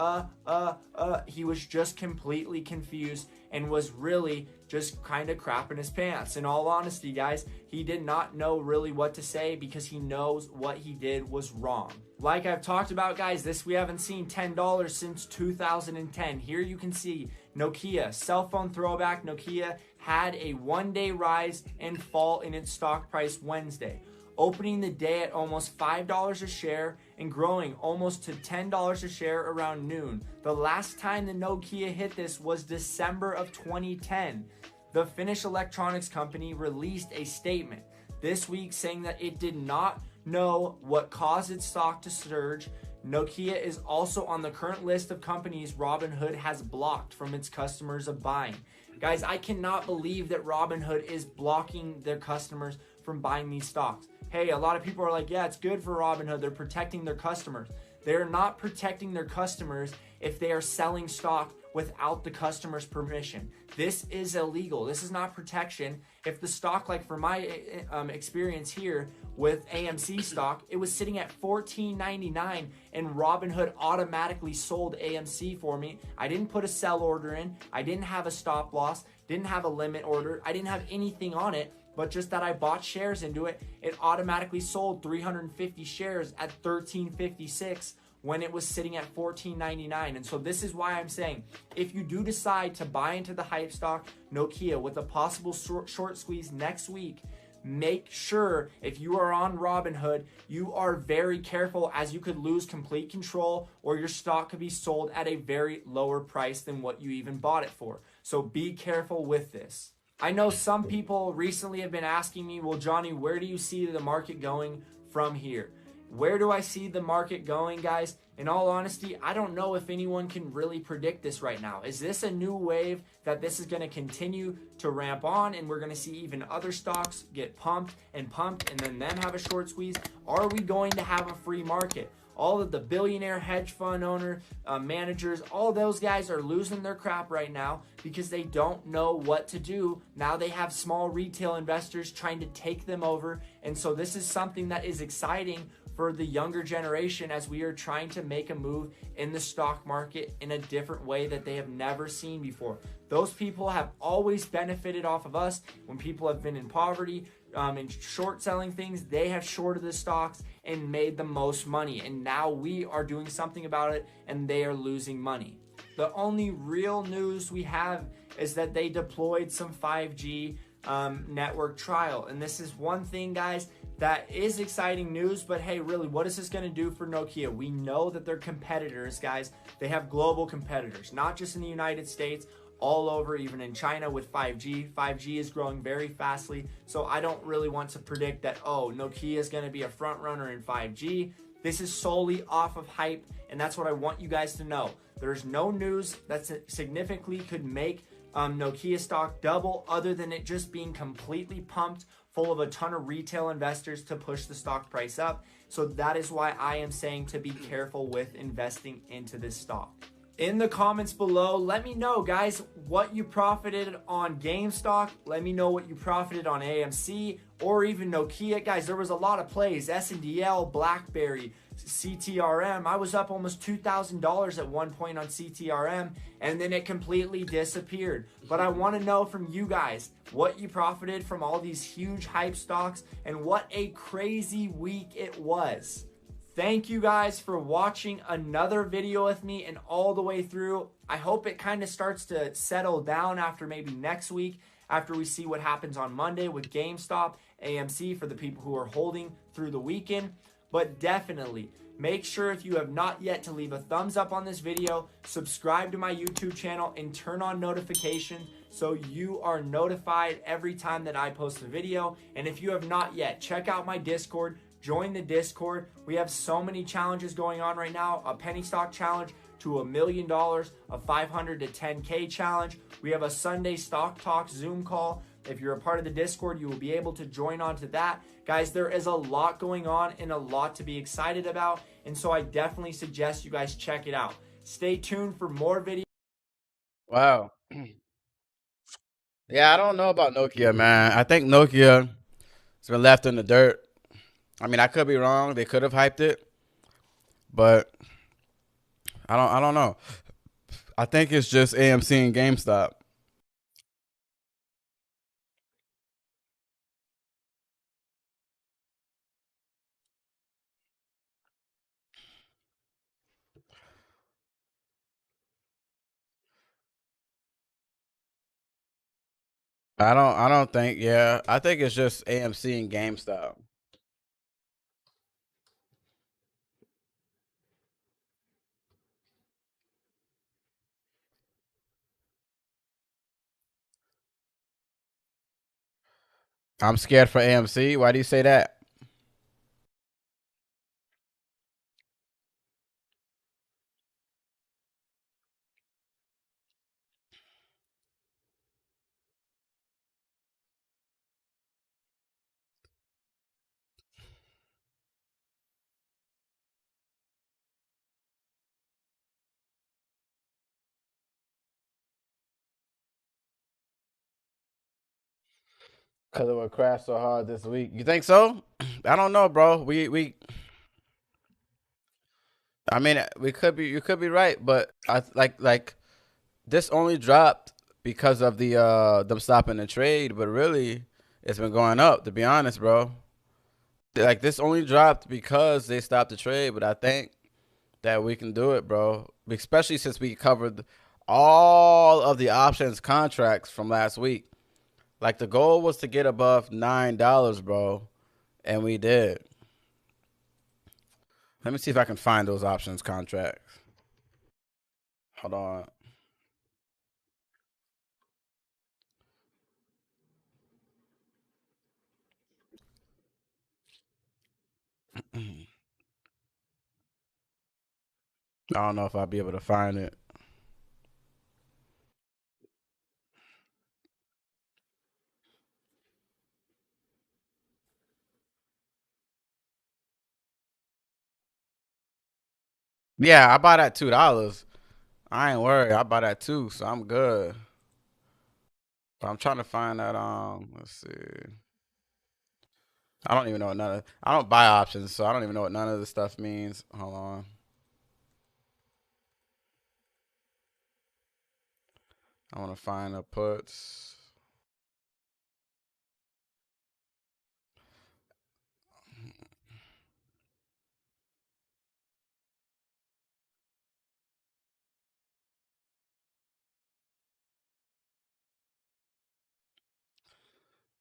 he was just completely confused and was really just kind of crapping his pants. In all honesty, guys, he did not know really what to say because he knows what he did was wrong. Like I've talked about, guys, we haven't seen $10 since 2010. Here you can see Nokia, cell phone throwback. Nokia had a one-day rise and fall in its stock price Wednesday, opening the day at almost $5 a share and growing almost to $10 a share around noon. The last time the Nokia hit this was December of 2010. The Finnish electronics company released a statement this week saying that it did not know what caused its stock to surge. Nokia is also on the current list of companies Robinhood has blocked from its customers of buying. Guys, I cannot believe that Robinhood is blocking their customers from buying these stocks. Hey, a lot of people are like, yeah, it's good for Robinhood. They're protecting their customers. They're not protecting their customers if they are selling stock without the customer's permission. This is illegal. This is not protection. If the stock, like for my experience here with AMC stock, it was sitting at $14.99 and Robinhood automatically sold AMC for me. I didn't put a sell order in. I didn't have a stop loss, didn't have a limit order. I didn't have anything on it, but just that I bought shares into it. It automatically sold 350 shares at $13.56 when it was sitting at $14.99. And so this is why I'm saying, if you do decide to buy into the hype stock Nokia with a possible short squeeze next week, make sure if you are on Robinhood, you are very careful, as you could lose complete control or your stock could be sold at a very lower price than what you even bought it for. So be careful with this. I know some people recently have been asking me, well, Johnny, where do you see the market going from here? Where do I see the market going, guys? In all honesty, I don't know if anyone can really predict this right now. Is this a new wave that this is going to continue to ramp on and we're going to see even other stocks get pumped and then them have a short squeeze? Are we going to have a free market? All of the billionaire hedge fund owner, managers, all those guys are losing their crap right now because they don't know what to do. Now they have small retail investors trying to take them over. And so this is something that is exciting for the younger generation as we are trying to make a move in the stock market in a different way that they have never seen before. Those people have always benefited off of us when people have been in poverty and short selling things. They have shorted the stocks and made the most money. And now we are doing something about it and they are losing money. The only real news we have is that they deployed some 5G network trial. And this is one thing, guys, that is exciting news, but hey, really, what is this going to do for Nokia? We know that they're competitors, guys. They have global competitors, not just in the United States, all over, even in China with 5G. 5G is growing very fastly, so I don't really want to predict that, oh, Nokia is going to be a front runner in 5G. This is solely off of hype, and that's what I want you guys to know. There's no news that significantly could make Nokia stock double other than it just being completely pumped full of a ton of retail investors to push the stock price up. So that is why I am saying to be careful with investing into this stock. In the comments below, let me know, guys, what you profited on GameStop. Let me know what you profited on AMC or even Nokia. Guys, there was a lot of plays. SNDL, BlackBerry, CTRM. I was up almost $2,000 at one point on CTRM, and then it completely disappeared. But I want to know from you guys what you profited from all these huge hype stocks and what a crazy week it was. Thank you guys for watching another video with me and all the way through. I hope it kind of starts to settle down after maybe next week, after we see what happens on Monday with GameStop, AMC for the people who are holding through the weekend. But definitely make sure, if you have not yet, to leave a thumbs up on this video, subscribe to my YouTube channel, and turn on notifications so you are notified every time that I post a video. And if you have not yet, check out my Discord. Join the Discord. We have so many challenges going on right now. A penny stock challenge to $1 million, a 500 to 10K challenge. We have a Sunday Stock Talk Zoom call. If you're a part of the Discord, you will be able to join on to that. Guys, there is a lot going on and a lot to be excited about. And so I definitely suggest you guys check it out. Stay tuned for more videos. Wow. Yeah, I don't know about Nokia, man. I think Nokia It's been left in the dirt. I mean, I could be wrong. They could have hyped it, but I don't know. I think it's just AMC and GameStop. I don't think, yeah. I think it's just AMC and GameStop. I'm scared for AMC. Why do you say that? Because it would crash so hard this week. You think so? I don't know, bro. I mean, we could be. You could be right, but I like this only dropped because of the them stopping the trade, but really it's been going up. To be honest, bro. Like this only dropped because they stopped the trade, but I think that we can do it, bro. Especially since we covered all of the options contracts from last week. Like the goal was to get above $9, bro, and we did. Let me see if I can find those options contracts. Hold on. I don't know if I'll be able to find it. Yeah, I bought at $2. I ain't worried. I bought at 2, so I'm good. But I'm trying to find that. Let's see. I don't even know what none of. I don't buy options, so I don't even know what none of this stuff means. Hold on. I want to find the puts.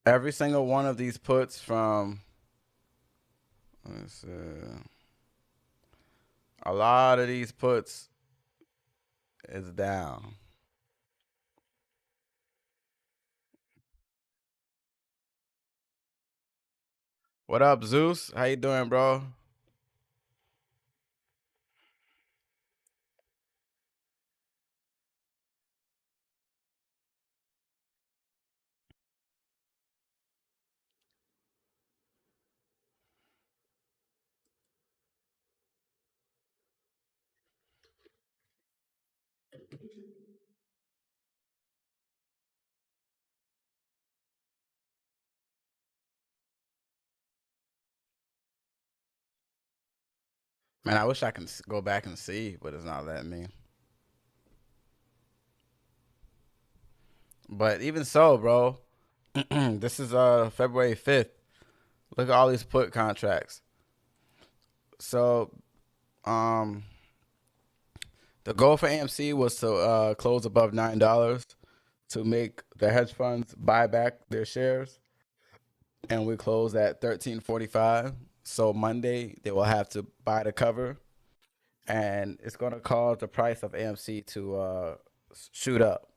Every single one of these puts from. Let's see. A lot of these puts is down. What up, Zeus? How you doing, bro? Man, I wish I can go back and see, but it's not letting me. But even so, bro, this is February 5th. Look at all these put contracts. So, the goal for AMC was to close above $9 to make the hedge funds buy back their shares, and we closed at 13.45. So Monday they will have to buy the cover, and it's going to cause the price of AMC to shoot up.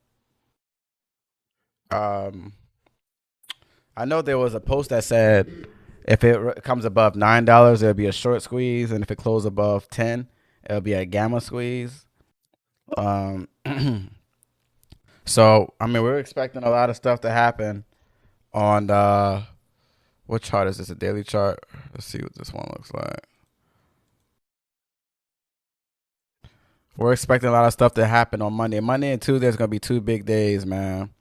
I know there was a post that said if it comes above $9, it'll be a short squeeze, and if it closes above 10, it'll be a gamma squeeze. So I mean, we're expecting a lot of stuff to happen on what chart is this? A daily chart? Let's see what this one looks like. We're expecting a lot of stuff to happen on Monday. Monday and Tuesday is gonna be 2 big days, man.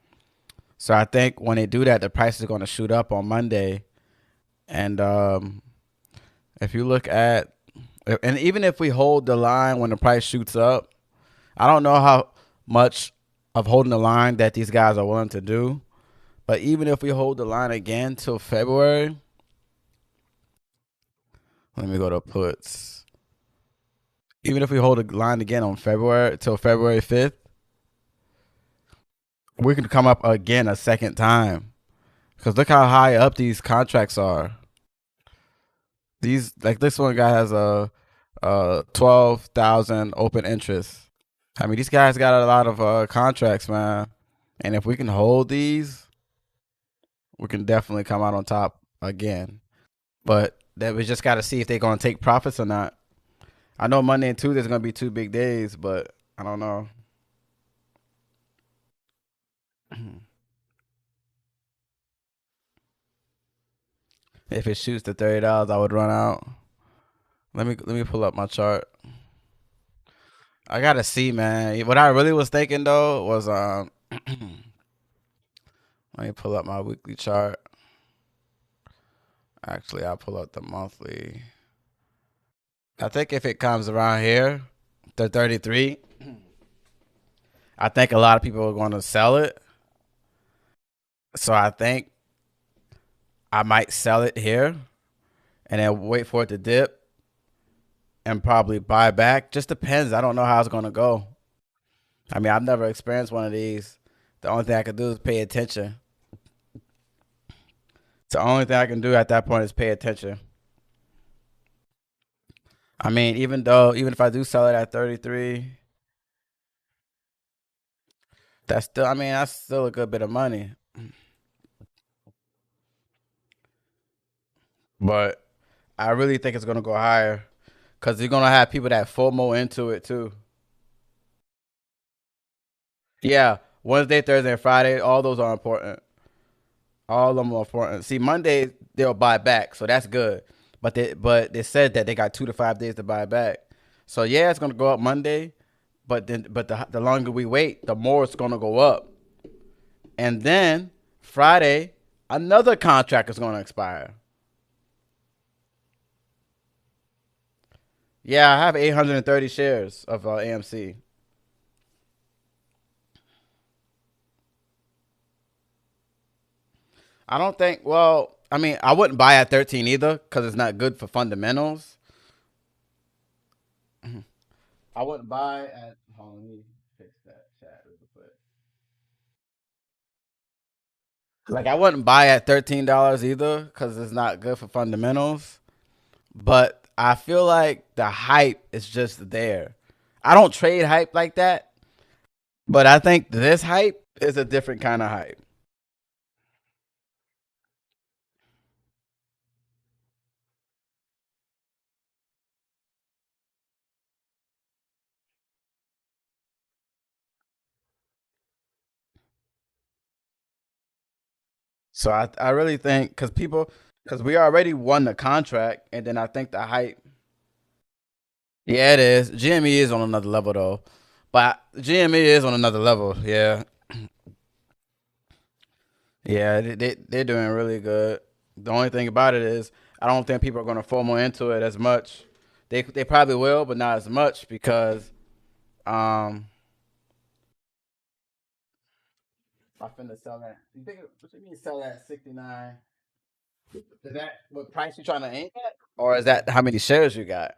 So I think when they do that, the price is gonna shoot up on Monday, And if you look at, and even if we hold the line when the price shoots up, I don't know how much of holding the line that these guys are willing to do. But even if we hold the line again till February, let me go to puts. Even if we hold the line again on February till February 5th, we can come up again a second time. Because look how high up these contracts are. These, like this one guy has a 12,000 open interest. I mean, these guys got a lot of contracts, man. And if we can hold these, we can definitely come out on top again. But that we just got to see if they're going to take profits or not. I know Monday and Tuesday is going to be 2 big days, but I don't know. If it shoots to $30, I would run out. Let me pull up my chart. I gotta see, man. What I really was thinking though was let me pull up my weekly chart. Actually, I'll pull up the monthly. I think if it comes around here, the 33, I think a lot of people are going to sell it. So I think I might sell it here and then wait for it to dip and probably buy back. Just depends. I don't know how it's going to go. I mean, I've never experienced one of these. The only thing I can do is pay attention. The only thing I can do at that point is pay attention. I mean, even if I do sell it at 33, that's still a good bit of money. But I really think it's going to go higher because you're going to have people that FOMO into it too. Yeah, Wednesday, Thursday, and Friday, all those are important. All of them are important. See, Monday they'll buy back, so that's good. But they said that they got 2 to 5 days to buy back. So yeah, it's gonna go up Monday, but the longer we wait, the more it's gonna go up. And then Friday, another contract is gonna expire. Yeah, I have 830 shares of AMC. I don't think. Well, I mean, I wouldn't buy at 13 either because it's not good for fundamentals. I wouldn't buy at. Hold on, let me fix that chat real quick. Like I wouldn't buy at $13 either because it's not good for fundamentals. But I feel like the hype is just there. I don't trade hype like that, but I think this hype is a different kind of hype. So I really think because we already won the contract, and then I think the hype. Yeah, it is. GME is on another level though, but GME is on another level. Yeah, yeah, they're doing really good. The only thing about it is I don't think people are going to FOMO into it as much. They probably will, but not as much because I'm finna sell that. You think what you mean sell that at 69? Is that what price you trying to aim at, or is that how many shares you got?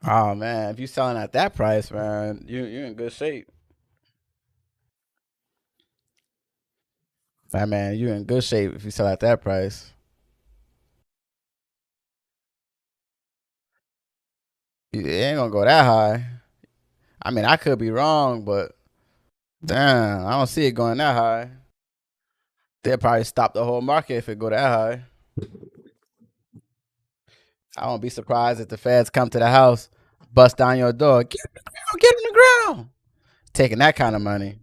Oh man, if you selling at that price, man, you're in good shape. Man, you're in good shape if you sell at that price. It ain't gonna go that high. I mean, I could be wrong, but damn, I don't see it going that high. They'll probably stop the whole market if it go that high. I won't be surprised if the feds come to the house, bust down your door, get in the ground, taking that kind of money.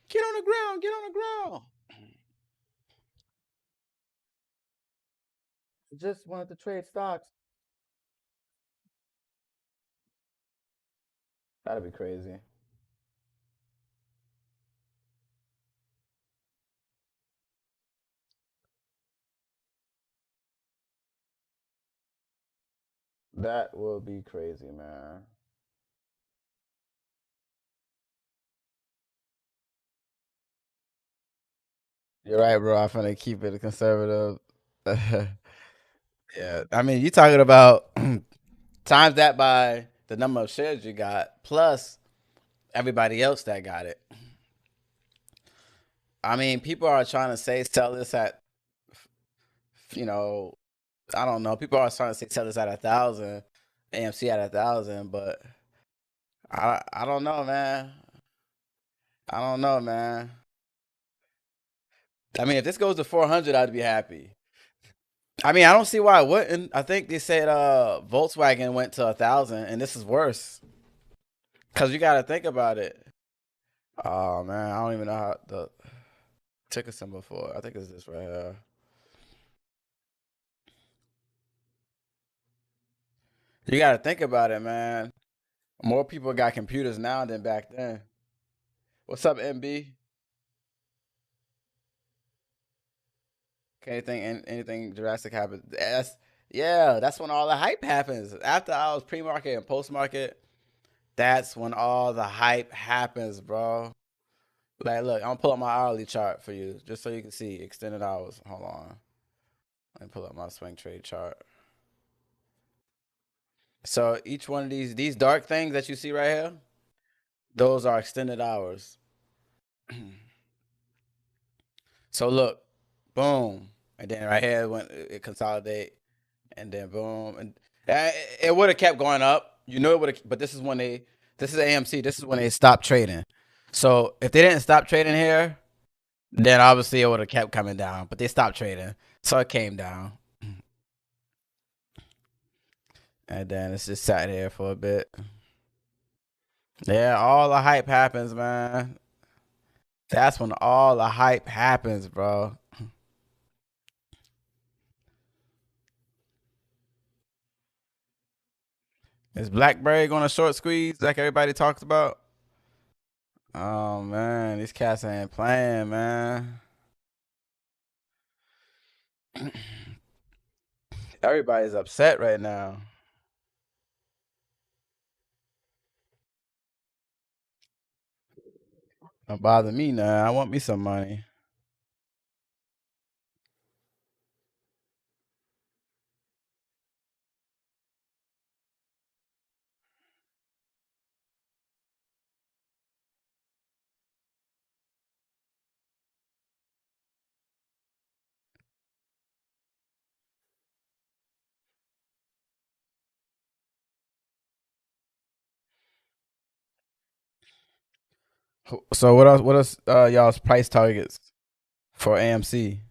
Get on the ground, get on the ground. Just wanted to trade stocks. That'd be crazy. That will be crazy, man. You're right, bro. I'm gonna keep it conservative. Yeah, I mean, you talking about times that by the number of shares you got plus everybody else that got it. I mean, people are trying to sell this at, you know, I don't know. People are trying to sell this at 1,000, AMC at 1,000, but I don't know, man. I don't know, man. I mean, if this goes to 400, I'd be happy. I mean, I don't see why it wouldn't. I think they said Volkswagen went to 1,000, and this is worse. Cause you got to think about it. Oh man, I don't even know how the ticker symbol for it. I think it's this right here. You got to think about it, man. More people got computers now than back then. What's up, MB? Anything drastic happens? That's when all the hype happens. After I was pre-market and post-market, that's when all the hype happens, bro. Like, look, I'm gonna pull up my hourly chart for you, just so you can see extended hours. Hold on. Let me pull up my swing trade chart. So each one of these dark things that you see right here, those are extended hours. So look, boom, and then right here when it consolidate, and then boom, and it would have kept going up. You know it would have, but this is AMC. This is when they stopped trading. So if they didn't stop trading here, then obviously it would have kept coming down. But they stopped trading, so it came down, and then it's just sat here for a bit. Yeah, all the hype happens, man. That's when all the hype happens, bro. Is BlackBerry going to short squeeze like everybody talks about? Oh man, these cats ain't playing, man. Everybody's upset right now. Don't bother me now. I want me some money. So what else? What else? Y'all's price targets for AMC?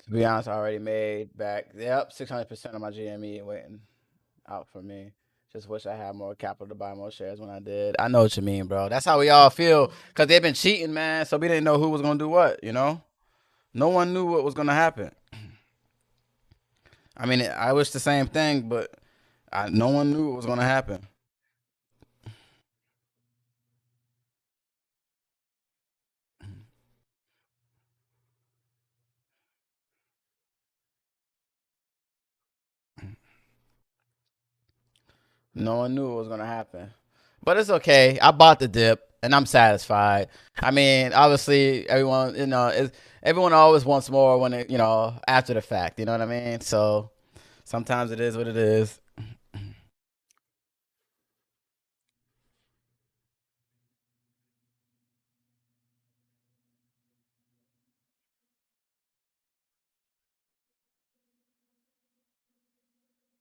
To be honest, I already made back. Yep, 600% of my GME waiting out for me. Just wish I had more capital to buy more shares when I did. I know what you mean, bro. That's how we all feel because they've been cheating, man. So we didn't know who was gonna do what. You know, no one knew what was gonna happen. I mean, I wish the same thing, but no one knew what was gonna happen. No one knew what was gonna happen. But it's okay. I bought the dip and I'm satisfied. I mean, obviously everyone, everyone always wants more when it, after the fact, you know what I mean? So sometimes it is what it is.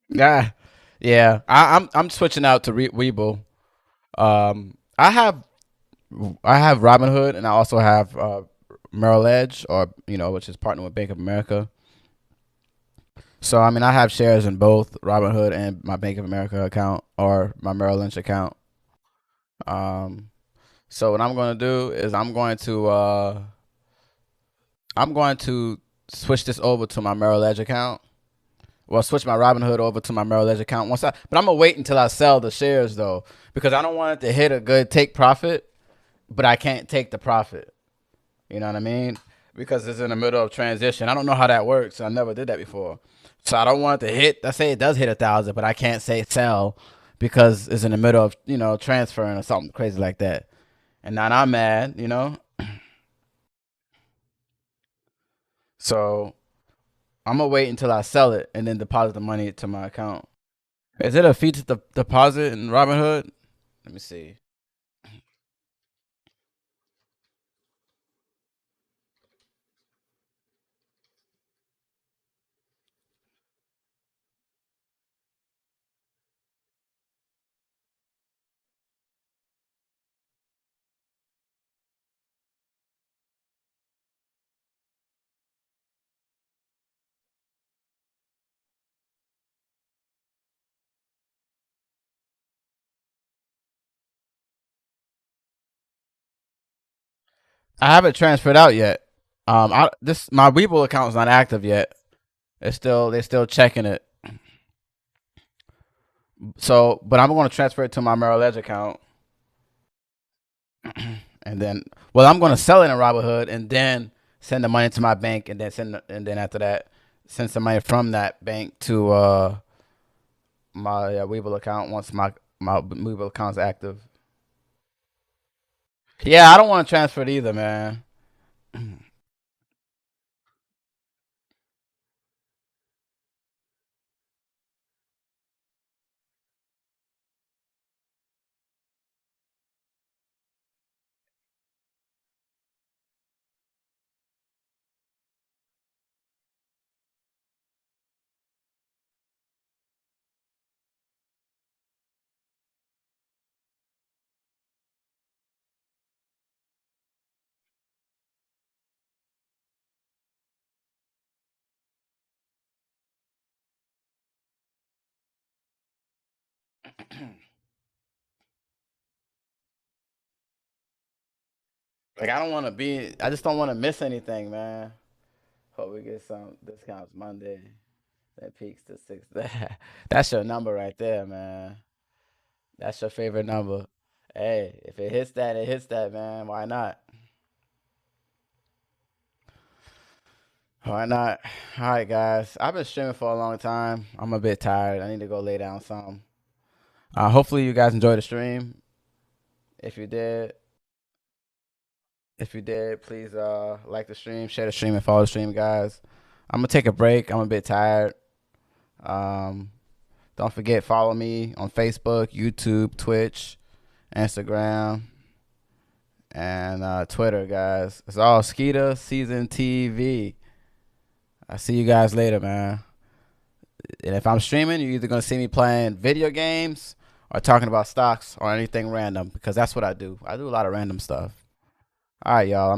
Yeah. Yeah. I'm switching out to Weeble. I have Robinhood, and I also have Merrill Edge, or which is partnered with Bank of America. So I mean, I have shares in both Robinhood and my Bank of America account or my Merrill Lynch account. So what I'm going to do is I'm going to switch this over to my Merrill Edge account. Well, switch my Robinhood over to my Merrill Edge account but I'm gonna wait until I sell the shares though, because I don't want it to hit a good take profit, but I can't take the profit. You know what I mean? Because it's in the middle of transition. I don't know how that works. I never did that before. So I don't want it to hit. Let's say it does hit 1,000, but I can't say sell because it's in the middle of transferring or something crazy like that. And now I'm mad. So I'm gonna wait until I sell it and then deposit the money to my account. Is it a fee to deposit in Robinhood? Let me see. I haven't transferred out yet. My Webull account is not active yet. They're still checking it. So, but I'm going to transfer it to my Merrill Edge account, and then, I'm going to sell it in Robinhood, and then send the money to my bank, and then after that, send some money from that bank to my Webull account once my Webull account's active. Yeah, I don't want to transfer it either, man. Like, I just don't want to miss anything, man. Hope we get some discounts Monday. That peaks to 6. That's your number right there, man. That's your favorite number. Hey, if it hits that, it hits that, man. Why not? Why not? All right, guys. I've been streaming for a long time. I'm a bit tired. I need to go lay down some. Hopefully you guys enjoyed the stream. If you did, please like the stream, share the stream, and follow the stream, guys. I'm gonna take a break. I'm a bit tired. Don't forget, follow me on Facebook, YouTube, Twitch, Instagram, and Twitter, guys. It's all Skeeter Season TV. I'll see you guys later, man. And if I'm streaming, you're either gonna see me playing video games or talking about stocks or anything random, because that's what I do. I do a lot of random stuff. All right, y'all.